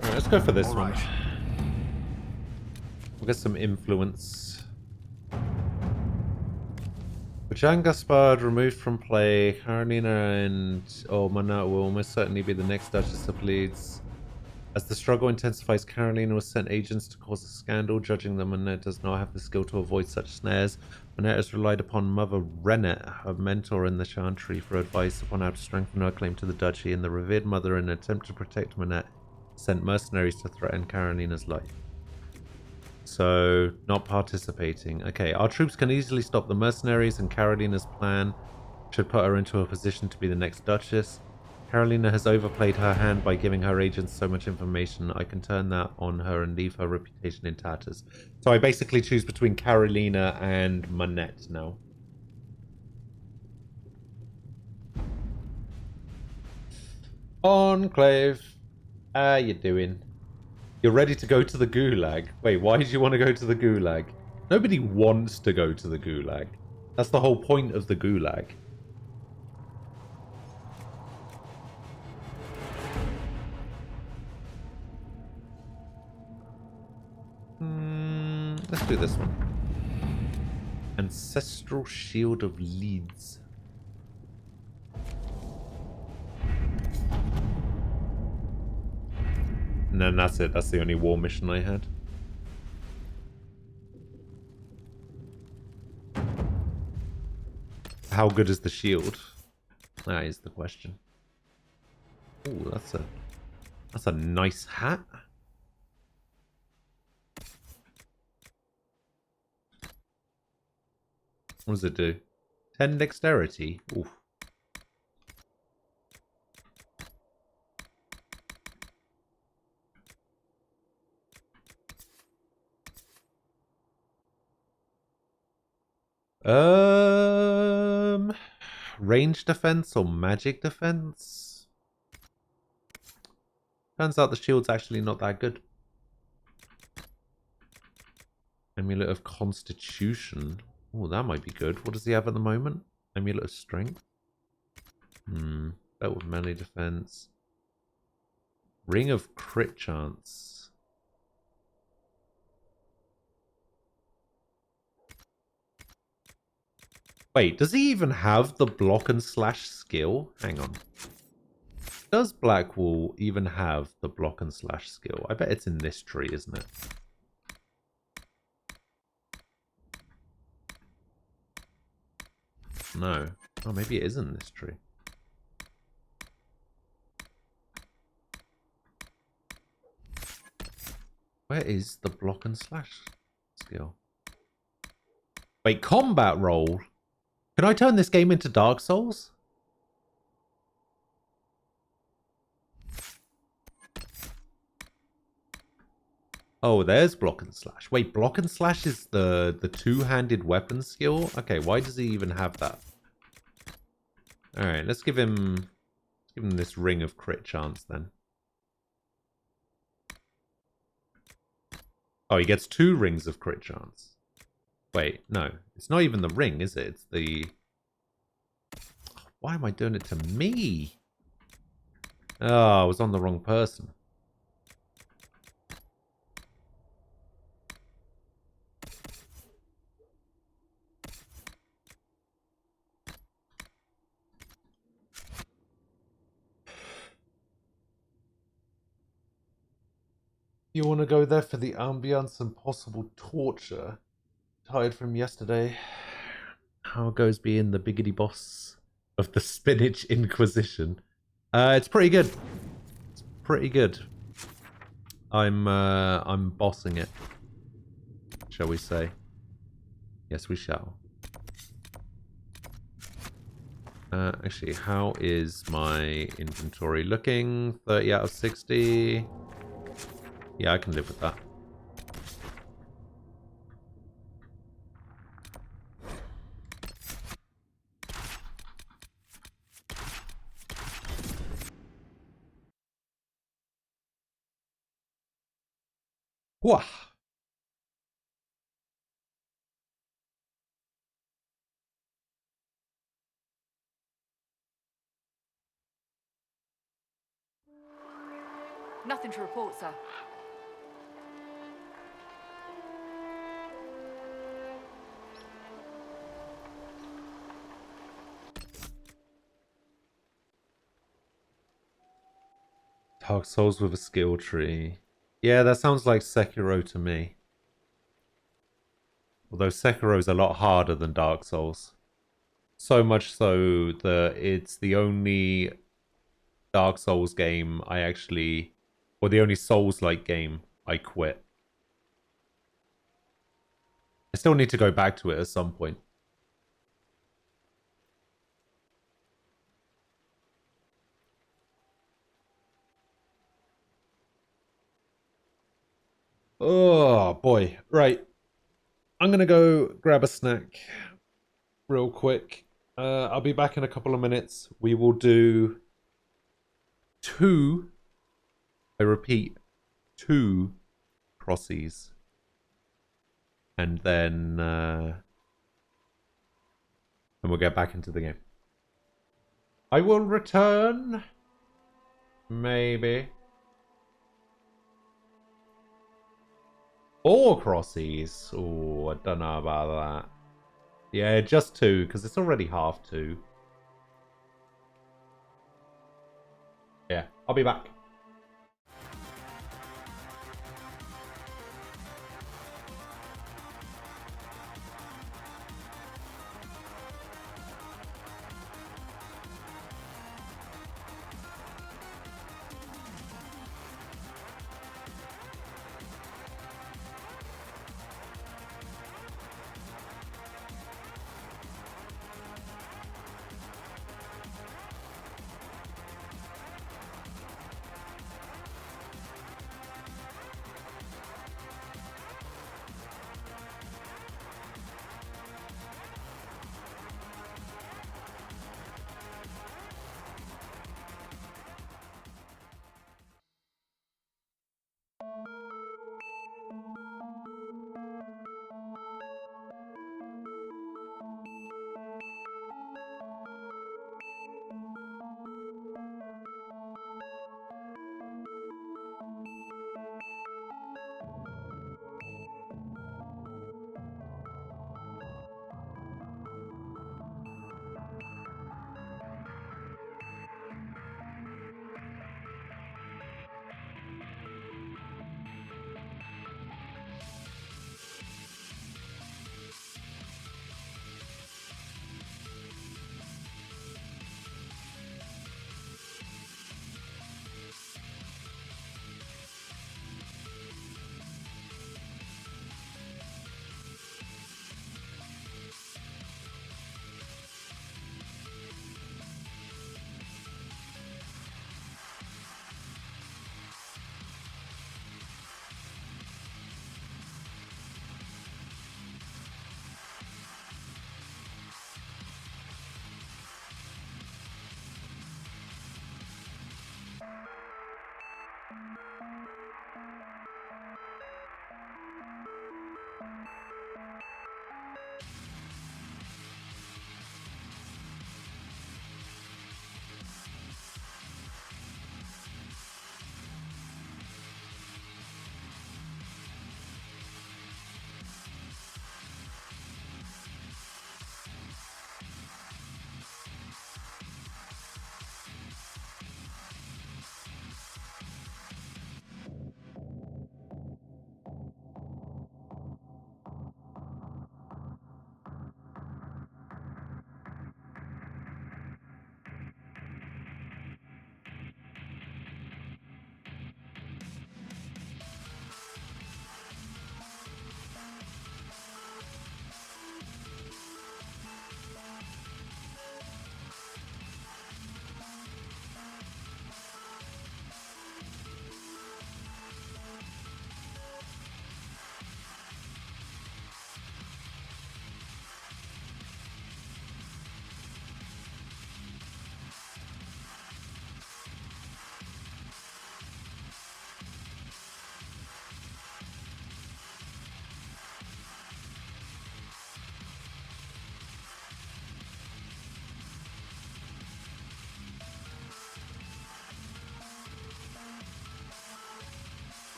Alright, let's go for this one. We'll get some influence. With Jean Gaspard removed from play, Carolina and Manette will almost certainly be the next Duchess of Leeds. As the struggle intensifies, Carolina will send agents to cause a scandal, judging that Manette does not have the skill to avoid such snares. Manette has relied upon Mother Rennet, her mentor in the Chantry, for advice upon how to strengthen her claim to the duchy, and the revered mother, in an attempt to protect Manette, sent mercenaries to threaten Carolina's life. So, not participating. Okay, our troops can easily stop the mercenaries, and Carolina's plan should put her into a position to be the next Duchess. Carolina has overplayed her hand by giving her agents so much information. I can turn that on her and leave her reputation in tatters. So I basically choose between Carolina and Manette now. Enclave. How you doing? You're ready to go to the Gulag. Wait, why do you want to go to the Gulag? Nobody wants to go to the Gulag. That's the whole point of the Gulag. Let's do this one. Ancestral Shield of Leeds. And then that's it. That's the only war mission I had. How good is the shield? That is the question. Oh, that's a nice hat. What does it do? 10 dexterity. Oof. Range defense or magic defense? Turns out the shield's actually not that good. Amulet of Constitution. Oh, that might be good. What does he have at the moment? Amulet of Strength. That with melee defense. Ring of Crit Chance. Wait, does he even have the block and slash skill? Hang on. Does Blackwall even have the block and slash skill? I bet it's in this tree, isn't it? No. Oh, maybe it is in this tree. Where is the block and slash skill? Wait, combat roll? Can I turn this game into Dark Souls? Oh, there's block and slash. Wait, block and slash is the two-handed weapon skill? Okay, why does he even have that? Alright, let's give him this ring of crit chance then. Oh, he gets 2 rings of crit chance. Wait, no. It's not even the ring, is it? It's the... Why am I doing it to me? Oh, I was on the wrong person. You want to go there for the ambience and possible torture? Tired from yesterday. How goes being the biggity boss of the Spinach Inquisition? It's pretty good. It's pretty good. I'm bossing it. Shall we say? Yes, we shall. Actually, how is my inventory looking? 30 out of 60. Yeah, I can live with that. Wah! Nothing to report, sir. Dark Souls with a skill tree. Yeah, that sounds like Sekiro to me. Although Sekiro's a lot harder than Dark Souls. So much so that it's the only Dark Souls game I actually... Or the only Souls-like game I quit. I still need to go back to it at some point. Oh, boy. Right. I'm going to go grab a snack real quick. I'll be back in a couple of minutes. We will do 2, I repeat, 2 crosses. And then we'll get back into the game. I will return. Maybe. 4 crosses. Oh, I don't know about that. Yeah, just 2, because it's already 2:30. Yeah, I'll be back.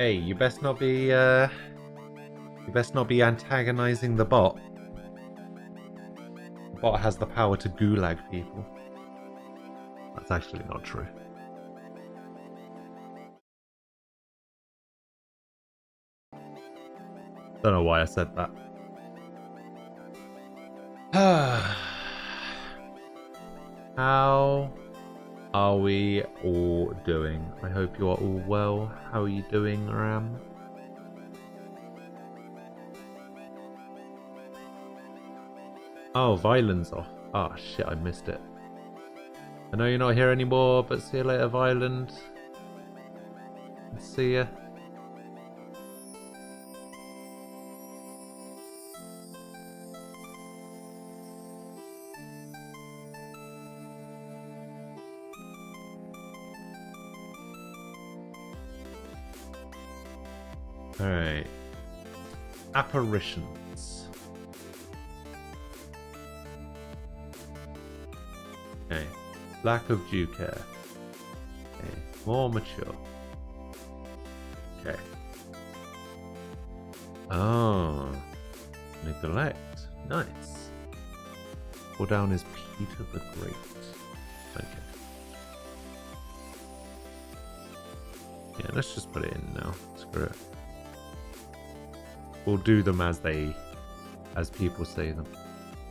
Hey, you best not be antagonizing the bot. The bot has the power to gulag people. That's actually not true. Don't know why I said that. How are we all doing? I hope you are all well. How are you doing, Ram? Oh, Violent's off. Ah, shit, I missed it. I know you're not here anymore, but see you later, Violent. See ya. Alright. Apparitions. Okay. Lack of due care. Okay. More mature. Okay. Oh. Neglect. Nice. Pull down is Peter the Great. Okay. Yeah, let's just put it in now. Screw it. We'll do them as people say them.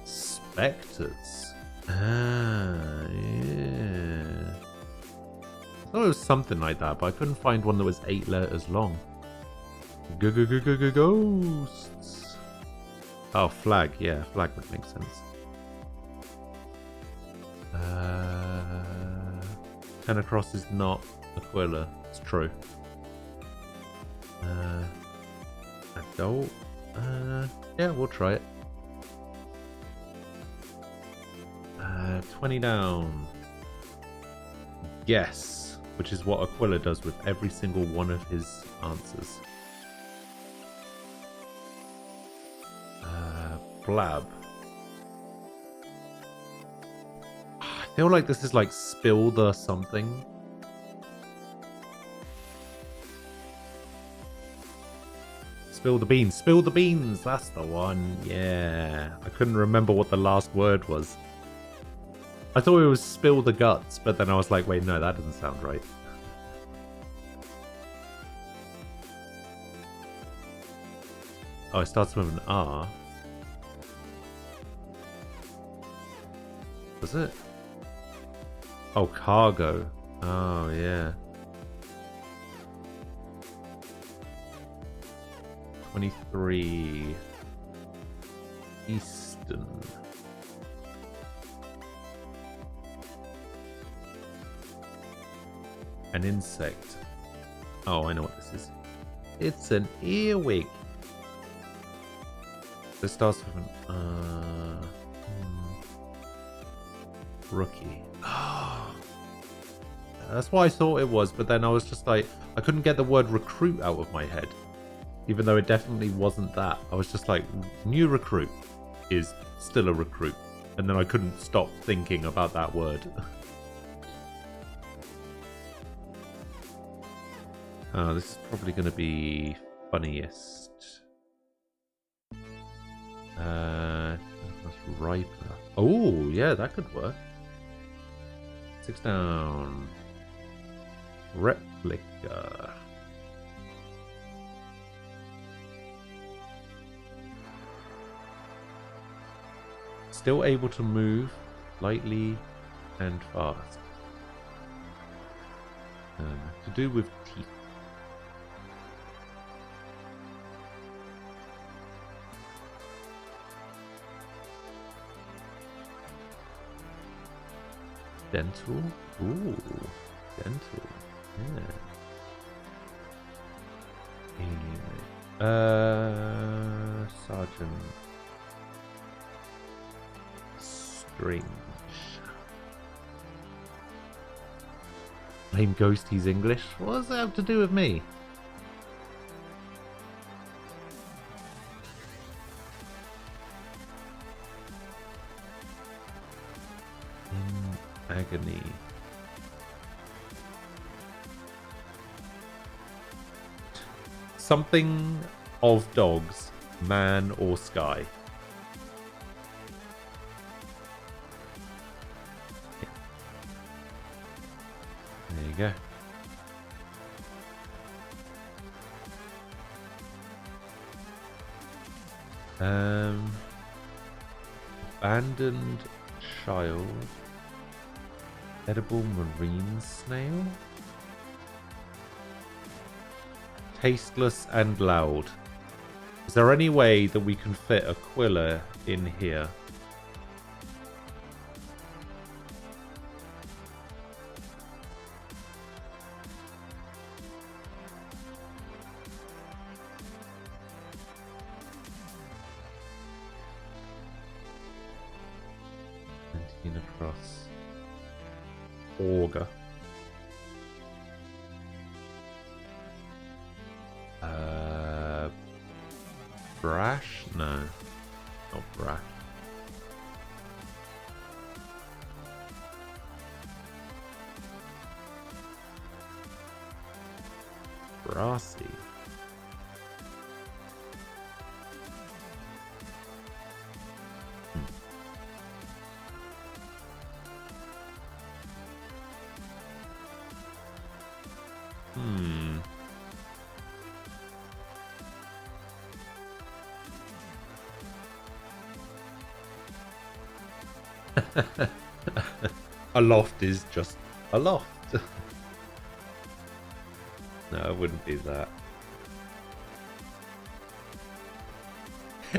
Spectres. Ah, yeah. I thought it was something like that, but I couldn't find one that was 8 letters long. Ghosts. Oh, flag. Yeah, flag would make sense. 10 across is not Aquila. It's true. Adult. Yeah, we'll try it. 20 down. Guess, which is what Aquila does with every single one of his answers. Blab. I feel like this is like spill the something. Spill the beans. Spill the beans. That's the one. Yeah. I couldn't remember what the last word was. I thought it was spill the guts, but then I was like, wait, no, that doesn't sound right. Oh, it starts with an R. Was it? Oh, cargo. Oh, yeah. 23. Eastern. An insect. Oh, I know what this is. It's an earwig. This starts with an rookie. Oh. That's what I thought it was, but then I was just like, I couldn't get the word recruit out of my head. Even though it definitely wasn't that. I was just like, new recruit is still a recruit. And then I couldn't stop thinking about that word. Oh, this is probably going to be funniest. That's riper. Oh, yeah, that could work. 6 down. Replica. Still able to move lightly and fast. To do with teeth. Dental? Ooh, dental. Yeah. Sergeant. Strange. Blame Ghost, he's English. What does that have to do with me? In agony. something of dogs, man or sky. There you go. Abandoned child. Edible marine snail. Tasteless and loud. Is there any way that we can fit Aquila in here? Across auger. Brash? No, not brash. Brassy. A loft is just a loft. No, it wouldn't be that.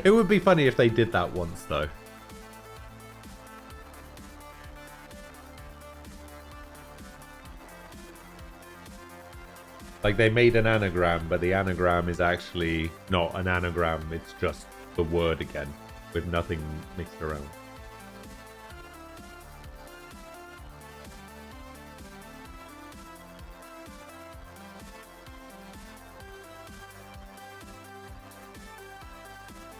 It would be funny if they did that once, though. Like, they made an anagram, but the anagram is actually not an anagram. It's just the word again, with nothing mixed around.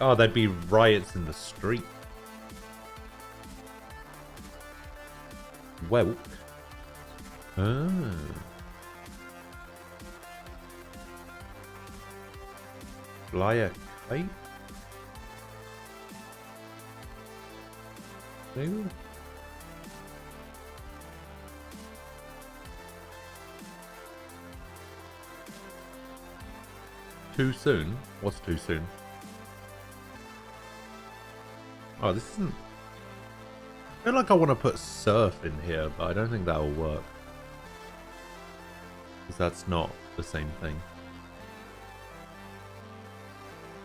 Oh, there'd be riots in the street. Welk. Ah. Fly a kite? Maybe? Too soon? What's too soon? Oh, this isn't... I feel like I want to put surf in here, but I don't think that'll work. Because that's not the same thing.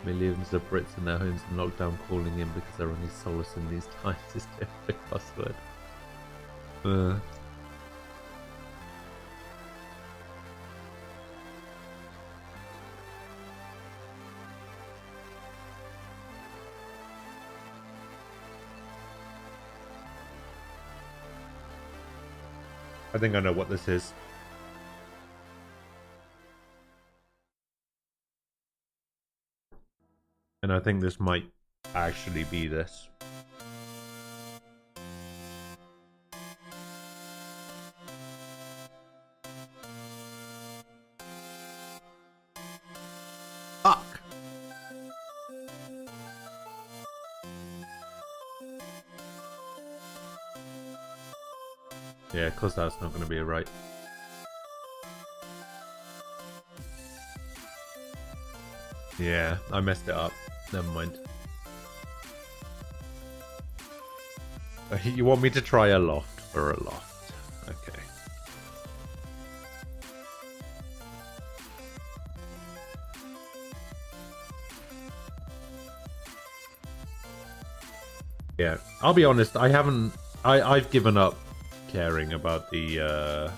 Millions of Brits in their homes in lockdown calling in because their only solace in these times is the password. I think I know what this is. And I think this might actually be this. Fuck! Yeah, cause that's not going to be right. Yeah, I messed it up. Never mind. You want me to try a loft for a loft? Okay. Yeah, I'll be honest, I haven't... I've given up caring about the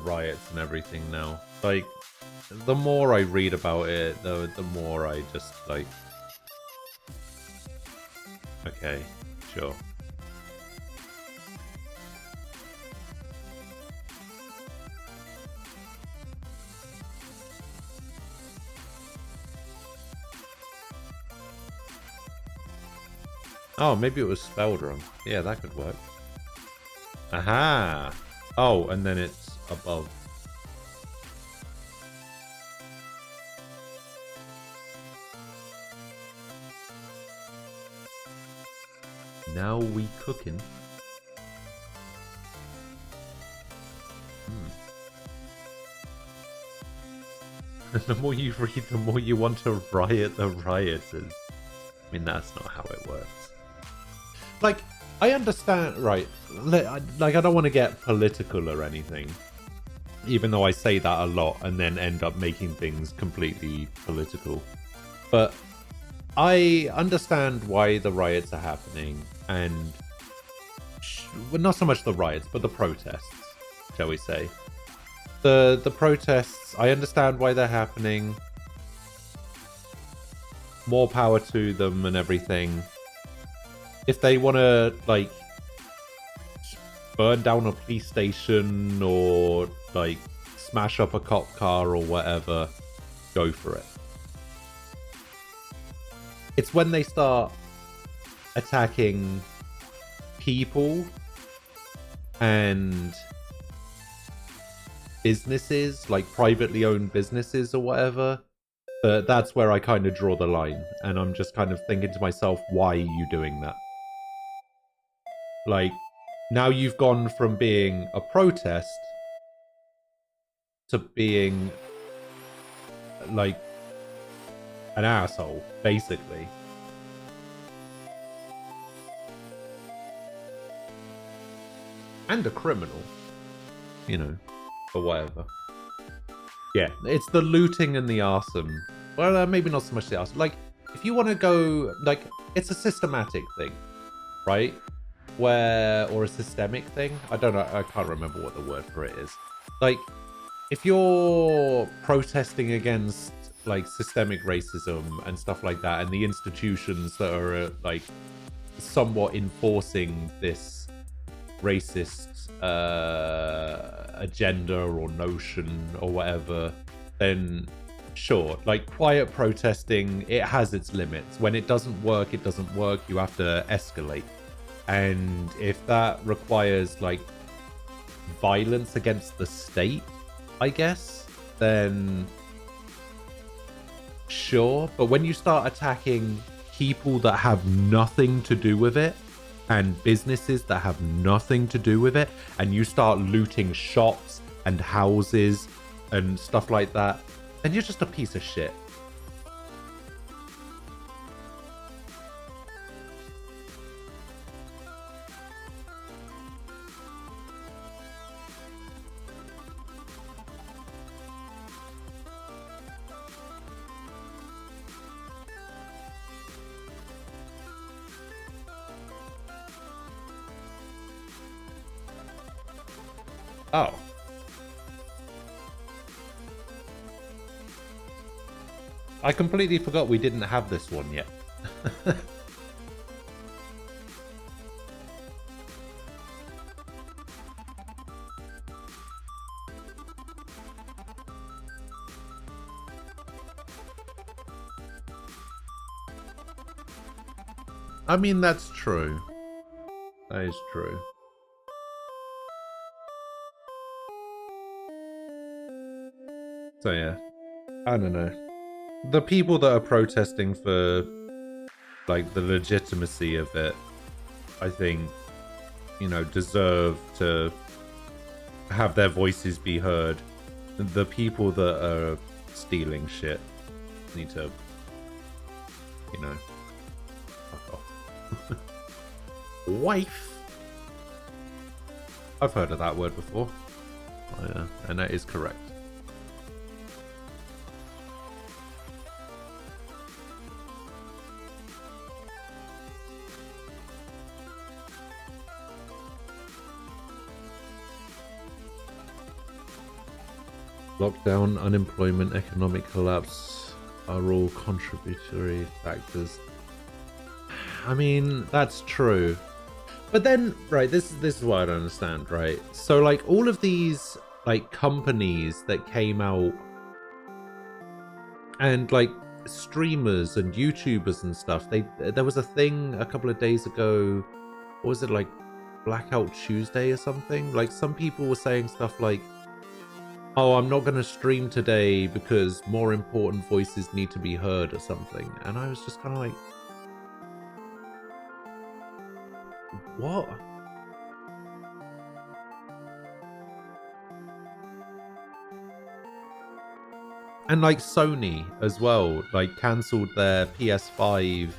riots and everything now. Like, the more I read about it, the more I just, like... Okay, sure. Oh, maybe it was spelled wrong. Yeah, that could work. Aha! Oh, and then it's above. Now we cooking. The more you read, the more you want to riot the rioters. I mean, that's not how it works. Like, I understand, right? Like, I don't want to get political or anything, even though I say that a lot and then end up making things completely political. But I understand why the riots are happening, and well, not so much the riots, but the protests, shall we say. The protests, I understand why they're happening. More power to them and everything. If they want to, like, burn down a police station or, like, smash up a cop car or whatever, go for it. It's when they start attacking people and businesses, like privately owned businesses or whatever, that's where I kind of draw the line. And I'm just kind of thinking to myself, why are you doing that? Like, now you've gone from being a protest to being, like, an asshole, basically. And a criminal. You know, or whatever. Yeah, it's the looting and the arson. Well, maybe not so much the arson. Like, if you want to go, like, it's a systematic thing, right? Or a systemic thing. I don't know. I can't remember what the word for it is. Like, if you're protesting against, like, systemic racism and stuff like that, and the institutions that are, like, somewhat enforcing this racist agenda or notion or whatever, then sure. Like, quiet protesting, it has its limits. When it doesn't work, it doesn't work. You have to escalate. And if that requires, like, violence against the state, I guess, then sure. But when you start attacking people that have nothing to do with it, and businesses that have nothing to do with it, and you start looting shops and houses and stuff like that, then you're just a piece of shit. Oh. I completely forgot we didn't have this one yet. I mean, that's true. That is true. So yeah, I don't know. The people that are protesting for, like, the legitimacy of it, I think, you know, deserve to have their voices be heard. The people that are stealing shit need to, you know, fuck off. Wife. I've heard of that word before. Oh, yeah, and that is correct. Lockdown, unemployment, economic collapse are all contributory factors. I mean, that's true. But then, right, this is what I don't understand, right? So, like, all of these, like, companies that came out and, like, streamers and YouTubers and stuff, there was a thing a couple of days ago, what was it, like, Blackout Tuesday or something? Like, some people were saying stuff like, oh, I'm not going to stream today because more important voices need to be heard or something. And I was just kind of like, What? And like Sony as well, like cancelled their PS5.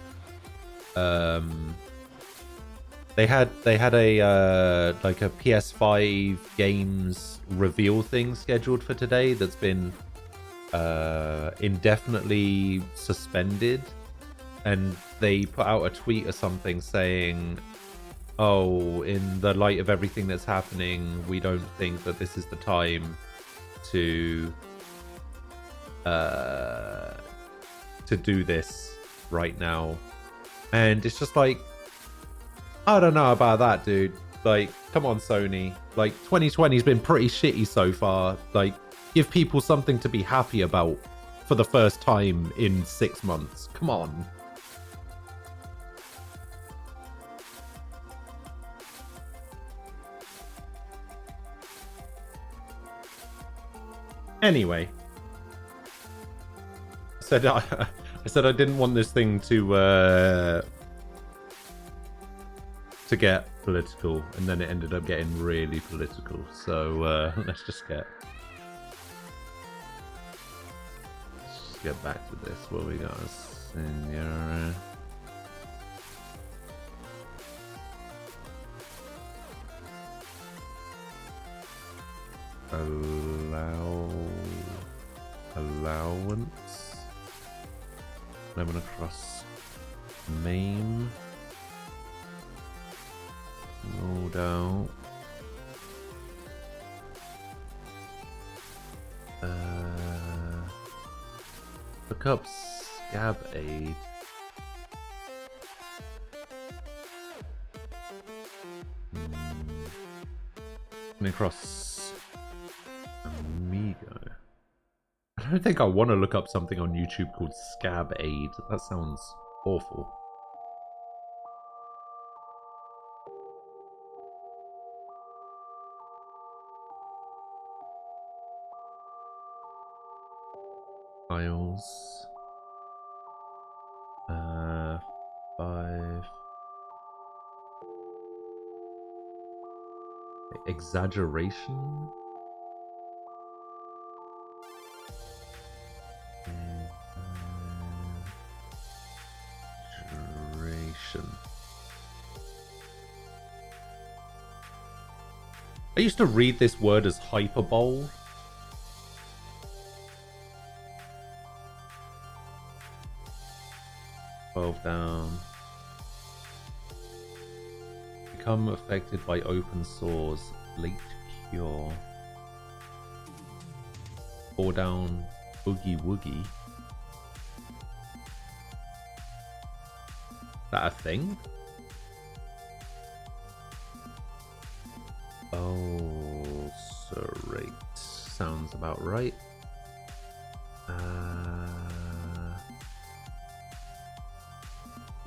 They had a like a PS5 games reveal thing scheduled for today that's been indefinitely suspended, and they put out a tweet or something saying, oh, in the light of everything that's happening, we don't think that this is the time to do this right now. And it's just like, I don't know about that, dude. Like, come on, Sony. Like, 2020's been pretty shitty so far. Like, give people something to be happy about for the first time in 6 months. Come on. Anyway, I said I didn't want this thing to get political, and then it ended up getting really political. So let's just get back to this. What we got? Senora. Allowance. Lemon across name. No doubt. Look up Scab Aid. Coming across Amigo. I don't think I want to look up something on YouTube called Scab Aid. That sounds awful. Files. 5. Exaggeration. Exaggeration. I used to read this word as hyperbole. Down. Become affected by open sores. Late cure. 4 down. Boogie woogie. That a thing? Oh, right. Sounds about right.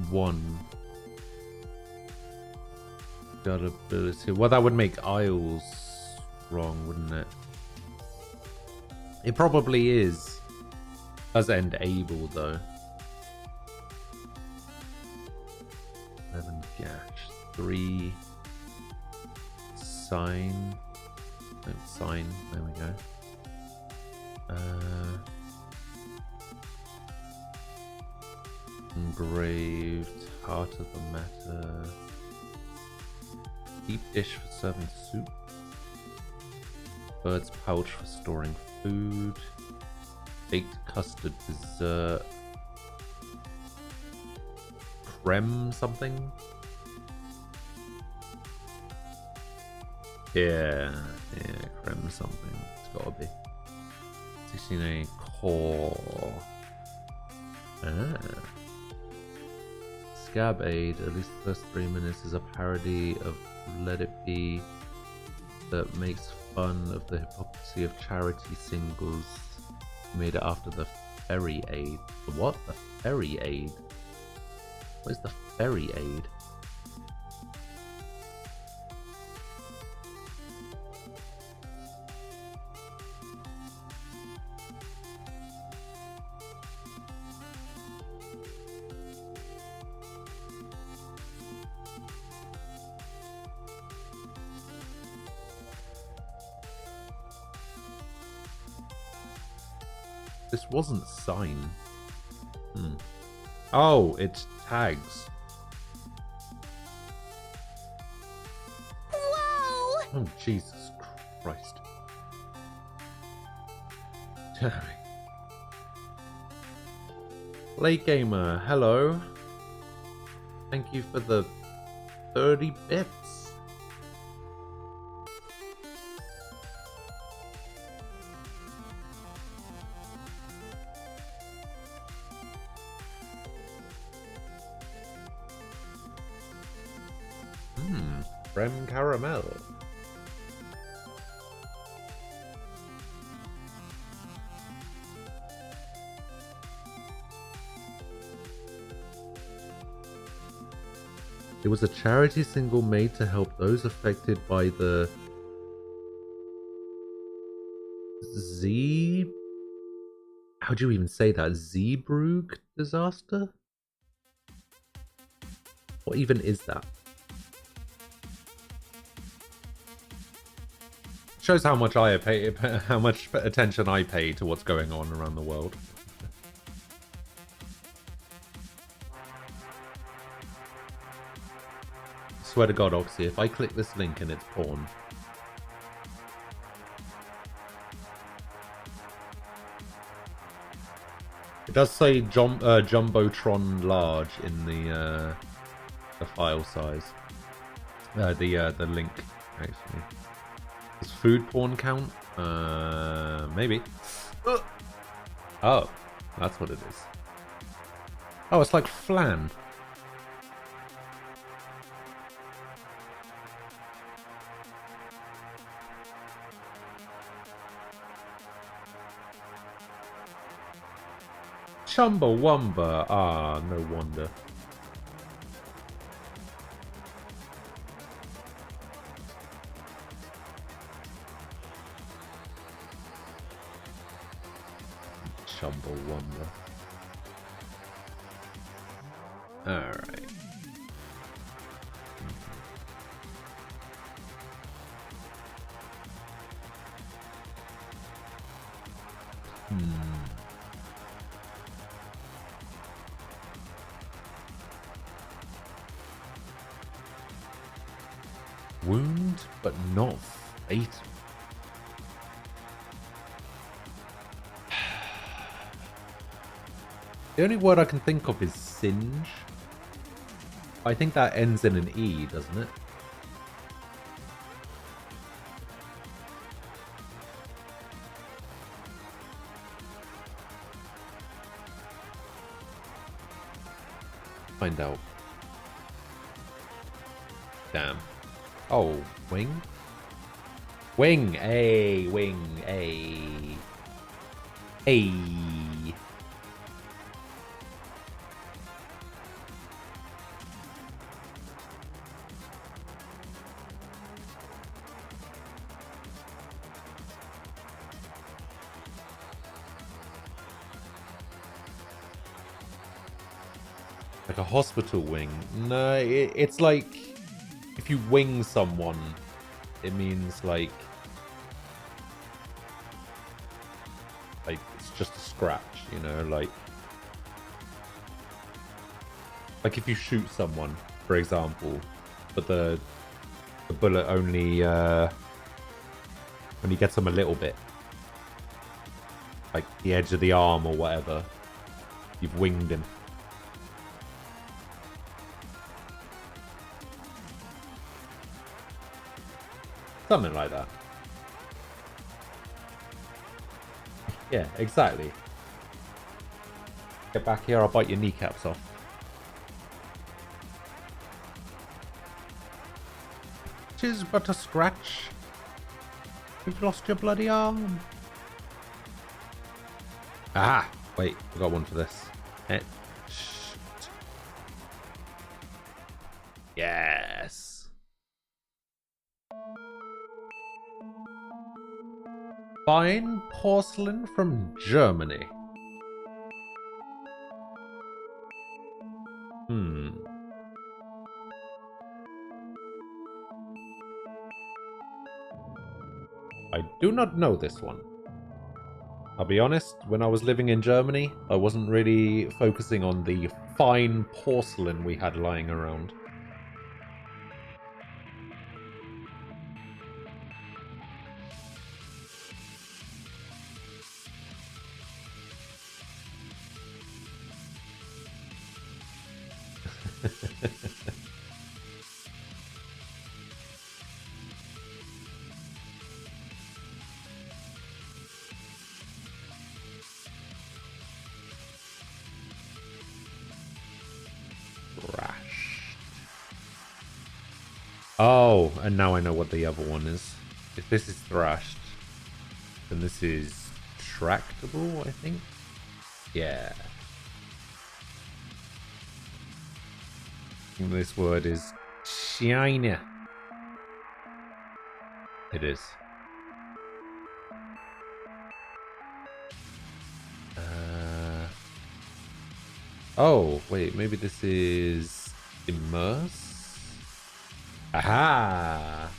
One. Got ability. Well, that would make Isles wrong, wouldn't it? It probably is. Does end able though. 11 gash. 3 sign. No, sign. There we go. Engraved. Heart of the matter. Deep dish for serving soup. Bird's pouch for storing food. Baked custard dessert. Creme something? Yeah, creme something. It's gotta be. 16A core. Scab Aid, at least the first 3 minutes, is a parody of Let It Be that makes fun of the hypocrisy of charity singles. Made it after the Ferry Aid. The what? The Ferry Aid? What is the Ferry Aid? This wasn't sign. Oh, it's tags. Whoa! Oh, Jesus Christ. Damn. Late Gamer, hello. Thank you for the 30 bits. Creme caramel. It was a charity single made to help those affected by the how do you even say that? Zeebrugge disaster? What even is that? Shows how much how much attention I pay to what's going on around the world. Swear to God, Oxy, if I click this link and it's porn. It does say Jumbotron large in the file size. The link, actually. Does food porn count? Maybe. Oh, that's what it is. Oh, it's like flan. Chumbawamba. Ah, no wonder. Chumbawamba. Alright. Wound, but not fatal. The only word I can think of is singe. I think that ends in an E, doesn't it? Find out. Damn. Oh, wing? Wing! A wing! A. A. Like a hospital wing? No, it's like if you wing someone, it means like it's just a scratch, you know, like if you shoot someone, for example, but the bullet only gets them a little bit, like the edge of the arm or whatever, you've winged him. Something like that. Yeah, exactly. Get back here, I'll bite your kneecaps off. "'Tis but a scratch. You've lost your bloody arm." Aha! Wait, I got one for this. Yes. Fine porcelain from Germany. I do not know this one. I'll be honest, when I was living in Germany, I wasn't really focusing on the fine porcelain we had lying around. Oh, and now I know what the other one is. If this is thrashed, then this is tractable, I think? Yeah. And this word is China. It is. Oh, wait, maybe this is immerse? Aha!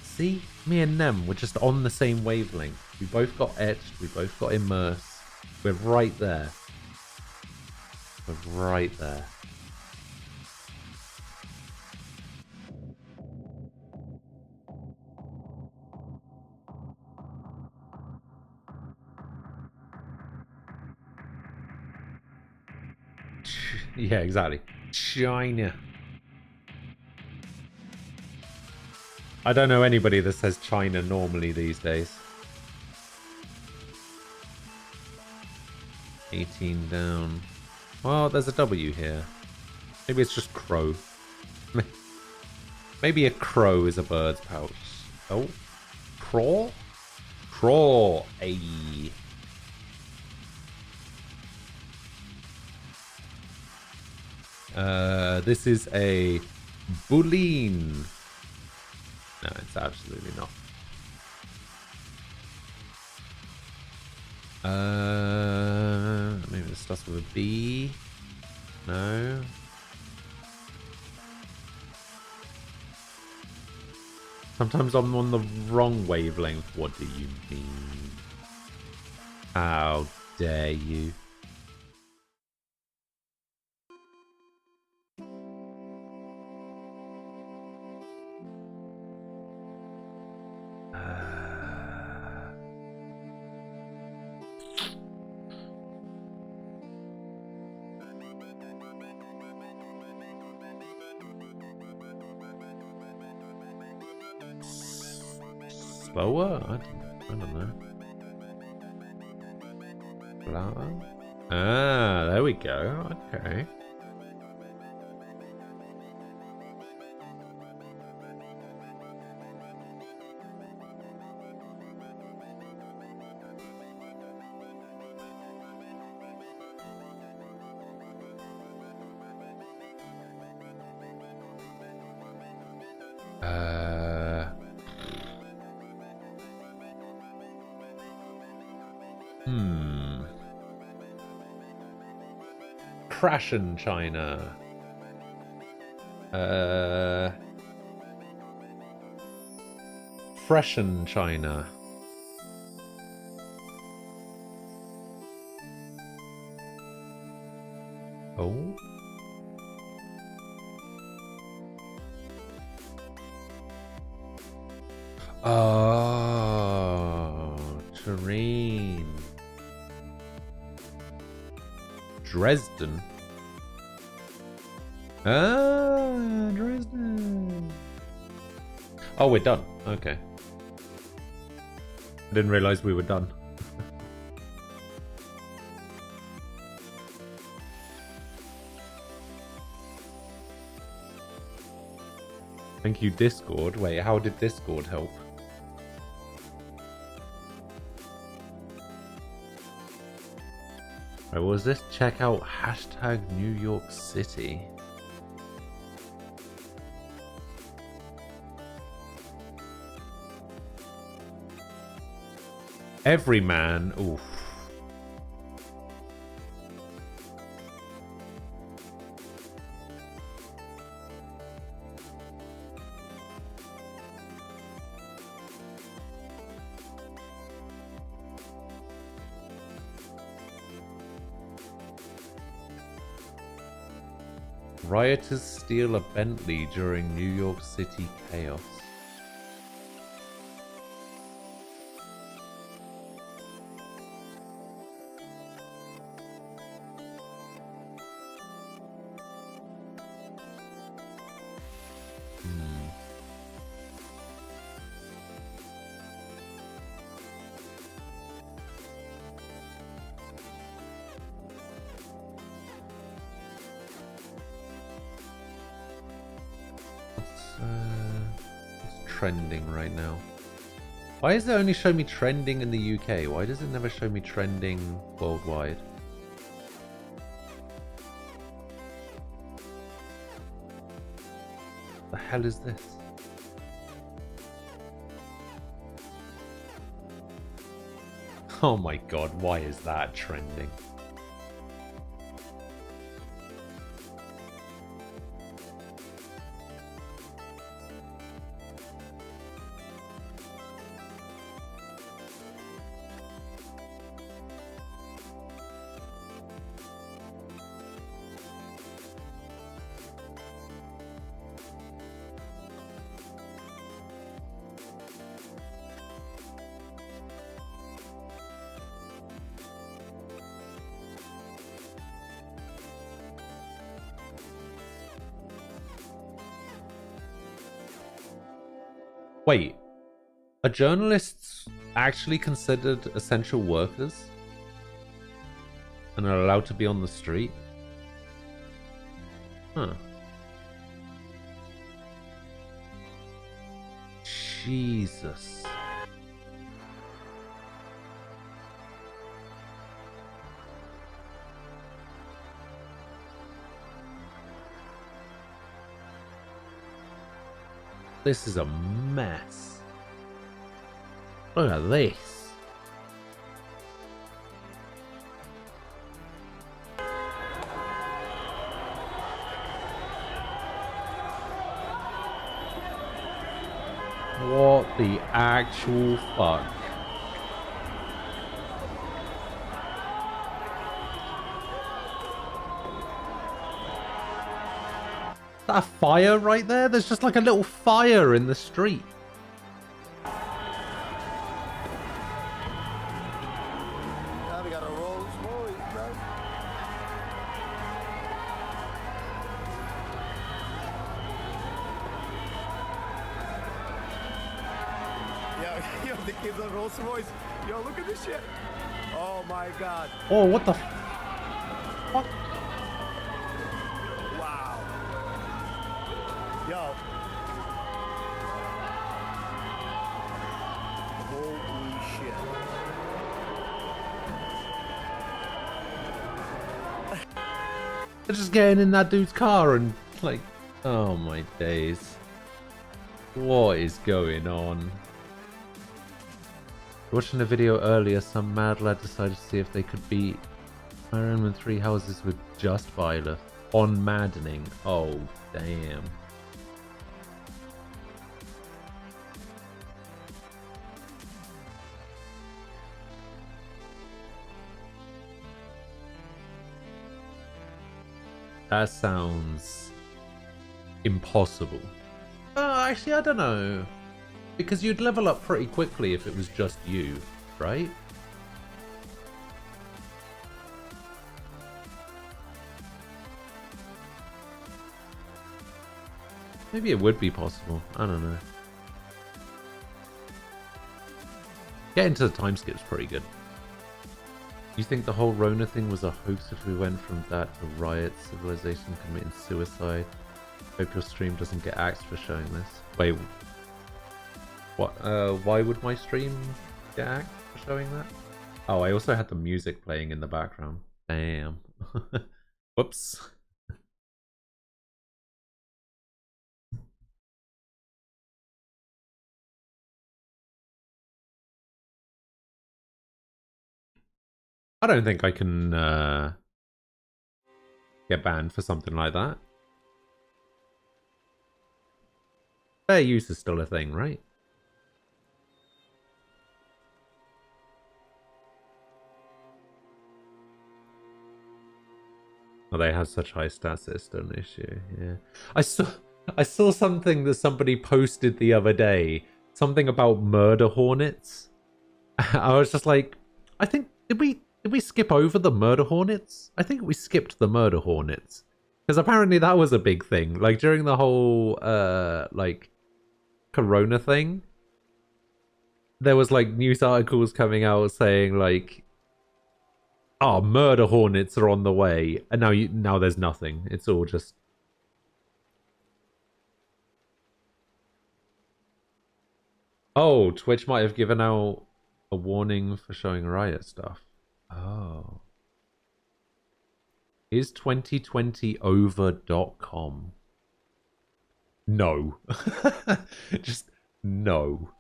See? Me and them, we're just on the same wavelength. We both got etched, we both got immerse. We're right there. We're right there. Yeah, exactly. China. I don't know anybody that says China normally these days. 18 down. Well, there's a W here. Maybe it's just crow. Maybe a crow is a bird's pouch. Oh. Craw? Craw. Ayy. This is a Boolean. No, it's absolutely not. Maybe it starts with a B. No. Sometimes I'm on the wrong wavelength. What do you mean? How dare you? Slower? I don't know. Flower? Ah, there we go. Okay. Crashin' China. Freshen China. Oh. Oh, terrain. Dresden. Ah, Dresden. Oh, we're done. Okay. I didn't realize we were done. Thank you, Discord. Wait, how did Discord help? Right, what was this? Check out hashtag New York City. Every man. Oof. Rioters steal a Bentley during New York City chaos. What's trending right now? Why does it only show me trending in the UK? Why does it never show me trending worldwide? The hell is this? Oh my god, why is that trending? Wait, are journalists actually considered essential workers and are allowed to be on the street? Huh. Jesus. This is a mess. Look at this. What the actual fuck? Is that a fire right there? There's just like a little fire in the street. Now we got a Rolls Royce, bro. Yo, the kids on Rolls Royce. Yo, look at this shit. Oh my god. Oh, what the fuck? Wow. Yo. Holy shit. They're just getting in that dude's car and like, oh my days. What is going on? Watching a video earlier, some mad lad decided to see if they could beat Fire Emblem 3 houses with just Violet on maddening. Oh, damn. That sounds impossible. Actually, I don't know. Because you'd level up pretty quickly if it was just you, right? Maybe it would be possible. I don't know. Getting to the time skip's pretty good. You think the whole Rona thing was a hoax if we went from that to Riot, Civilization committing suicide? Hope your stream doesn't get axed for showing this. Wait, what? Why would my stream get axed for showing that? Oh, I also had the music playing in the background. Damn. Whoops. I don't think I can get banned for something like that. Fair use is still a thing, right? Oh, they have such high stats that it's still an issue. Yeah, I saw something that somebody posted the other day. Something about murder hornets. I was just like, I think did we skip over the murder hornets? I think we skipped the murder hornets because apparently that was a big thing. Like during the whole like Corona thing, there was like news articles coming out saying like, "Oh, murder hornets are on the way," and now there's nothing. It's all just. Oh, Twitch might have given out a warning for showing riot stuff. Oh. Is 2020 over.com? No. Just no.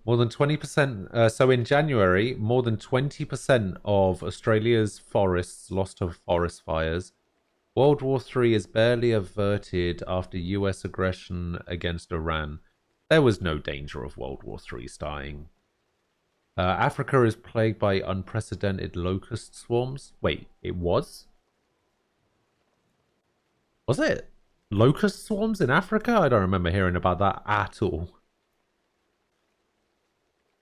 More than 20%. So in January, more than 20% of Australia's forests lost to forest fires. World War III is barely averted after US aggression against Iran. There was no danger of World War III starting. Africa is plagued by unprecedented locust swarms. Wait, it was? Was it? Locust swarms in Africa? I don't remember hearing about that at all.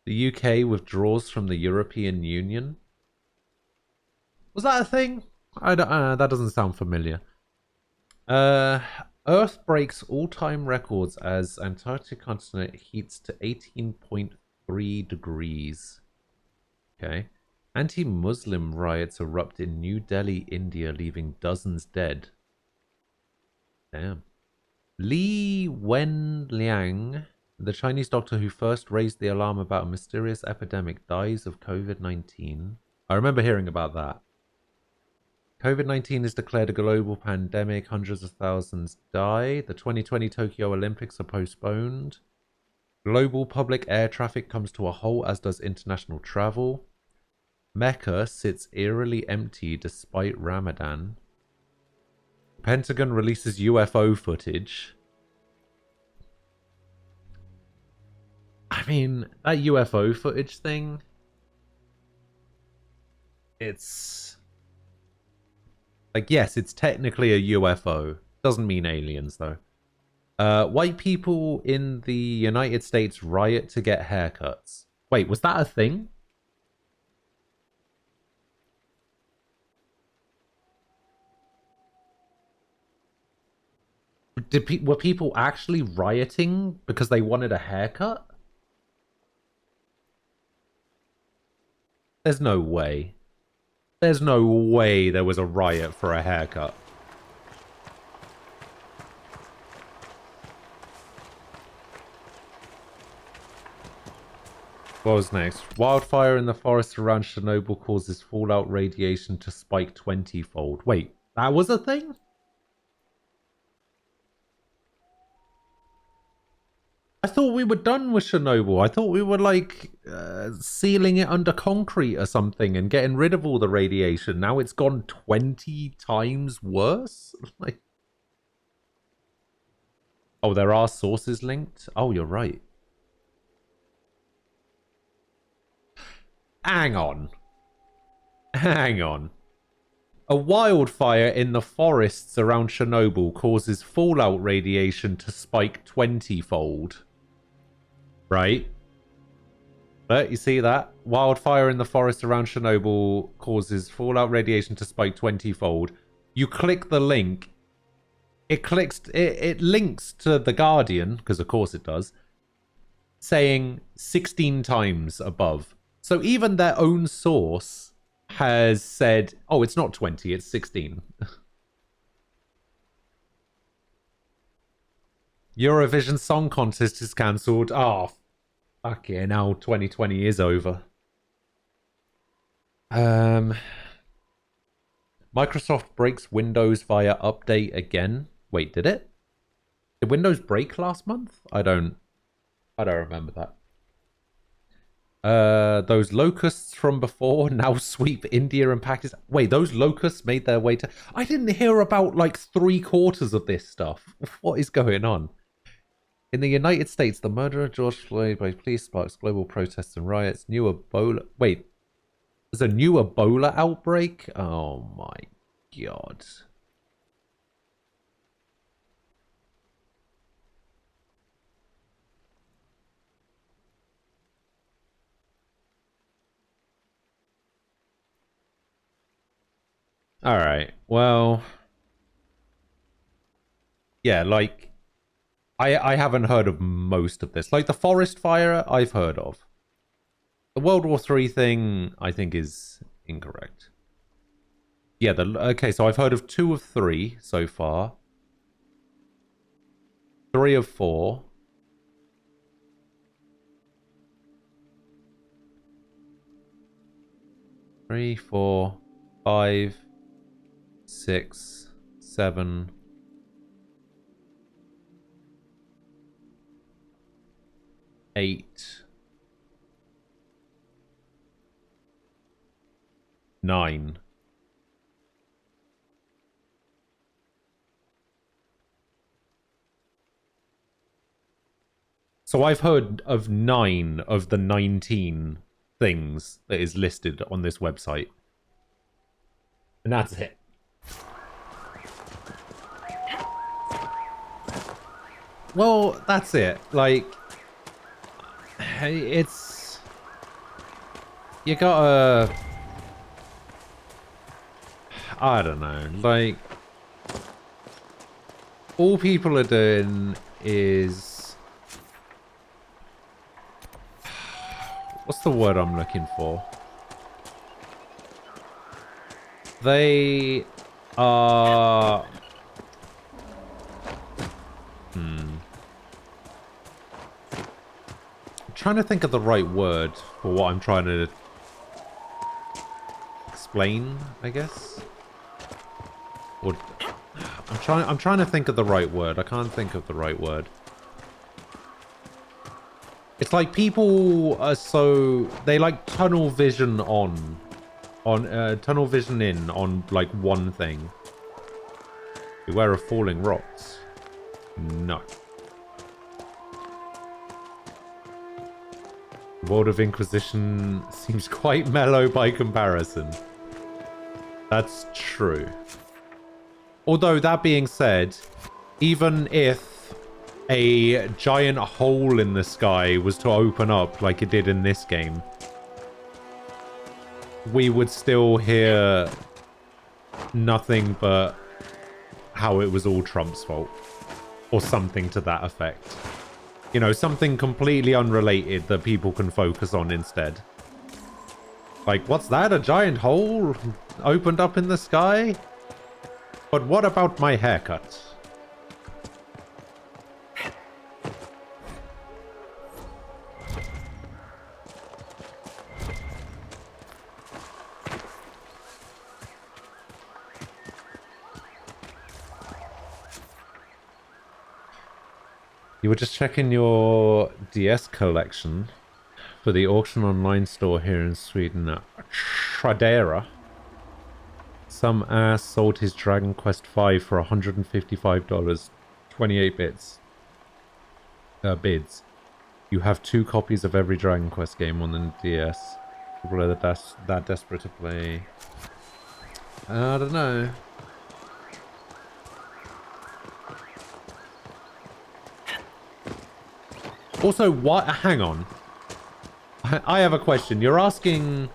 The UK withdraws from the European Union. Was that a thing? That doesn't sound familiar. Earth breaks all-time records as Antarctic continent heats to 18.3 degrees. Okay. Anti-Muslim riots erupt in New Delhi, India, leaving dozens dead. Damn. Li Wenliang, the Chinese doctor who first raised the alarm about a mysterious epidemic, dies of COVID-19. I remember hearing about that. COVID-19 is declared a global pandemic. Hundreds of thousands die. The 2020 Tokyo Olympics are postponed. Global public air traffic comes to a halt, as does international travel. Mecca sits eerily empty despite Ramadan. Pentagon releases UFO footage. I mean, that UFO footage thing, it's like, yes, it's technically a UFO. Doesn't mean aliens, though. White people in the United States riot to get haircuts. Wait, was that a thing? Were people actually rioting because they wanted a haircut? There's no way. There's no way there was a riot for a haircut. What was next? Wildfire in the forest around Chernobyl causes fallout radiation to spike 20-fold. Wait, that was a thing? I thought we were done with Chernobyl. I thought we were like sealing it under concrete or something and getting rid of all the radiation. Now it's gone 20 times worse? Like, oh, there are sources linked? Oh, you're right. Hang on. Hang on. A wildfire in the forests around Chernobyl causes fallout radiation to spike 20-fold. Right? But you see that? Wildfire in the forest around Chernobyl causes fallout radiation to spike 20-fold. You click the link. It links to The Guardian, because of course it does, saying 16 times above. So even their own source has said, oh, it's not 20, it's 16. Eurovision Song Contest is cancelled. Oh, fuck yeah, now 2020 is over. Microsoft breaks Windows via update again. Wait, did it? Did Windows break last month? I don't remember that. Those locusts from before now sweep India and Pakistan. Wait, those locusts made their way to... I didn't hear about like 3/4 of this stuff. What is going on? In the United States, the murder of George Floyd by police sparks global protests and riots. New Ebola... Wait. There's a new Ebola outbreak? Oh my god. Alright, well... Yeah, like... I haven't heard of most of this. Like, the forest fire, I've heard of. The World War III thing, I think, is incorrect. Yeah, okay, so I've heard of 2 of 3 so far. 3 of 4. Three, 4, 5, 6, 7, 8, 9. So I've heard of 9 of the 19 things that is listed on this website. And that's it. Well, that's it. Like, it's... You gotta... I don't know. Like, all people are doing is... What's the word I'm looking for? They are... I'm trying to think of the right word for what I'm trying to explain, I guess. Or I'm trying to think of the right word. I can't think of the right word. It's like people are so... They like tunnel vision tunnel vision in on like one thing. Beware of falling rocks. No. The world of Inquisition seems quite mellow by comparison. That's true. Although, that being said, even if a giant hole in the sky was to open up like it did in this game, we would still hear nothing but how it was all Trump's fault. Or something to that effect. You know, something completely unrelated that people can focus on instead. Like, what's that? A giant hole opened up in the sky? But what about my haircut? You were just checking your DS collection for the auction online store here in Sweden at Tradera. Some ass sold his Dragon Quest V for $155, 28 bits. Bids. You have 2 copies of every Dragon Quest game on the DS. People are that desperate to play. I don't know. Also, what? Hang on. I have a question. You're asking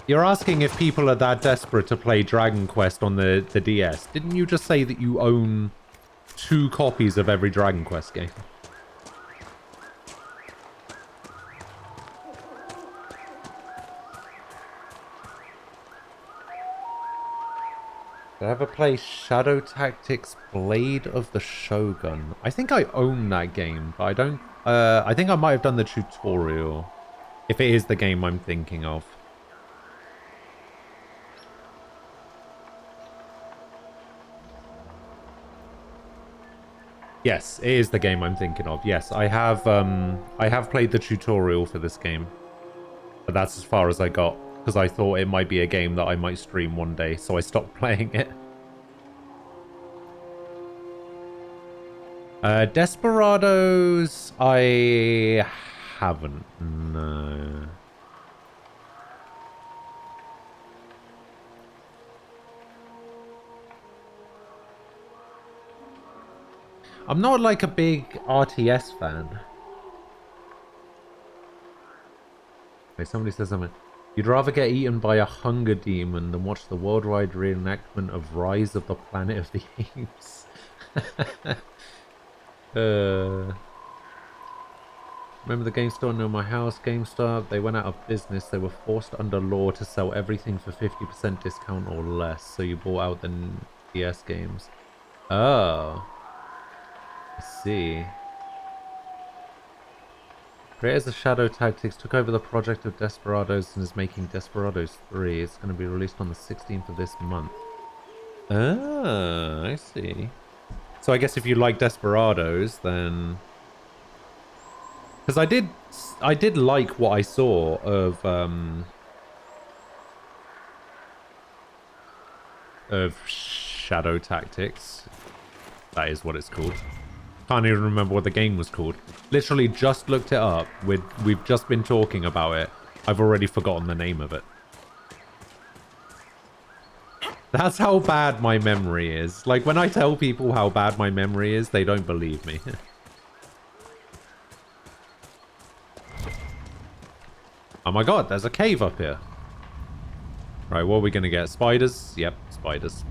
if people are that desperate to play Dragon Quest on the DS. Didn't you just say that you own 2 copies of every Dragon Quest game? Did I ever play Shadow Tactics Blade of the Shogun? I think I own that game, but I don't... I think I might have done the tutorial. If it is the game I'm thinking of. Yes, it is the game I'm thinking of. Yes, I have played the tutorial for this game. But that's as far as I got. Because I thought it might be a game that I might stream one day, so I stopped playing it. Desperados, I haven't. No. I'm not like a big RTS fan. Wait, somebody says something. You'd rather get eaten by a hunger demon than watch the worldwide reenactment of Rise of the Planet of the Apes. Remember the GameStore near my house, GameStop? They went out of business. They were forced under law to sell everything for 50% discount or less. So you bought out the DS games. Oh. I see. Creators of Shadow Tactics took over the project of Desperados and is making Desperados 3. It's going to be released on the 16th of this month. Ah, I see. So I guess if you like Desperados, then... Because I did like what I saw of Shadow Tactics. That is what it's called. Can't even remember what the game was called. Literally just looked it up. We've just been talking about it. I've already forgotten the name of it. That's how bad my memory is. Like, when I tell people how bad my memory is, they don't believe me. Oh my god, there's a cave up here. Right, what are we gonna get? Spiders? Yep, spiders.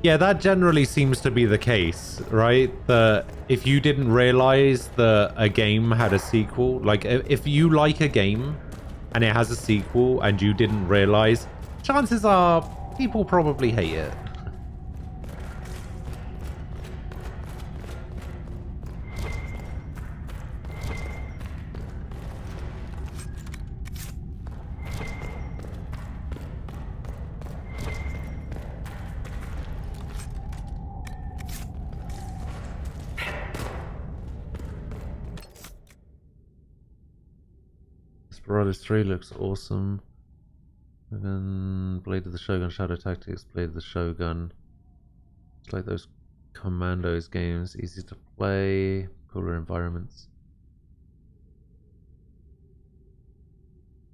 Yeah, that generally seems to be the case, right? That if you didn't realize that a game had a sequel, like if you like a game and it has a sequel and you didn't realize, chances are people probably hate it. Desperados 3 looks awesome. And then Blade of the Shogun, Shadow Tactics, Blade of the Shogun. It's like those Commandos games, easy to play, cooler environments.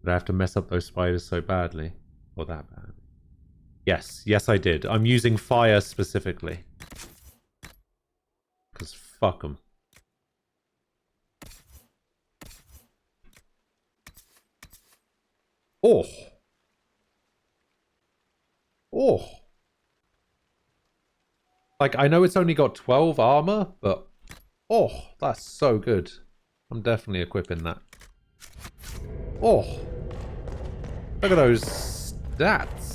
Did I have to mess up those spiders so badly? Or that bad? Yes, yes I did. I'm using fire specifically. Because fuck them. Oh. Oh. Like, I know it's only got 12 armor, but... Oh, that's so good. I'm definitely equipping that. Oh. Look at those stats.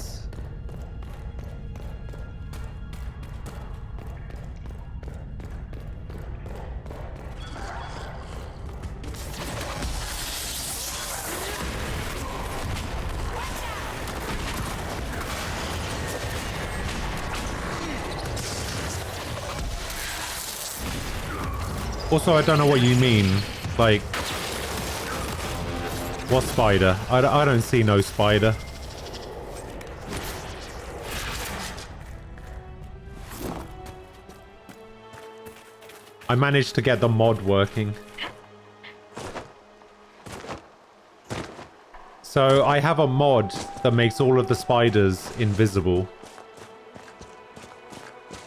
Also, I don't know what you mean. Like, what spider? I don't see no spider. I managed to get the mod working. So I have a mod that makes all of the spiders invisible.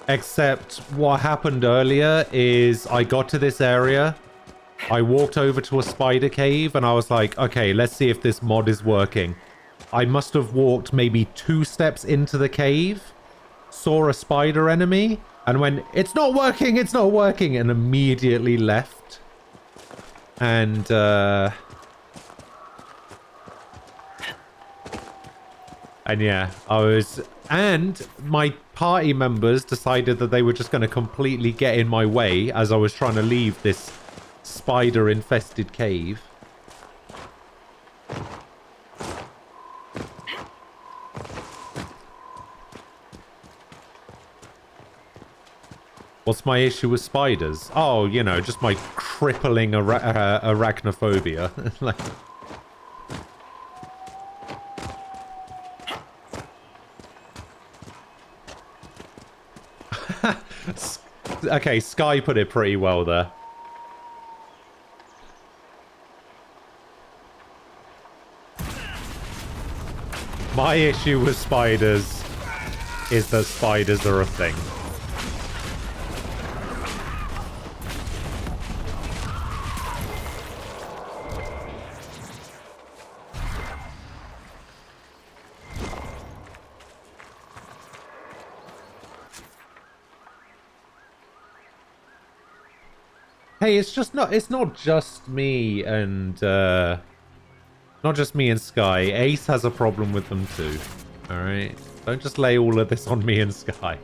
Except what happened earlier is I got to this area, I walked over to a spider cave, and I was like, okay, let's see if this mod is working. I must have walked maybe 2 steps into the cave, saw a spider enemy, and went, it's not working, and immediately left. And, yeah, I was And my party members decided that they were just going to completely get in my way as I was trying to leave this spider-infested cave. What's my issue with spiders? Oh, you know, just my crippling arachnophobia. Like... Okay, Sky put it pretty well there. My issue with spiders is that spiders are a thing. Hey, it's not just me and not just me and Sky. Ace has a problem with them too. All right, don't just lay all of this on me and Sky.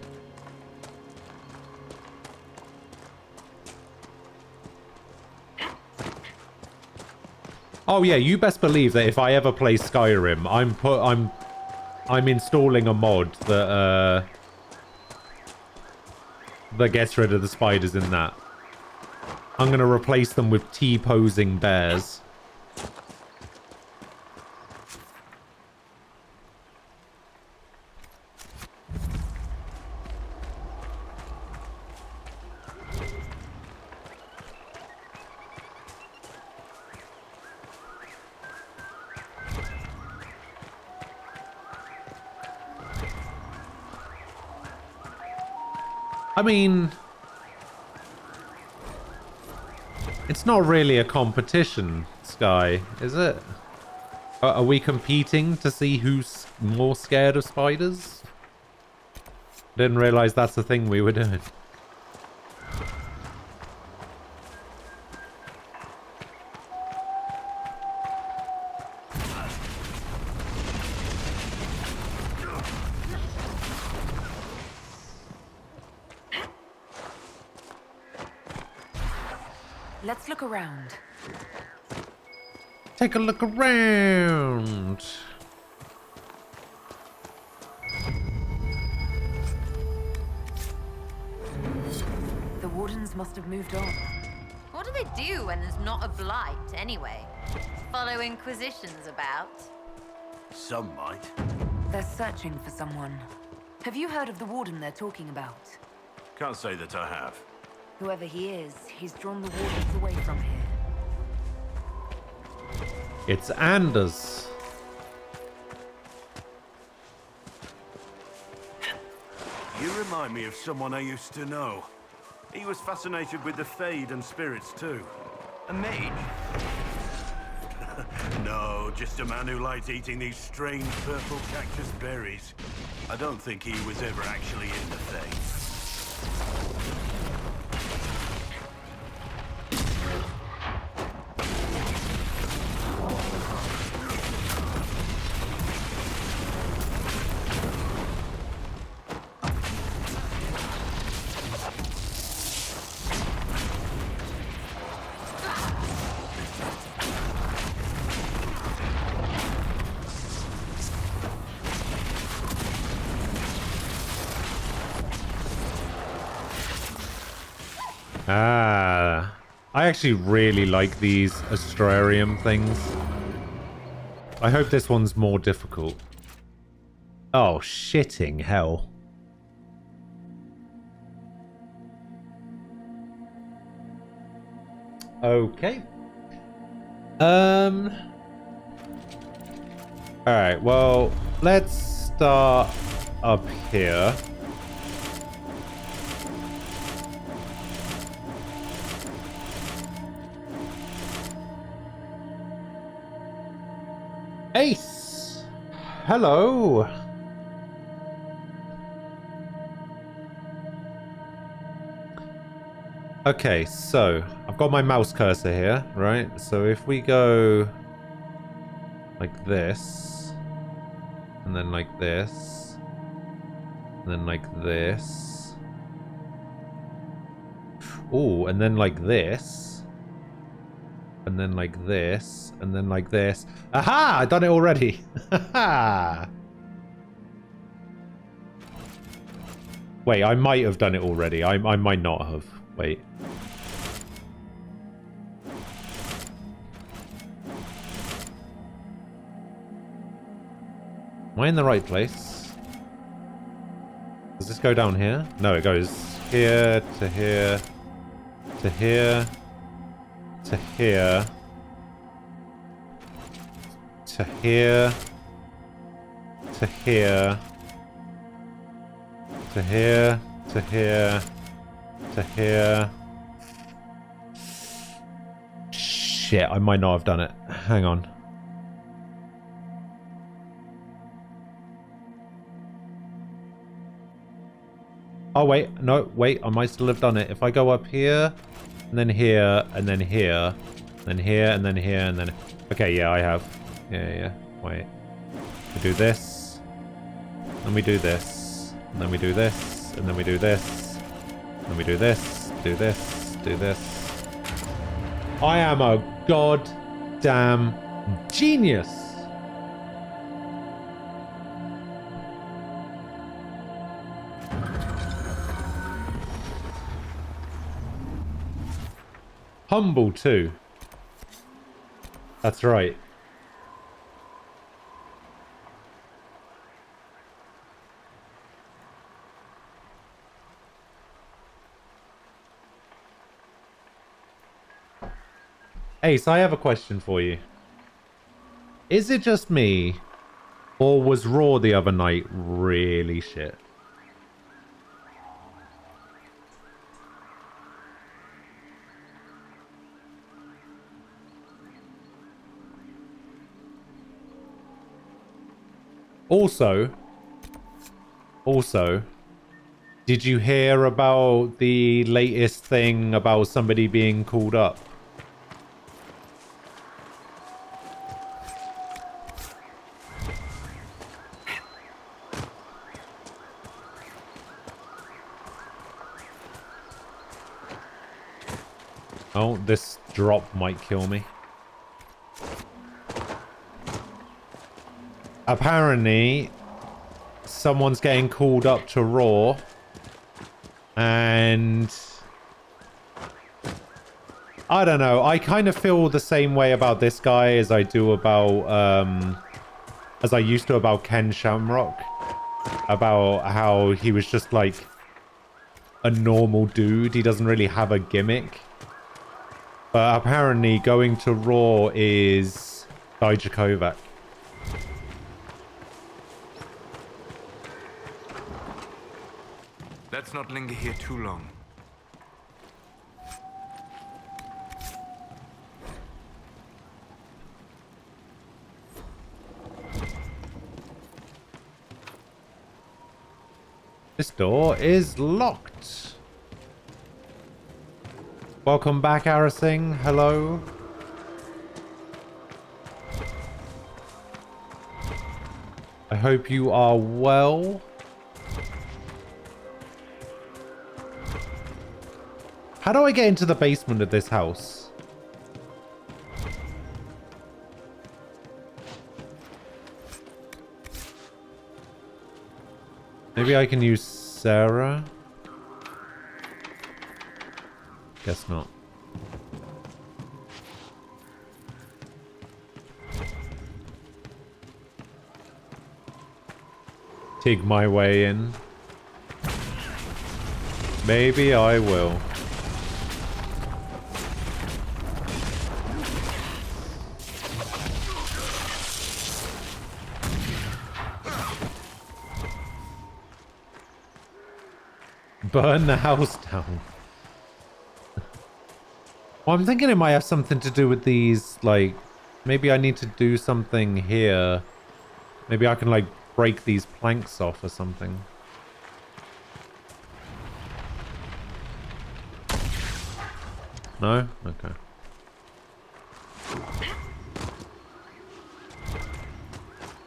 Oh yeah, you best believe that if I ever play Skyrim, I'm installing a mod that that gets rid of the spiders in that. I'm going to replace them with T-posing bears. I mean... It's not really a competition, Sky, is it? Are we competing to see who's more scared of spiders? Didn't realize that's the thing we were doing. Let's look around. Take a look around. The wardens must have moved on. What do they do when there's not a blight, anyway? Follow Inquisitions about? Some might. They're searching for someone. Have you heard of the warden they're talking about? Can't say that I have. Whoever he is, he's drawn the wardens away from here. It's Anders. You remind me of someone I used to know. He was fascinated with the Fade and spirits too. A mage? No, just a man who liked eating these strange purple cactus berries. I don't think he was ever actually in the Fade. Ah, I actually really like these astrarium things. I hope this one's more difficult. Oh, shitting hell. Okay. Alright, well, let's start up here. Ace! Hello! Okay, so I've got my mouse cursor here, right? So if we go like this, and then like this, And then like this. Oh, and then like this. And then like this. And then like this. Aha! I done it already. Haha! Wait, I might have done it already. I might not have. Wait. Am I in the right place? Does this go down here? No, it goes here to here to here to here to here to here to here to here to here. Shit, I might not have done it. Hang on. Oh, wait. No, wait. I might still have done it. If I go up here, and then here, and then here, and then here, and then here, and then... Okay, yeah, I have. Yeah. Wait. We do this. And we do this. And then we do this. And then we do this. And we do this. Do this. Do this. I am a goddamn genius. Humble too. That's right. Ace, I have a question for you. Is it just me, or was Raw the other night really shit? Also, did you hear about the latest thing about somebody being called up? Oh, this drop might kill me. Apparently, someone's getting called up to Raw, and I don't know. I kind of feel the same way about this guy as I do about, as I used to about Ken Shamrock, about how he was just like a normal dude. He doesn't really have a gimmick. But apparently, going to Raw is Dijakovac. Let's not linger here too long. This door is locked. Welcome back, Arasing. Hello. I hope you are well. How do I get into the basement of this house? Maybe I can use Sarah? Guess not. Dig my way in. Maybe I will. Burn the house down. Well, I'm thinking it might have something to do with these, like, maybe I need to do something here. Maybe I can, like, break these planks off or something. No? Okay.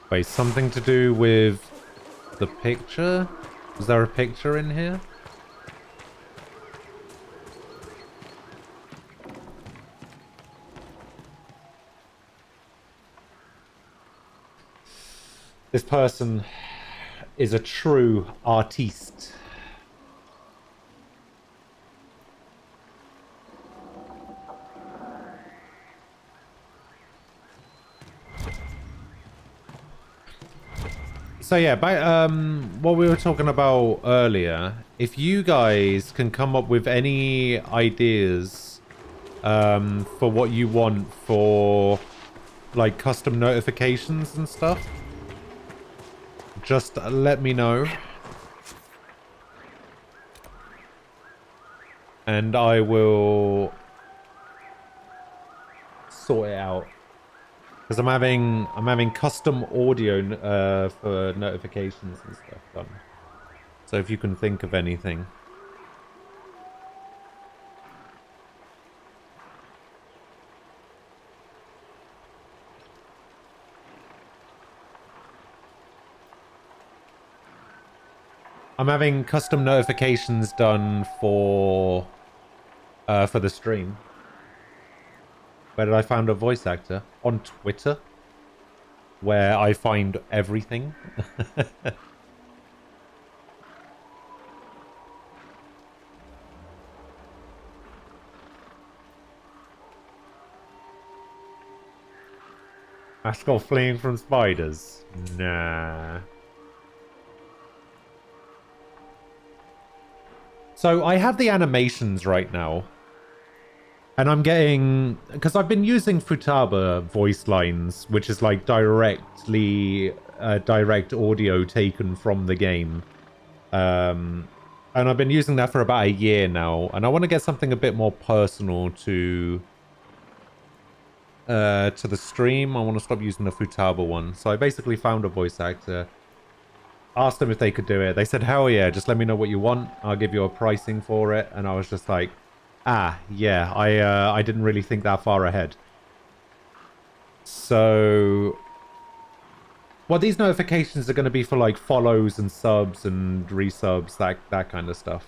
Wait, something to do with the picture? Was there a picture in here? This person is a true artiste. So yeah, what we were talking about earlier, if you guys can come up with any ideas for what you want for like custom notifications and stuff, just let me know. And I will sort it out. Because I'm having custom audio for notifications and stuff done. So if you can think of anything. I'm having custom notifications done for the stream. Where did I find a voice actor? On Twitter. Where I find everything. Ascol fleeing from spiders? Nah. So I have the animations right now. And I'm getting... Because I've been using Futaba voice lines, which is like directly... direct audio taken from the game. And I've been using that for about a year now. And I want to get something a bit more personal to the stream. I want to stop using the Futaba one. So I basically found a voice actor. Asked them if they could do it. They said, hell yeah, just let me know what you want. I'll give you a pricing for it. And I was just like... Ah, yeah, I didn't really think that far ahead. So, well, these notifications are going to be for like follows and subs and resubs, that kind of stuff.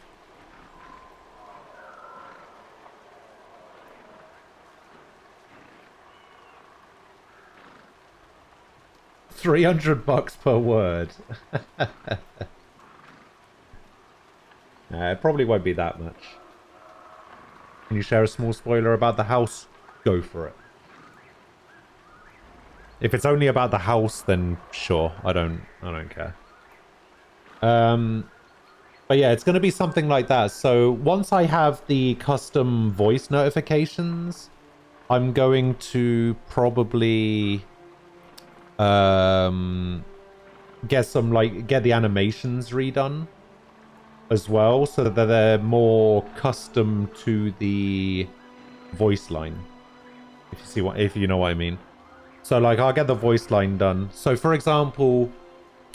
$300 per word. It probably won't be that much. Can you share a small spoiler about the house? Go for it. If it's only about the house, then sure. I don't care. But yeah, it's going to be something like that. So once I have the custom voice notifications, I'm going to probably get the animations redone as well, so that they're more custom to the voice line. If you know what I mean. So like I'll get the voice line done. So for example,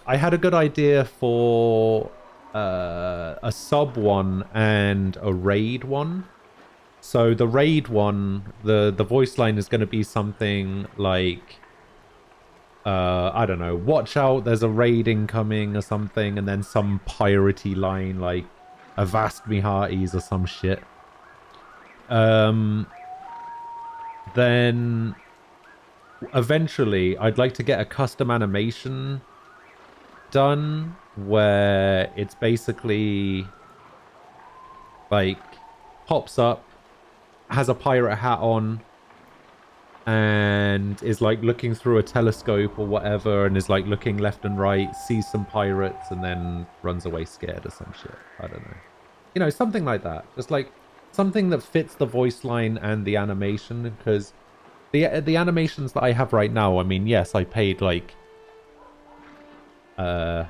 I had a good idea for a sub one and a raid one. So the raid one, the voice line is going to be something like I don't know, watch out, there's a raid incoming or something, and then some piratey line like Avast me hearties or some shit. Then eventually I'd like to get a custom animation done where it's basically like pops up, has a pirate hat on, and is like looking through a telescope or whatever, and is like looking left and right, sees some pirates, and then runs away scared or some shit. I don't know. You know, something like that. Just like something that fits the voice line and the animation, because the animations that I have right now, I mean, yes, I paid like for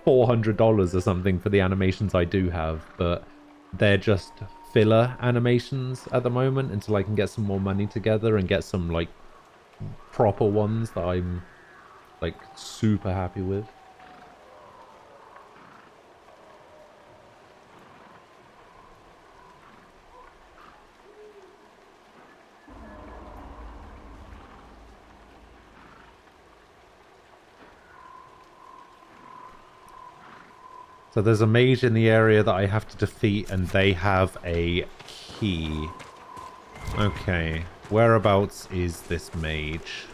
$400 or something for the animations I do have, but they're just filler animations at the moment until I can get some more money together and get some like proper ones that I'm like super happy with. So there's a mage in the area that I have to defeat, and they have a key. Okay, whereabouts is this mage?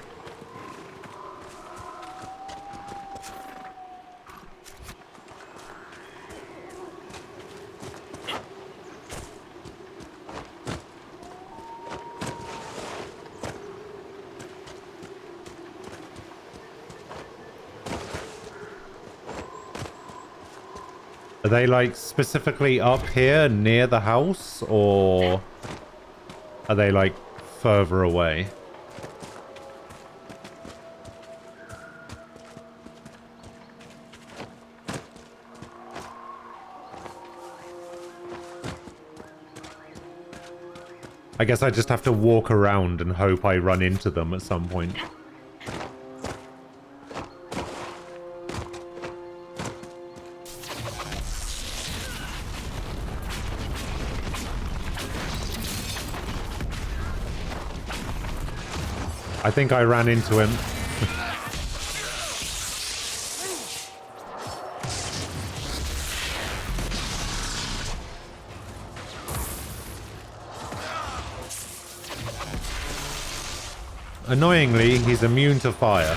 Are they like specifically up here near the house, or are they like further away? I guess I just have to walk around and hope I run into them at some point. I think I ran into him. Annoyingly, he's immune to fire.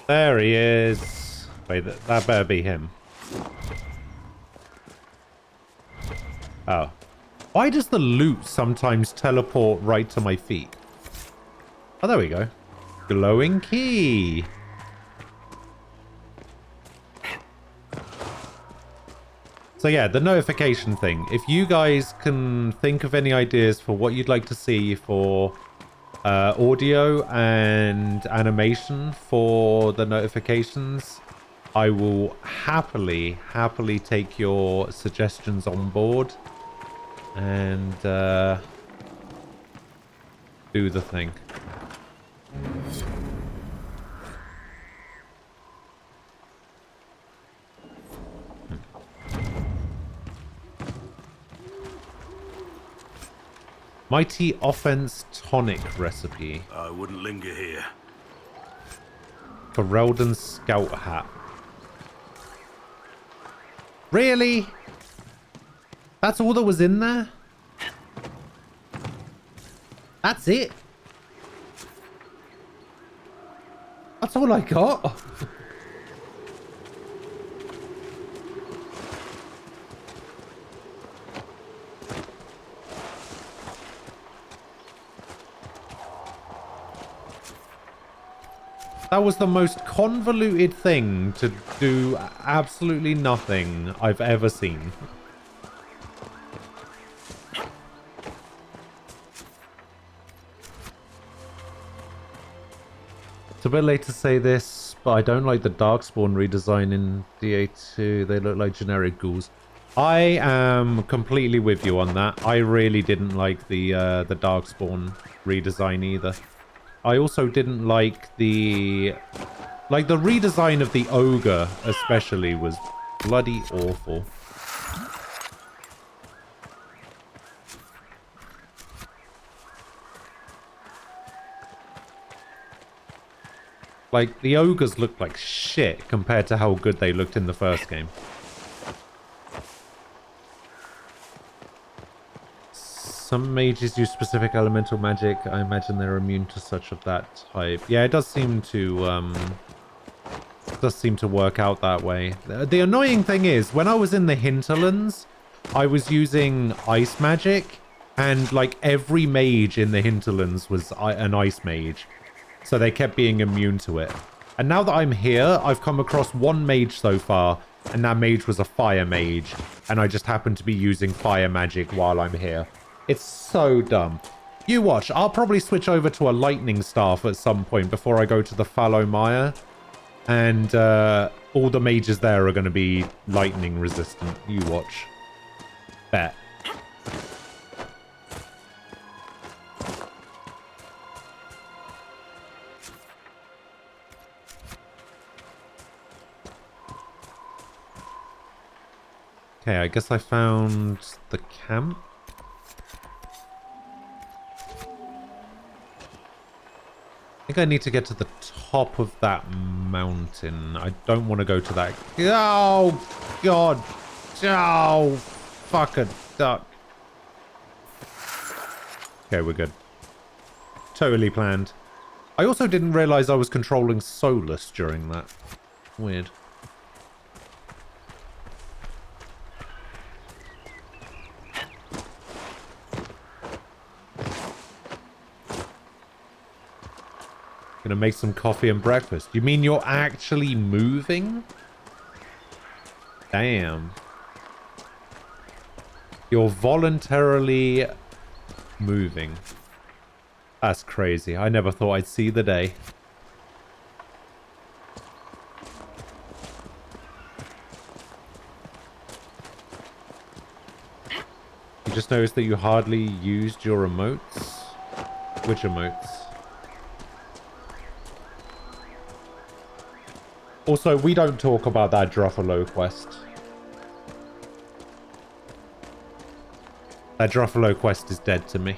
There he is. Wait, that better be him. Oh. Why does the loot sometimes teleport right to my feet? Oh, there we go. Glowing key. So yeah, the notification thing. If you guys can think of any ideas for what you'd like to see for audio and animation for the notifications, I will happily take your suggestions on board and do the thing. Mighty Offense Tonic recipe. I wouldn't linger here. For Reldon's Scout Hat. Really? That's all that was in there? That's it? That's all I got? That was the most convoluted thing to do absolutely nothing I've ever seen. It's a bit late to say this, but I don't like the Darkspawn redesign in DA2. They look like generic ghouls. I am completely with you on that. I really didn't like the Darkspawn redesign either. I also didn't like the redesign of the ogre especially was bloody awful. Like, the ogres looked like shit compared to how good they looked in the first game. Some mages use specific elemental magic. I imagine they're immune to such of that type. Yeah, it does seem to work out that way. The annoying thing is, when I was in the hinterlands, I was using ice magic, and like every mage in the hinterlands was an ice mage. So they kept being immune to it. And now that I'm here, I've come across one mage so far, and that mage was a fire mage, and I just happen to be using fire magic while I'm here. It's so dumb. You watch, I'll probably switch over to a lightning staff at some point before I go to the Fallow Mire, and all the mages there are going to be lightning resistant. You watch. Bet. Okay, I guess I found the camp. I think I need to get to the top of that mountain. I don't want to go to that. Oh, God. Oh, fucking duck. Okay, we're good. Totally planned. I also didn't realize I was controlling Solus during that. Weird. Gonna make some coffee and breakfast. You mean you're actually moving? Damn. You're voluntarily moving. That's crazy. I never thought I'd see the day. You just noticed that you hardly used your emotes? Which emotes? Also, we don't talk about that Druffalo quest. That Druffalo quest is dead to me.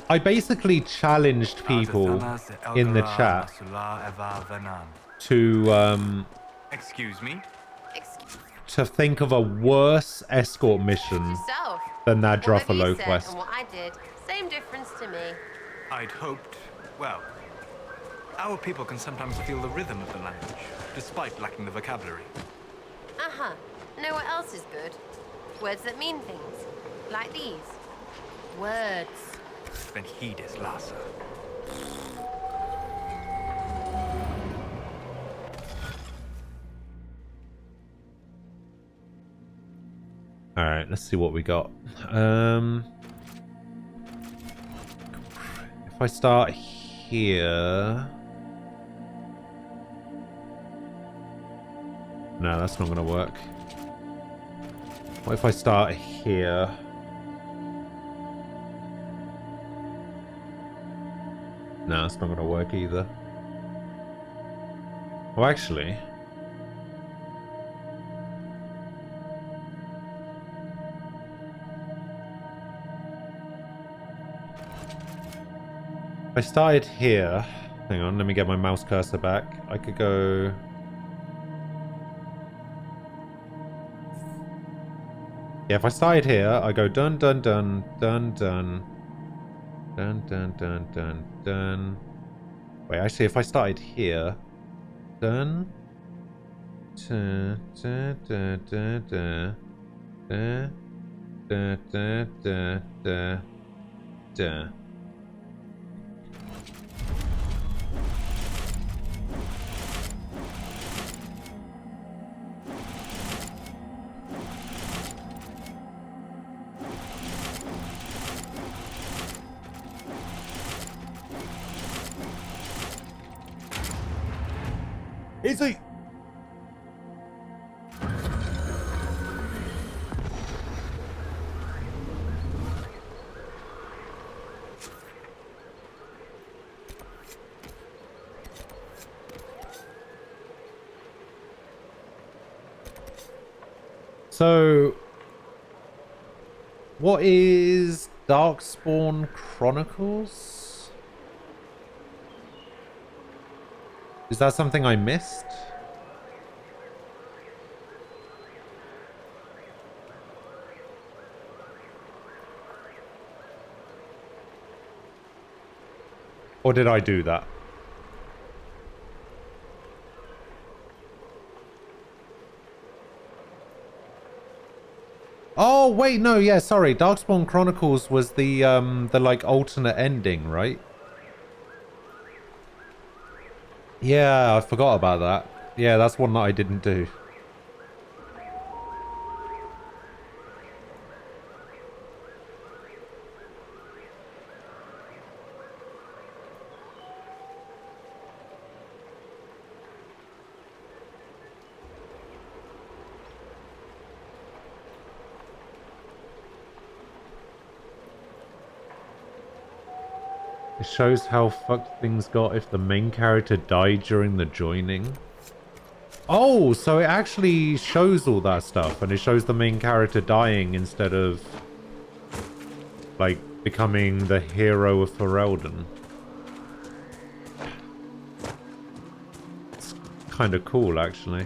I basically challenged people in the chat to Excuse me? to think of a worse escort mission than that Druffalo quest. And what I did, same difference to me. I'd hoped, well, our people can sometimes feel the rhythm of the language, despite lacking the vocabulary. Uh-huh. Know what else is good? Words that mean things. Like these. Words. Then heed is Lhasa. Alright, let's see what we got. If I start here... No, that's not going to work. What if I start here? No, it's not going to work either. Oh, actually... If I started here... Hang on, let me get my mouse cursor back. I could go... Yeah, if I started here, I go dun dun dun dun dun dun dun dun dun dun. Wait, actually, if I started here, dun dun dun dun dun dun dun dun dun dun dun. Easy. So, what is Darkspawn Chronicles? Is that something I missed? Or did I do that? Oh, wait, no, yeah, sorry. Darkspawn Chronicles was the like alternate ending, right? Yeah, I forgot about that. Yeah, that's one that I didn't do. It shows how fucked things got if the main character died during the joining. Oh, so it actually shows all that stuff, and it shows the main character dying instead of, like, becoming the hero of Ferelden. It's kind of cool, actually.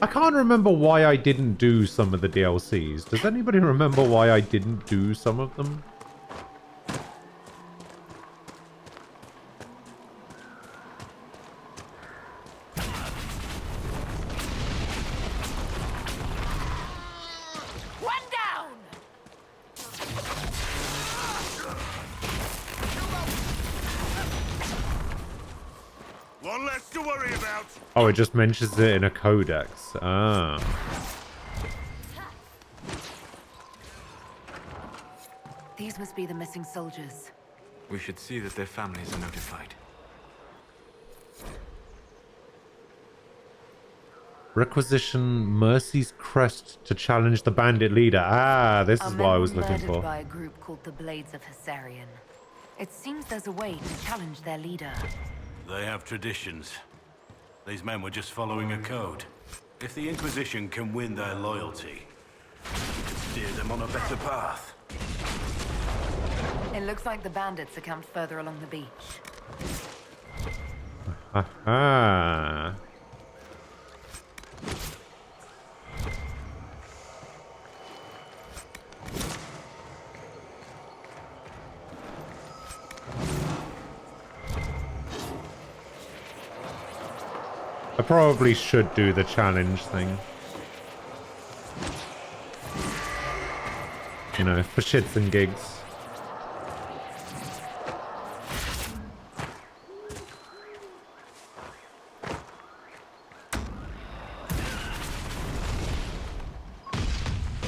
I can't remember why I didn't do some of the DLCs. Does anybody remember why I didn't do some of them? One less to worry about. Oh, it just mentions it in a codex. Ah. These must be the missing soldiers. We should see that their families are notified. Requisition Mercy's Crest to challenge the bandit leader. Ah, this is what I was looking for. By a group called the Blades of Hessarian. It seems there's a way to challenge their leader. They have traditions. These men were just following a code. If the Inquisition can win their loyalty, we can steer them on a better path. It looks like the bandits are camped further along the beach. Aha. I probably should do the challenge thing. You know, for shits and gigs.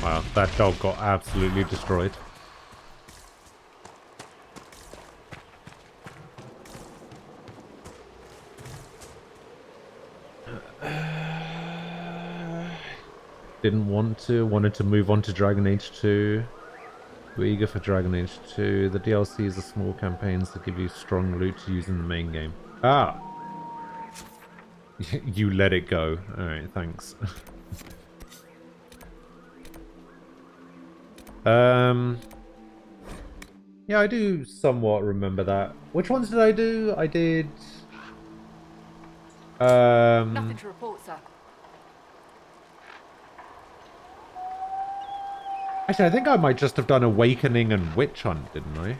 Wow, that dog got absolutely destroyed. Didn't want to, wanted to move on to Dragon Age 2. We're eager for Dragon Age 2. The DLCs are small campaigns that give you strong loot to use in the main game. Ah! You let it go. Alright, thanks. Yeah, I do somewhat remember that. Which ones did I do? I did... Nothing to report, sir. Actually, I think I might just have done Awakening and Witch Hunt, didn't I?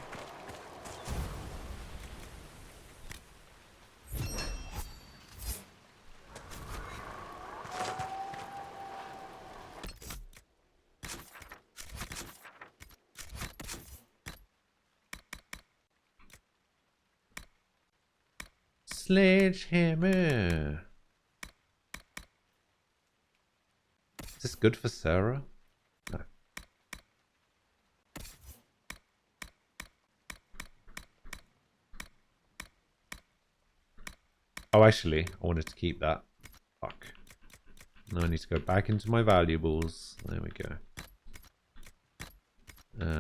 Sledgehammer. Is this good for Sarah? No. Oh, actually, I wanted to keep that. Fuck. Now I need to go back into my valuables. There we go.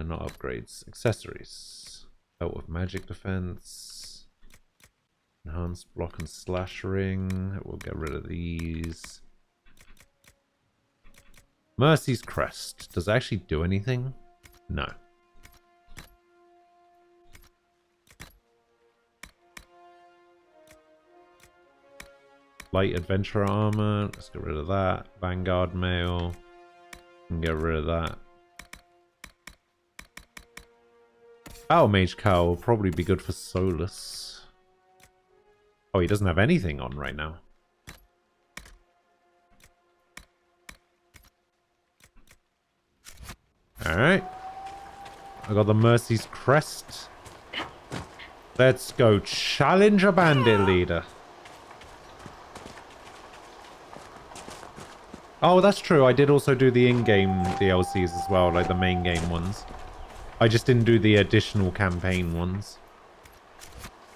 Not upgrades. Accessories. Belt of magic defense. Enhanced block and slash ring. We'll get rid of these. Mercy's Crest. Does it actually do anything? No. Light adventure armor. Let's get rid of that. Vanguard mail. And get rid of that. Battle Mage Cowl will probably be good for Solus. Oh, he doesn't have anything on right now. Alright. I got the Mercy's Crest. Let's go challenge a bandit leader. Oh, that's true. I did also do the in-game DLCs as well, like the main game ones. I just didn't do the additional campaign ones.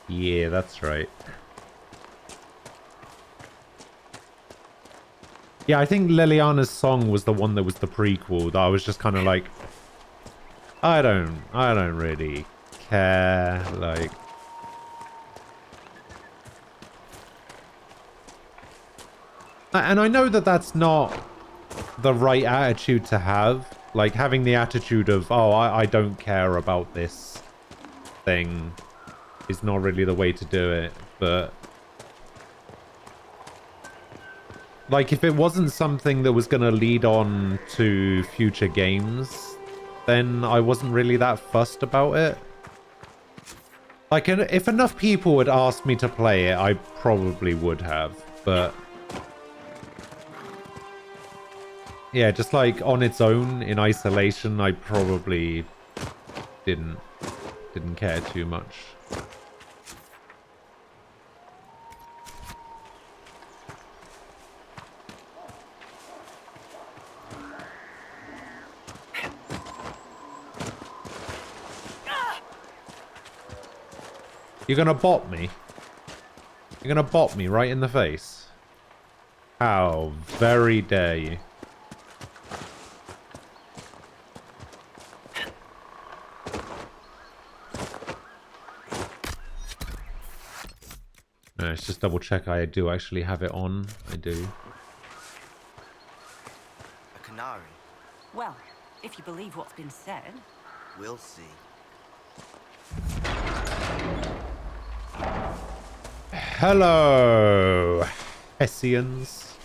Yeah, that's right. Yeah, I think Liliana's song was the one that was the prequel. That I was just kind of like, I don't really care. Like, and I know that that's not the right attitude to have. Like, having the attitude of, oh, I don't care about this thing is not really the way to do it. But, like, if it wasn't something that was going to lead on to future games, then I wasn't really that fussed about it. Like, if enough people had asked me to play it, I probably would have. But yeah, just like on its own, in isolation, I probably didn't care too much. You're gonna bot me? You're gonna bot me right in the face? How very dare you? Let's just double check I do actually have it on. I do. A canary? Well, if you believe what's been said. We'll see. Hello, Hessians.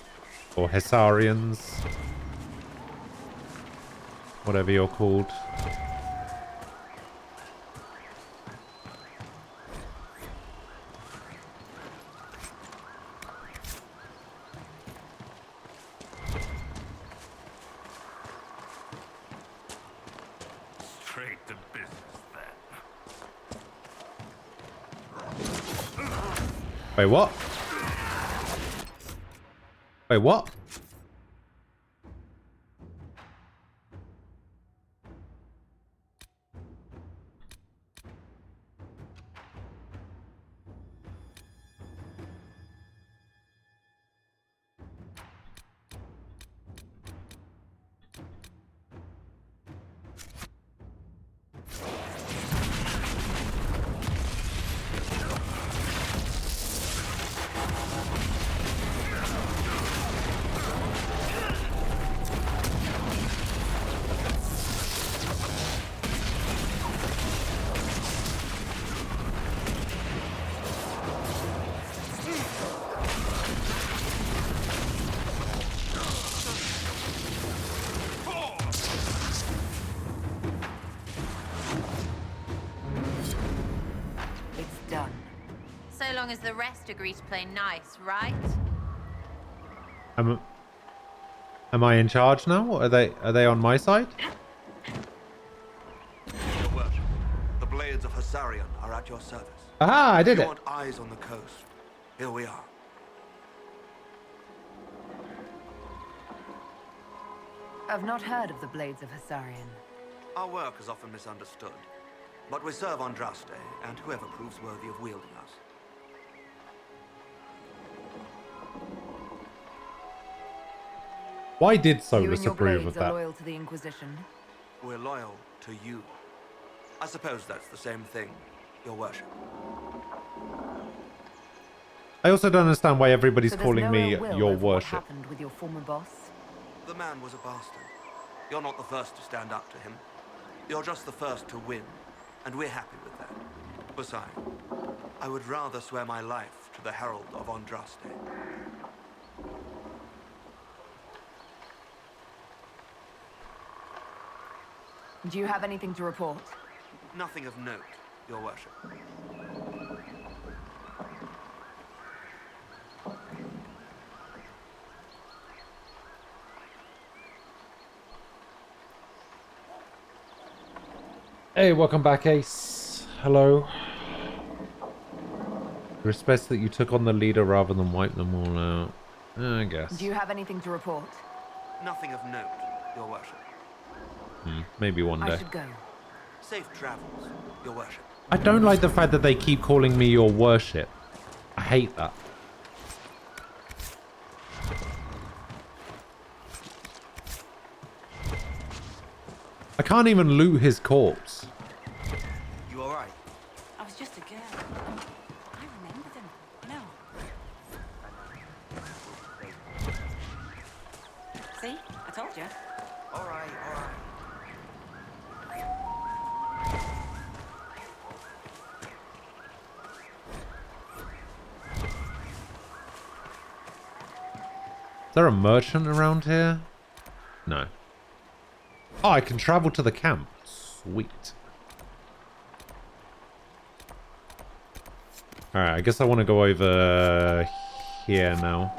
Or Hessarians. Whatever you're called. Straight to business, then. Wait, what? Wait, what? So long as the rest agree to play nice, right? Am I in charge now? Are they on my side? Your worship, the blades of Hassarian are at your service. Aha, I did if you it. want eyes on the coast, here we are. I've not heard of the Blades of Hassarian. Our work is often misunderstood, but we serve Andraste and whoever proves worthy of wielding us. Why did You Solus and your approve blades of are that? loyal to the Inquisition. We're loyal to you. I suppose that's the same thing, your worship. I also don't understand why everybody's So there's calling no me ill will your over what worship. happened with your former boss? The man was a bastard. You're not the first to stand up to him. You're just the first to win, and we're happy with that. Besides, I would rather swear my life to the Herald of Andraste. Do you have anything to report? Nothing of note, Your Worship. Hey, welcome back, Ace. Hello. Respects that you took on the leader rather than wipe them all out. I guess. Do you have anything to report? Nothing of note, Your Worship. Maybe one day. I should go. Safe travels, Your Worship. I don't like the fact that they keep calling me your worship. I hate that. I can't even loot his corpse. You alright? I was just a girl. I remember them. No. See? I told you. Alright. Is there a merchant around here? No. Oh, I can travel to the camp. Sweet. Alright, I guess I want to go over here now.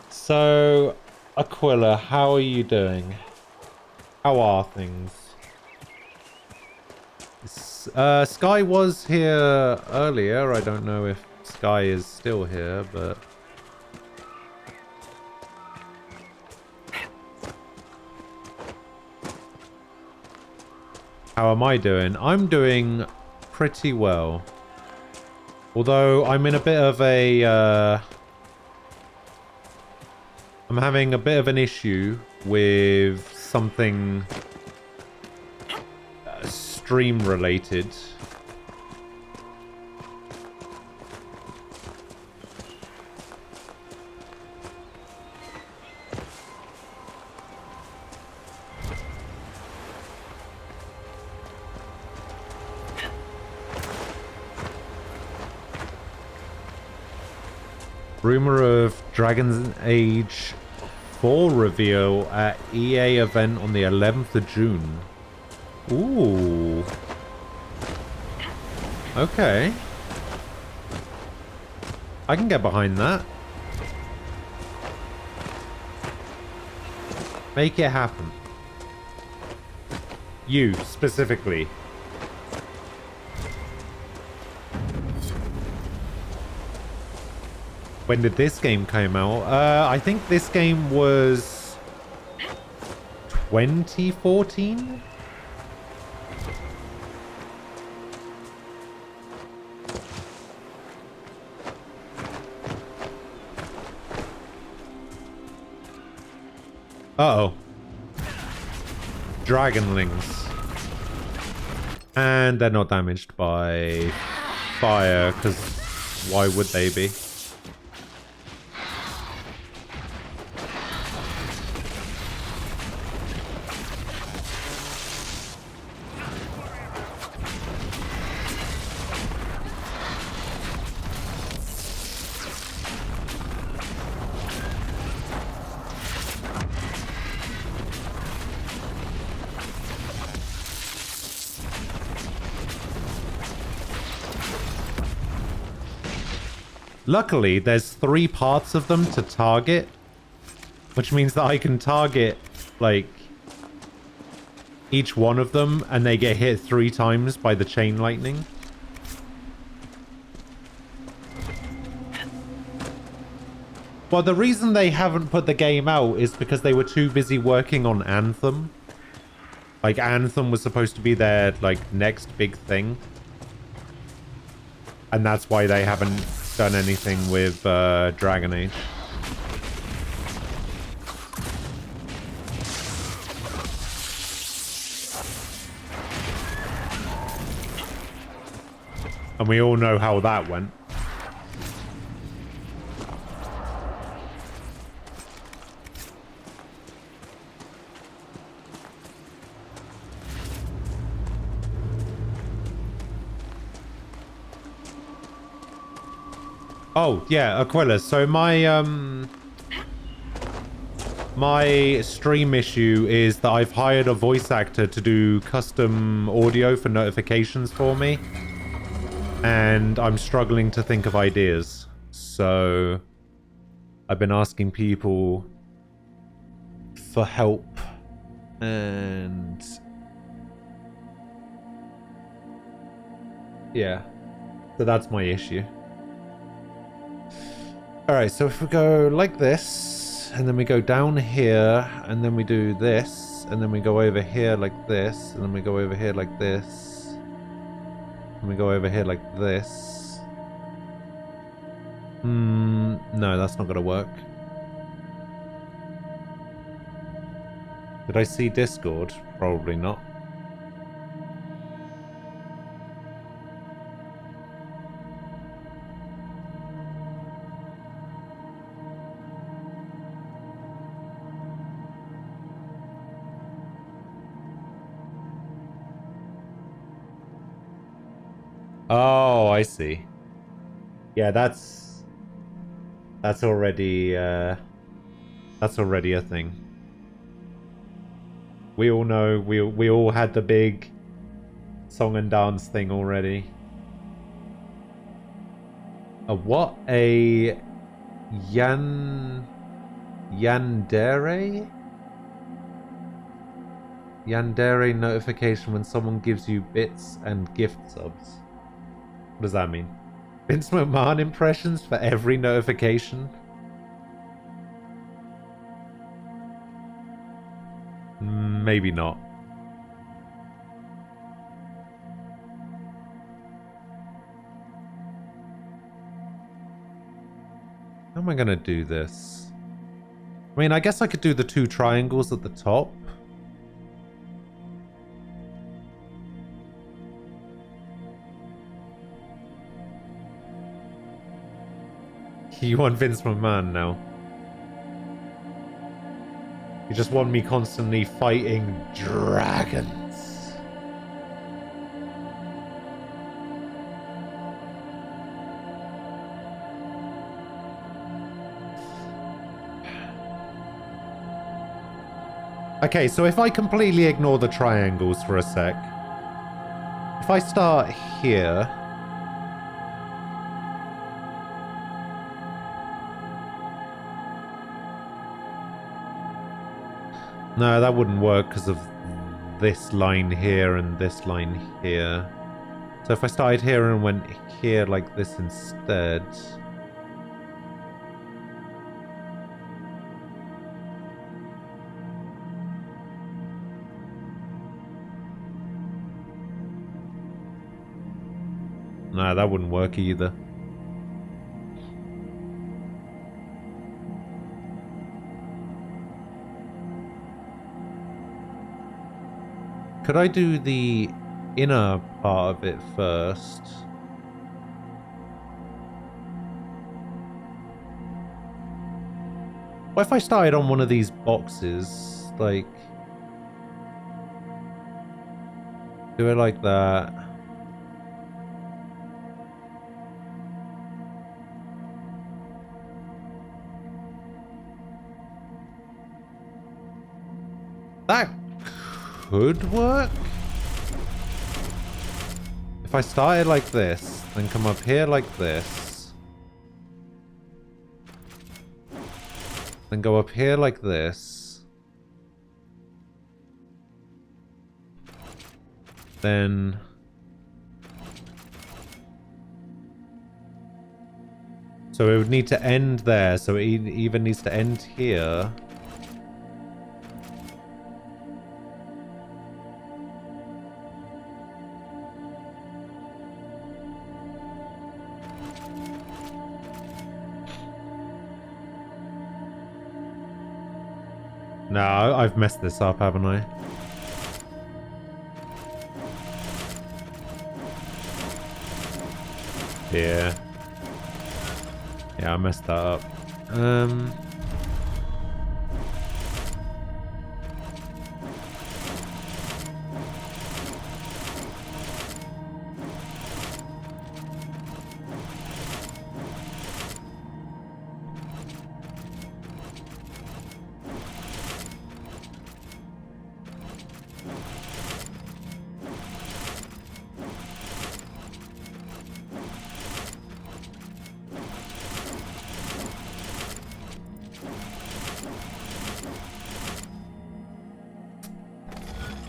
So, Aquila, how are you doing? How are things? Sky was here earlier. I don't know if Sky is still here, but... How am I doing? I'm doing pretty well. Although I'm in a bit of a... I'm having a bit of an issue with something stream related. Rumor of Dragon's Age 4 reveal at EA event on the 11th of June. Ooh. Okay. I can get behind that. Make it happen. You, specifically. When did this game come out? I think this game was 2014? Uh-oh. Dragonlings. And they're not damaged by fire, because why would they be? Luckily, there's 3 parts of them to target, which means that I can target, like, each one of them, and they get hit 3 times by the chain lightning. Well, the reason they haven't put the game out is because they were too busy working on Anthem. Like, Anthem was supposed to be their, like, next big thing. And that's why they haven't done anything with Dragon Age. And we all know how that went. Oh, yeah, Aquila. So my stream issue is that I've hired a voice actor to do custom audio for notifications for me. And I'm struggling to think of ideas. So I've been asking people for help. And yeah, so that's my issue. Alright, so if we go like this, and then we go down here, and then we do this, and then we go over here like this, and then we go over here like this, and we go over here like this. No, that's not gonna work. Did I see Discord? Probably not. Oh, I see. Yeah, that's already a thing. We all know, we all had the big song and dance thing already. A what? A Yandere? Yandere notification when someone gives you bits and gift subs. What does that mean? Vince McMahon impressions for every notification? Maybe not. How am I gonna do this? I mean, I guess I could do the 2 triangles at the top. You want Vince McMahon now? You just want me constantly fighting dragons. Okay, so if I completely ignore the triangles for a sec. If I start here. No, that wouldn't work because of this line here and this line here. So if I started here and went here like this instead... No, that wouldn't work either. Could I do the inner part of it first? What if I started on one of these boxes? Like... Do it like that. That could work. If I started like this, then come up here like this. Then go up here like this. Then... So it would need to end there, so it even needs to end here. No, I've messed this up, haven't I? Yeah. Yeah, I messed that up.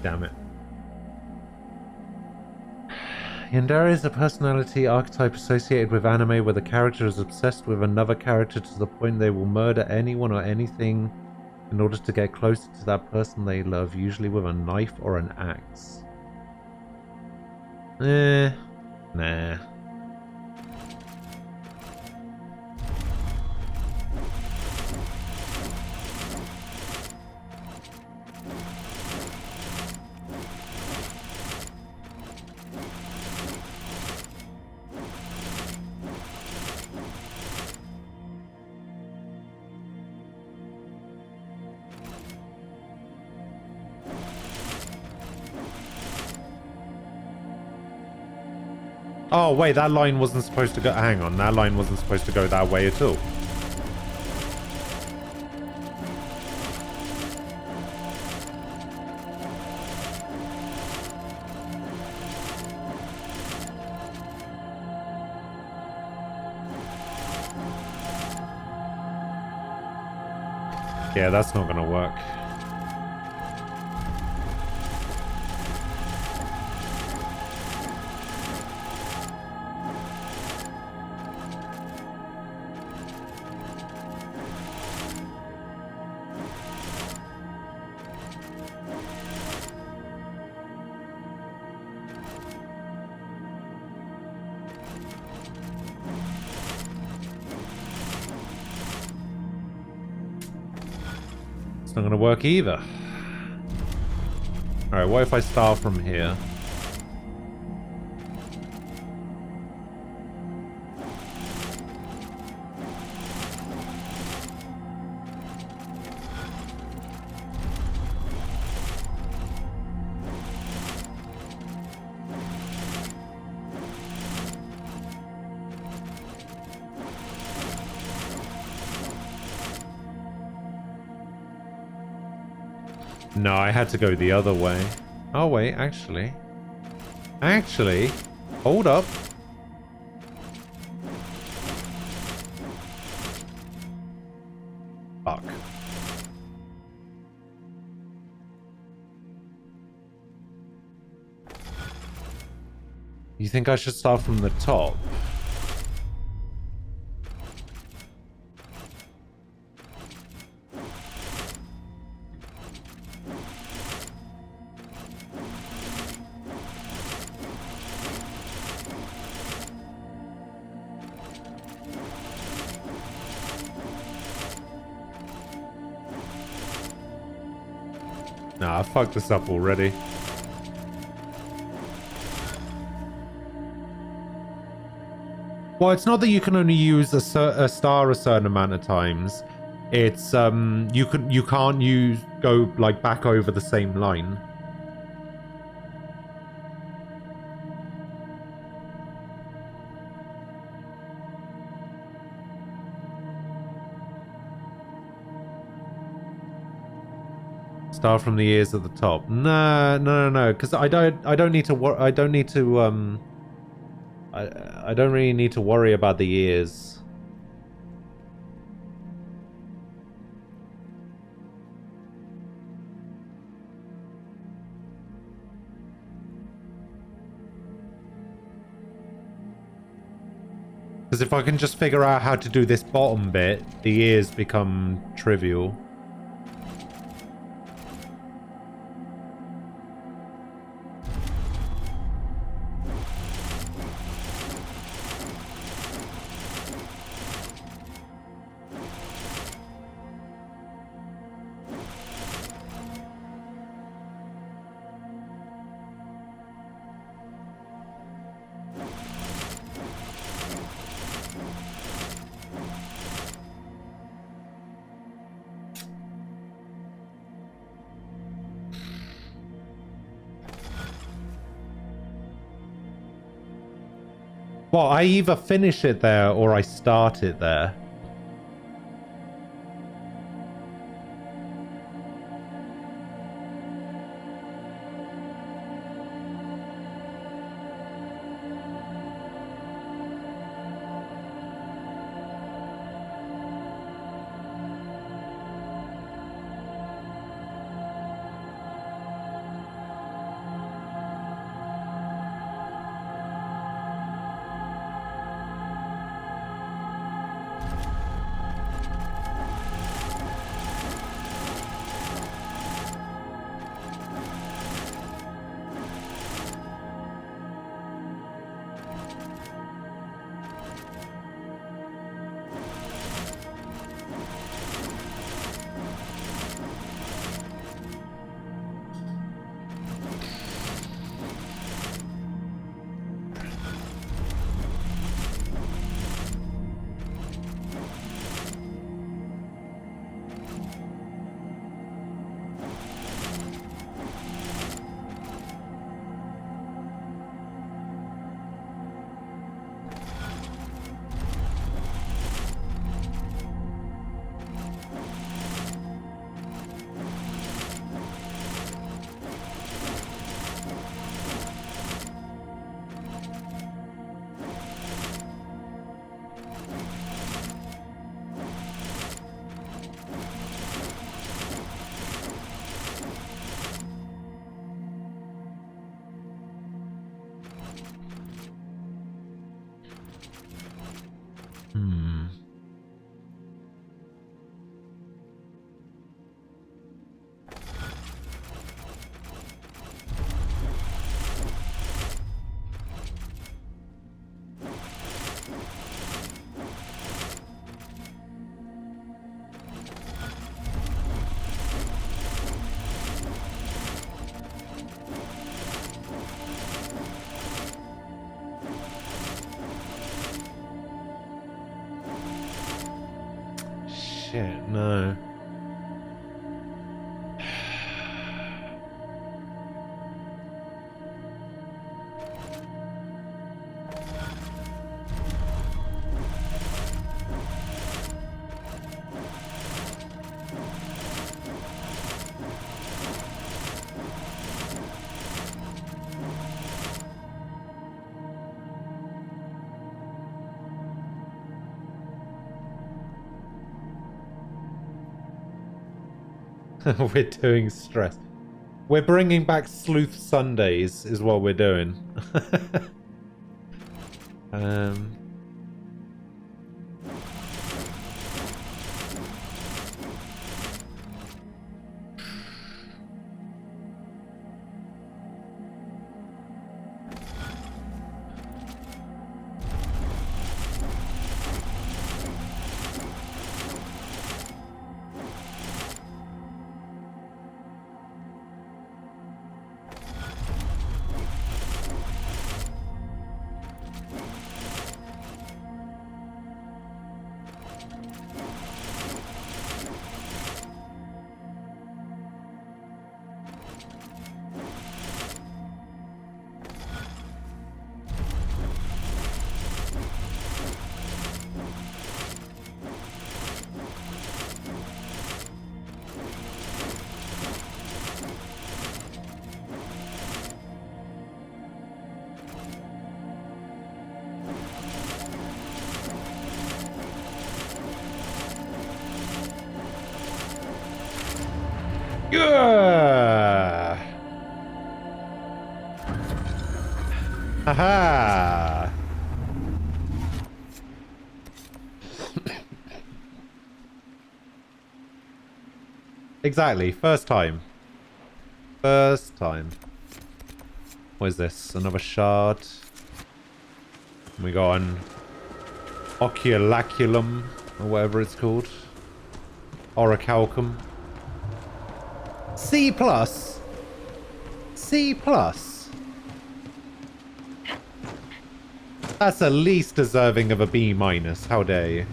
Damn it. Yandere is a personality archetype associated with anime where the character is obsessed with another character to the point they will murder anyone or anything in order to get closer to that person they love, usually with a knife or an axe. Nah. Oh, wait, that line wasn't supposed to go... Hang on, that line wasn't supposed to go that way at all. Yeah, that's not gonna work. It's not gonna work either. Alright, what if I start from here? No, I had to go the other way. Oh, wait, actually. Hold up. Fuck. You think I should start from the top? Nah, I fucked this up already. Well, it's not that you can only use a star a certain amount of times. It's you can't go like back over the same line. Start from the ears at the top. No, because I don't need to I don't really need to worry about the ears. Because if I can just figure out how to do this bottom bit, the ears become trivial. Well, I either finish it there or I start it there. Hmm. Shit, no. We're doing stress. We're bringing back Sleuth Sundays, is what we're doing. um. Yeah. Haha. Exactly. First time. First time. What is this? Another shard. We got an Oculaculum, or whatever it's called. Orichalcum. C+. C+. That's at least deserving of a B-. How dare you?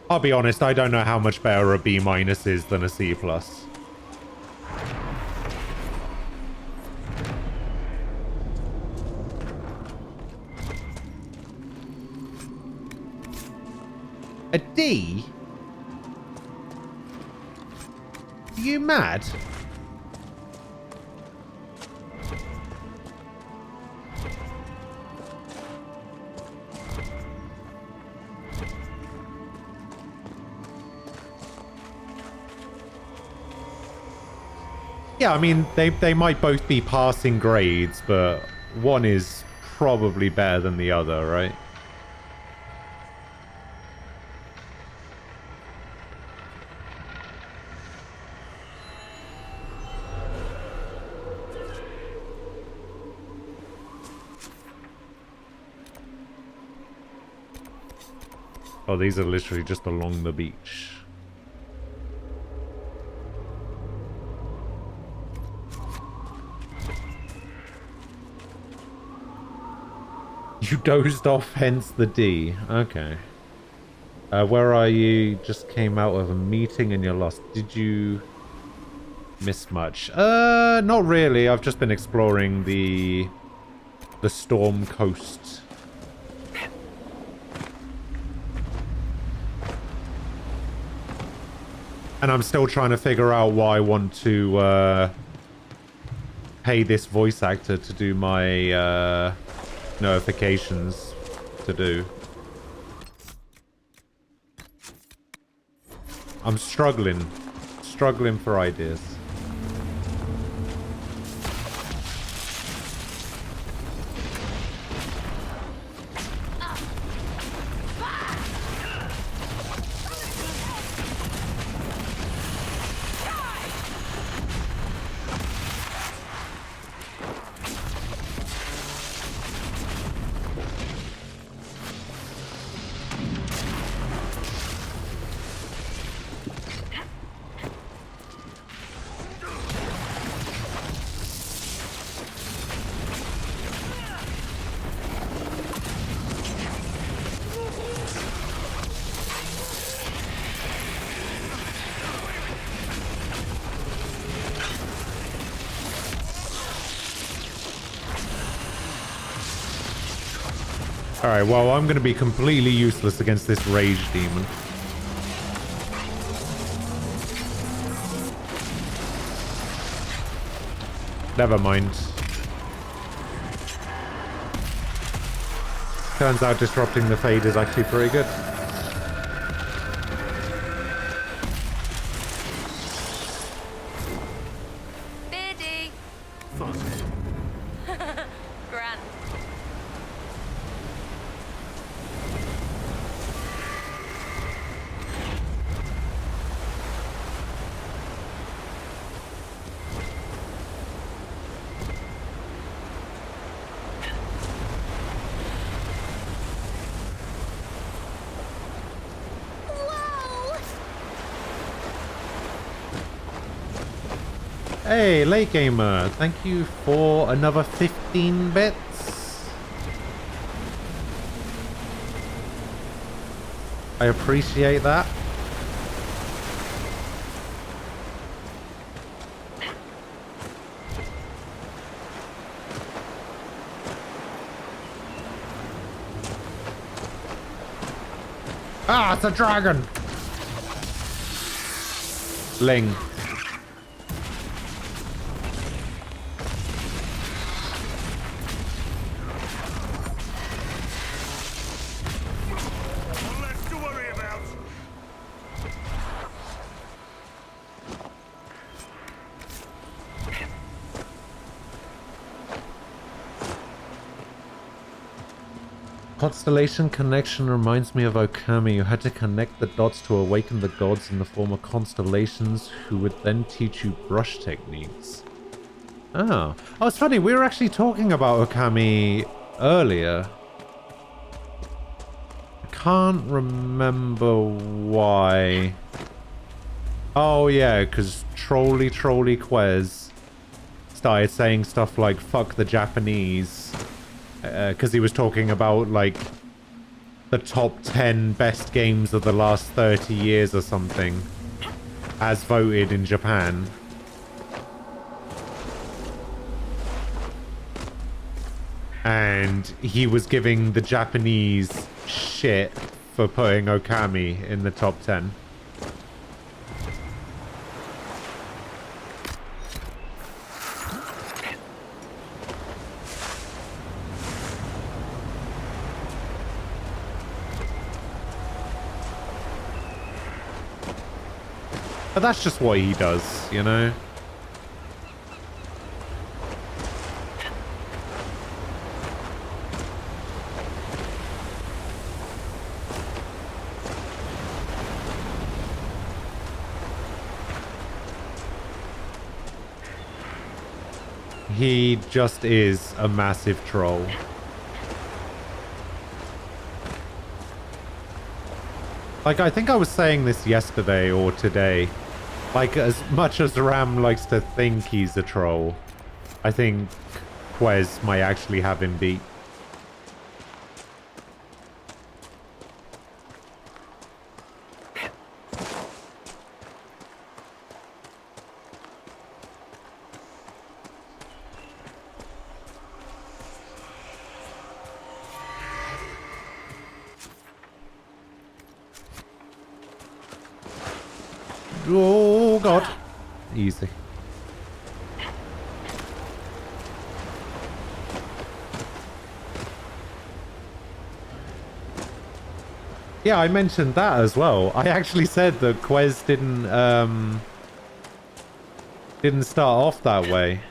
I'll be honest, I don't know how much better a B- is than a C+. A D? Are you mad? Yeah, I mean, they might both be passing grades, but one is probably better than the other, right? Oh, these are literally just along the beach. You dozed off, hence the D. Okay. Where are you? Just came out of a meeting and you're lost. Did you miss much? Not really. I've just been exploring the Storm Coast. And I'm still trying to figure out why I want to pay this voice actor to do my notifications to do. I'm struggling. Struggling for ideas. Alright, well, I'm going to be completely useless against this rage demon. Never mind. Turns out disrupting the Fade is actually pretty good. Biddy! Grand. Hey, Late Gamer, thank you for another 15 bits. I appreciate that. Ah, it's a dragon! Ling. Constellation connection reminds me of Okami. You had to connect the dots to awaken the gods in the form of constellations who would then teach you brush techniques. Oh. Oh, it's funny. We were actually talking about Okami earlier. I can't remember why. Oh, yeah, because Trolly Quez started saying stuff like, fuck the Japanese. Because he was talking about, like, the top 10 best games of the last 30 years or something, as voted in Japan. And he was giving the Japanese shit for putting Okami in the top 10. But that's just what he does, you know? He just is a massive troll. Like, I think I was saying this yesterday or today. Like, as much as Ram likes to think he's a troll, I think Quez might actually have him beat. Oh, God. Easy. Yeah, I mentioned that as well. I actually said that Quez didn't start off that way.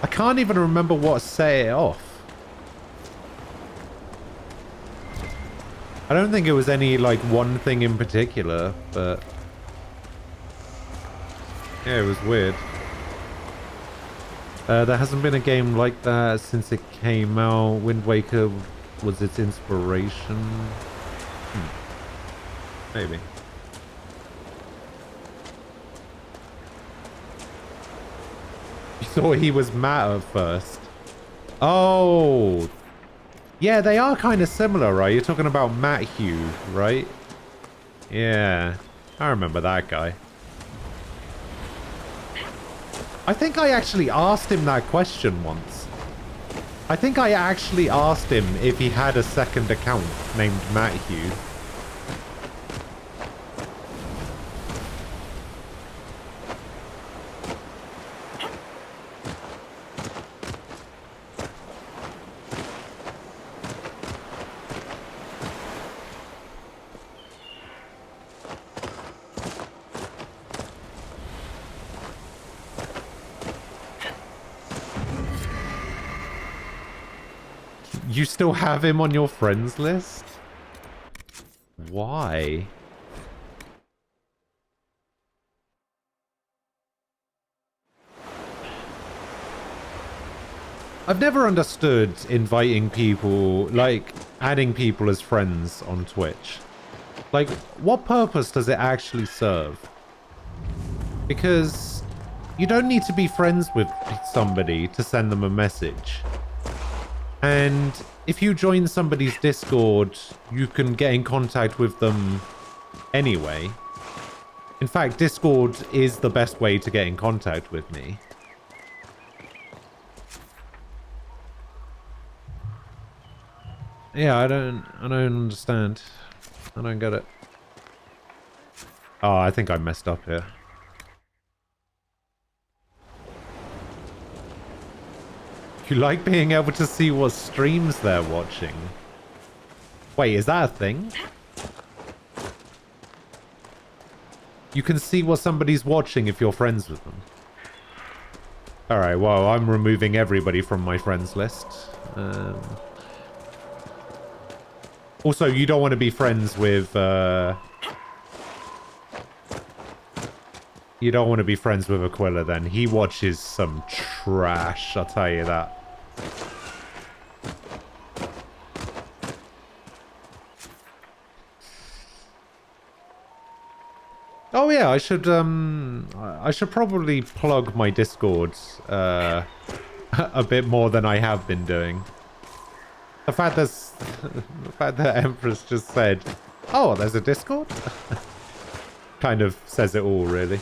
I can't even remember what set it off. I don't think it was any, like, one thing in particular, but... yeah, it was weird. There hasn't been a game like that since it came out. Wind Waker was its inspiration. Maybe. You thought he was Matt at first. Oh! Yeah, they are kind of similar, right? You're talking about Matt Hugh, right? Yeah. I remember that guy. I think I actually asked him that question once. I think I actually asked him if he had a second account named Matt Hugh. You still have him on your friends list? Why? I've never understood inviting people, like, adding people as friends on Twitch. Like, what purpose does it actually serve? Because you don't need to be friends with somebody to send them a message. And if you join somebody's Discord, you can get in contact with them anyway. In fact, Discord is the best way to get in contact with me. Yeah, I don't understand. I don't get it. Oh, I think I messed up here. You like being able to see what streams they're watching? Wait, is that a thing? You can see what somebody's watching if you're friends with them. Alright, well, I'm removing everybody from my friends list. Also, you don't want to be friends with... You don't want to be friends with Aquila then. He watches some trash, I'll tell you that. Oh yeah, I should probably plug my Discord a bit more than I have been doing. The fact that Empress just said, "Oh, there's a Discord," kind of says it all, really.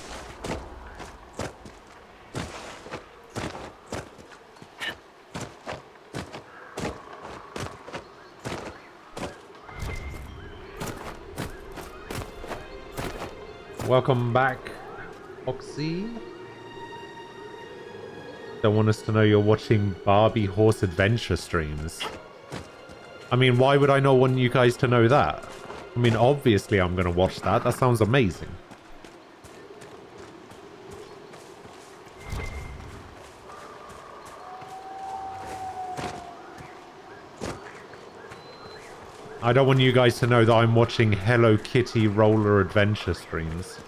Welcome back, Oxy. Don't want us to know you're watching Barbie Horse Adventure streams. I mean, why would I not want you guys to know that? I mean, obviously I'm going to watch that. That sounds amazing. I don't want you guys to know that I'm watching Hello Kitty roller adventure streams.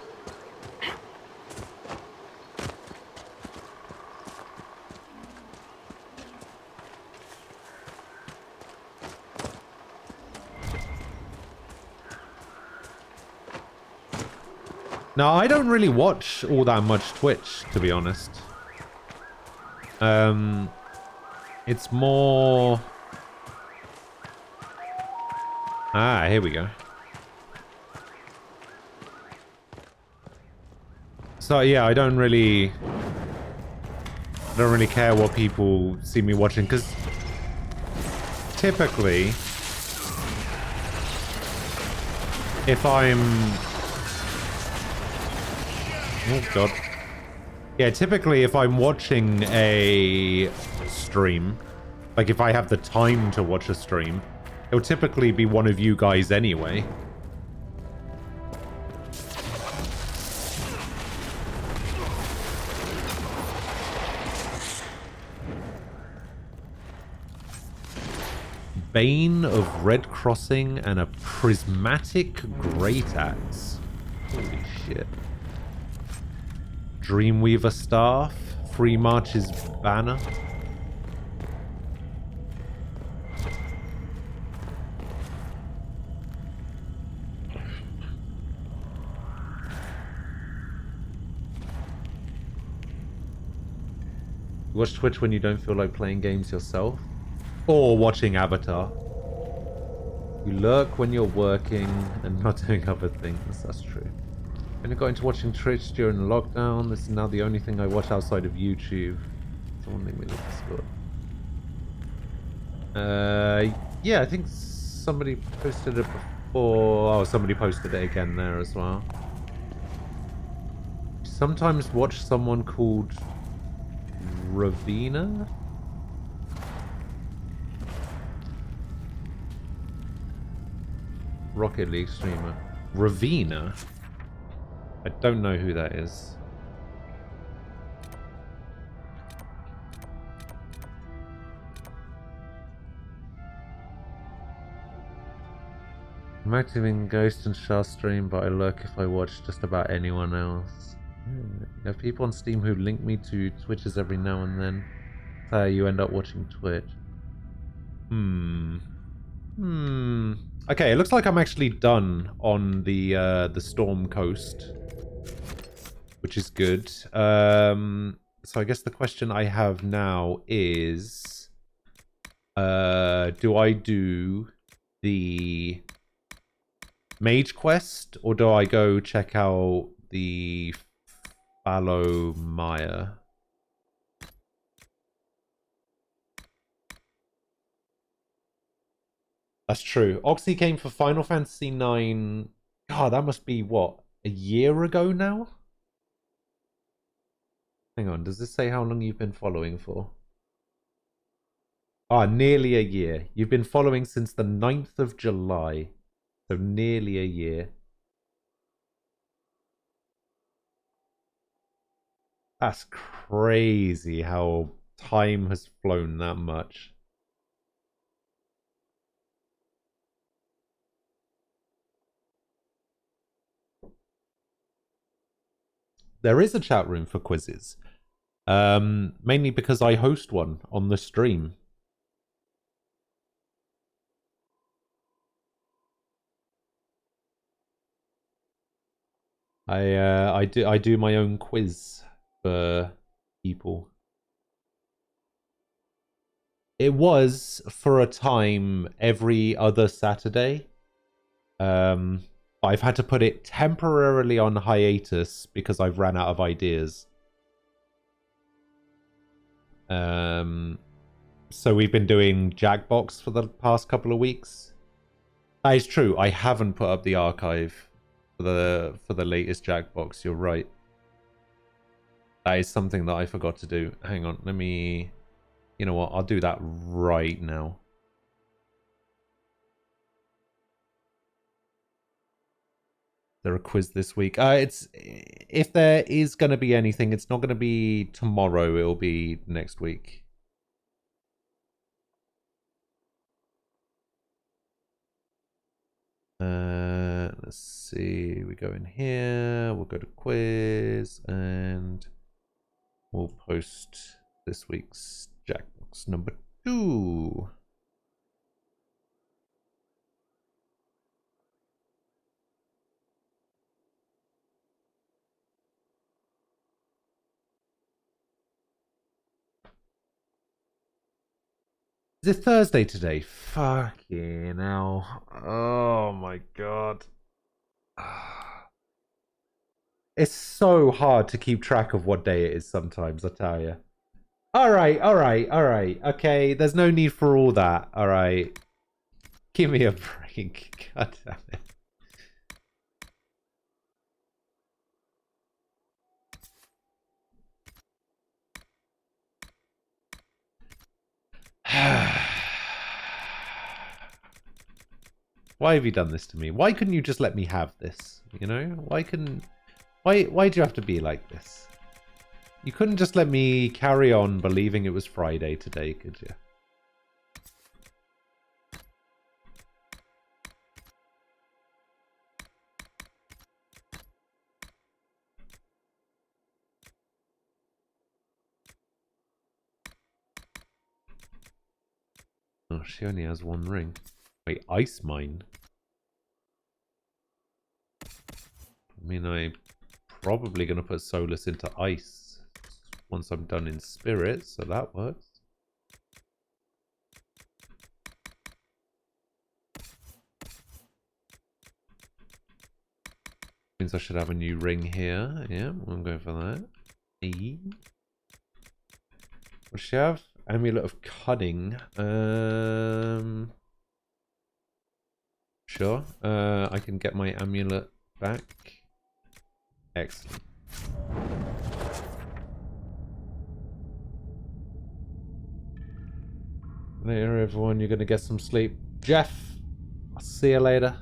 No, I don't really watch all that much Twitch, to be honest. It's more... Ah, here we go. So yeah, I don't really care what people see me watching, because typically, if I'm... Oh god. Yeah, typically if I'm watching a stream, like if I have the time to watch a stream, It'll typically be one of you guys anyway. Bane of Red Crossing and a Prismatic Great Axe. Holy shit. Dreamweaver Staff. Free March's Banner. You watch Twitch when you don't feel like playing games yourself? Or watching Avatar. You lurk when you're working and not doing other things. That's true. When I got into watching Twitch during the lockdown, this is now the only thing I watch outside of YouTube. Someone make me look Discord. Yeah, I think somebody posted it before. Oh, somebody posted it again there as well. Sometimes watch someone called Ravina. Rocket League streamer. Ravina? I don't know who that is. I'm active in Ghost and Shah stream, but I lurk if I watch just about anyone else. You know, people on Steam who link me to Twitches every now and then. That's how you end up watching Twitch. Okay, it looks like I'm actually done on the Storm Coast, which is good. So I guess the question I have now is, do I do the Mage Quest or do I go check out the Fallow Mire? That's true. Oxy came for Final Fantasy IX. God, that must be, what, a year ago now? Hang on, does this say how long you've been following for? Ah, nearly a year. You've been following since the 9th of July. So nearly a year. That's crazy how time has flown that much. There is a chat room for quizzes. Mainly because I host one on the stream. I do my own quiz for people. It was for a time every other Saturday. I've had to put it temporarily on hiatus because I've ran out of ideas. So we've been doing Jackbox for the past couple of weeks. That is true. I haven't put up the archive for the latest Jackbox. You're right. That is something that I forgot to do. Hang on, let me... You know what? I'll do that right now. There a quiz this week? It's if there is going to be anything, it's not going to be tomorrow. It'll be next week. Let's see. We go in here. We'll go to quiz and we'll post this week's Jackbox number 2. Is it Thursday today? Fucking hell. Oh my god. It's so hard to keep track of what day it is sometimes, I tell you. Alright. Okay, there's no need for all that. Alright. Give me a break. God damn it. Why have you done this to me? Why couldn't you just let me have this? You know? Why do you have to be like this? You couldn't just let me carry on believing it was Friday today, could you? Oh, she only has one ring. Wait, ice mine? I mean, I'm probably going to put Solus into ice once I'm done in spirit, so that works. Means I should have a new ring here. Yeah, I'm going for that. E. What does she have? Amulet of Cunning. Sure. I can get my amulet back. Excellent. Later, everyone. You're going to get some sleep. Jeff, I'll see you later.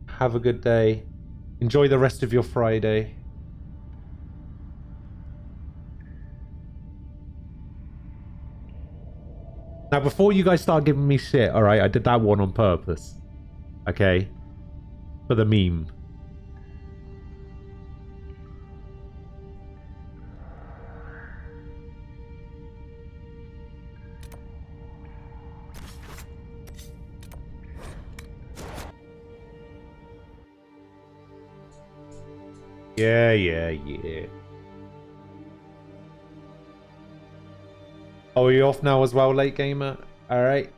Have a good day. Enjoy the rest of your Friday. Now, before you guys start giving me shit, alright, I did that one on purpose. Okay? For the meme. Yeah. Oh, are you off now as well, late gamer? Alright.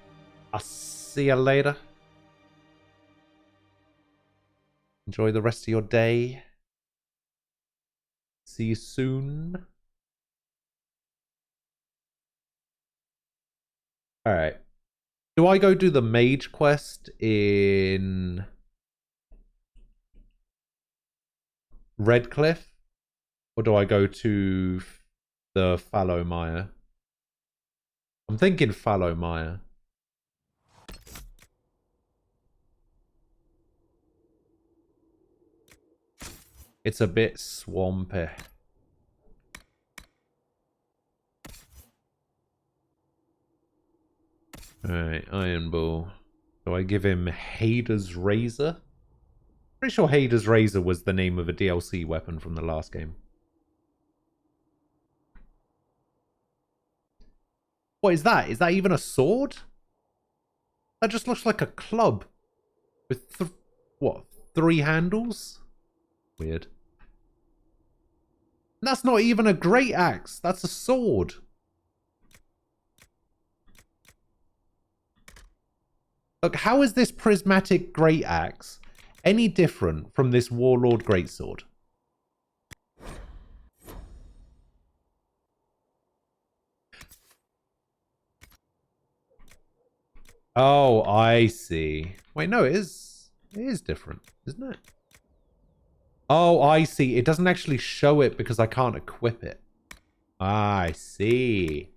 I'll see you later. Enjoy the rest of your day. See you soon. Alright. Do I go do the mage quest in Redcliffe? Or do I go to the Fallowmire? I'm thinking Fallowmire. It's a bit swampy. Alright, Iron Bull. Do I give him Hader's Razor? Pretty sure Hader's Razor was the name of a DLC weapon from the last game. What is that? Is that even a sword? That just looks like a club. With, what, 3 handles? Weird. And that's not even a great axe. That's a sword. Look, how is this prismatic great axe any different from this Warlord greatsword? Oh, I see. Wait, no, it is different, isn't it? Oh, I see. It doesn't actually show it because I can't equip it. Ah, I see.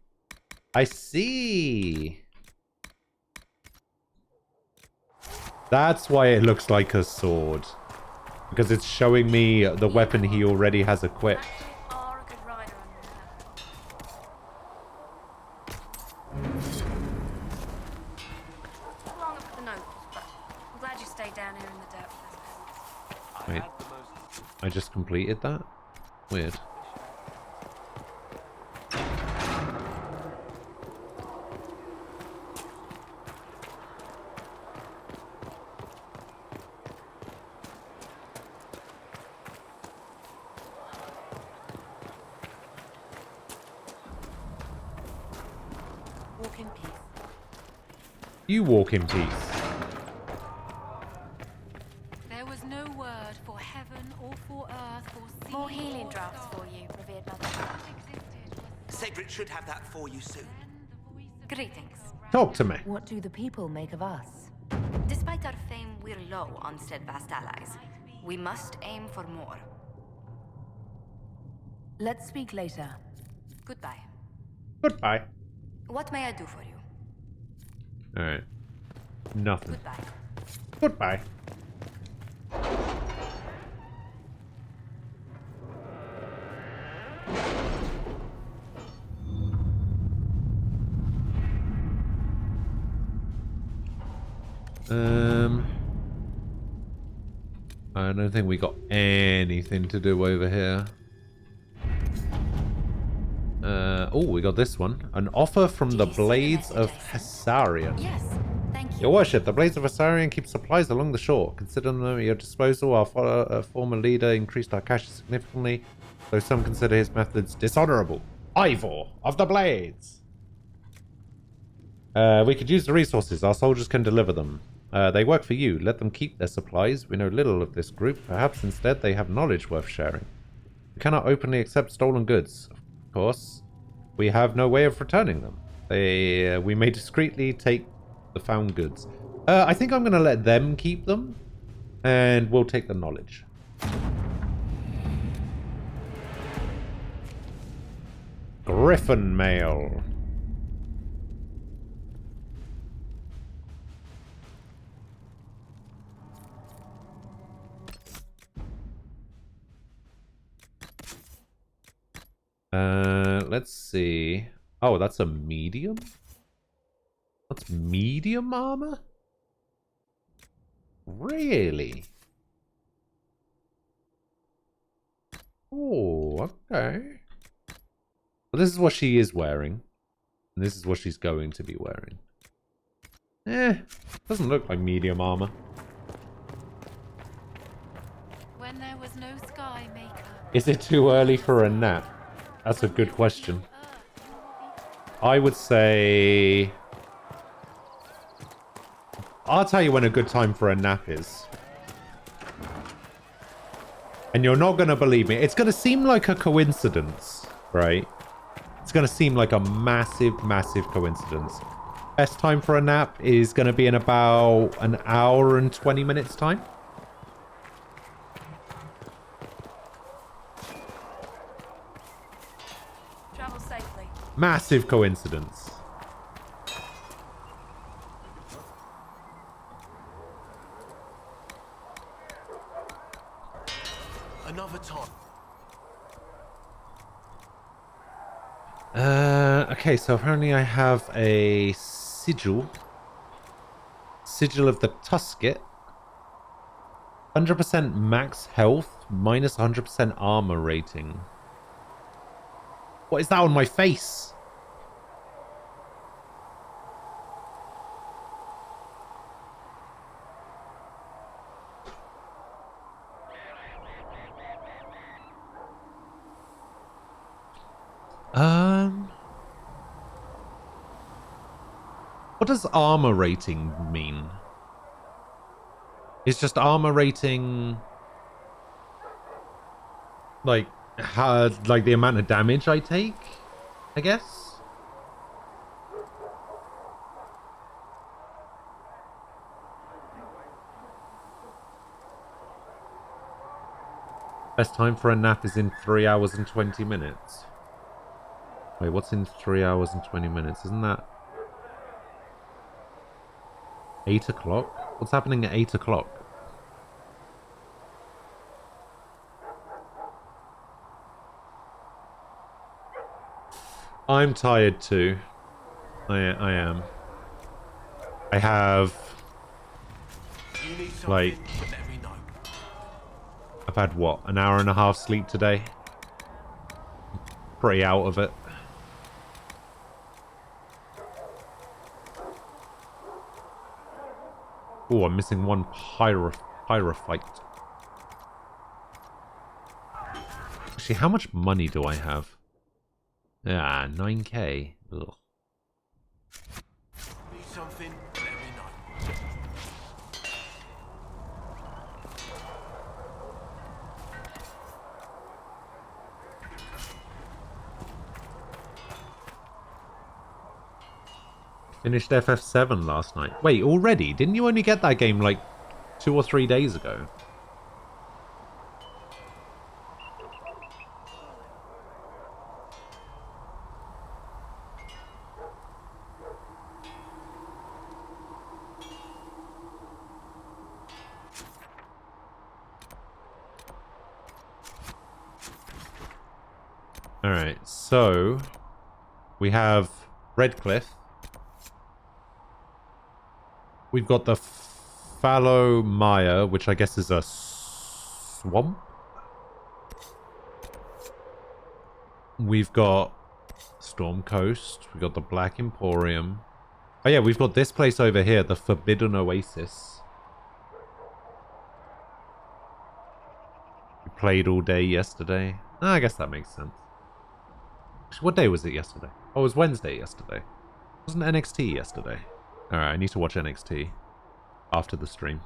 I see. That's why it looks like a sword. Because it's showing me the weapon he already has equipped. Wait, I just completed that? Weird. Walk in peace. You walk in peace. There was no word for heaven or for earth or sea. More healing drafts for you, revered mother. Sacred should have that for you soon. Greetings. Talk to me. What do the people make of us? Despite our fame, we're low on steadfast allies. We must aim for more. Let's speak later. Goodbye. Goodbye. What may I do for you? Alright. Nothing. Goodbye. Goodbye. I don't think we got anything to do over here. Oh, we got this one. An offer from the Blades of Hessarian. Yes, thank you. Your worship, the Blades of Hessarian keep supplies along the shore. Consider them at your disposal. Our former leader increased our cash significantly, though some consider his methods dishonorable. Ivor of the Blades! We could use the resources. Our soldiers can deliver them. They work for you. Let them keep their supplies. We know little of this group. Perhaps instead they have knowledge worth sharing. We cannot openly accept stolen goods. Of course, we have no way of returning them. We may discreetly take the found goods. I think I'm going to let them keep them, and we'll take the knowledge. Griffin mail. Let's see. Oh, that's a medium? That's medium armor? Really? Oh, okay. Well, this is what she is wearing. And this is what she's going to be wearing. Doesn't look like medium armor. When there was no sky maker. Is it too early for a nap? That's a good question. I would say... I'll tell you when a good time for a nap is. And you're not going to believe me. It's going to seem like a coincidence, right? It's going to seem like a massive, massive coincidence. Best time for a nap is going to be in about an hour and 20 minutes time. Travel safely. Massive coincidence. Another time. Okay, so apparently I have a sigil. Sigil of the Tusket. 100% max health, minus 100% armor rating. What is that on my face? What does armor rating mean? It's just armor rating, like how, like the amount of damage I take, I guess. Best time for a nap is in 3 hours and 20 minutes. Wait, what's in 3 hours and 20 minutes? Isn't that 8 o'clock? What's happening at 8 o'clock? I'm tired too. I am. I have, like, I've had what, an hour and a half sleep today? Pretty out of it. Oh, I'm missing one pyrophyte. Actually, how much money do I have? Ah, 9k. Ugh. Need something? Let me know. Finished FF7 last night. Wait, already? Didn't you only get that game like 2 or 3 days ago? Alright, so we have Redcliffe. We've got the Fallow Mire, which I guess is a swamp. We've got Storm Coast. We've got the Black Emporium. Oh yeah, we've got this place over here, the Forbidden Oasis. We played all day yesterday. Oh, I guess that makes sense. What day was it yesterday? Oh, it was Wednesday yesterday. Wasn't NXT yesterday? Alright, I need to watch NXT after the stream.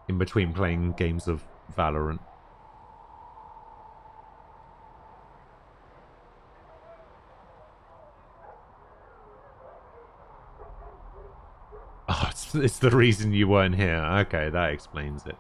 In between playing games of Valorant. Oh, it's the reason you weren't here. Okay, that explains it.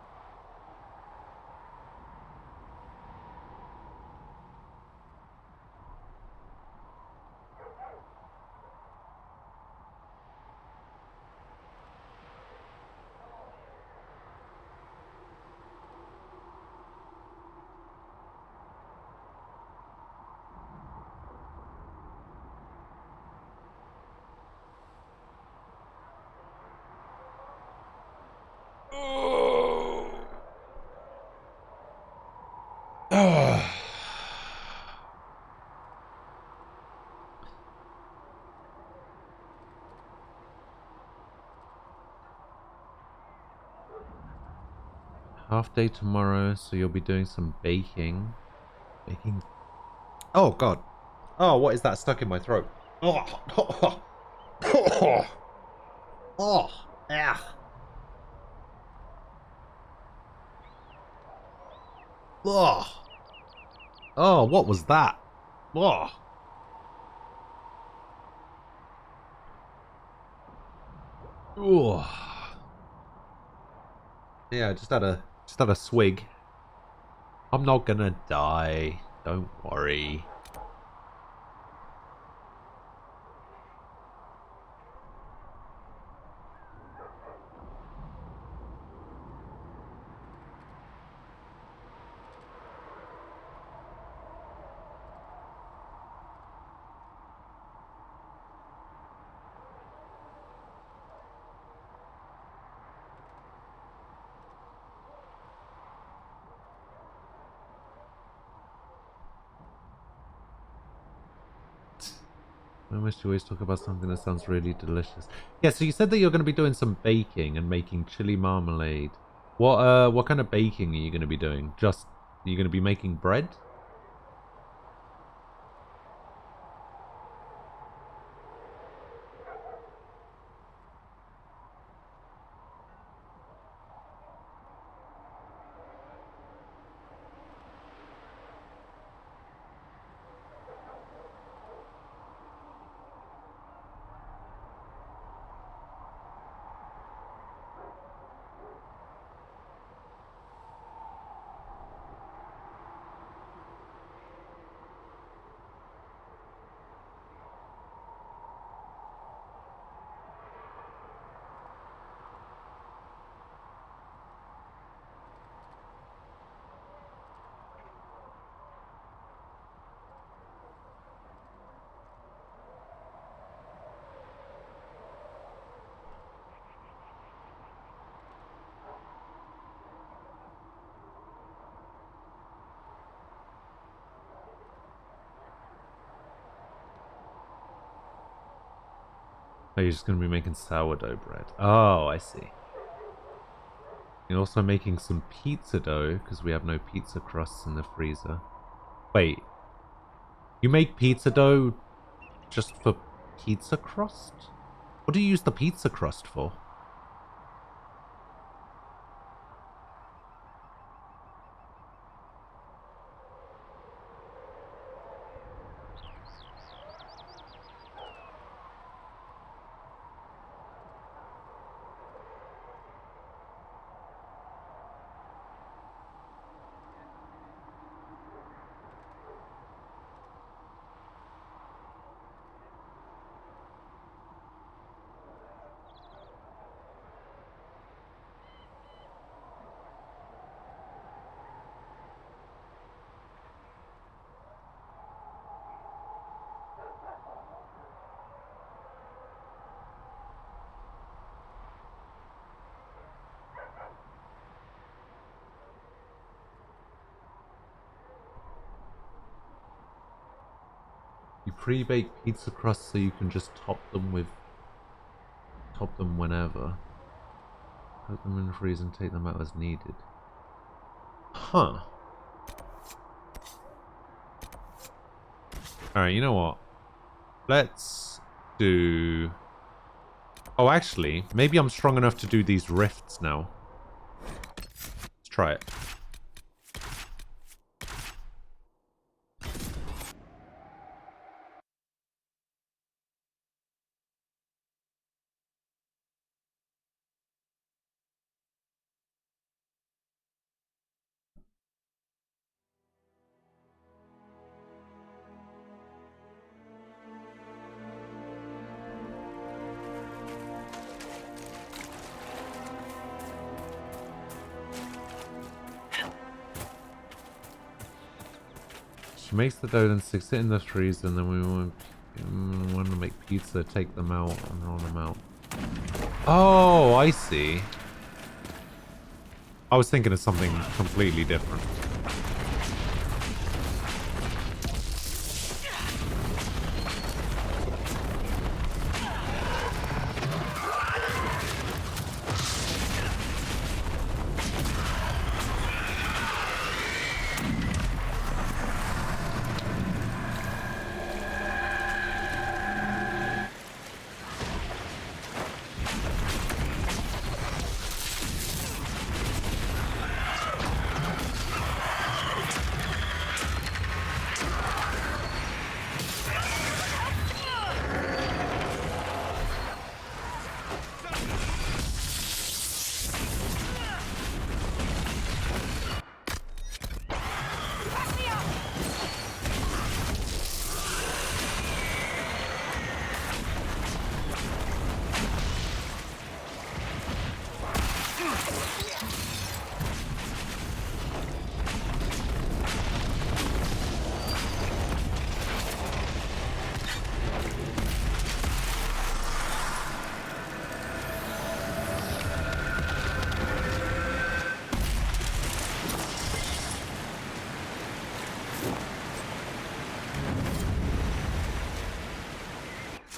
Half day tomorrow, so you'll be doing some baking. Baking. Oh god. Oh, what is that stuck in my throat? Oh, oh, ah. Oh. Oh, what was that? Oh. Oh. Yeah, just had a swig. I'm not gonna die. Don't worry. I wish you always talk about something that sounds really delicious. Yeah, so you said that you're going to be doing some baking and making chili marmalade. What kind of baking are you going to be doing? Just, are you going to be making bread? Oh, you're just going to be making sourdough bread. Oh, I see. You're also making some pizza dough, because we have no pizza crusts in the freezer. Wait. You make pizza dough just for pizza crust? What do you use the pizza crust for? pre-baked pizza crust so you can just top them whenever. Put them in the freezer and take them out as needed. Huh. Alright, you know what? Let's do... Oh, actually, maybe I'm strong enough to do these rifts now. Let's try it. She makes the dough, then sticks it in the freezer, and then we want to make pizza, take them out, and roll them out. Oh, I see. I was thinking of something completely different.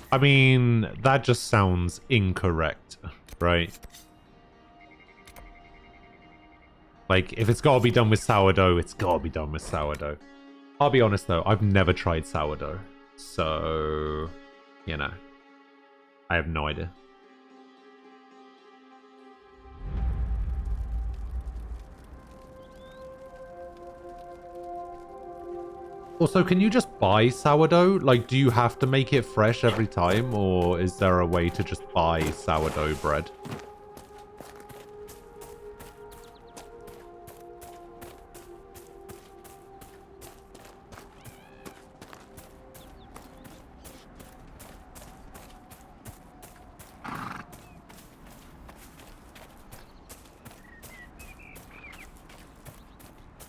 I mean, that just sounds incorrect, right? Like, if it's gotta be done with sourdough, it's gotta be done with sourdough. I'll be honest though, I've never tried sourdough. So, you know, I have no idea. Also, can you just buy sourdough? Like, do you have to make it fresh every time? Or is there a way to just buy sourdough bread?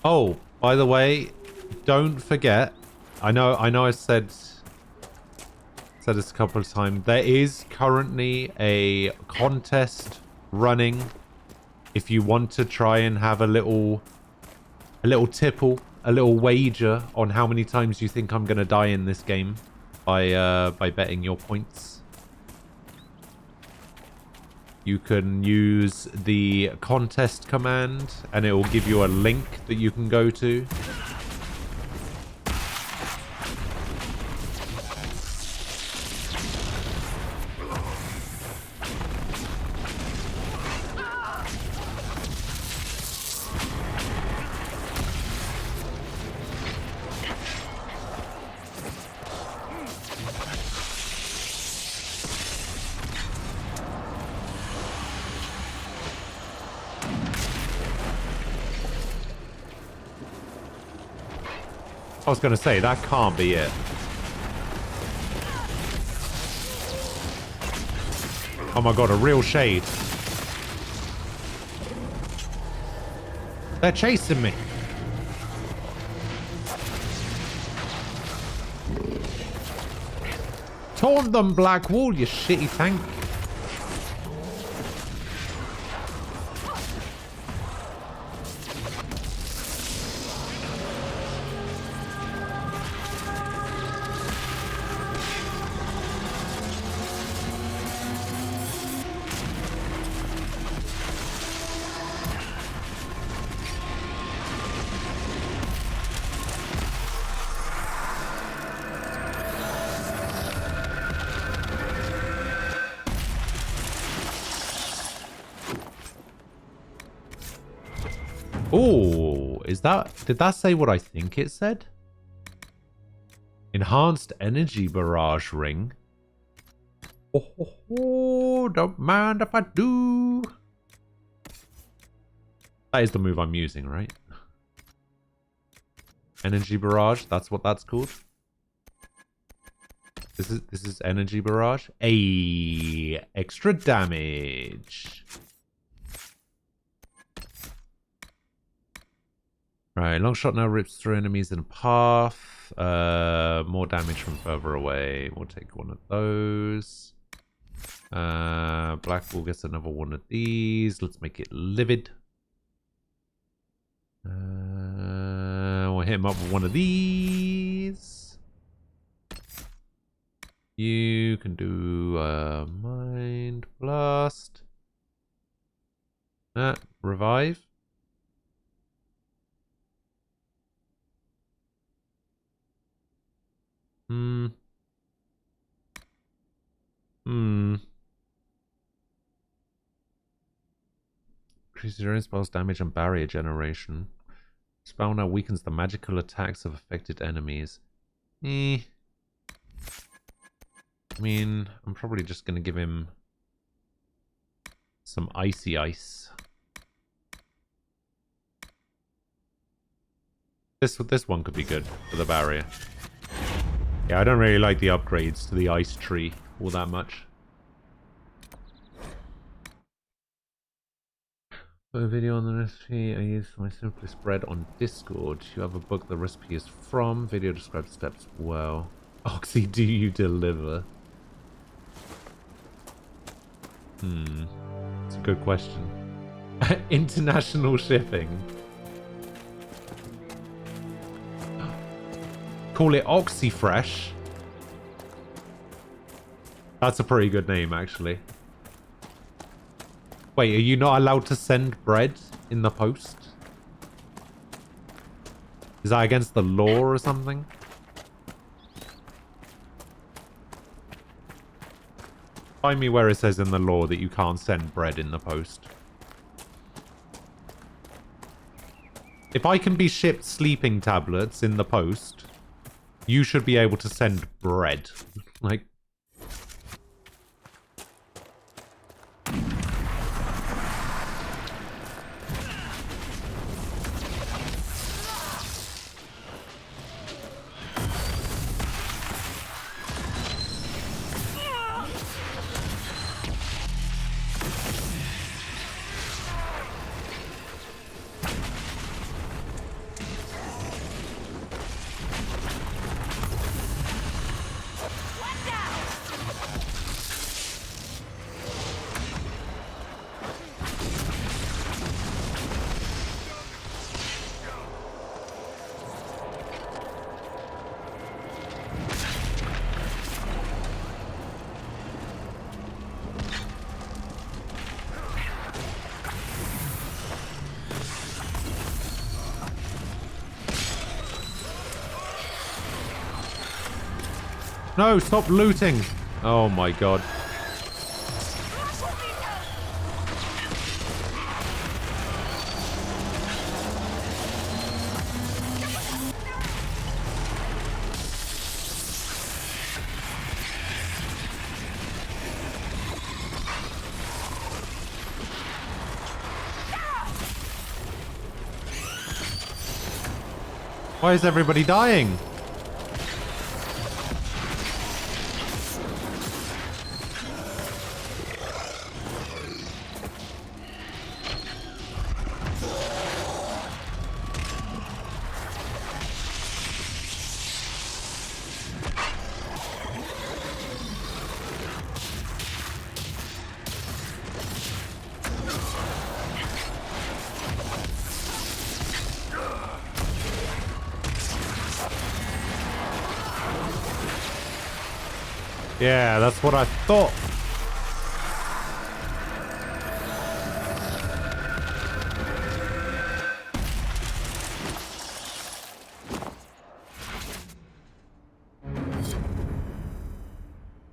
Oh, by the way, don't forget, I know I said this a couple of times. There is currently a contest running. If you want to try and have a little tipple, a little wager on how many times you think I'm gonna die in this game by betting your points. You can use the contest command and it will give you a link that you can go to. I was going to say, that can't be it. Oh my god, a real shade. They're chasing me. Taunt them, Black Wall, you shitty tank. Oh, did that say what I think it said? Enhanced energy barrage ring. Oh, don't mind if I do. That is the move I'm using, right? Energy barrage, that's what that's called. This is energy barrage. Extra damage. Right, long shot now rips through enemies in a path. More damage from further away. We'll take one of those. Black Ball gets another one of these. Let's make it livid. We'll hit him up with one of these. You can do Mind Blast. Revive. Increases your own spell's damage and barrier generation. Spell now weakens the magical attacks of affected enemies. I mean, I'm probably just going to give him some icy ice. This one could be good for the barrier. Yeah, I don't really like the upgrades to the ice tree all that much. For a video on the recipe I use for my simplest bread on Discord. You have a book the recipe is from. Video describes steps well. Oxy, do you deliver? It's a good question. International shipping. Call it Oxyfresh. That's a pretty good name, actually. Wait, are you not allowed to send bread in the post? Is that against the law or something? Find me where it says in the law that you can't send bread in the post. If I can be shipped sleeping tablets in the post, you should be able to send bread. Like... No, stop looting! Oh my god. Why is everybody dying? Yeah, that's what I thought.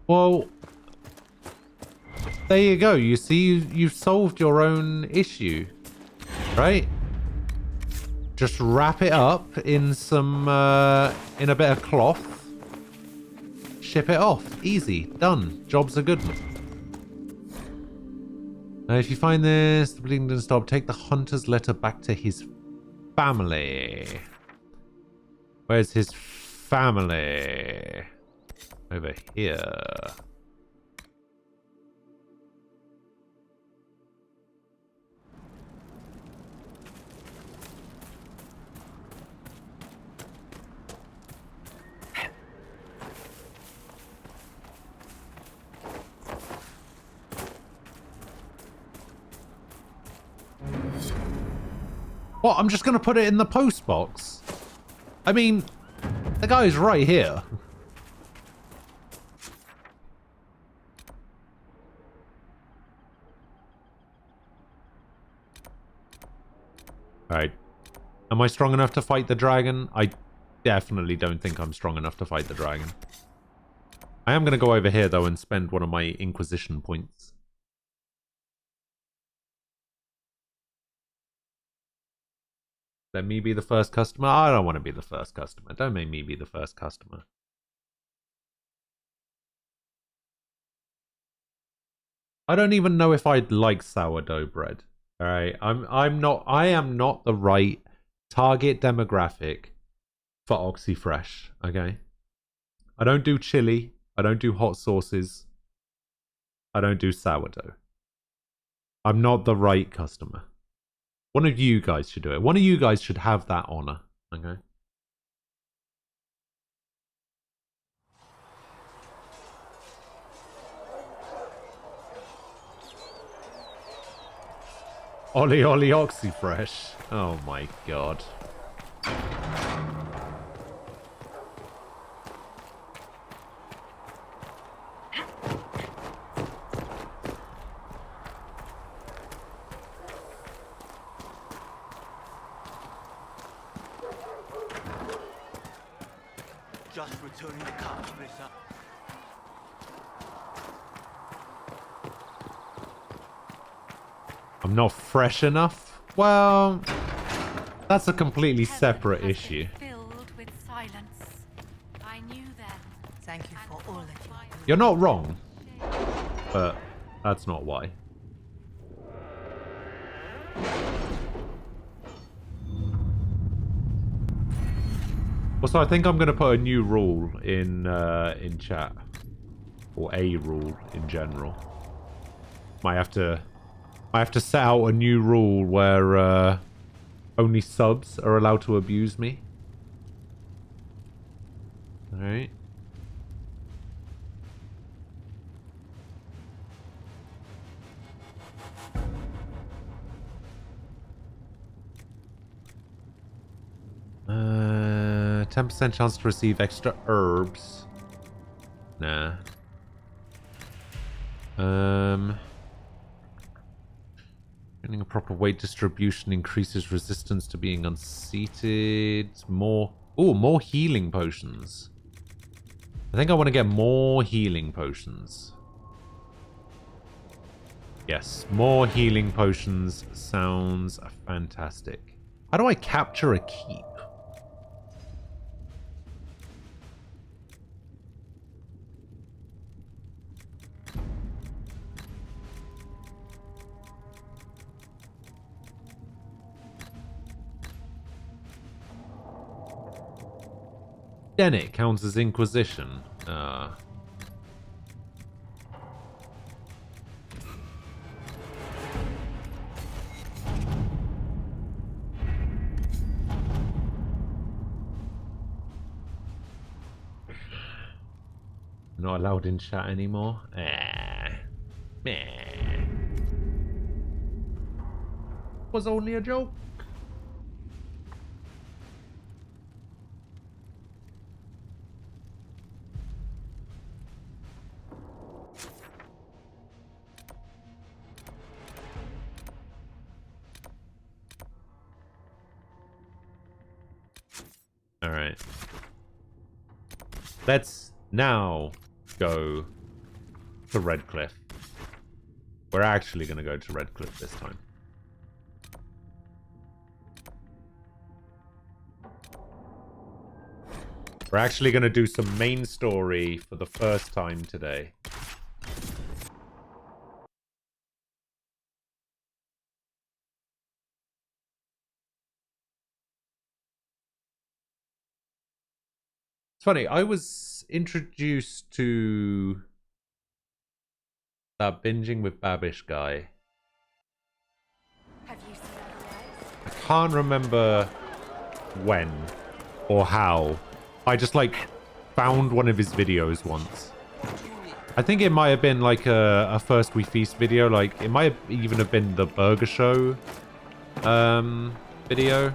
Well, there you go. You see, you've solved your own issue, right? Just wrap it up in some, in a bit of cloth. Ship it off. Easy. Done. Job's a good one. If you find this, the bleeding didn't stop. Take the hunter's letter back to his family. Where's his family? Over here. What? I'm just going to put it in the post box? I mean, the guy's right here. Alright. Am I strong enough to fight the dragon? I definitely don't think I'm strong enough to fight the dragon. I am going to go over here, though, and spend one of my Inquisition points. Let me be the first customer? I don't want to be the first customer. Don't make me be the first customer. I don't even know if I'd like sourdough bread. Alright, I am not the right target demographic for Oxyfresh, okay? I don't do chili. I don't do hot sauces. I don't do sourdough. I'm not the right customer. One of you guys should do it. One of you guys should have that honor, okay? Ollie Ollie Oxyfresh. Oh my god. Just returning the cards, Melissa. I'm not fresh enough? Well, that's a completely separate issue. Filled with silence. I knew them. Thank you for all that you do. You're not wrong, but that's not why. Also, I think I'm going to put a new rule in chat, or a rule in general. Might have to set out a new rule where only subs are allowed to abuse me. All right. Uh, 10% chance to receive extra herbs. Nah. Getting a proper weight distribution increases resistance to being unseated. More healing potions. I think I want to get more healing potions. Yes, more healing potions sounds fantastic. How do I capture a keep? Then it counts as Inquisition. Not allowed in chat anymore. Was only a joke. All right. Let's now go to Redcliffe. We're actually going to go to Redcliffe this time. We're actually going to do some main story for the first time today. It's funny, I was introduced to that binging with Babish guy. Have you seen I can't remember when or how. I just like found one of his videos once. I think it might have been like a First We Feast video. Like it might have even have been the Burger Show video.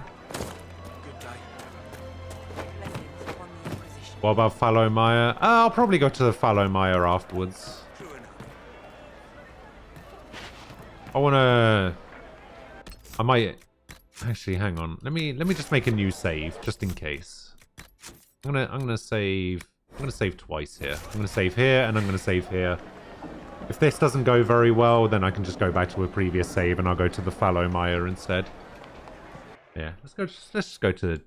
What about Fallow Maya? I'll probably go to the Fallow Maya afterwards. I might actually hang on. Let me just make a new save just in case. I'm gonna save twice here. I'm gonna save here and I'm gonna save here. If this doesn't go very well, then I can just go back to a previous save and I'll go to the Fallow Maya instead. Yeah, let's just go to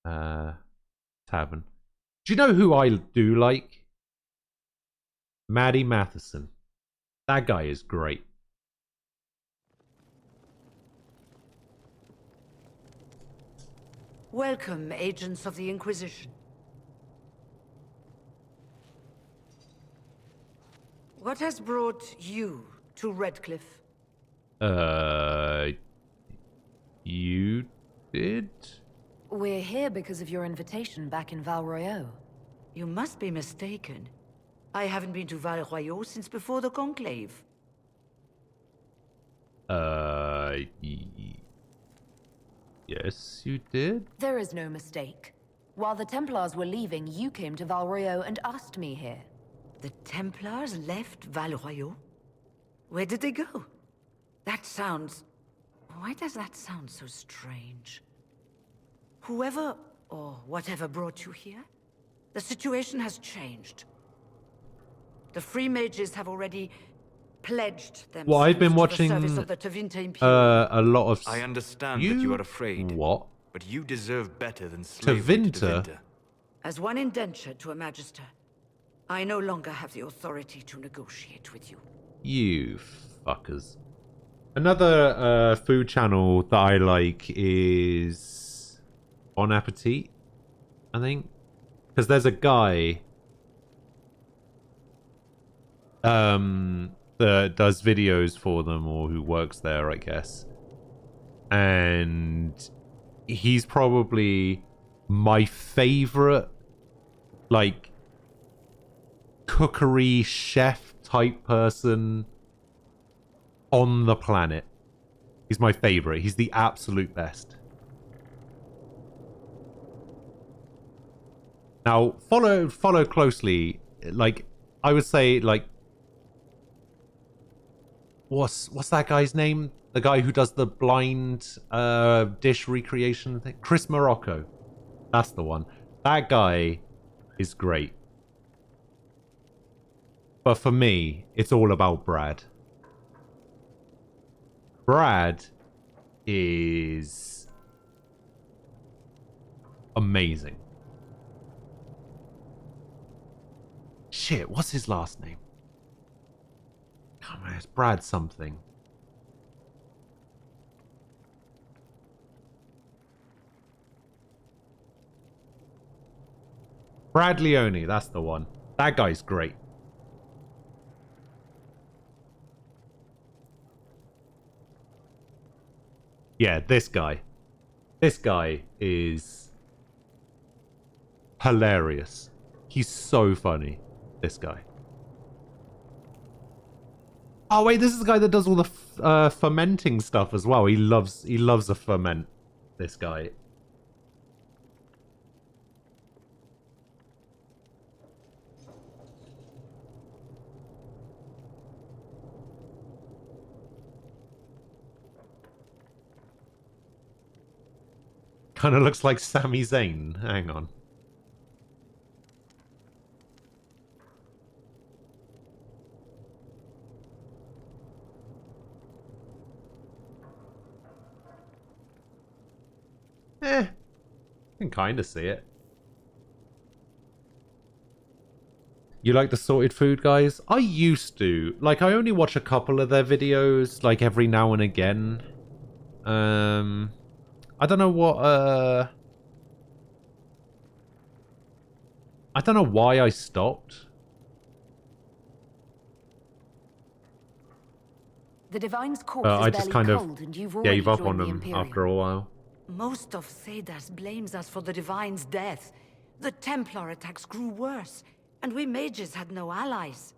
Tavern. Do you know who I do like? Maddie Matheson. That guy is great. Welcome, agents of the Inquisition. What has brought you to Redcliffe? You did? We're here because of your invitation back in Val Royeaux. You must be mistaken. I haven't been to Val Royeaux since before the Conclave. Yes, you did? There is no mistake. While the Templars were leaving, you came to Val Royeaux and asked me here. The Templars left Val Royeaux? Where did they go? That sounds... Why does that sound so strange? Whoever or whatever brought you here, the situation has changed. The Free Mages have already pledged themselves Well, I've been to watching the service of the Tevinter Imperium. a lot of... I understand that you are afraid. What? But you deserve better than slavery to Tevinter. As one indentured to a Magister, I no longer have the authority to negotiate with you. You fuckers. Another food channel that I like is Bon Appetit, I think. Because there's a guy that does videos for them, or who works there, I guess. And he's probably my favorite, like, cookery chef type person on the planet. He's my favorite. He's the absolute best. Now, follow closely. Like, I would say, like, what's that guy's name? The guy who does the blind dish recreation thing? Chris Morocco. That's the one. That guy is great. But for me, it's all about Brad. Brad is amazing. Shit, what's his last name? Come on, it's Brad something. Brad Leone, that's the one. That guy's great. Yeah, this guy. This guy is hilarious. He's so funny. This guy. Oh wait, this is the guy that does all the fermenting stuff as well. He loves a ferment. This guy. Kind of looks like Sami Zayn. Hang on. I can kind of see it. You like the sorted food, guys? I used to. Like, I only watch a couple of their videos, like, every now and again. I don't know what, I don't know why I stopped. The Divine's corpse is I just barely kind of cold, and you've already gave up joined on the them Imperium. after a while. Most of Cedas blames us for the Divine's death. The Templar attacks grew worse, and we mages had no allies.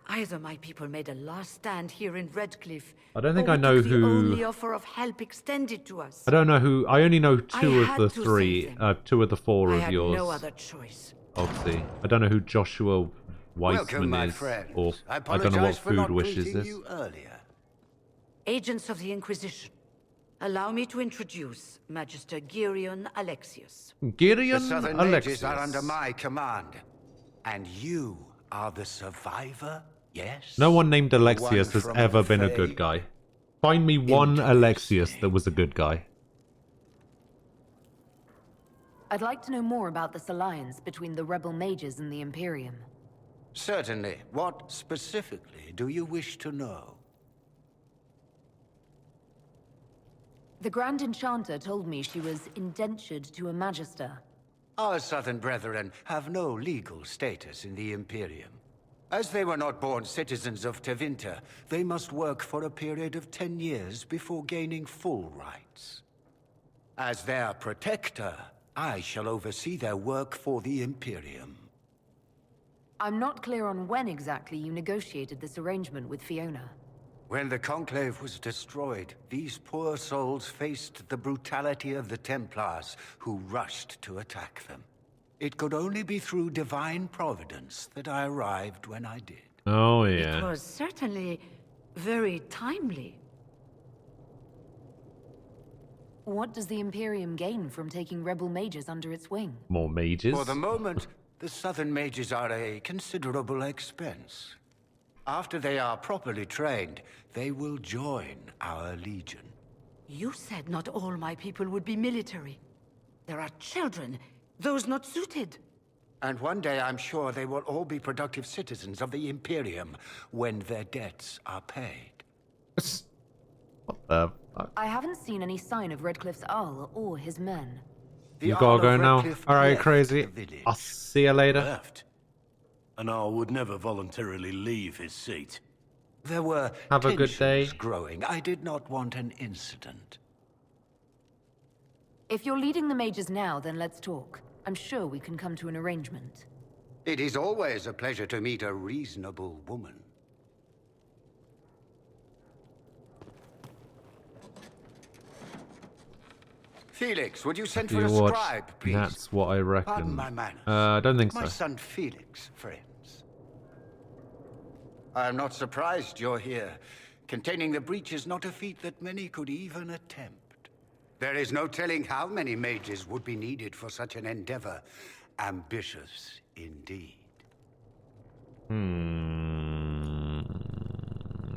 Either my people made a last stand here in Redcliffe, I don't think or I we know took the who... only offer of help extended to us. I don't know who... I only know two of had the to three... save two of the four I of had yours. no other choice. Obviously. I don't know who Joshua Welcome, my Weissman is. friends. Or I I don't know what apologize for Food not Wishes greeting is. you earlier. Agents of the Inquisition, allow me to introduce Magister Girion Alexius. Girion The Southern Alexius. Mages are under my command. And you are the survivor, yes? No one named The one Alexius has from ever the been a Fae? good guy. Find me one Alexius that was a good guy. I'd like to know more about this alliance between the rebel mages and the Imperium. Certainly. What specifically do you wish to know? The Grand Enchanter told me she was indentured to a Magister. Our Southern brethren have no legal status in the Imperium. As they were not born citizens of Tevinter, they must work for a period of 10 years before gaining full rights. As their protector, I shall oversee their work for the Imperium. I'm not clear on when exactly you negotiated this arrangement with Fiona. When the Conclave was destroyed, these poor souls faced the brutality of the Templars, who rushed to attack them. It could only be through divine providence that I arrived when I did. Oh, It yeah. was certainly very timely. What does the Imperium gain from taking rebel mages under its wing? More mages. For the moment, the Southern Mages are a considerable expense. After they are properly trained, they will join our legion. You said not all my people would be military. There are children, those not suited. And one day I'm sure they will all be productive citizens of the Imperium when their debts are paid. What the fuck? I haven't seen any sign of Redcliffe's Arl or his men. The You gotta Arl go of now. Redcliffe Alright, left crazy. the village. I'll see you later. Left. An Arl would never voluntarily leave his seat. There were Have a good tensions day. growing. I did not want an incident. If you're leading the mages now, then let's talk. I'm sure we can come to an arrangement. It is always a pleasure to meet a reasonable woman. Felix, would you send for You a watch. scribe, please? That's what I reckon. Pardon my manners. I don't think My so. son Felix, friends. I am not surprised you're here. Containing the breach is not a feat that many could even attempt. There is no telling how many mages would be needed for such an endeavor. Ambitious indeed.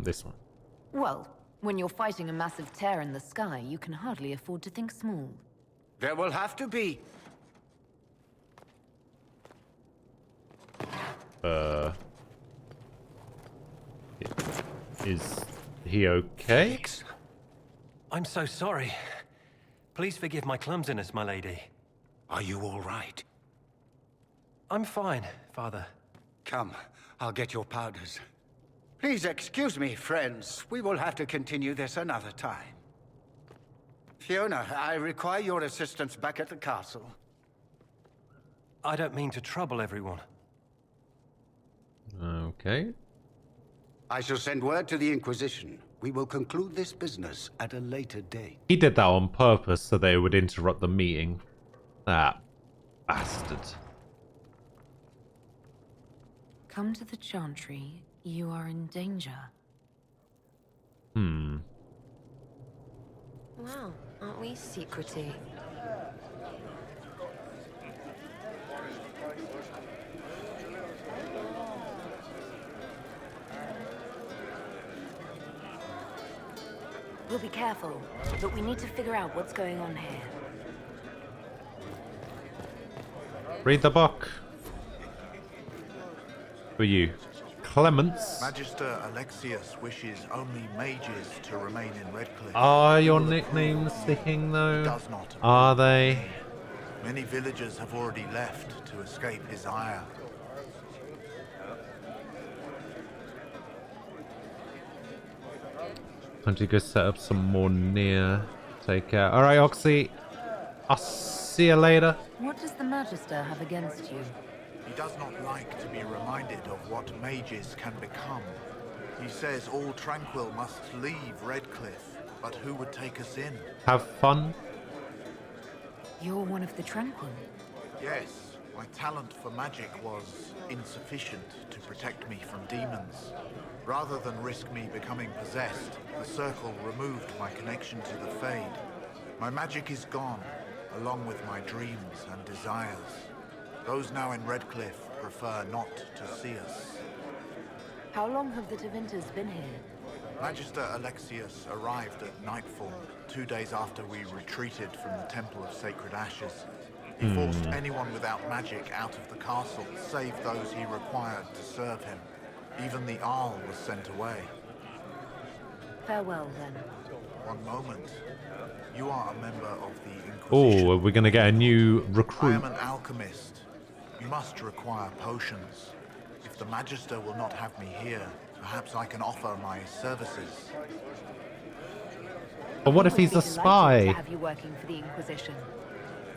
This one. Well, when you're fighting a massive tear in the sky, you can hardly afford to think small. There will have to be. Is he okay? I'm so sorry. Please forgive my clumsiness, my lady. Are you all right? I'm fine, Father. Come, I'll get your powders. Please excuse me, friends. We will have to continue this another time. Fiona, I require your assistance back at the castle. I don't mean to trouble everyone. Okay. I shall send word to the Inquisition. We will conclude this business at a later date. He did that on purpose so they would interrupt the meeting. That bastard. Come to the Chantry. You are in danger. Wow, aren't we secrety? We'll be careful, but we need to figure out what's going on here. Read the book. Who are you? Clements. Magister Alexius wishes only mages to remain in Redcliffe. Are your nicknames sticking though? Are they? Many villagers have already left to escape his ire. Time to go set up some more near. Take care. Alright, Oxy. I'll see you later. What does the Magister have against you? He does not like to be reminded of what mages can become. He says all Tranquil must leave Redcliffe, but who would take us in? Have fun. You're one of the Tranquil. Yes, my talent for magic was insufficient to protect me from demons. Rather than risk me becoming possessed, the Circle removed my connection to the Fade. My magic is gone, along with my dreams and desires. Those now in Redcliffe prefer not to see us. How long have the Tevinters been here? Magister Alexius arrived at nightfall, 2 days after we retreated from the Temple of Sacred Ashes. He forced anyone without magic out of the castle, save those he required to serve him. Even the Arl was sent away. Farewell, then. One moment. You are a member of the Inquisition. Oh, we're gonna get a new I recruit. am an alchemist. You must require potions. If the Magister will not have me here, perhaps I can offer my services. But what if he's a To spy? have you working for the Inquisition.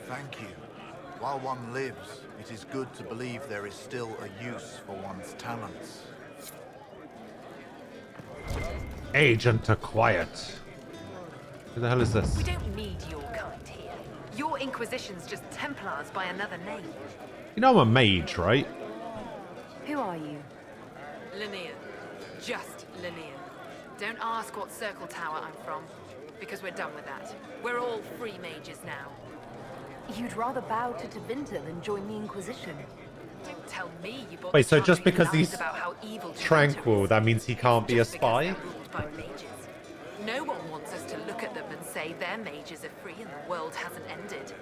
Thank you. While one lives, it is good to believe there is still a use for one's talents. Agent acquired. Who the hell is this? We don't need your kind here. Your Inquisition's just Templars by another name. You know I'm a mage, right? Who are you? Linnea. Just Linnea. Don't ask what Circle Tower I'm from, because we're done with that. We're all free mages now. You'd rather bow to Tevinter than join the Inquisition. Don't tell me you bought Wait, the so just Chantry because lies he's about how evil Tevinter tranquil, is. that means he can't be a Just because spy? they're ruled by mages. No one wants us to look at them and say their mages are free and the world hasn't ended.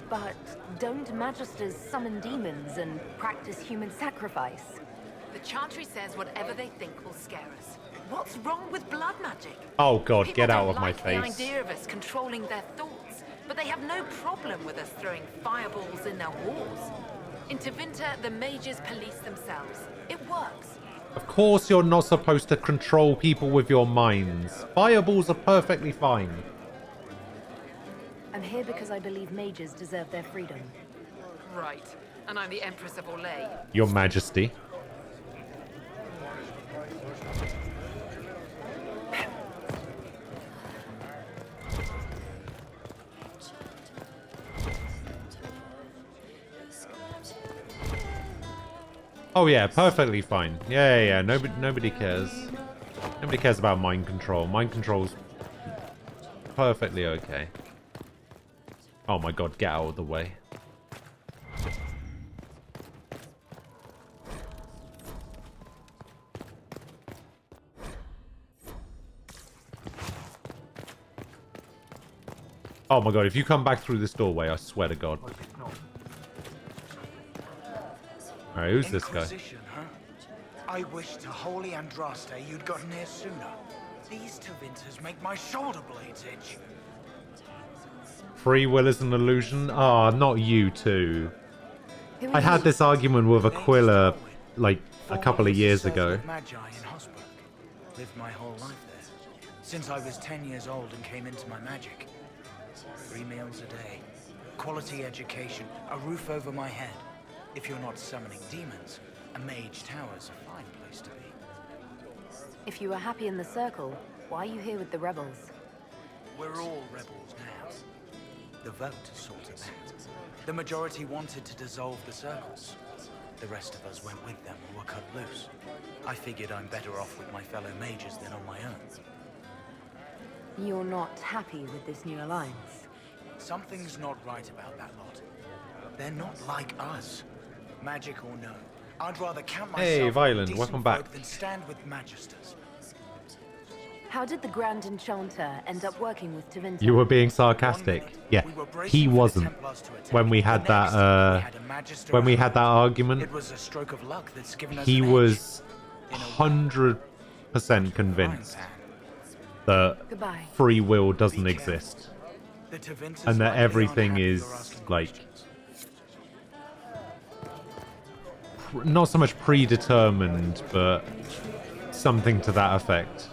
But don't Magisters summon demons and practice human sacrifice? The Chantry says whatever they think will scare us. What's wrong with blood magic? Oh god, People get out don't of my like face. the idea of us controlling their thoughts, but they have no problem with us throwing fireballs in their wars. In Tevinter, the mages police themselves. It works. Of course you're not supposed to control people with your minds. Fireballs are perfectly fine. I'm here because I believe mages deserve their freedom. Right. And I'm the Empress of Orlais. Your Majesty. Oh yeah, perfectly fine. Yeah. Nobody cares. Nobody cares about mind control. Mind control's perfectly okay. Oh my god, get out of the way. Oh my god, if you come back through this doorway, I swear to god. Alright, who's this guy? Inquisition, huh? I wish to Holy Andraste you'd gotten here sooner. These Tevinters make my shoulder blades itch. Free will is an illusion? Ah, not you too. Who I is had he? this argument with Aquila, like, a couple of years ago. With Magi in Hosburg. Lived my whole life there. Since I was 10 years old and came into my magic. 3 meals a day. Quality education. A roof over my head. If you're not summoning demons, a mage tower's a fine place to be. If you were happy in the Circle, why are you here with the rebels? We're all rebels now. The vote sorted that. The majority wanted to dissolve the circles. The rest of us went with them or were cut loose. I figured I'm better off with my fellow mages than on my own. You're not happy with this new alliance? Something's not right about that lot. They're not like us. Magic or no. I'd rather count myself Hey, a Violent, decent welcome back. folk than stand with magisters. How did the Grand Enchanter end up working with Tevinter? You were being sarcastic. Yeah, he wasn't. When we had that, when we had that argument, It was a stroke of luck that's given us he an edge. was 100% convinced that Goodbye. free will doesn't exist, The Tevinters and that might be everything unhappy is you're asking like questions. not so much predetermined, but something to that effect.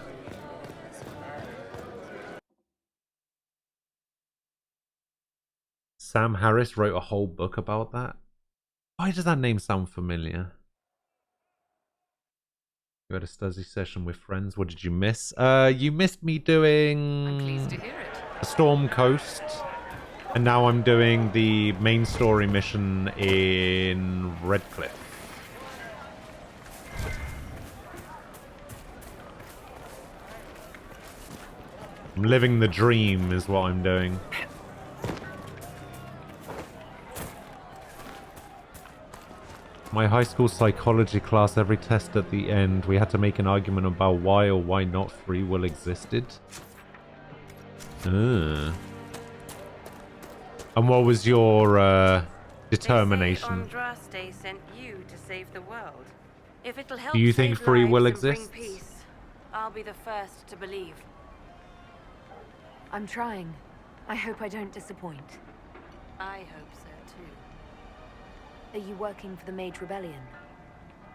Sam Harris wrote a whole book about that. Why does that name sound familiar? You had a Stuzzy session with friends. What did you miss? You missed me doing I'm pleased to hear it. Storm Coast, and now I'm doing the main story mission in Redcliffe. I'm living the dream is what I'm doing. My high school psychology class, every test at the end, we had to make an argument about why or why not free will existed. And what was your determination? Andraste sent you to save the world. If it'll help Do you think save free will lives and bring exists? peace, I'll be the first to believe. I'm trying. I hope I don't disappoint. I hope so too. Are you working for the Mage Rebellion?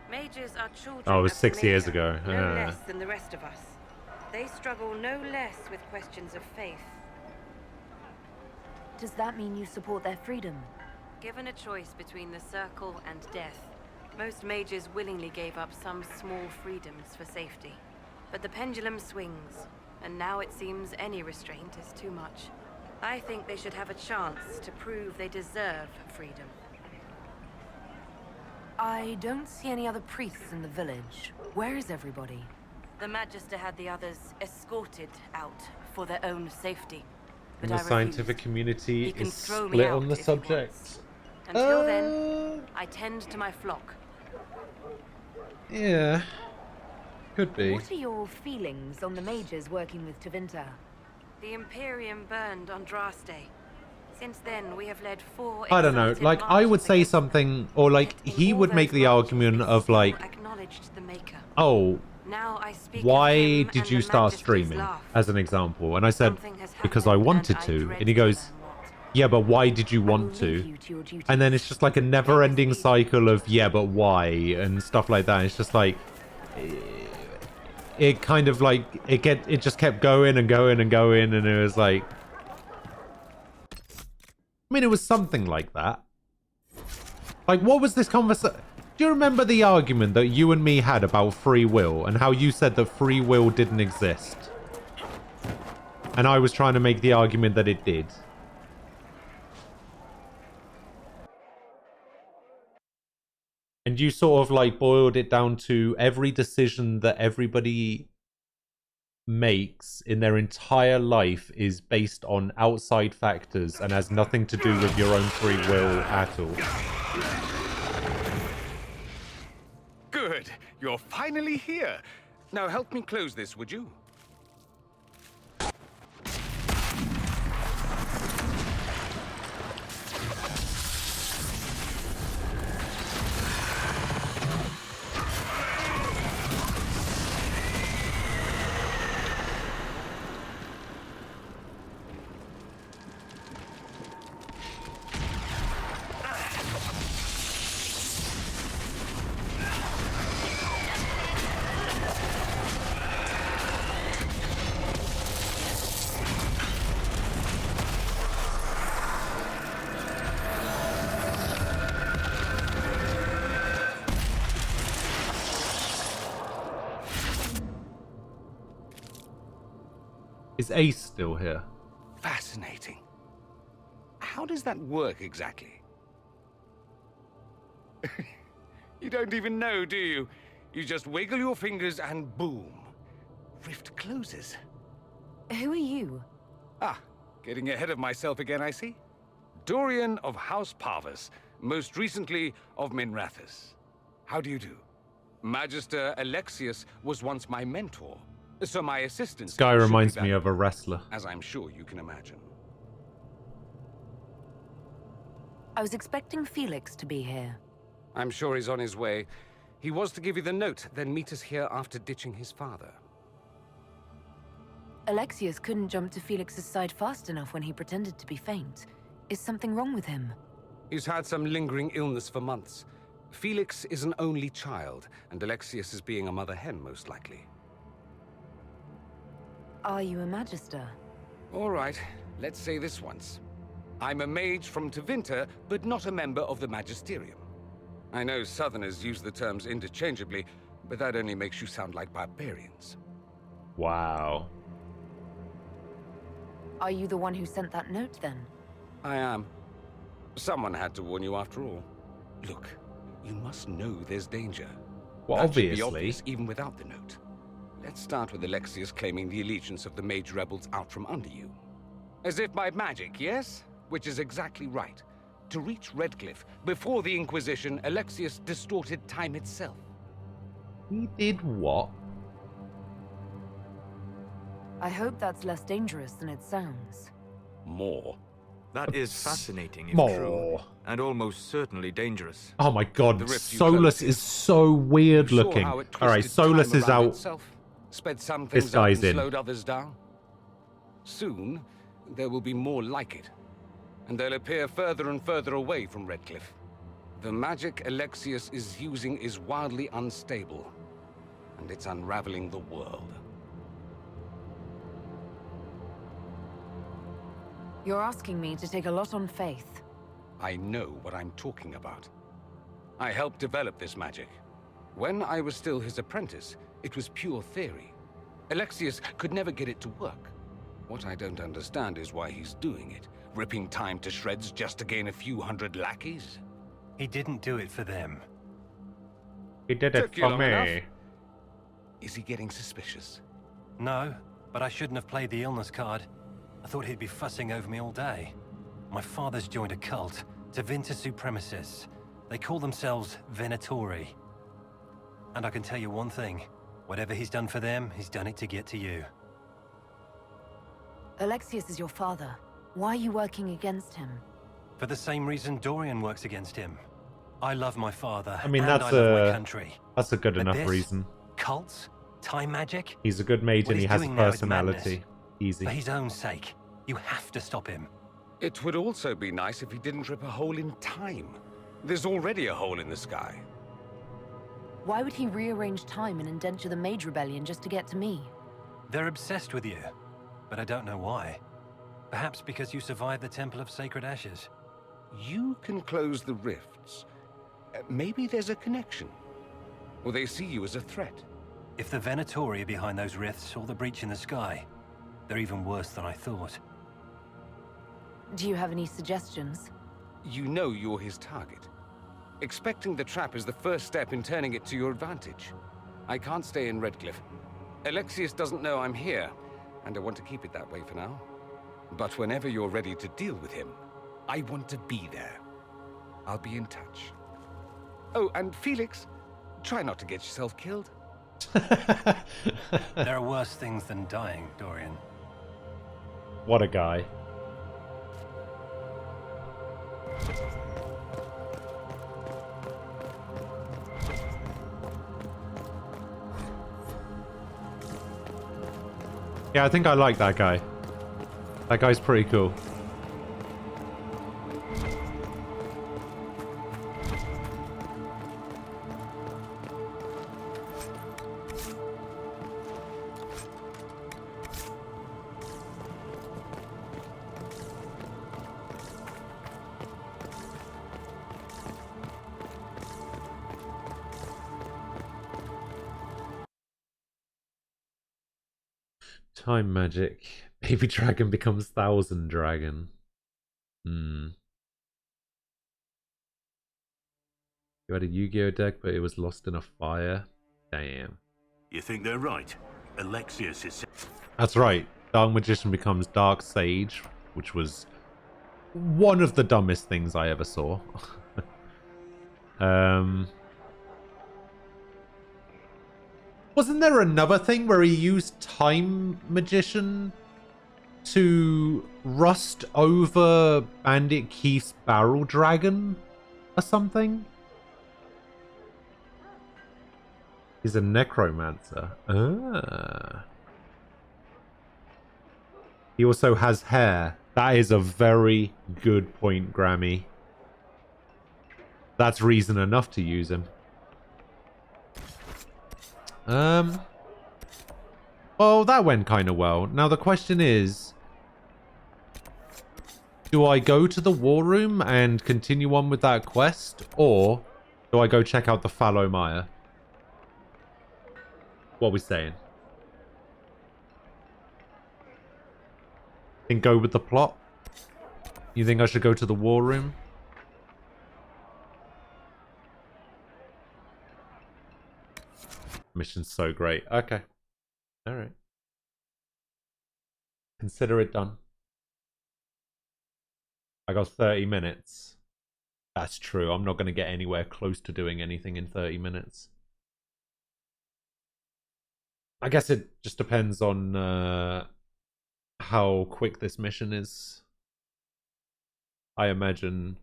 Mages are children. Oh, it was of 6 the years Maker, ago. No Yeah. less than the rest of us. They struggle no less with questions of faith. Does that mean you support their freedom? Given a choice between the circle and death, most mages willingly gave up some small freedoms for safety. But the pendulum swings, and now it seems any restraint is too much. I think they should have a chance to prove they deserve freedom. I don't see any other priests in the village. Where is everybody? The Magister had the others escorted out for their own safety. And But the I scientific community He can is throw me split out on the if he subject. Until then, I tend to my flock. Yeah. Could be. What are your feelings on the mages working with Tevinter? The Imperium burned Andraste. Since then, we have led 4 I don't know. excited Like, I would say something, or like, he would make the argument of like, acknowledged the Maker. oh, Now I speak why of him did and you the start Majesty's streaming? laugh. As an example. And I said, Something has because I happened, wanted and I to. dread And he to goes, yeah, but why did you want to? And then it's just like a never-ending cycle of, yeah, but why? And stuff like that. It's just like, it kind of like, it just kept going and going and going. And it was like, I mean, it was something like that. Like, what was this conversation? Do you remember the argument that you and me had about free will and how you said that free will didn't exist? And I was trying to make the argument that it did. And you sort of like boiled it down to every decision that everybody makes in their entire life is based on outside factors and has nothing to do with your own free will at all. Good. You're finally here. Now help me close this, would you? Is Ace still here? Fascinating. How does that work exactly? You don't even know, do you? You just wiggle your fingers and boom. Rift closes. Who are you? Ah, getting ahead of myself again, I see. Dorian of House Parvus, most recently of Minrathous. How do you do? Magister Alexius was once my mentor. So my assistance This guy should be reminds me of a valuable, wrestler. as I'm sure you can imagine. I was expecting Felix to be here. I'm sure he's on his way. He was to give you the note, then meet us here after ditching his father. Alexius couldn't jump to Felix's side fast enough when he pretended to be faint. Is something wrong with him? He's had some lingering illness for months. Felix is an only child, and Alexius is being a mother hen, most likely. Are you a Magister? All right, let's say this once. I'm a mage from Tevinter, but not a member of the Magisterium. I know Southerners use the terms interchangeably, but that only makes you sound like barbarians. Wow. Are you the one who sent that note, then? I am. Someone had to warn you after all. Look, you must know there's danger. Well, That should be obviously. obvious even without the note. Let's start with Alexius claiming the allegiance of the mage rebels out from under you. As if by magic, yes? Which is exactly right. To reach Redcliffe, before the Inquisition, Alexius distorted time itself. He did what? I hope that's less dangerous than it sounds. More. That is fascinating if More. true, and almost certainly dangerous. Oh my god, The rift you Solus closed is so weird You saw looking. how it Alright, twisted Solus time is around out. itself, sped some This things up guy's and in. slowed others down. Soon, there will be more like it, and they'll appear further and further away from Redcliffe. The magic Alexius is using is wildly unstable, and it's unraveling the world. You're asking me to take a lot on faith. I know what I'm talking about. I helped develop this magic. When I was still his apprentice, it was pure theory. Alexius could never get it to work. What I don't understand is why he's doing it, ripping time to shreds just to gain a few hundred lackeys. He didn't do it for them. He did Took it you for long me. enough? Is he getting suspicious? No, but I shouldn't have played the illness card. I thought he'd be fussing over me all day. My father's joined a cult, Tevinter Supremacists. They call themselves Venatori. And I can tell you one thing. Whatever he's done for them, he's done it to get to you. Alexius is your father. Why are you working against him? For the same reason Dorian works against him. I love my father, I mean, and that's I love my a country. that's a good But enough this, reason. Cults? Time magic? He's a good mage What and he he's has a doing now is personality. madness. Easy. For his own sake, you have to stop him. It would also be nice if he didn't rip a hole in time. There's already a hole in the sky. Why would he rearrange time and indenture the Mage Rebellion just to get to me? They're obsessed with you, but I don't know why. Perhaps because you survived the Temple of Sacred Ashes. You can close the rifts. Maybe there's a connection. Or they see you as a threat. If the Venatori are behind those rifts or the breach in the sky, they're even worse than I thought. Do you have any suggestions? You know you're his target. Expecting the trap is the first step in turning it to your advantage. I can't stay in Redcliffe. Alexius doesn't know I'm here, and I want to keep it that way for now. But whenever you're ready to deal with him, I want to be there. I'll be in touch. Oh, and Felix, try not to get yourself killed. There are worse things than dying, Dorian. What a guy. Yeah, I think I like that guy. That guy's pretty cool. Time magic. Baby dragon becomes thousand dragon. You had a Yu-Gi-Oh deck, but it was lost in a fire. Damn. You think they're right? Alexius is... That's right. Dark Magician becomes Dark Sage, which was one of the dumbest things I ever saw. Wasn't there another thing where he used Time Magician to rust over Bandit Keith's barrel dragon or something? He's a necromancer. Ah. He also has hair. That is a very good point, Grammy. That's reason enough to use him. Well, that went kind of well. Now the question is, do I go to the war room and continue on with that quest, or do I go check out the Fallow Mire? What are we saying? Think go with the plot? You think I should go to the war room? Mission's so great. Okay. Alright. Consider it done. I got 30 minutes. That's true. I'm not going to get anywhere close to doing anything in 30 minutes. I guess it just depends on how quick this mission is. I imagine...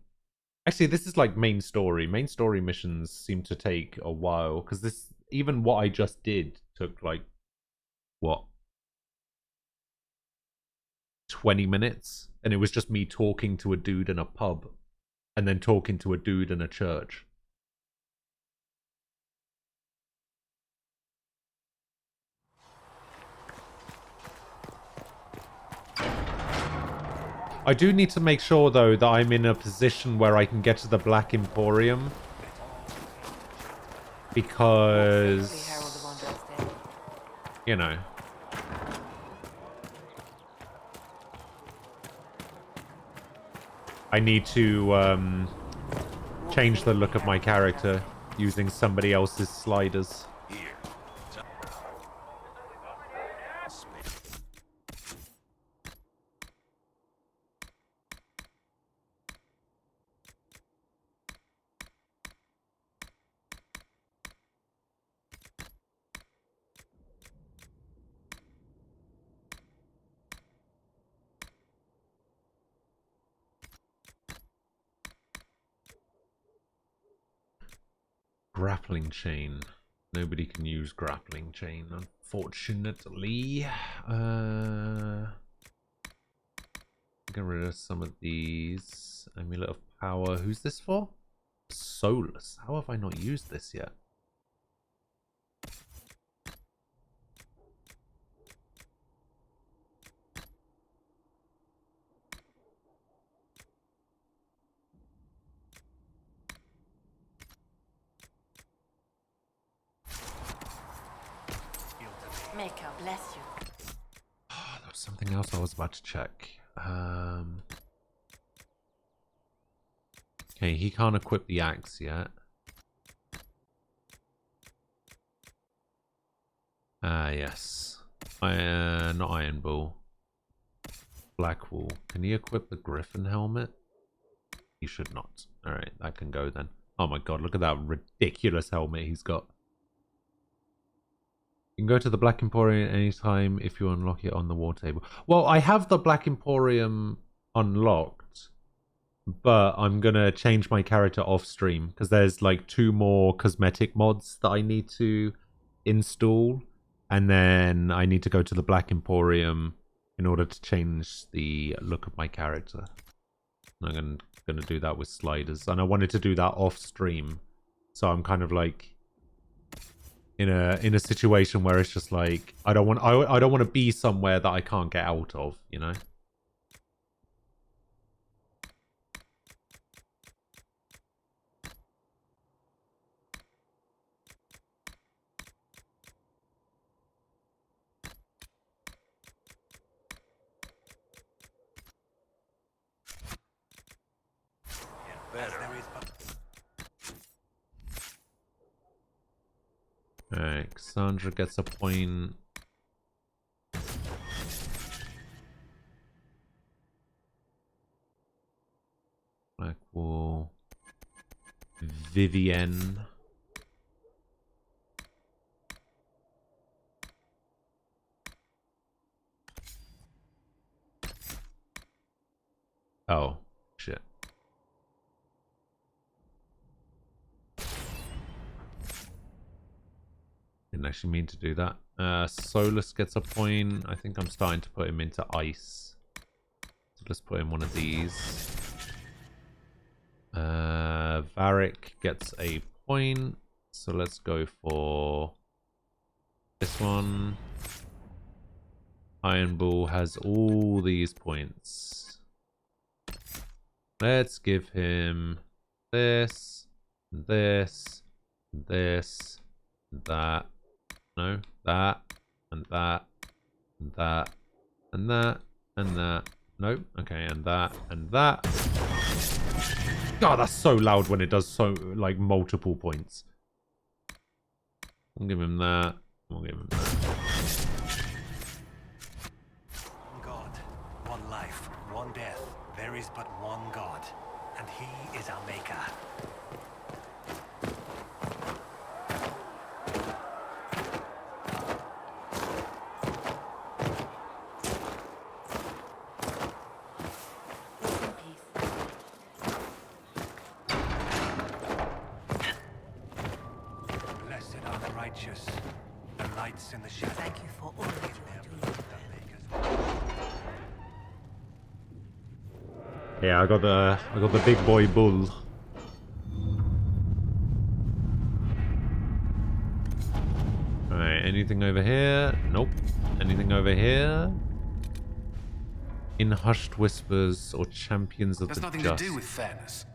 Actually, this is like main story. Main story missions seem to take a while. Because this, even what I just did took like, what? 20 minutes? And it was just me talking to a dude in a pub. And then talking to a dude in a church. I do need to make sure, though, that I'm in a position where I can get to the Black Emporium. Because... you know. I need to change the look of my character using somebody else's sliders. Grappling chain. Nobody can use grappling chain, unfortunately. Get rid of some of these. Amulet of Power. Who's this for? Solus. How have I not used this yet? May God bless you. Oh, there was something else I was about to check. Okay, he can't equip the axe yet. Yes. Not Iron Bull. Black Wool. Can he equip the Griffin helmet? He should not. Alright, that can go then. Oh my god, look at that ridiculous helmet he's got. You can go to the Black Emporium anytime if you unlock it on the war table. Well, I have the Black Emporium unlocked, but I'm going to change my character off stream because there's like 2 more cosmetic mods that I need to install. And then I need to go to the Black Emporium in order to change the look of my character. I'm going to do that with sliders. And I wanted to do that off stream. So I'm kind of like in a situation where it's just like I don't want to be somewhere that I can't get out of, you know? Alright, Cassandra gets a point. Black Wool. Vivienne. Oh, shit. Didn't actually mean to do that. Solus gets a point. I think I'm starting to put him into ice. So let's put in one of these. Varric gets a point. So let's go for this one. Iron Bull has all these points. Let's give him this, and this, and this, and that. No, that, and that, and that, and that, and that. Nope. Okay, and that, and that. God, that's so loud when it does so, like, multiple points. We'll give him that. We'll give him that. One God, one life, one death. There is but one God, and he is our maker. Blessed are the righteous, the lights in the shadow. Thank you for all that you are doing. Yeah, I got the big boy bull. Alright, anything over here? Nope. Anything over here? In hushed whispers or champions of There's the nothing just. to do with fairness.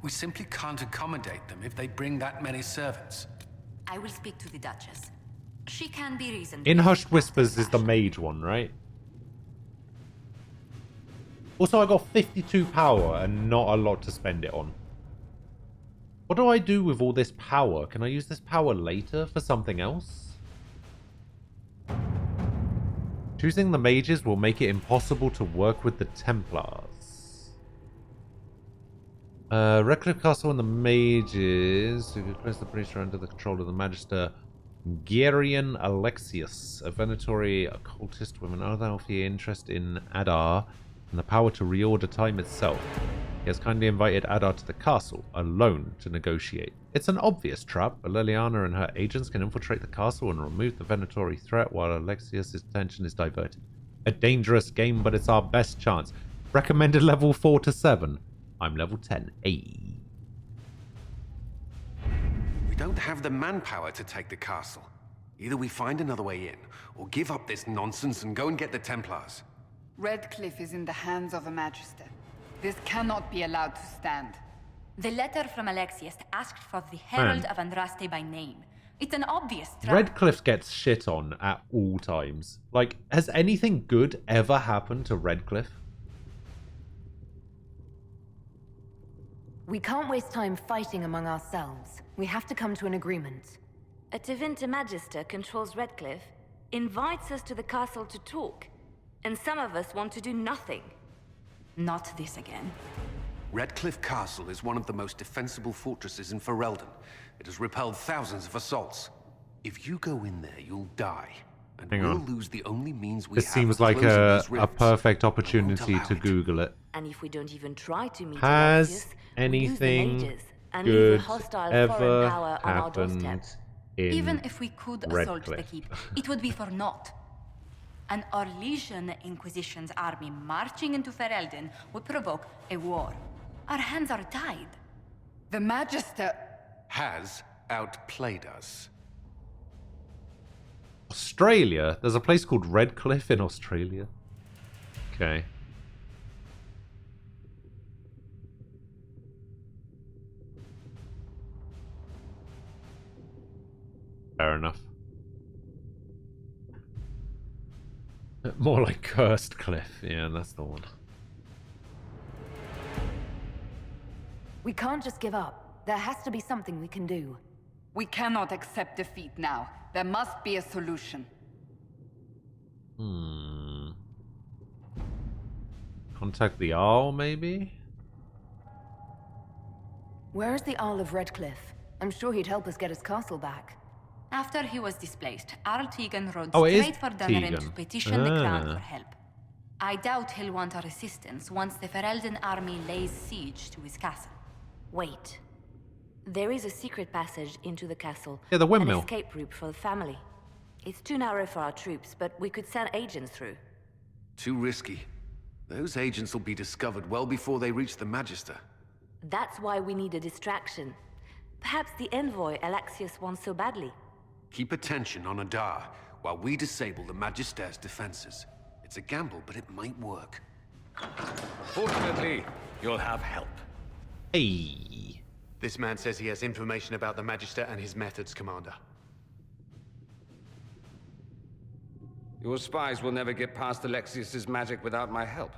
We simply can't accommodate them if they bring that many servants. I will speak to the Duchess. She can be reasoned. In hushed whispers is the mage one, right? Also, I got 52 power and not a lot to spend it on. What do I do with all this power? Can I use this power later for something else? Choosing the mages will make it impossible to work with the Templars. Redcliffe Castle and the mages. Who place the priest are under the control of the Magister Gerian Alexius, a Venatori occultist with an unhealthy interest in Adar and the power to reorder time itself. He has kindly invited Adar to the castle, alone, to negotiate. It's an obvious trap, but Liliana and her agents can infiltrate the castle and remove the Venatori threat while Alexius' attention is diverted. A dangerous game, but it's our best chance. Recommended level 4 to 7. I'm level 10. Ayy. We don't have the manpower to take the castle. Either we find another way in, or give up this nonsense and go and get the Templars. Redcliffe is in the hands of a Magister. This cannot be allowed to stand. The letter from Alexius asked for the Herald of Andraste by name. It's an obvious trap. Redcliffe gets shit on at all times. Like, has anything good ever happened to Redcliffe? We can't waste time fighting among ourselves. We have to come to an agreement. A Tevinter Magister controls Redcliffe, invites us to the castle to talk, and some of us want to do nothing. Not this again. Redcliffe Castle is one of the most defensible fortresses in Ferelden. It has repelled thousands of assaults. If you go in there, you'll die. And Hang we'll on. lose the only means we This have seems of like closing a these rifts. perfect opportunity allow to Google it. And if we don't even try to meet Has Alexius, we lose the anything mages and leave a good hostile ever foreign power on our doorstep. happened in Even if we could assault the Redcliffe? keep, it would be for naught. An Orlesian Inquisition's army marching into Ferelden would provoke a war. Our hands are tied. The Magister Has outplayed us. Australia? There's a place called Redcliffe in Australia? Okay. Fair enough. More like Cursed Cliff. Yeah, that's the one. We can't just give up. There has to be something we can do. We cannot accept defeat now. There must be a solution. Contact the Owl, maybe? Where's the Arl of Redcliffe? I'm sure he'd help us get his castle back. After he was displaced, Arl Tegan rode Oh, it is straight for Dunnerin to Tegan. petition the crown Ah. for help. I doubt he'll want our assistance once the Ferelden army lays siege to his castle. Wait. There is a secret passage into the castle. Yeah, the windmill. An escape route for the family. It's too narrow for our troops, but we could send agents through. Too risky. Those agents will be discovered well before they reach the Magister. That's why we need a distraction. Perhaps the envoy Alexius wants so badly. Keep attention on Adar while we disable the Magister's defenses. It's a gamble, but it might work. Fortunately, you'll have help. Hey. This man says he has information about the Magister and his methods, Commander. Your spies will never get past Alexius's magic without my help.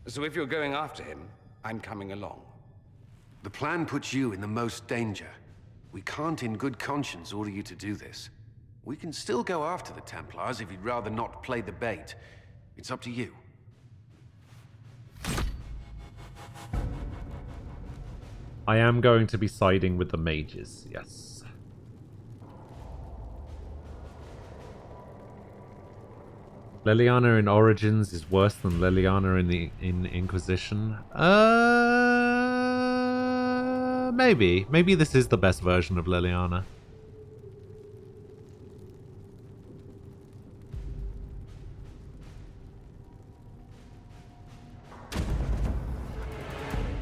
So if you're going after him, I'm coming along. The plan puts you in the most danger. We can't in good conscience order you to do this. We can still go after the Templars if you'd rather not play the bait. It's up to you. I am going to be siding with the mages, yes. Liliana in Origins is worse than Liliana in Inquisition. Maybe. Maybe this is the best version of Liliana.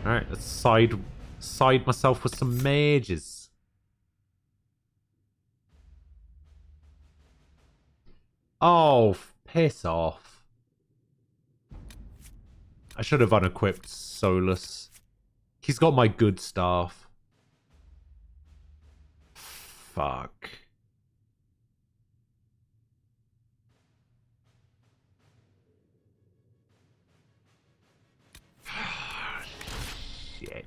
Alright, let's side myself with some mages. Oh, piss off. I should have unequipped Solus. He's got my good staff. Fuck. Shit.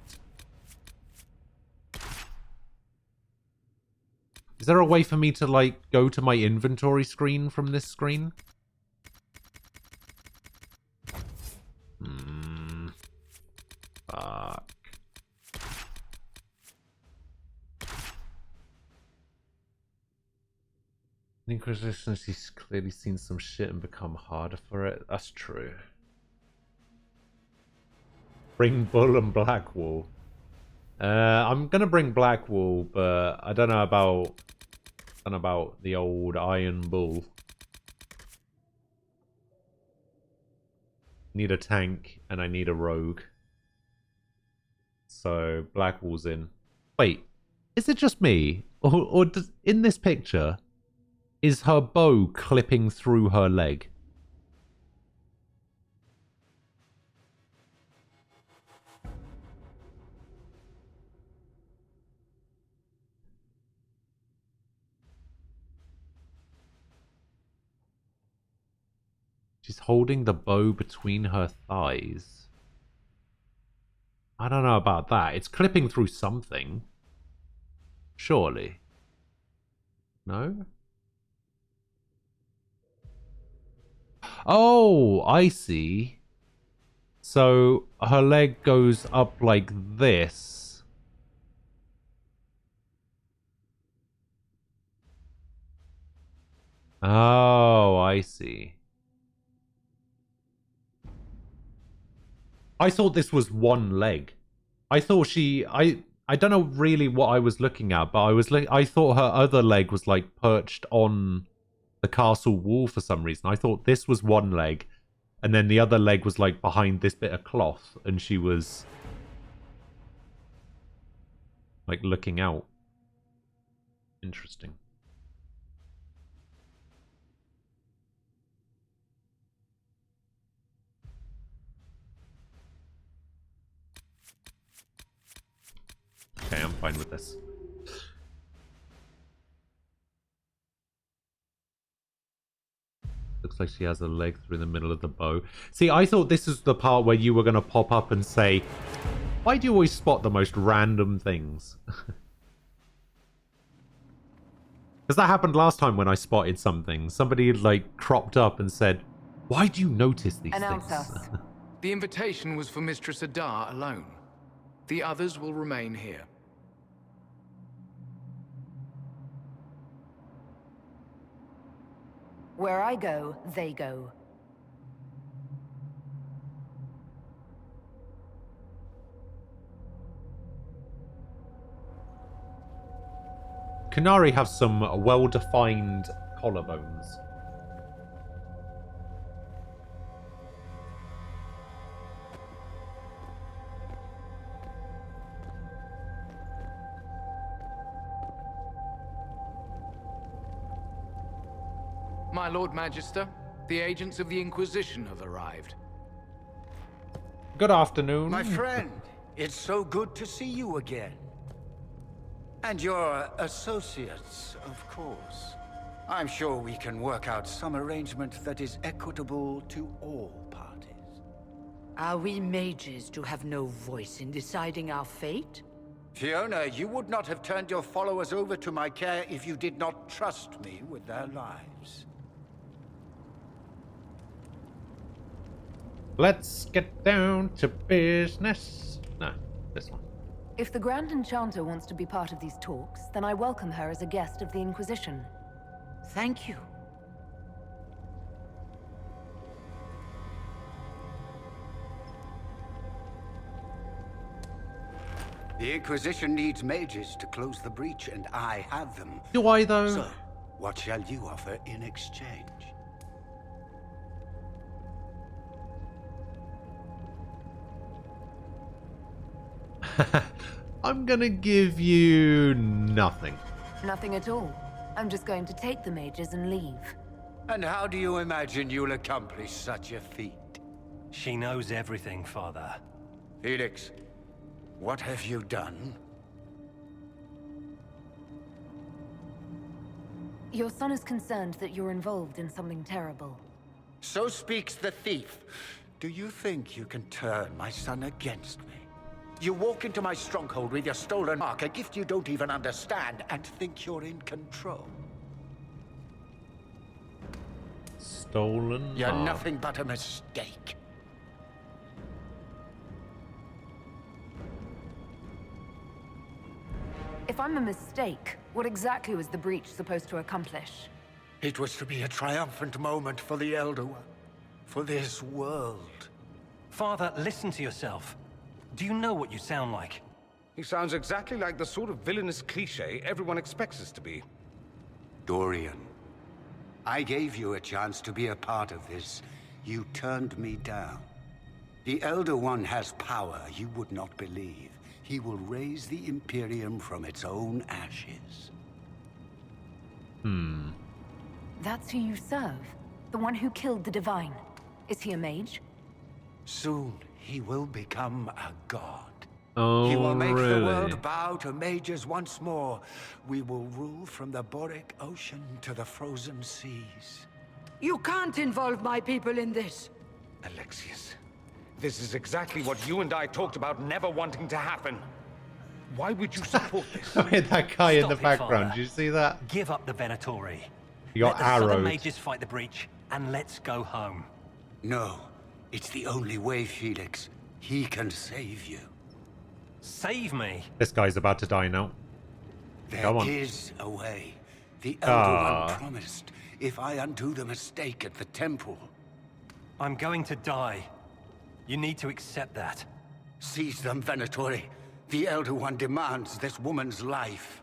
Is there a way for me to, like, go to my inventory screen from this screen? Fuck. The Inquisition has clearly seen some shit and become harder for it. That's true. Bring Bull and Blackwool. I'm gonna bring Blackwool, but I don't know about the old Iron Bull. Need a tank and I need a rogue. So Blackwool's in. Wait, is it just me, or does, in this picture, is her bow clipping through her leg? She's holding the bow between her thighs. I don't know about that. It's clipping through something. Surely. No? Oh, I see. So her leg goes up like this. Oh, I see. I thought this was one leg. I thought I don't know really what I was looking at, but I thought her other leg was like perched on the castle wall for some reason. I thought this was one leg, and then the other leg was like behind this bit of cloth, and she was like looking out. Interesting. Okay, I'm fine with this. Looks like she has a leg through the middle of the bow. See, I thought this is the part where you were going to pop up and say, why do you always spot the most random things? Because that happened last time when I spotted something. Somebody like cropped up and said, why do you notice these Announce things? us. The invitation was for Mistress Adar alone. The others will remain here. Where I go, they go. Kunari have some well-defined collarbones. My Lord Magister, the agents of the Inquisition have arrived. Good afternoon. My friend, it's so good to see you again. And your associates, of course. I'm sure we can work out some arrangement that is equitable to all parties. Are we mages to have no voice in deciding our fate? Fiona, you would not have turned your followers over to my care if you did not trust me with their lives. Let's get down to business. No, this one. If the Grand Enchanter wants to be part of these talks, then I welcome her as a guest of the Inquisition. Thank you. The Inquisition needs mages to close the breach, and I have them. Do I, though? So, what shall you offer in exchange? I'm gonna give you nothing. Nothing at all. I'm just going to take the mages and leave. And how do you imagine you'll accomplish such a feat? She knows everything, Father. Felix, what have you done? Your son is concerned that you're involved in something terrible. So speaks the thief. Do you think you can turn my son against me? You walk into my stronghold with your stolen mark, a gift you don't even understand, and think you're in control. Stolen You're mark. nothing but a mistake. If I'm a mistake, what exactly was the breach supposed to accomplish? It was to be a triumphant moment for the Elder One. For this world. Father, listen to yourself. Do you know what you sound like? He sounds exactly like the sort of villainous cliché everyone expects us to be. Dorian, I gave you a chance to be a part of this. You turned me down. The Elder One has power you would not believe. He will raise the Imperium from its own ashes. That's who you serve. The one who killed the Divine. Is he a mage? Soon, he will become a god. Oh, He will make really? the world bow to mages once more. We will rule from the Boric Ocean to the frozen seas. You can't involve my people in this. Alexius, this is exactly what you and I talked about never wanting to happen. Why would you support this? That guy in the Stop it, background, Father. did you see that? Give up the Venatori. You got Let the Southern arrowed. mages fight the breach, and let's go home. No, it's the only way, Felix. He can save you. Save me? This guy's about to die now. There Come on. is a way. The Elder One promised if I undo the mistake at the temple. I'm going to die. You need to accept that. Seize them, Venatori. The Elder One demands this woman's life.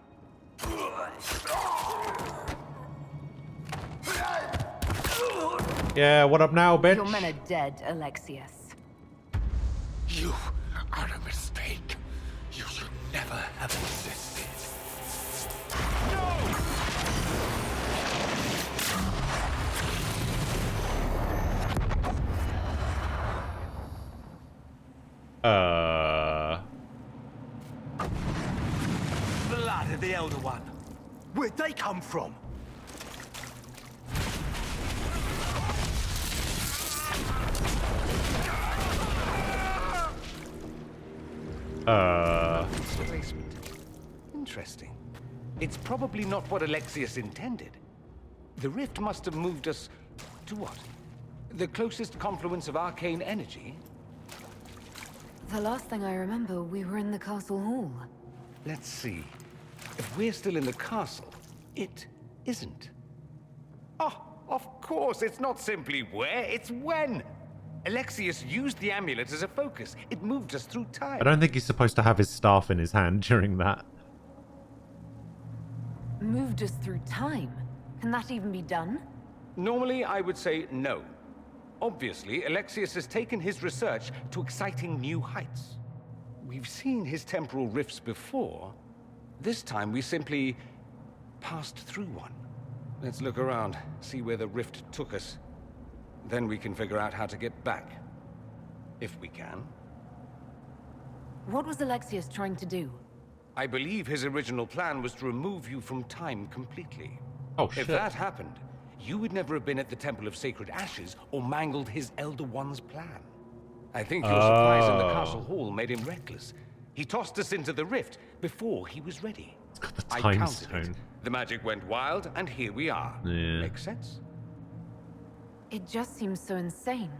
Yeah, what up now, bitch? Your men are dead, Alexius. You are a mistake. You should never have existed. Blood of the Elder One. Where'd they come from? Replacement. Interesting. It's probably not what Alexius intended. The rift must have moved us to what? The closest confluence of arcane energy? The last thing I remember, we were in the castle hall. Let's see. If we're still in the castle, it isn't. Oh, of course, it's not simply where, it's when. Alexius used the amulet as a focus. It moved us through time. I don't think he's supposed to have his staff in his hand during that. Moved us through time? Can that even be done? Normally, I would say no. Obviously, Alexius has taken his research to exciting new heights. We've seen his temporal rifts before. This time, we simply passed through one. Let's look around, see where the rift took us. Then we can figure out how to get back. If we can. What was Alexius trying to do? I believe his original plan was to remove you from time completely. Oh, shit. If that happened, you would never have been at the Temple of Sacred Ashes or mangled his Elder One's plan. I think your surprise in the castle hall made him reckless. He tossed us into the rift before he was ready. I Time counted stone. it. The magic went wild, and here we are. Yeah. Makes sense? It just seems so insane.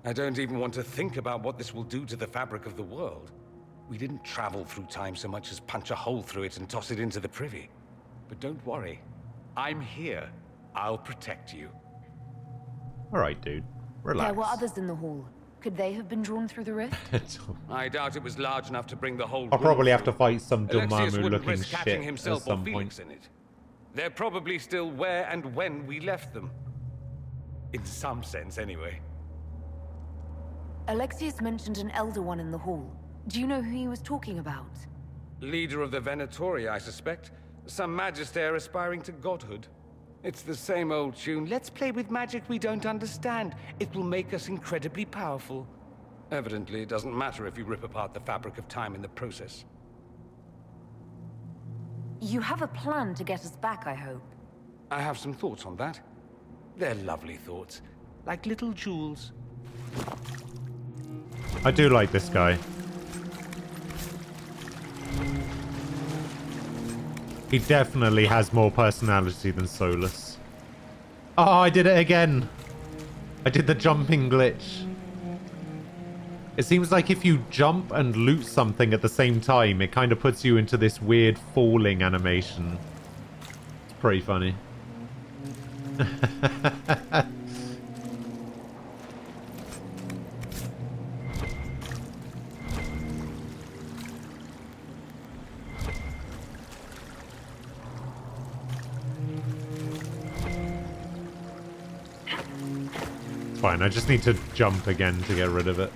I don't even want to think about what this will do to the fabric of the world. We didn't travel through time so much as punch a hole through it and toss it into the privy. But don't worry. I'm here. I'll protect you. Alright, dude. Relax. There were others in the hall. Could they have been drawn through the rift? I doubt it was large enough to bring the whole I'll room probably have through. to fight some Alexius Dormammu wouldn't looking risk catching shit himself at some or Felix point. in it. They're probably still where and when we left them. In some sense, anyway. Alexius mentioned an Elder One in the hall. Do you know who he was talking about? Leader of the Venatori, I suspect. Some magister aspiring to godhood. It's the same old tune. Let's play with magic we don't understand. It will make us incredibly powerful. Evidently, it doesn't matter if you rip apart the fabric of time in the process. You have a plan to get us back, I hope. I have some thoughts on that. They're lovely thoughts. Like little jewels. I do like this guy. He definitely has more personality than Solus. Oh, I did it again. I did the jumping glitch. It seems like if you jump and loot something at the same time, it kind of puts you into this weird falling animation. It's pretty funny. Fine, I just need to jump again to get rid of it.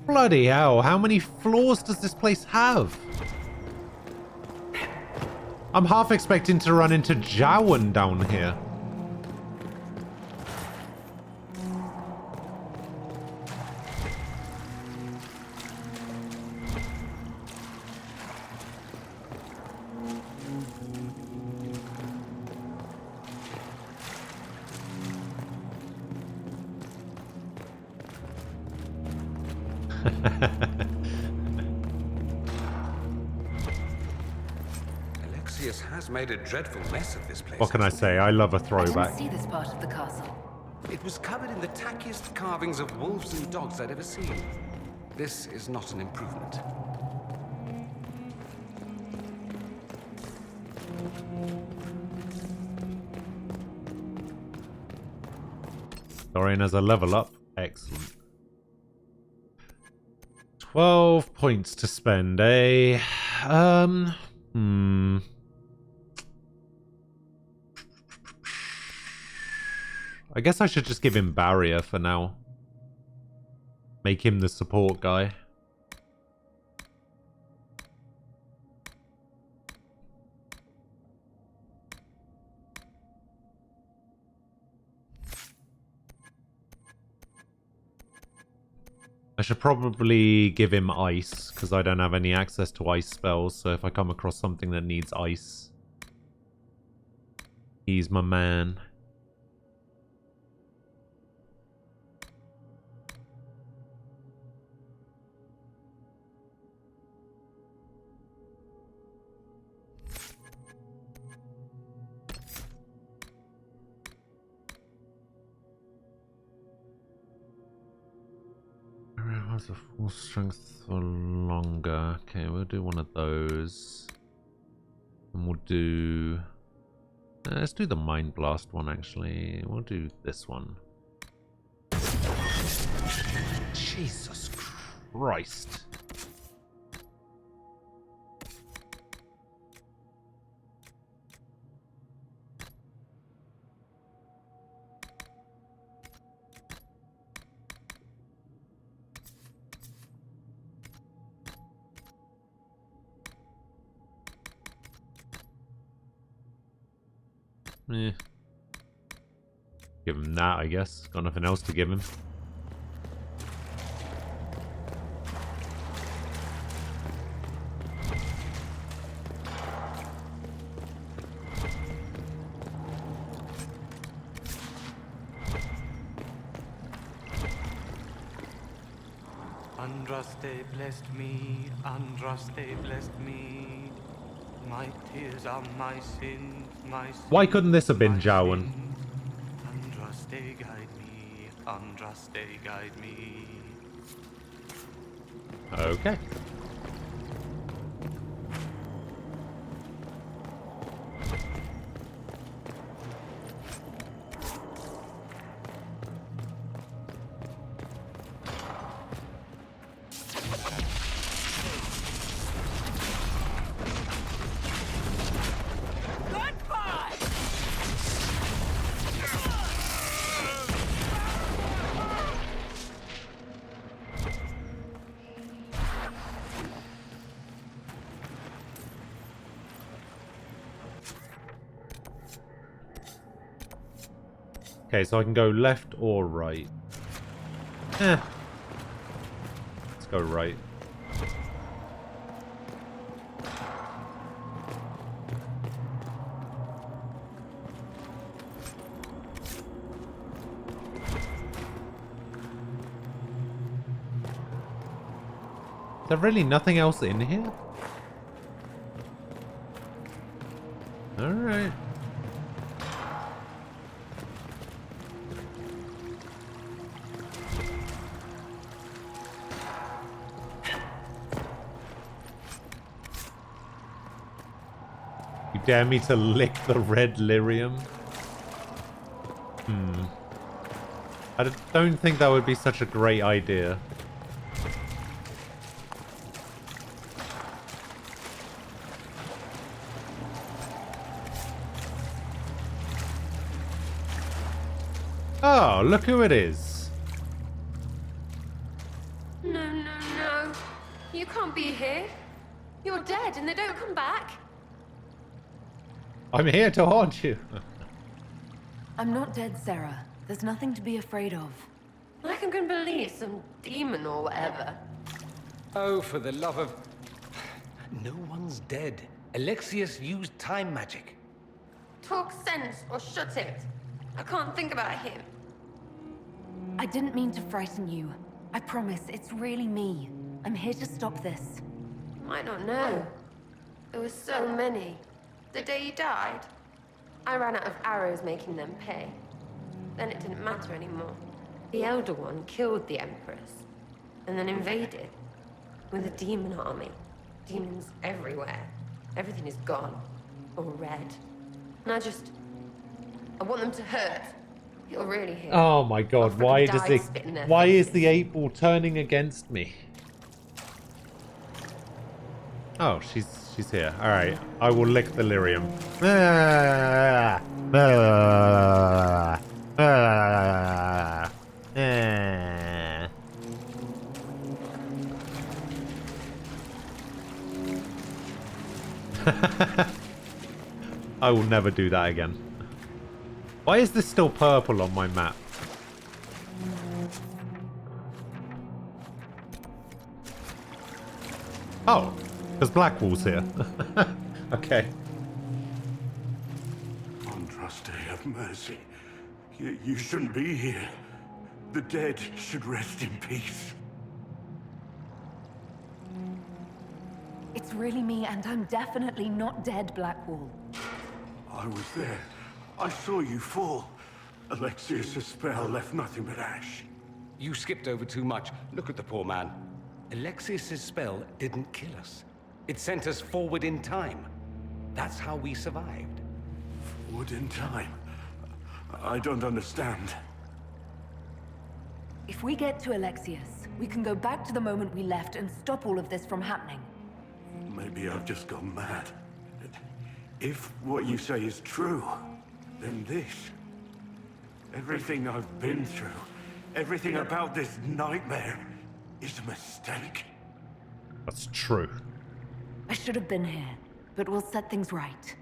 Bloody hell, how many floors does this place have? I'm half expecting to run into Jowan down here. Alexius has made a dreadful mess of this place. What can I say? I love a I throwback. didn't see this part of the castle. It was covered in the tackiest carvings of wolves and dogs I'd ever seen. This is not an improvement. Dorian has a level up. Excellent. 12 points to spend, eh? I guess I should just give him barrier for now. Make him the support guy. I should probably give him ice, because I don't have any access to ice spells, so if I come across something that needs ice, he's my man. has a full strength for longer. Okay, we'll do one of those. And we'll do... let's do the Mind Blast one, actually. We'll do this one. Jesus Christ. Eh. Give him that, I guess. Got nothing else to give him. Andraste blessed me, Andraste blessed me. My tears are my sins, my sins. Why couldn't this have been Jowan? Andraste guide me, Andraste guide me. Okay. Okay, so I can go left or right. Let's go right. Is there really nothing else in here? Alright. You dare me to lick the red lyrium? I don't think that would be such a great idea. Oh, look who it is. No, no, no. You can't be here. You're dead and they don't come back. I'm here to haunt you. I'm not dead, Sarah. There's nothing to be afraid of. Like I'm gonna believe some demon or whatever. Oh, for the love of... No one's dead. Alexius used time magic. Talk sense or shut it. I can't think about him. I didn't mean to frighten you. I promise, it's really me. I'm here to stop this. You might not know. There were so many. The day he died, I ran out of arrows making them pay. Then it didn't matter anymore. The Elder One killed the Empress, and then invaded. With a demon army. Demons everywhere. Everything is gone. Or red. And I want them to hurt. You're really here. Oh my god, why does it... Why is the 8-ball turning against me? Oh, she's here. Alright, I will lick the lyrium. I will never do that again. Why is this still purple on my map? Oh, because Blackwall's here. Okay. Andraste, have mercy. You shouldn't be here. The dead should rest in peace. It's really me, and I'm definitely not dead, Blackwall. I was there. I saw you fall. Alexius' spell left nothing but ash. You skipped over too much. Look at the poor man. Alexius's spell didn't kill us. It sent us forward in time. That's how we survived. Forward in time? I don't understand. If we get to Alexius, we can go back to the moment we left and stop all of this from happening. Maybe I've just gone mad. If what you say is true, then this... everything I've been through, everything about this nightmare, is a mistake. That's true. I should have been here, but we'll set things right.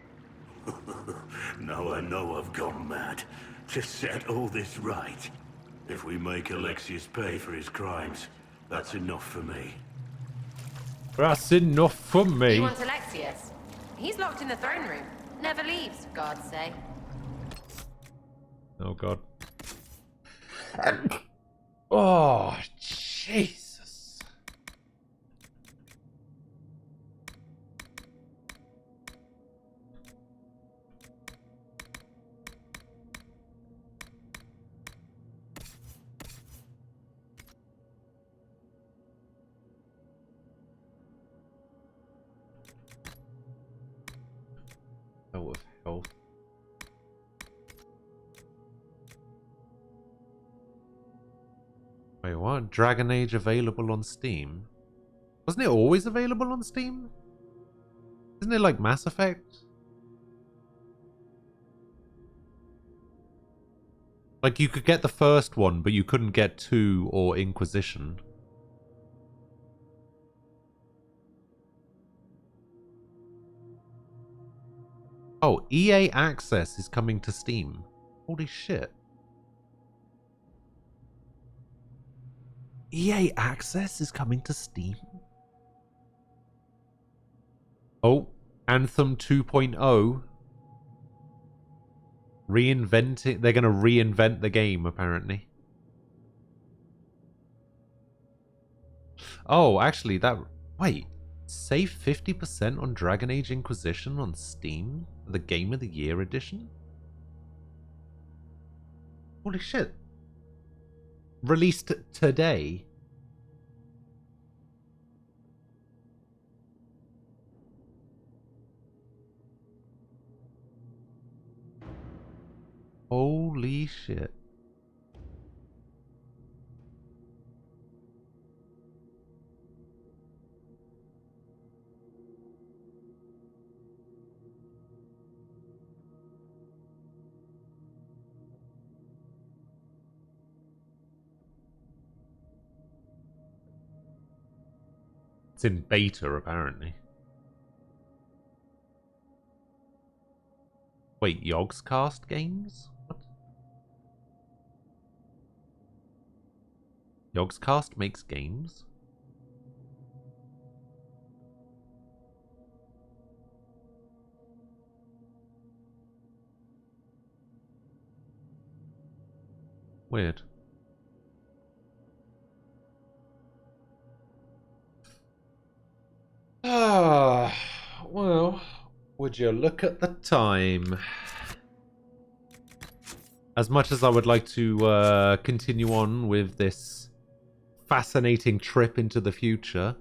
Now I know I've gone mad. To set all this right. If we make Alexius pay for his crimes, that's enough for me. That's enough for me. You want Alexius? He's locked in the throne room. Never leaves, God's sake. Oh god. Oh, Jesus. Out of health. Wait, what? Dragon Age available on Steam? Wasn't it always available on Steam? Isn't it like Mass Effect? Like you could get the first one, but you couldn't get 2 or Inquisition. Oh, EA Access is coming to Steam. Holy shit. EA Access is coming to Steam? Oh, Anthem 2.0. Reinventing. They're going to reinvent the game, apparently. Oh, actually, that... Wait. Save 50% on Dragon Age Inquisition on Steam? The Game of the Year edition? Holy shit. Released today. Holy shit. It's in beta, apparently. Wait, Yogscast games? What? Yogscast makes games? Weird. Ah, well, would you look at the time? As much as I would like to continue on with this fascinating trip into the future,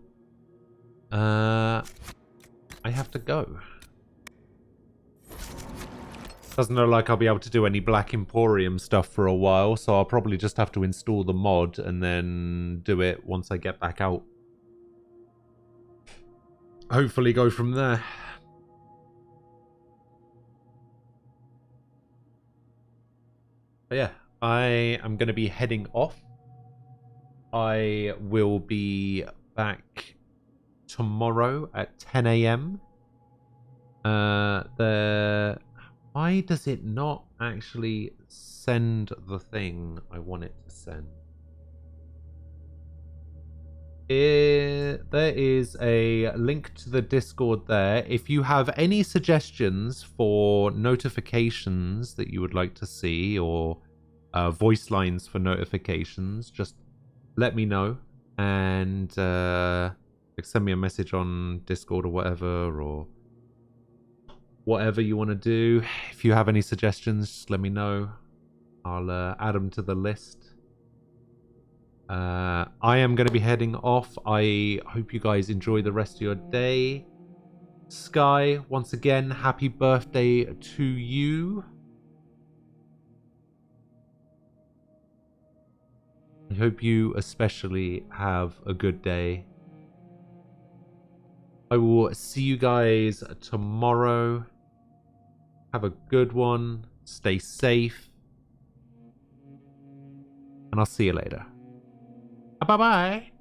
I have to go. Doesn't look like I'll be able to do any Black Emporium stuff for a while, so I'll probably just have to install the mod and then do it once I get back out. Hopefully go from there. But yeah, I am going to be heading off. I will be back tomorrow at 10 a.m. Why does it not actually send the thing I want it to send? There is a link to the Discord there. If you have any suggestions for notifications that you would like to see, or voice lines for notifications, just let me know. And send me a message on Discord or whatever, or whatever you want to do. If you have any suggestions, just let me know. I'll add them to the list. I am going to be heading off. I hope you guys enjoy the rest of your day. Sky, once again, happy birthday to you. I hope you especially have a good day. I will see you guys tomorrow. Have a good one. Stay safe. And I'll see you later. Bye-bye.